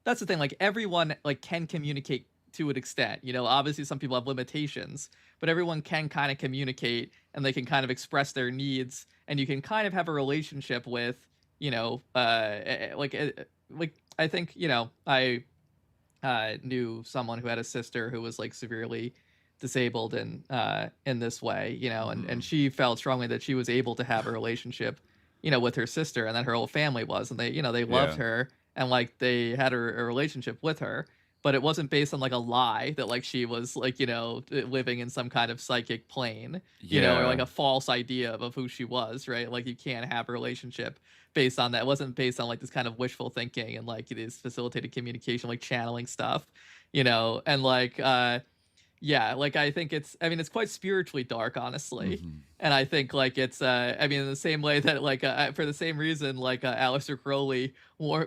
that's the thing, like everyone like can communicate to an extent, you know. Obviously some people have limitations, but everyone can kind of communicate and they can kind of express their needs, and you can kind of have a relationship with, you know, like I think, you know, I knew someone who had a sister who was like severely disabled in this way, you know, and she felt strongly that she was able to have a relationship, you know, with her sister, and that her whole family was, and they, you know, they loved her and like they had a relationship with her. but it wasn't based on like a lie that like she was like, living in some kind of psychic plane, or like a false idea of who she was, right? Like you can't have a relationship based on that. It wasn't based on like this kind of wishful thinking and like this facilitated communication, like channeling stuff, and like, like I think it's quite spiritually dark, honestly. Mm-hmm. And I think like it's, in the same way that like, for the same reason, like Aleister Crowley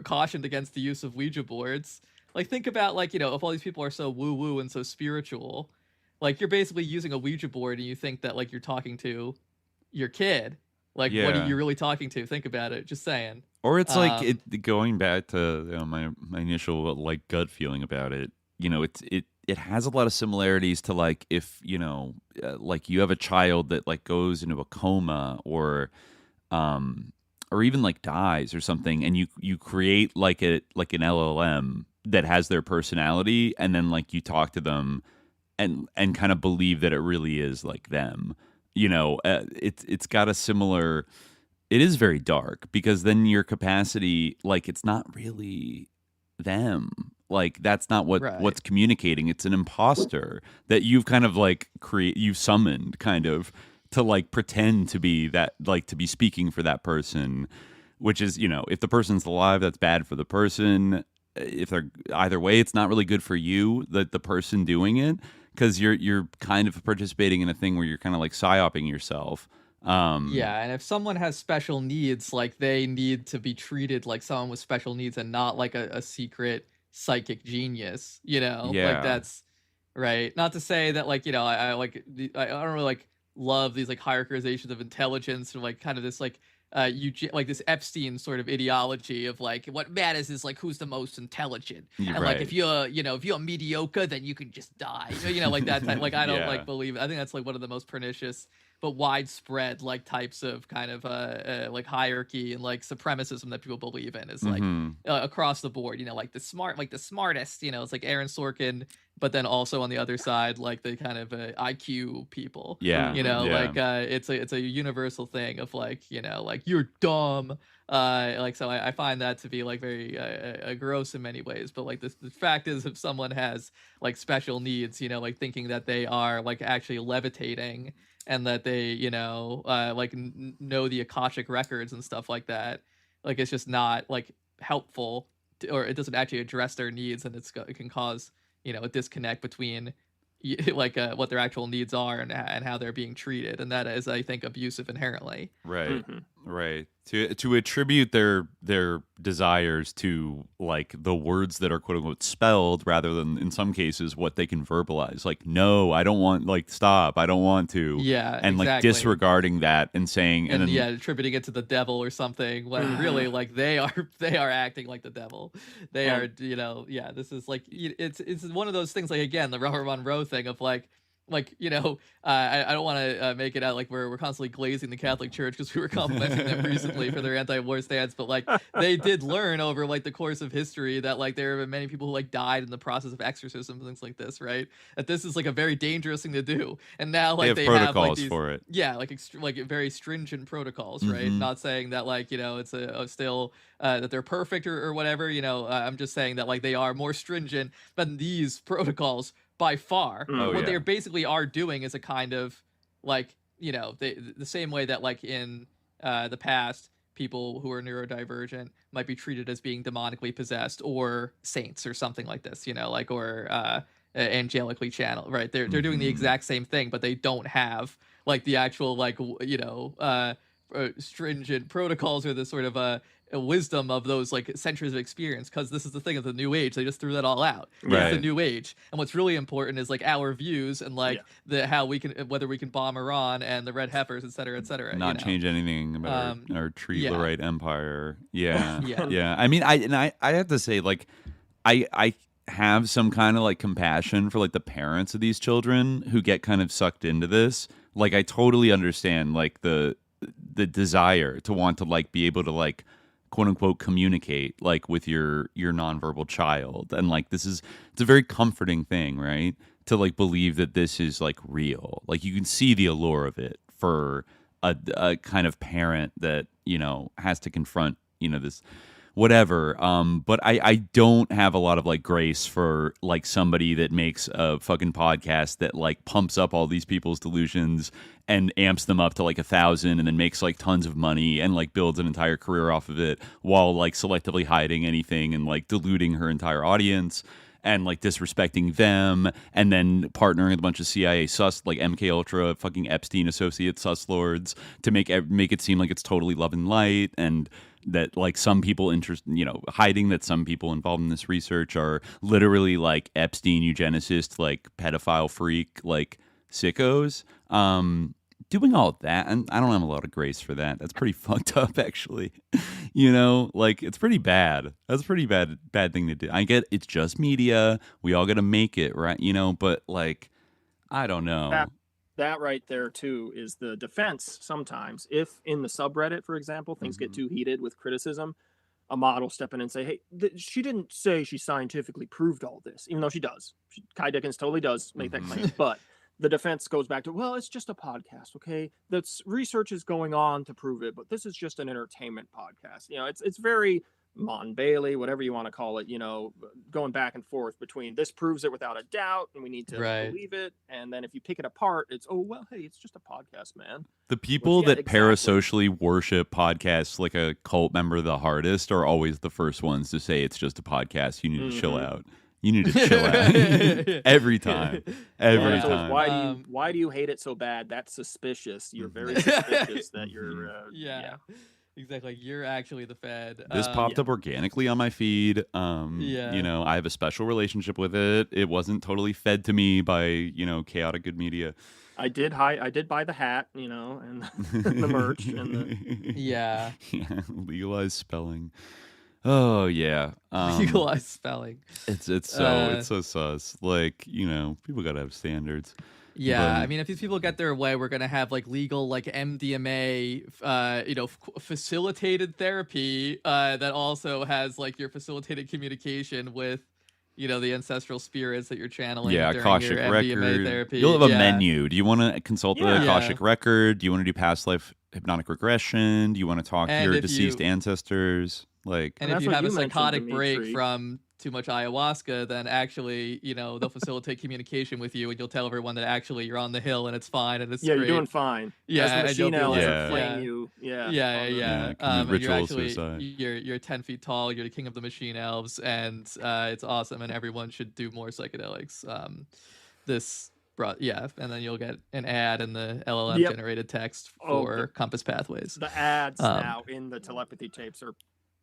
cautioned against the use of Ouija boards. Like, think about, like, if all these people are so woo-woo and so spiritual, like, you're basically using a Ouija board and you think that, like, you're talking to your kid. Like, what are you really talking to? Think about it. Just saying. Or it's like, going back to my initial, like, gut feeling about it, it has a lot of similarities to, like, if, like, you have a child that, like, goes into a coma or even, like, dies or something, and you create, like, an LLM that has their personality, and then like you talk to them and kind of believe that it really is like them. It's got a similar, it is very dark, because then your capacity, like, it's not really them. Like, that's not what's communicating. It's an imposter that you've kind of like you've summoned kind of to like pretend to be that, like to be speaking for that person, which is, if the person's alive, that's bad for the person. If they're either way, it's not really good for you, the person doing it, because you're kind of participating in a thing where you're kind of like psyoping yourself. And if someone has special needs, like they need to be treated like someone with special needs and not like a secret psychic genius. Like that's right. Not to say that like I don't really like love these like hierarchizations of intelligence or like kind of this like like this Epstein sort of ideology of like what matters is like who's the most intelligent, and like if you're mediocre, then you can just die, like that type. Like I don't like believe. I think that's like one of the most pernicious but widespread like types of kind of like hierarchy and like supremacism that people believe in is like across the board. Like the smartest. It's like Aaron Sorkin, but then also on the other side like the kind of IQ people. Like it's a universal thing of like like you're dumb. Like so I find that to be like very gross in many ways, but like the fact is, if someone has like special needs, like thinking that they are like actually levitating and that they like know the Akashic records and stuff like that, like it's just not like helpful or it doesn't actually address their needs, and it can cause a disconnect between like what their actual needs are and how they're being treated, and that is, I think, abusive inherently. Right. To attribute their desires to like the words that are quote unquote spelled, rather than in some cases what they can verbalize. Like, no, I don't want, like, stop, I don't want to. And like disregarding that and saying and then, attributing it to the devil or something, when really like they are acting like the devil. They are, this is like it's one of those things, like, again, the Robert Monroe thing of like I don't want to make it out like we're constantly glazing the Catholic Church, because we were complimenting them recently for their anti-war stance, but like they did learn over like the course of history that like there have been many people who like died in the process of exorcism and things like this, right? That this is like a very dangerous thing to do, and now like they have protocols like, these, for it. Like very stringent protocols, right? Not saying that like it's still that they're perfect or whatever. I'm just saying that like they are more stringent than these protocols by far. What they basically are doing is a kind of like the same way that like in the past people who are neurodivergent might be treated as being demonically possessed or saints or something like this, like or angelically channeled, right? They're doing the exact same thing, but they don't have like the actual like stringent protocols or the sort of a wisdom of those like centuries of experience, because this is the thing of the New Age. They just threw that all out. It's the New Age, and what's really important is like our views and like how we can, whether we can bomb Iran and the red heifers, et cetera, not change anything about our Treat-Lorite empire. I mean, I have to say, like, I have some kind of like compassion for like the parents of these children who get kind of sucked into this. Like, I totally understand like the desire to want to like be able to like quote unquote communicate like with your nonverbal child, and like it's a very comforting thing, right? To like believe that this is like real. Like you can see the allure of it for a kind of parent that has to confront this whatever. But I don't have a lot of like grace for like somebody that makes a fucking podcast that like pumps up all these people's delusions and amps them up to like 1,000 and then makes like tons of money and like builds an entire career off of it while like selectively hiding anything and like diluting her entire audience and like disrespecting them and then partnering with a bunch of CIA sus like MK Ultra fucking Epstein associate sus lords to make it seem like it's totally love and light, and that like some people hiding that some people involved in this research are literally like Epstein eugenicist, like pedophile freak, like sickos. Doing all of that, and I don't have a lot of grace for that. That's pretty fucked up, actually. Like it's pretty bad. That's a pretty bad thing to do. I get it's just media. We all got to make it, right? But like, I don't know. That right there too is the defense. Sometimes, if in the subreddit, for example, things get too heated with criticism, a mod will step in and say, "Hey, she didn't say she scientifically proved all this," even though she does. Ky Dickens totally does make that claim, but the defense goes back to, well, it's just a podcast, okay? That's research is going on to prove it, but this is just an entertainment podcast. It's very Mon Bailey, whatever you want to call it, going back and forth between this proves it without a doubt and we need to believe it. And then if you pick it apart, it's, oh, well, hey, it's just a podcast, man. The people that parasocially worship podcasts like a cult member the hardest are always the first ones to say it's just a podcast. You need to chill out. You need to chill out every time. Every time. Why do you hate it so bad? That's suspicious. You're very suspicious that you're. Exactly. You're actually the Fed. This popped up organically on my feed. I have a special relationship with it. It wasn't totally fed to me by chaotic good media. I did buy the hat, and the merch and yeah, legalized spelling. Oh yeah, legalized spelling. It's so sus. Like people gotta have standards. Yeah, but, I mean, if these people get their way, we're gonna have like legal like MDMA, facilitated therapy that also has like your facilitated communication with the ancestral spirits that you're channeling. Yeah, during Akashic your record. MDMA therapy. You'll have a menu. Do you want to consult the Akashic record? Do you want to do past life hypnotic regression? Do you want to talk to your deceased ancestors? Like, and if you have a psychotic break from too much ayahuasca, then actually, they'll facilitate communication with you, and you'll tell everyone that actually you're on the hill and it's fine and it's great. You're doing fine. Yeah, as machine elves are playing you. Ritual suicide. You're 10 feet tall. You're the king of the machine elves, and it's awesome. And everyone should do more psychedelics. And then you'll get an ad in the LLM generated text for Compass Pathways. The ads now in the telepathy tapes are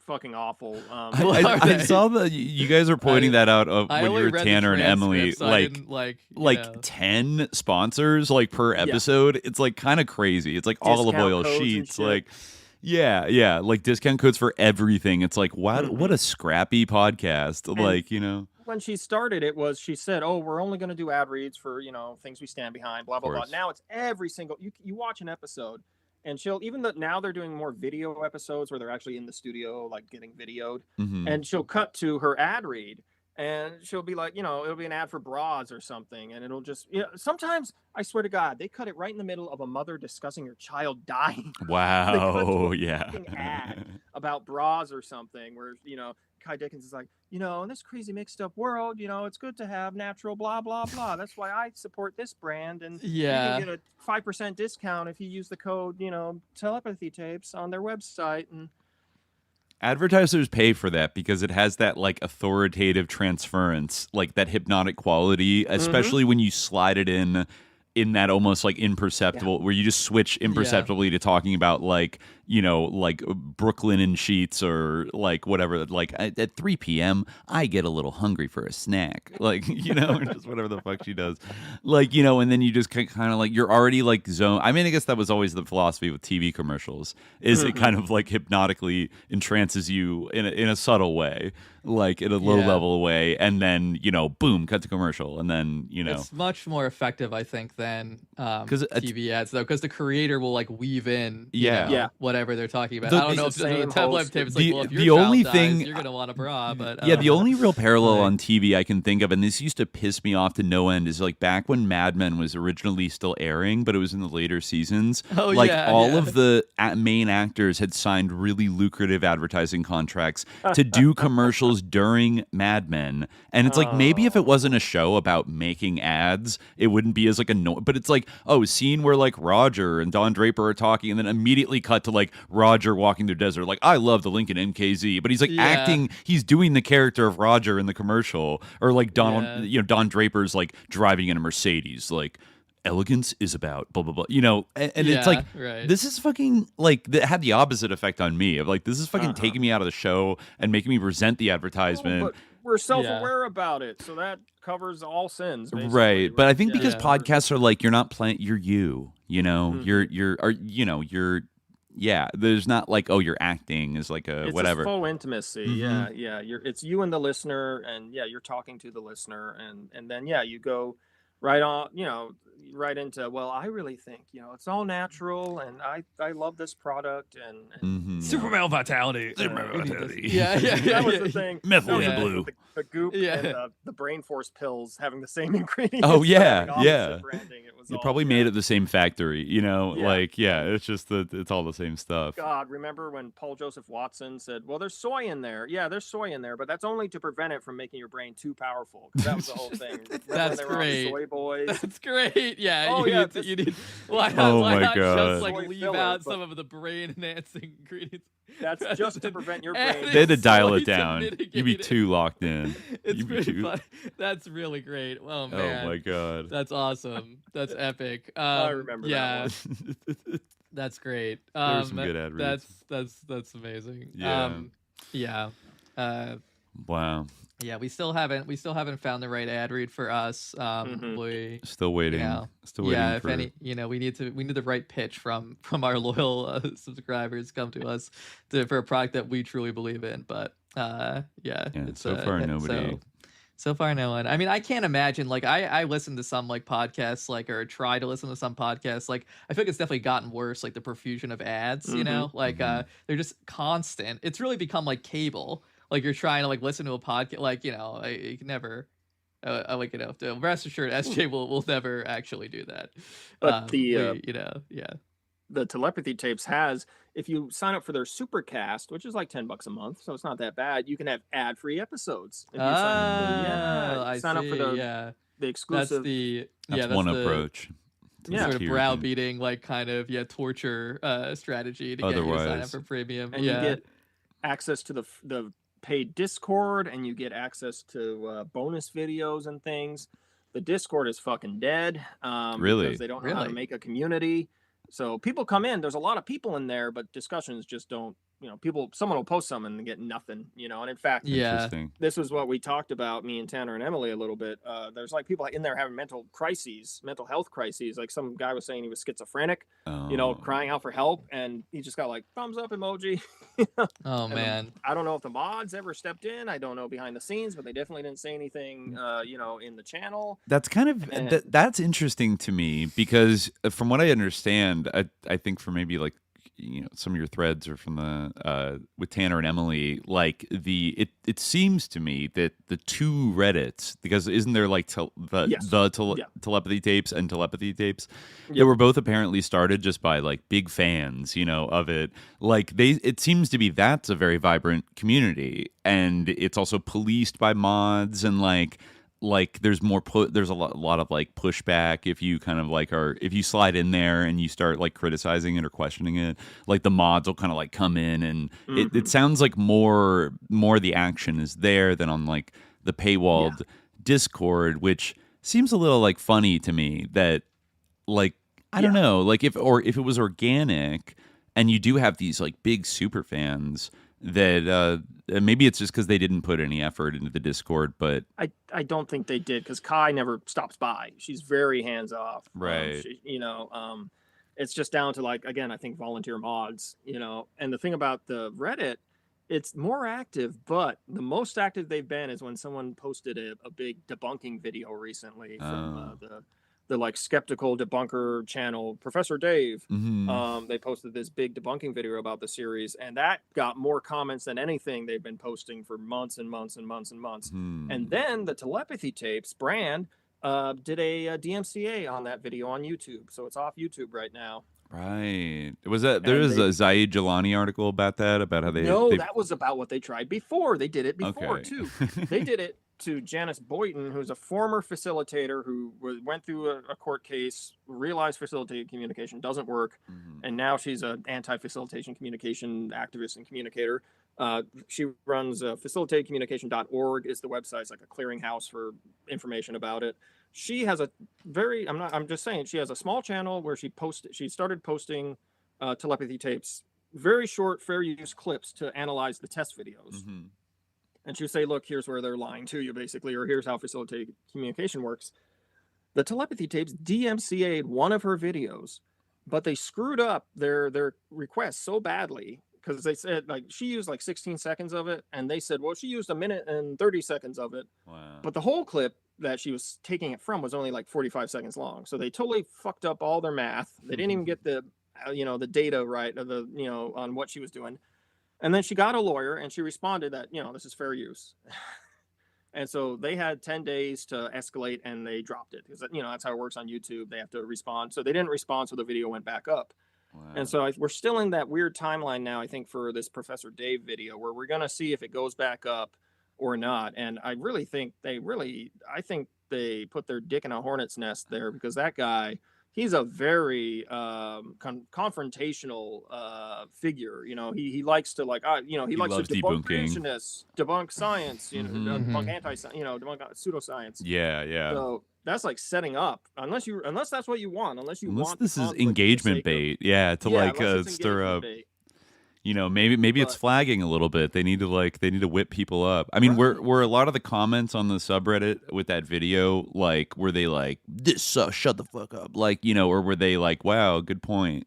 fucking awful. I saw you guys are pointing that out when you were Tanner and Emily, like 10 sponsors like per episode. It's like kind of crazy. It's like olive oil sheets, like like discount codes for everything. It's like what a scrappy podcast. And like when she started she said, oh, we're only going to do ad reads for things we stand behind, blah blah blah. Now it's every single you watch an episode. And now they're doing more video episodes where they're actually in the studio, like getting videoed. And she'll cut to her ad read and she'll be like, it'll be an ad for bras or something. And it'll just, sometimes I swear to God, they cut it right in the middle of a mother discussing her child dying. Wow. Yeah. Ad about bras or something where, Ky Dickens is like, in this crazy mixed up world, it's good to have natural blah, blah, blah. That's why I support this brand. And you can get a 5% discount if you use the code, Telepathy Tapes on their website. And advertisers pay for that because it has that like authoritative transference, like that hypnotic quality, especially when you slide it in that almost like imperceptible where you just switch imperceptibly to talking about like like Brooklyn and sheets or like whatever, like at 3 p.m. I get a little hungry for a snack, like or just whatever the fuck she does, like and then you just kind of like you're already like zone. I mean, I guess that was always the philosophy with TV commercials, is it kind of like hypnotically entrances you in a subtle way, like in a low level way, and then boom, cut to commercial, and then it's much more effective, I think, than TV ads, though, because the creator will like weave in, whatever they're talking about. I don't know if the Telepathy Tapes like, well, if your child dies, you're gonna want a bra, but the only real parallel on TV I can think of, and this used to piss me off to no end, is like back when Mad Men was originally still airing, but it was in the later seasons. All of the main actors had signed really lucrative advertising contracts to do commercials during Mad Men, and it's like maybe if it wasn't a show about making ads, it wouldn't be as like annoying. But it's like, scene where like Roger and Don Draper are talking, and then immediately cut to like Roger walking through the desert, like, I love the Lincoln MKZ, but he's like acting, he's doing the character of Roger in the commercial, or like Don Draper's like driving in a Mercedes, like, elegance is about blah blah blah, and it's like, this is fucking like, that had the opposite effect on me of like, this is fucking taking me out of the show and making me resent the advertisement. But we're self-aware about it, so that covers all sins, basically. Right? But I think because podcasts are like, you're not playing, you're there's not like, you're acting is like it's whatever. It's full intimacy. It's you and the listener, and you're talking to the listener, and then you go right on, right into, well, I really think, it's all natural, and I love this product, and super male vitality. That was the thing. Methyl blue. The goop and the brain force pills having the same ingredients. Branding. It was you probably made it the same factory, it's just it's all the same stuff. God, remember when Paul Joseph Watson said, well, there's soy in there. Yeah, there's soy in there, but that's only to prevent it from making your brain too powerful. That was the whole thing. That's great. Soy boys. That's great. Yeah. You need why not just like leave out some of the brain enhancing ingredients? That's just to prevent your brain. They had to dial it down. You'd be too locked in. It's pretty fun. That's really great. Oh man. Oh my god. That's awesome. That's epic. I remember that one. That's great. There were some good ad reads. That's amazing. Yeah. Wow. Yeah, we still haven't found the right ad read for us. We still waiting. Still waiting. Yeah, if any, we need the right pitch from our loyal subscribers come to us for a product that we truly believe in. But so far nobody. So far, no one. I mean, I can't imagine. Like, I listen to some like podcasts, like, or try to listen to some podcasts. Like, I feel like it's definitely gotten worse. Like the profusion of ads, they're just constant. It's really become like cable. Like you're trying to like listen to a podcast, like, you can never, rest assured, SJ will never actually do that. But the Telepathy Tapes has, if you sign up for their Supercast, which is like $10 a month, so it's not that bad, you can have ad-free episodes. If you sign up for the exclusive. That's one approach. Sort of browbeating, like kind of torture strategy to get you to sign up for premium. And you get access to the paid Discord, and you get access to bonus videos and things. The Discord is fucking dead. Really? Because they don't know how to make a community. So people come in, there's a lot of people in there, but discussions just don't, someone will post something and get nothing, and in fact, this was what we talked about, me and Tanner and Emily, a little bit. There's like people in there having mental health crises. Like some guy was saying he was schizophrenic, crying out for help, and he just got like thumbs up emoji. Oh man. I don't know if the mods ever stepped in. I don't know behind the scenes, but they definitely didn't say anything, in the channel. That's kind of, that's interesting to me, because from what I understand, I think for maybe like, some of your threads are from the with Tanner and Emily, like it seems to me that the two Reddits, because isn't there like Telepathy Tapes and Telepathy Tapes, they were both apparently started just by like big fans of it. Like it seems to be that's a very vibrant community, and it's also policed by mods, and like there's more there's a lot of like pushback if you kind of like if you slide in there and you start like criticizing it or questioning it, like the mods will kind of like come in, and it sounds like more the action is there than on like the paywalled Discord, which seems a little like funny to me that like I don't know, like if it was organic and you do have these like big super fans that maybe it's just because they didn't put any effort into the Discord, but I don't think they did, because Ky never stops by. She's very hands off, right? It's just down to like, again, I think volunteer mods, and the thing about the Reddit, it's more active, but the most active they've been is when someone posted a big debunking video recently from the the like skeptical debunker channel, Professor Dave. Mm-hmm. They posted this big debunking video about the series, and that got more comments than anything they've been posting for months and months and months and months. And then the Telepathy Tapes brand did a DMCA on that video on YouTube, so it's off YouTube right now. Right. Was that there was a Zaid Jalani article about that, about how they that was about what they tried before. They did it before too. They did it to Janice Boynton, who's a former facilitator who went through a court case, realized facilitated communication doesn't work, and now she's an anti-facilitation communication activist and communicator. She runs facilitatedcommunication.org is the website. It's like a clearinghouse for information about it. She has I'm just saying, she has a small channel where she started posting telepathy tapes, very short, fair use clips to analyze the test videos. And she would say, look, here's where they're lying to you, basically, or here's how facilitated communication works. The Telepathy Tapes DMCA'd one of her videos, but they screwed up their request so badly, because they said, like, she used like 16 seconds of it, and they said, well, she used 1 minute and 30 seconds of it. Wow. But the whole clip that she was taking it from was only like 45 seconds long. So they totally fucked up all their math. They didn't even get the data right, or on what she was doing. And then she got a lawyer, and she responded that, this is fair use. And so they had 10 days to escalate, and they dropped it, because that's how it works on YouTube. They have to respond. So they didn't respond, so the video went back up. Wow. And so we're still in that weird timeline now, I think, for this Professor Dave video, where we're going to see if it goes back up or not. And I really think they put their dick in a hornet's nest there, because that guy, he's a very confrontational figure. He likes to he likes to debunk creationists, debunk science, debunk debunk pseudoscience. Yeah. So that's like setting up, unless that's what you want, unless this is engagement bait, to stir up. Bait. Maybe it's flagging a little bit. They need to whip people up. I mean, were a lot of the comments on the subreddit with that video, like, were they like, this sucks, shut the fuck up, or were they like, wow, good point?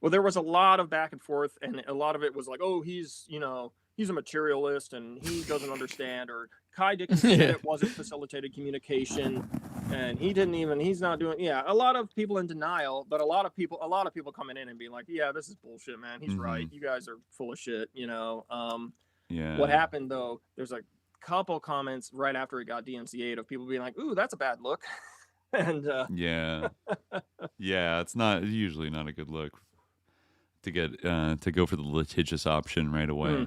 Well, there was a lot of back and forth, and a lot of it was like, oh, he's a materialist and he doesn't understand, or Ky Dickens said it wasn't facilitated communication, and he's not doing. A lot of people in denial, but a lot of people coming in and being like, yeah, this is bullshit, man. He's right. You guys are full of shit. What happened though? There's a couple comments right after it got DMCA'd of people being like, ooh, that's a bad look. And it's usually not a good look to get to go for the litigious option right away.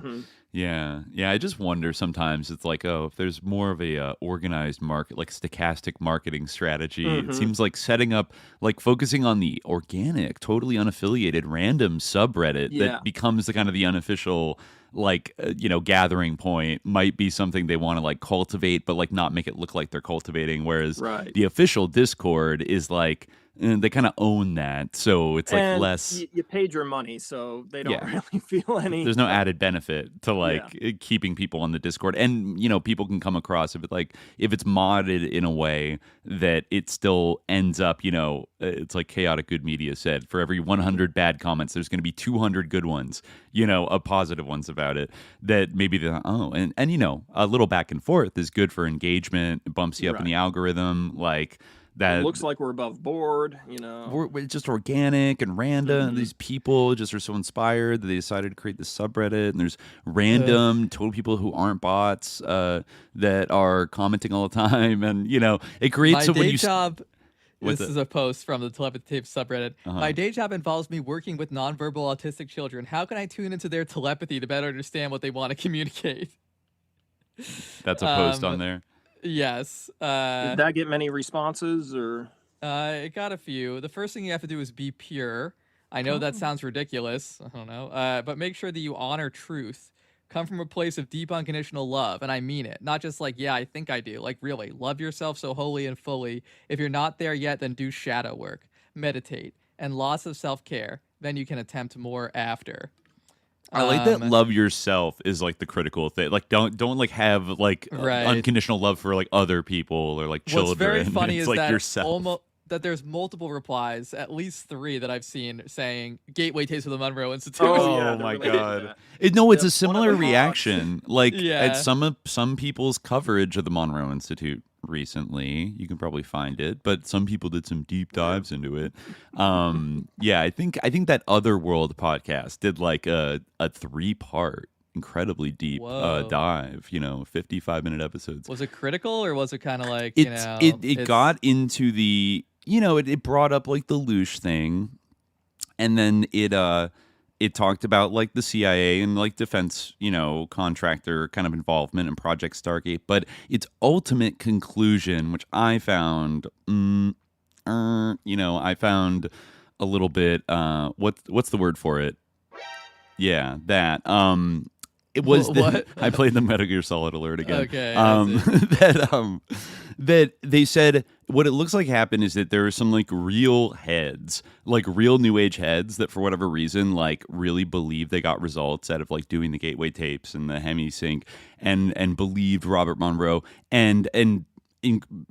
I just wonder sometimes, it's like, if there's more of a organized market, like stochastic marketing strategy, it seems like setting up, like, focusing on the organic, totally unaffiliated random subreddit that becomes the kind of the unofficial, like, gathering point, might be something they want to, like, cultivate, but, like, not make it look like they're cultivating, whereas the official Discord is like, they kind of own that, so it's like less. You paid your money, so they don't really feel any. There's no added benefit to keeping people on the Discord, and people can come across if it's modded in a way that it still ends up. It's like Chaotic Good Media said: for every 100 bad comments, there's going to be 200 good ones. Positive ones about it. That maybe and a little back and forth is good for engagement. It bumps you up in the algorithm, like. That it looks like we're above board, We're just organic and random. These people just are so inspired that they decided to create this subreddit. And there's random total people who aren't bots that are commenting all the time. And, it creates... My day job... This is a post from the Telepathy Tapes subreddit. My day job involves me working with nonverbal autistic children. How can I tune into their telepathy to better understand what they want to communicate? That's a post on there. Yes. Did that get many responses, or? It got a few. The first thing you have to do is be pure. I know that sounds ridiculous. I don't know. But make sure that you honor truth. Come from a place of deep unconditional love, and I mean it. Not just like, yeah, I think I do. Like, really, love yourself so wholly and fully. If you're not there yet, then do shadow work, meditate, and lots of self-care. Then you can attempt more after. I like that love yourself is like the critical thing. Like don't like have like unconditional love for like other people or like children. What's very funny it's is like that yourself. That there's multiple replies, at least 3 that I've seen saying Gateway Tapes for the Monroe Institute. Oh my god! It's a similar reaction. Like at some people's coverage of the Monroe Institute. recently. You can probably find it, but some people did some deep dives into it. I think that Otherworld podcast did like a 3-part, incredibly deep dive. 55-minute episodes. Was it critical, or was it kind of like it got into the it brought up like the Loosh thing, and then it talked about like the CIA and like defense, contractor kind of involvement in Project Stargate. But its ultimate conclusion, which I found, I found a little bit, what's the word for it? Yeah, that. It was I played the Metal Gear Solid alert again. Okay. That they said what it looks like happened is that there are some like real heads, like real New Age heads that for whatever reason like really believe they got results out of like doing the Gateway tapes and the Hemi sync and believed Robert Monroe and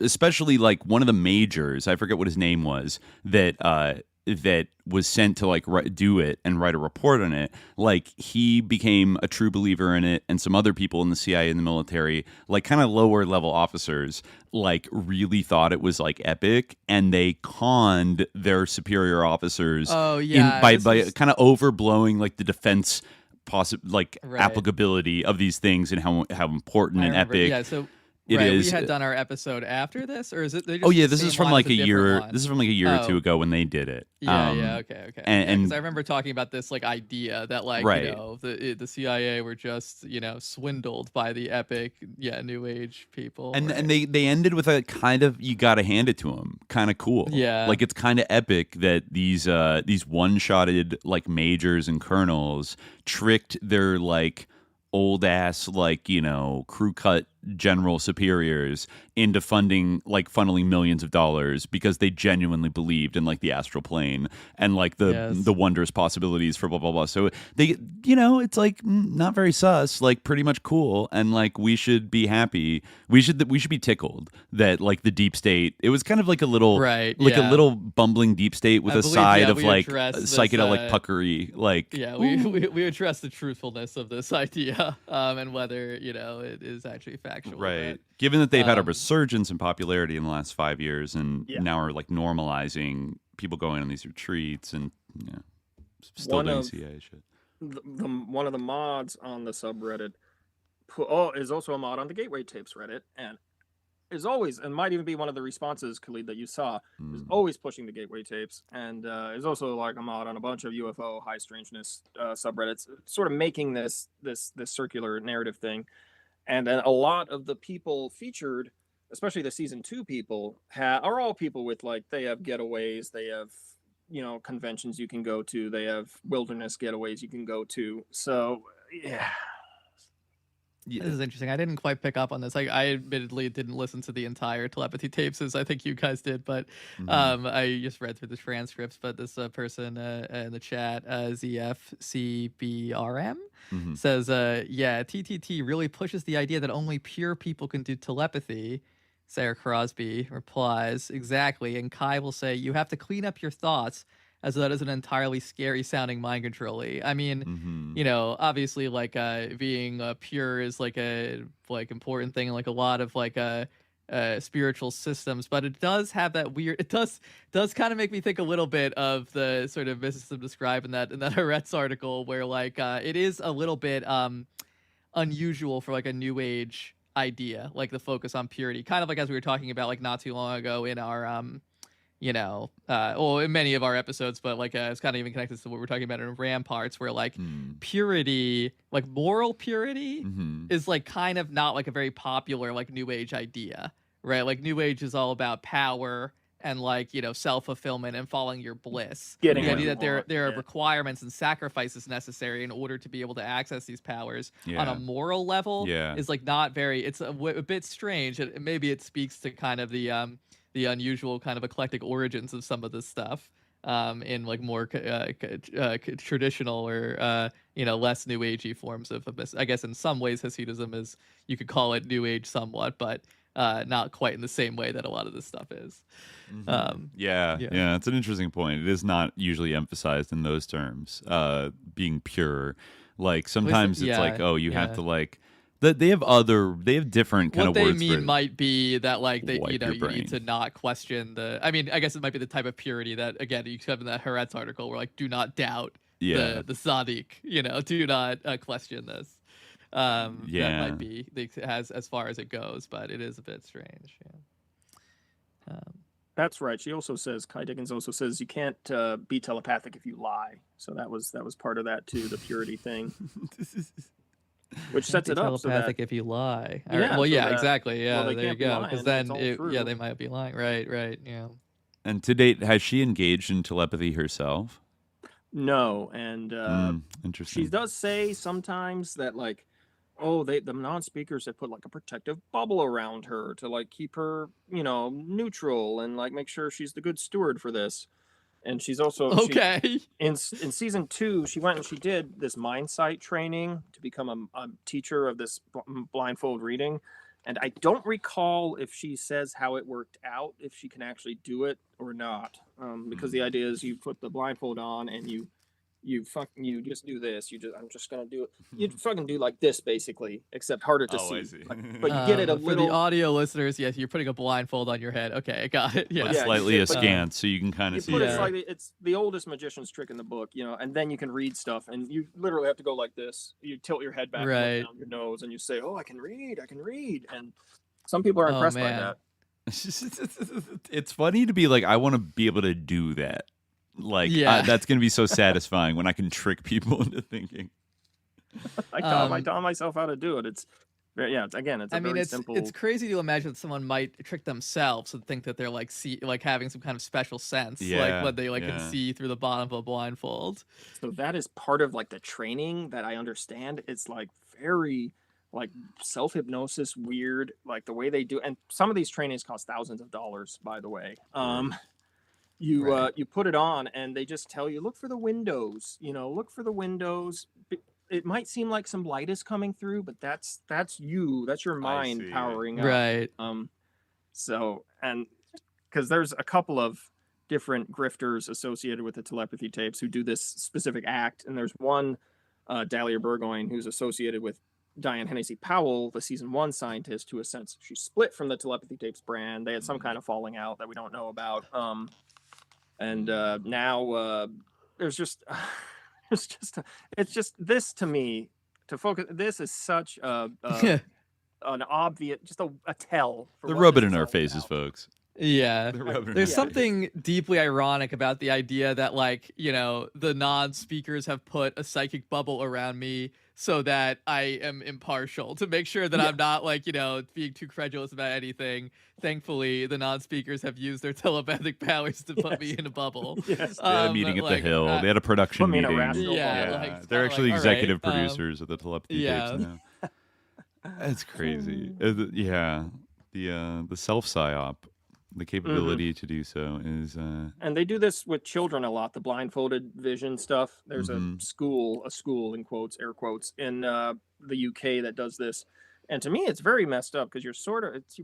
especially like one of the majors, I forget what his name was, that was sent to like do it and write a report on it. Like he became a true believer in it, and some other people in the CIA and the military, like kind of lower level officers, like really thought it was like epic, and they conned their superior officers. By kind of overblowing like the defense applicability of these things and how important and epic. Yeah, so it is. We had done our episode after this, or is it? This is from like a year. This is from like a year or two ago when they did it. Okay. And I remember talking about this like idea that like the CIA were just swindled by the epic New Age people, and they ended with a kind of, you got to hand it to them, kind of cool. Yeah, like it's kind of epic that these one-shotted like majors and colonels tricked their like old ass crew cut general superiors into funneling millions of dollars because they genuinely believed in like the astral plane and like the wondrous possibilities for blah blah blah. So they it's like not very sus, like pretty much cool, and like we should be happy. We should be tickled that like the deep state, it was kind of like a little a little bumbling deep state with a side of like psychedelic puckery. Like we address the truthfulness of this idea and whether it is actually factual. Right. Given that they've had a resurgence in popularity in the last 5 years and now are like normalizing people going on these retreats and still doing CIA shit. One of the mods on the subreddit is also a mod on the Gateway Tapes Reddit, and is always, and might even be one of the responses, Khalid, that you saw, is always pushing the Gateway Tapes, and is also like a mod on a bunch of UFO high strangeness subreddits, sort of making this circular narrative thing. And then a lot of the people featured, especially the season 2 people, are all people with like, they have getaways, they have conventions you can go to, they have wilderness getaways you can go to. So yeah. This is interesting. I didn't quite pick up on this. I admittedly didn't listen to the entire Telepathy Tapes, as I think you guys did, but I just read through the transcripts. But this person in the chat, ZFCBRM, says, TTT really pushes the idea that only pure people can do telepathy. Sarah Crosby replies, exactly. And Ky will say, you have to clean up your thoughts, as that is an entirely scary sounding mind control-y. I mean, obviously like being pure is like a important thing in like a lot of like spiritual systems, but it does have that weird, it does kind of make me think a little bit of the sort of mysticism described in that Haaretz article, where like it is a little bit unusual for like a new age idea, like the focus on purity, kind of like as we were talking about like not too long ago in our in many of our episodes, but like it's kind of even connected to what we're talking about in Ramparts, where like purity, like moral purity, is like kind of not like a very popular like new age idea, right? Like new age is all about power and like self-fulfillment and following your bliss. The idea that there are requirements and sacrifices necessary in order to be able to access these powers on a moral level is like not very. It's a bit strange. Maybe it speaks to kind of the unusual kind of eclectic origins of some of this stuff in like more traditional or less new agey forms of, I guess in some ways Hasidism is, you could call it new age somewhat, but not quite in the same way that a lot of this stuff is. It's an interesting point. It is not usually emphasized in those terms, being pure. Like sometimes it's like, oh, you have to like They have different kind what of they words for mean it. might be that like they, Wipe you know, your you brain. need to not question the. I mean, I guess it might be the type of purity that again you have in that Haaretz article where like do not doubt the tzaddik. You know, do not question this. That might be as far as it goes, but it is a bit strange. Yeah. That's right. She also says, Ky Dickens also says, you can't be telepathic if you lie. So that was part of that too, the purity thing, which sets it up. Telepathic if you lie. Yeah. Well, yeah, exactly. Yeah, well, there you go. Because then, they might be lying. Right. Yeah. And to date, has she engaged in telepathy herself? No, and interesting. She does say sometimes that like, the non-speakers have put like a protective bubble around her to like keep her, you know, neutral and like make sure she's the good steward for this. And she's also in season 2, she went and she did this mind sight training to become a teacher of this blindfold reading. And I don't recall if she says how it worked out, if she can actually do it or not. Because the idea is you put the blindfold on and you just do this. I'm just gonna do it. You fucking do like this basically, except harder to see. I see. But you get it a for little. the audio listeners, yes, you're putting a blindfold on your head. Okay, got it. Yeah, slightly askance, so you can kind of see. It's the oldest magician's trick in the book, you know. And then you can read stuff, and you literally have to go like this. You tilt your head back, and look down your nose, and you say, "Oh, I can read. And some people are impressed by that. It's funny to be like, I want to be able to do that. Like, that's going to be so satisfying when I can trick people into thinking. I taught myself how to do it. It's very simple. It's crazy to imagine that someone might trick themselves and think that they're like having some kind of special sense, like when they can see through the bottom of a blindfold. So that is part of like the training that I understand. It's like very like self-hypnosis, weird, like the way they do. And some of these trainings cost thousands of dollars, by the way. You put it on and they just tell you, look for the windows, look for the windows. It might seem like some light is coming through, but that's your mind powering up. Right. So, and because there's a couple of different grifters associated with the telepathy tapes who do this specific act. And there's one, Dahlia Burgoyne, who's associated with Diane Hennessy Powell, the season 1 scientist, who she split from the telepathy tapes brand. They had some kind of falling out that we don't know about. And now there's just it's just this to me to focus. This is such an obvious, just a tell. They're rubbing in our faces, folks. Yeah, there's something deeply ironic about the idea that the non-speakers have put a psychic bubble around me so that I am impartial, to make sure that I'm not being too credulous about anything. Thankfully, the non-speakers have used their telepathic powers to put me in a bubble. They had a meeting at the Hill. They had a production meeting. They're actually executive producers of the telepathy tapes now. That's crazy. The self-psyop. The capability to do so is and they do this with children a lot, the blindfolded vision stuff. There's a school in quotes, air quotes, in the UK that does this. And to me it's very messed up because you're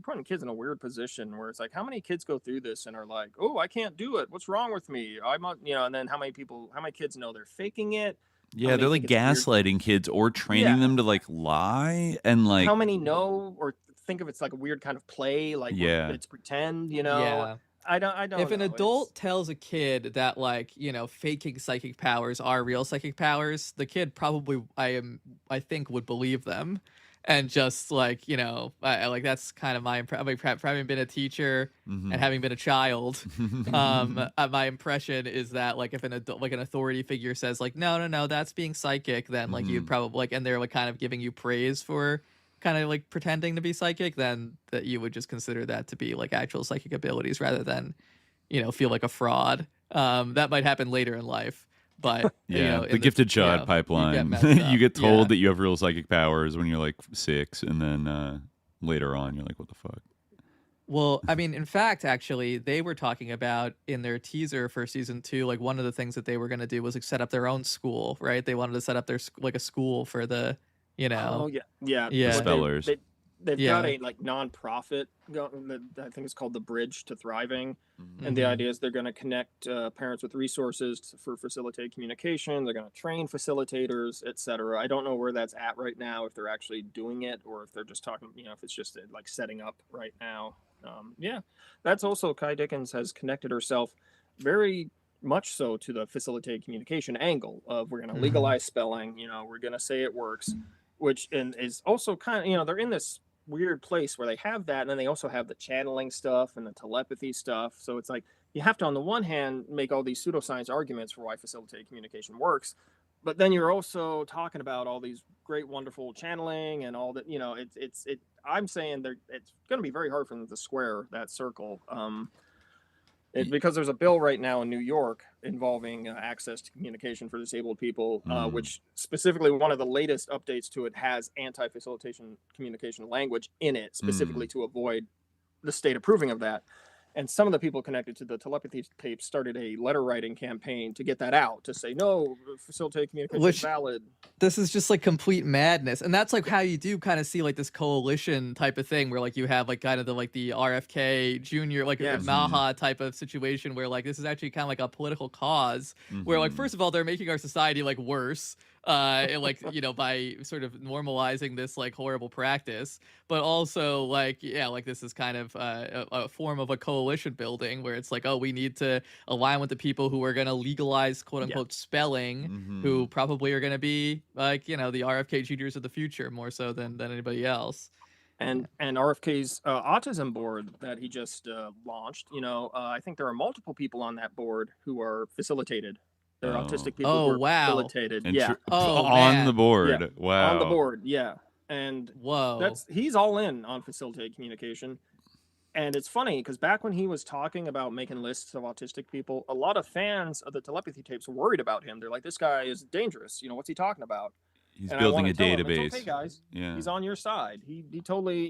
putting kids in a weird position where it's like, how many kids go through this and are like, oh, I can't do it, what's wrong with me? And then how many kids know they're faking it? Yeah, they're like gaslighting kids or training them to lie, and like how many know or think of it's like a weird kind of play, like it's pretend, I don't if an adult tells a kid that faking psychic powers are real psychic powers, the kid probably I think would believe them, and just that's kind of my impression. Having been a teacher and having been a child, my impression is that if an adult, an authority figure says no, that's being psychic, then you'd probably and they're kind of giving you praise for kind of pretending to be psychic, then that you would just consider that to be actual psychic abilities rather than feel like a fraud. That might happen later in life, but the gifted child pipeline. You get told that you have real psychic powers when you're 6, and then later on you're like, what the fuck? Well, I mean, in fact, actually, they were talking about in their teaser for season 2, one of the things that they were going to do was set up their own school, right? They wanted to set up their a school for the the spellers. they've got a like nonprofit that I think it's called the Bridge to Thriving, and the idea is they're going to connect parents with resources for facilitated communication. They're going to train facilitators, etc. I don't know where that's at right now, if they're actually doing it or if they're just talking, if it's just like setting up right now. That's also Ky Dickens has connected herself very much so to the facilitated communication angle of we're going to legalize spelling, we're going to say it works, which is also kind of, they're in this weird place where they have that, and then they also have the channeling stuff and the telepathy stuff. So it's like you have to, on the one hand, make all these pseudoscience arguments for why facilitated communication works, but then you're also talking about all these great, wonderful channeling and all that. I'm saying it's going to be very hard for them to square that circle. Because there's a bill right now in New York involving access to communication for disabled people, which specifically one of the latest updates to it has anti-facilitation communication language in it, specifically to avoid the state approving of that. And some of the people connected to the Telepathy Tapes started a letter writing campaign to get that out, to say, no, facilitated communication is valid. This is just like complete madness. And that's like how you do kind of see like this coalition type of thing where like you have like kind of the RFK Jr., like Maha type of situation where like this is actually kind of like a political cause where like, first of all, they're making our society like worse. By sort of normalizing this like horrible practice, but also like this is kind of a form of a coalition building where it's like, oh, we need to align with the people who are going to legalize quote unquote spelling, who probably are going to be like the RFK Juniors of the future more so than anybody else. And RFK's autism board that he just launched, I think there are multiple people on that board who are facilitated. They're autistic people who are facilitated. On the board. Yeah. Wow. On the board, yeah. And he's all in on facilitated communication. And it's funny because back when he was talking about making lists of autistic people, a lot of fans of the Telepathy Tapes were worried about him. They're like, this guy is dangerous. What's he talking about? He's building a database. It's okay, guys. Yeah. He's on your side. He totally,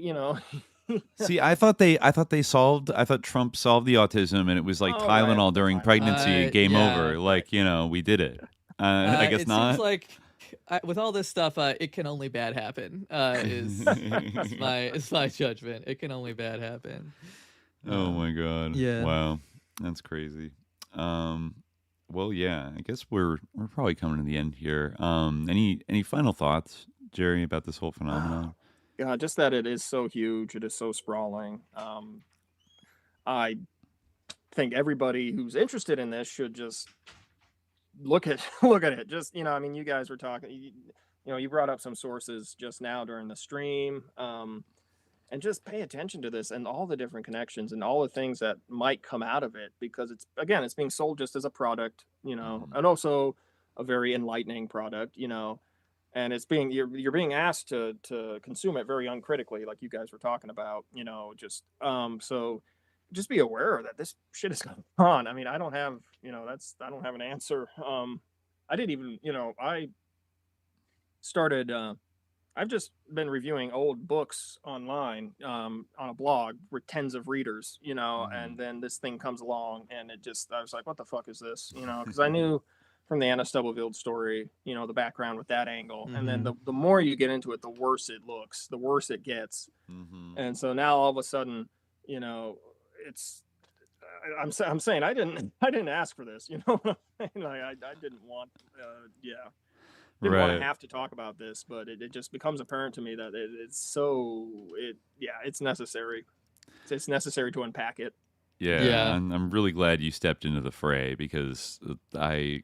See, I thought Trump solved the autism, and it was like Tylenol during pregnancy, game over. Like, we did it. I guess not. Seems like with all this stuff, it can only bad happen. Is my judgment. It can only bad happen. Oh my God. Yeah. Wow, that's crazy. Well, yeah. I guess we're probably coming to the end here. Any final thoughts, Jerry, about this whole phenomenon? Yeah, just that it is so huge. It is so sprawling. I think everybody who's interested in this should just look at it. Just, you guys were talking, you brought up some sources just now during the stream, and just pay attention to this and all the different connections and all the things that might come out of it, because it's being sold just as a product, and also a very enlightening product, and it's you're being asked to consume it very uncritically, like you guys were talking about, so just be aware that this shit is going on. I mean, I don't have an answer. I didn't even, I started, I've just been reviewing old books online, on a blog with tens of readers, and then this thing comes along and I was like, what the fuck is this? Because I knew from the Anna Stubblefield story, the background with that angle. And then the more you get into it, the worse it looks, the worse it gets. And so now all of a sudden, I'm saying I didn't ask for this, I didn't want, didn't want to have to talk about this, but it just becomes apparent to me that it's necessary. It's necessary to unpack it. Yeah. I'm really glad you stepped into the fray, because I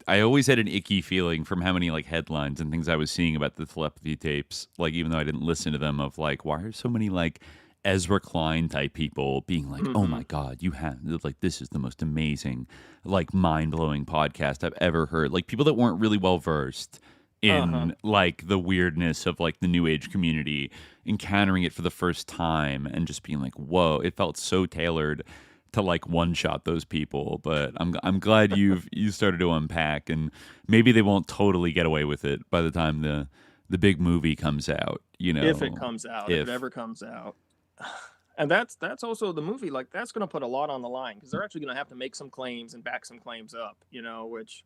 always had an icky feeling from how many like headlines and things I was seeing about the Telepathy Tapes, like even though I didn't listen to them, of like, why are so many like Ezra Klein type people being like, oh my God, you have like, this is the most amazing, like mind-blowing podcast I've ever heard. Like people that weren't really well versed in like the weirdness of like the new age community, encountering it for the first time and just being like, whoa, it felt so tailored to like one shot those people. But I'm glad you started to unpack, and maybe they won't totally get away with it by the time the big movie comes out, if it comes out, if it ever comes out. And that's also the movie, like that's going to put a lot on the line, because they're actually going to have to make some claims and back some claims up, which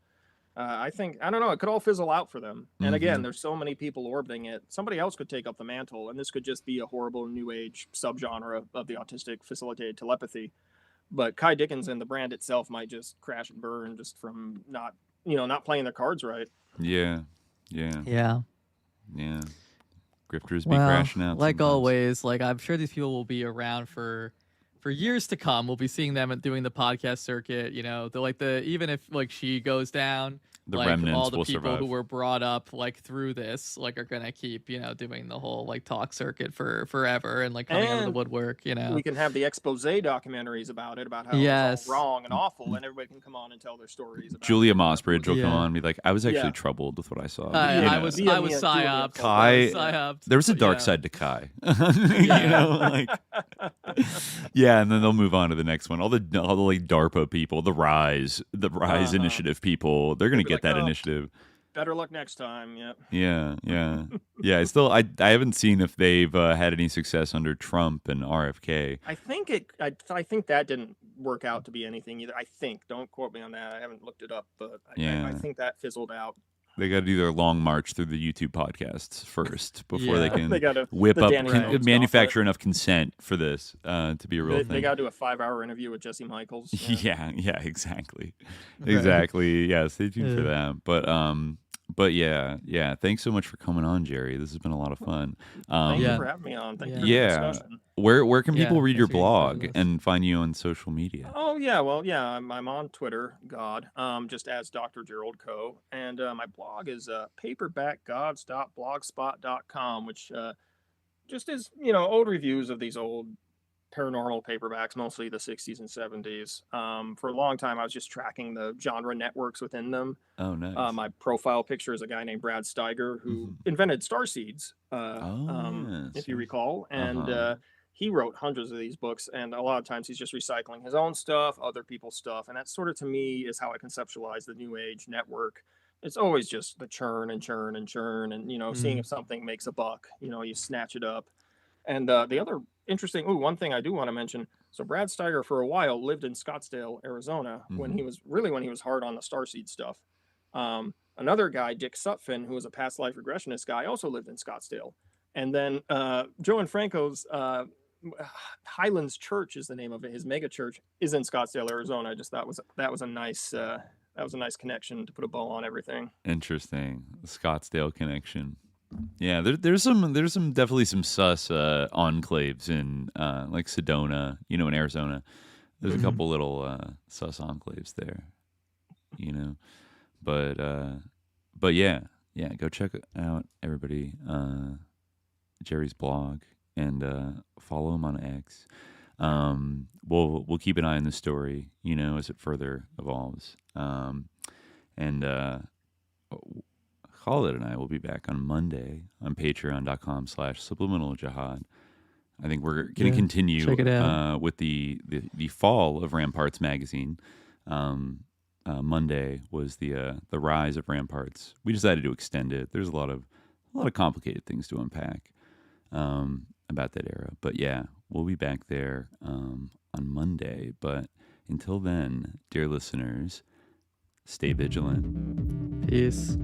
I think, I don't know, it could all fizzle out for them. And again, there's so many people orbiting it. Somebody else could take up the mantle, and this could just be a horrible new age subgenre of the autistic facilitated telepathy. But Ky Dickens and the brand itself might just crash and burn just from not playing their cards right. Yeah. Grifters be crashing out. Like sometimes. always, like I'm sure these people will be around for years to come. We'll be seeing them doing the podcast circuit. You know, even if like she goes down, the like remnants all the will people survive. who were brought up like through this, like are gonna keep doing the whole like talk circuit for forever and like coming out of the woodwork. We can have the expose documentaries about how it's all wrong and awful, and everybody can come on and tell their stories. About Julia Mossbridge will come on and be like, I was actually troubled with what I saw. I was psyoped. Ky, there was a dark side to Ky. And then they'll move on to the next one. All the like DARPA people, the Rise Initiative people, they're gonna get that initiative. Better luck next time. Yeah. I haven't seen if they've had any success under Trump and RFK. I think that didn't work out to be anything either. I think, don't quote me on that. I haven't looked it up, but I think that fizzled out. They got to do their long march through the YouTube podcasts first before they can manufacture enough consent for this to be a real thing. They got to do a 5-hour interview with Jesse Michaels. Yeah, exactly. Exactly. Yeah, stay tuned for that. But yeah. Thanks so much for coming on, Jerry. This has been a lot of fun. Thank you for having me on. Thank you for the discussion. Where can people read your blog and find you on social media? Oh yeah, I'm on Twitter, just as Dr. Jerry Coe, and my blog is paperbackgods.blogspot.com, which just is old reviews of these old paranormal paperbacks, mostly the 60s and 70s. For a long time, I was just tracking the genre networks within them. Oh, nice. My profile picture is a guy named Brad Steiger who invented starseeds, if you recall, and he wrote hundreds of these books, and a lot of times he's just recycling his own stuff, other people's stuff, and that sort of, to me, is how I conceptualize the New Age network. It's always just the churn and churn and churn, and seeing if something makes a buck, you snatch it up. And the other interesting, one thing I do want to mention. So Brad Steiger for a while lived in Scottsdale, Arizona, when he was hard on the starseed stuff. Another guy, Dick Sutphin, who was a past life regressionist guy, also lived in Scottsdale. And then Joe and Franco's Highlands Church is the name of it. His mega church is in Scottsdale, Arizona. I just thought that was a nice connection to put a bow on everything. Interesting, the Scottsdale connection. Yeah, there's definitely some sus enclaves in like Sedona, in Arizona. There's a couple little sus enclaves there, but yeah, go check out everybody Jerry's blog and follow him on X. We'll keep an eye on the story, as it further evolves. Khalid and I will be back on Monday on patreon.com/subliminaljihad. I think we're going to continue with the fall of Ramparts magazine. Monday was the rise of Ramparts. We decided to extend it. There's a lot of complicated things to unpack about that era. But yeah, we'll be back there on Monday. But until then, dear listeners, stay vigilant. Peace.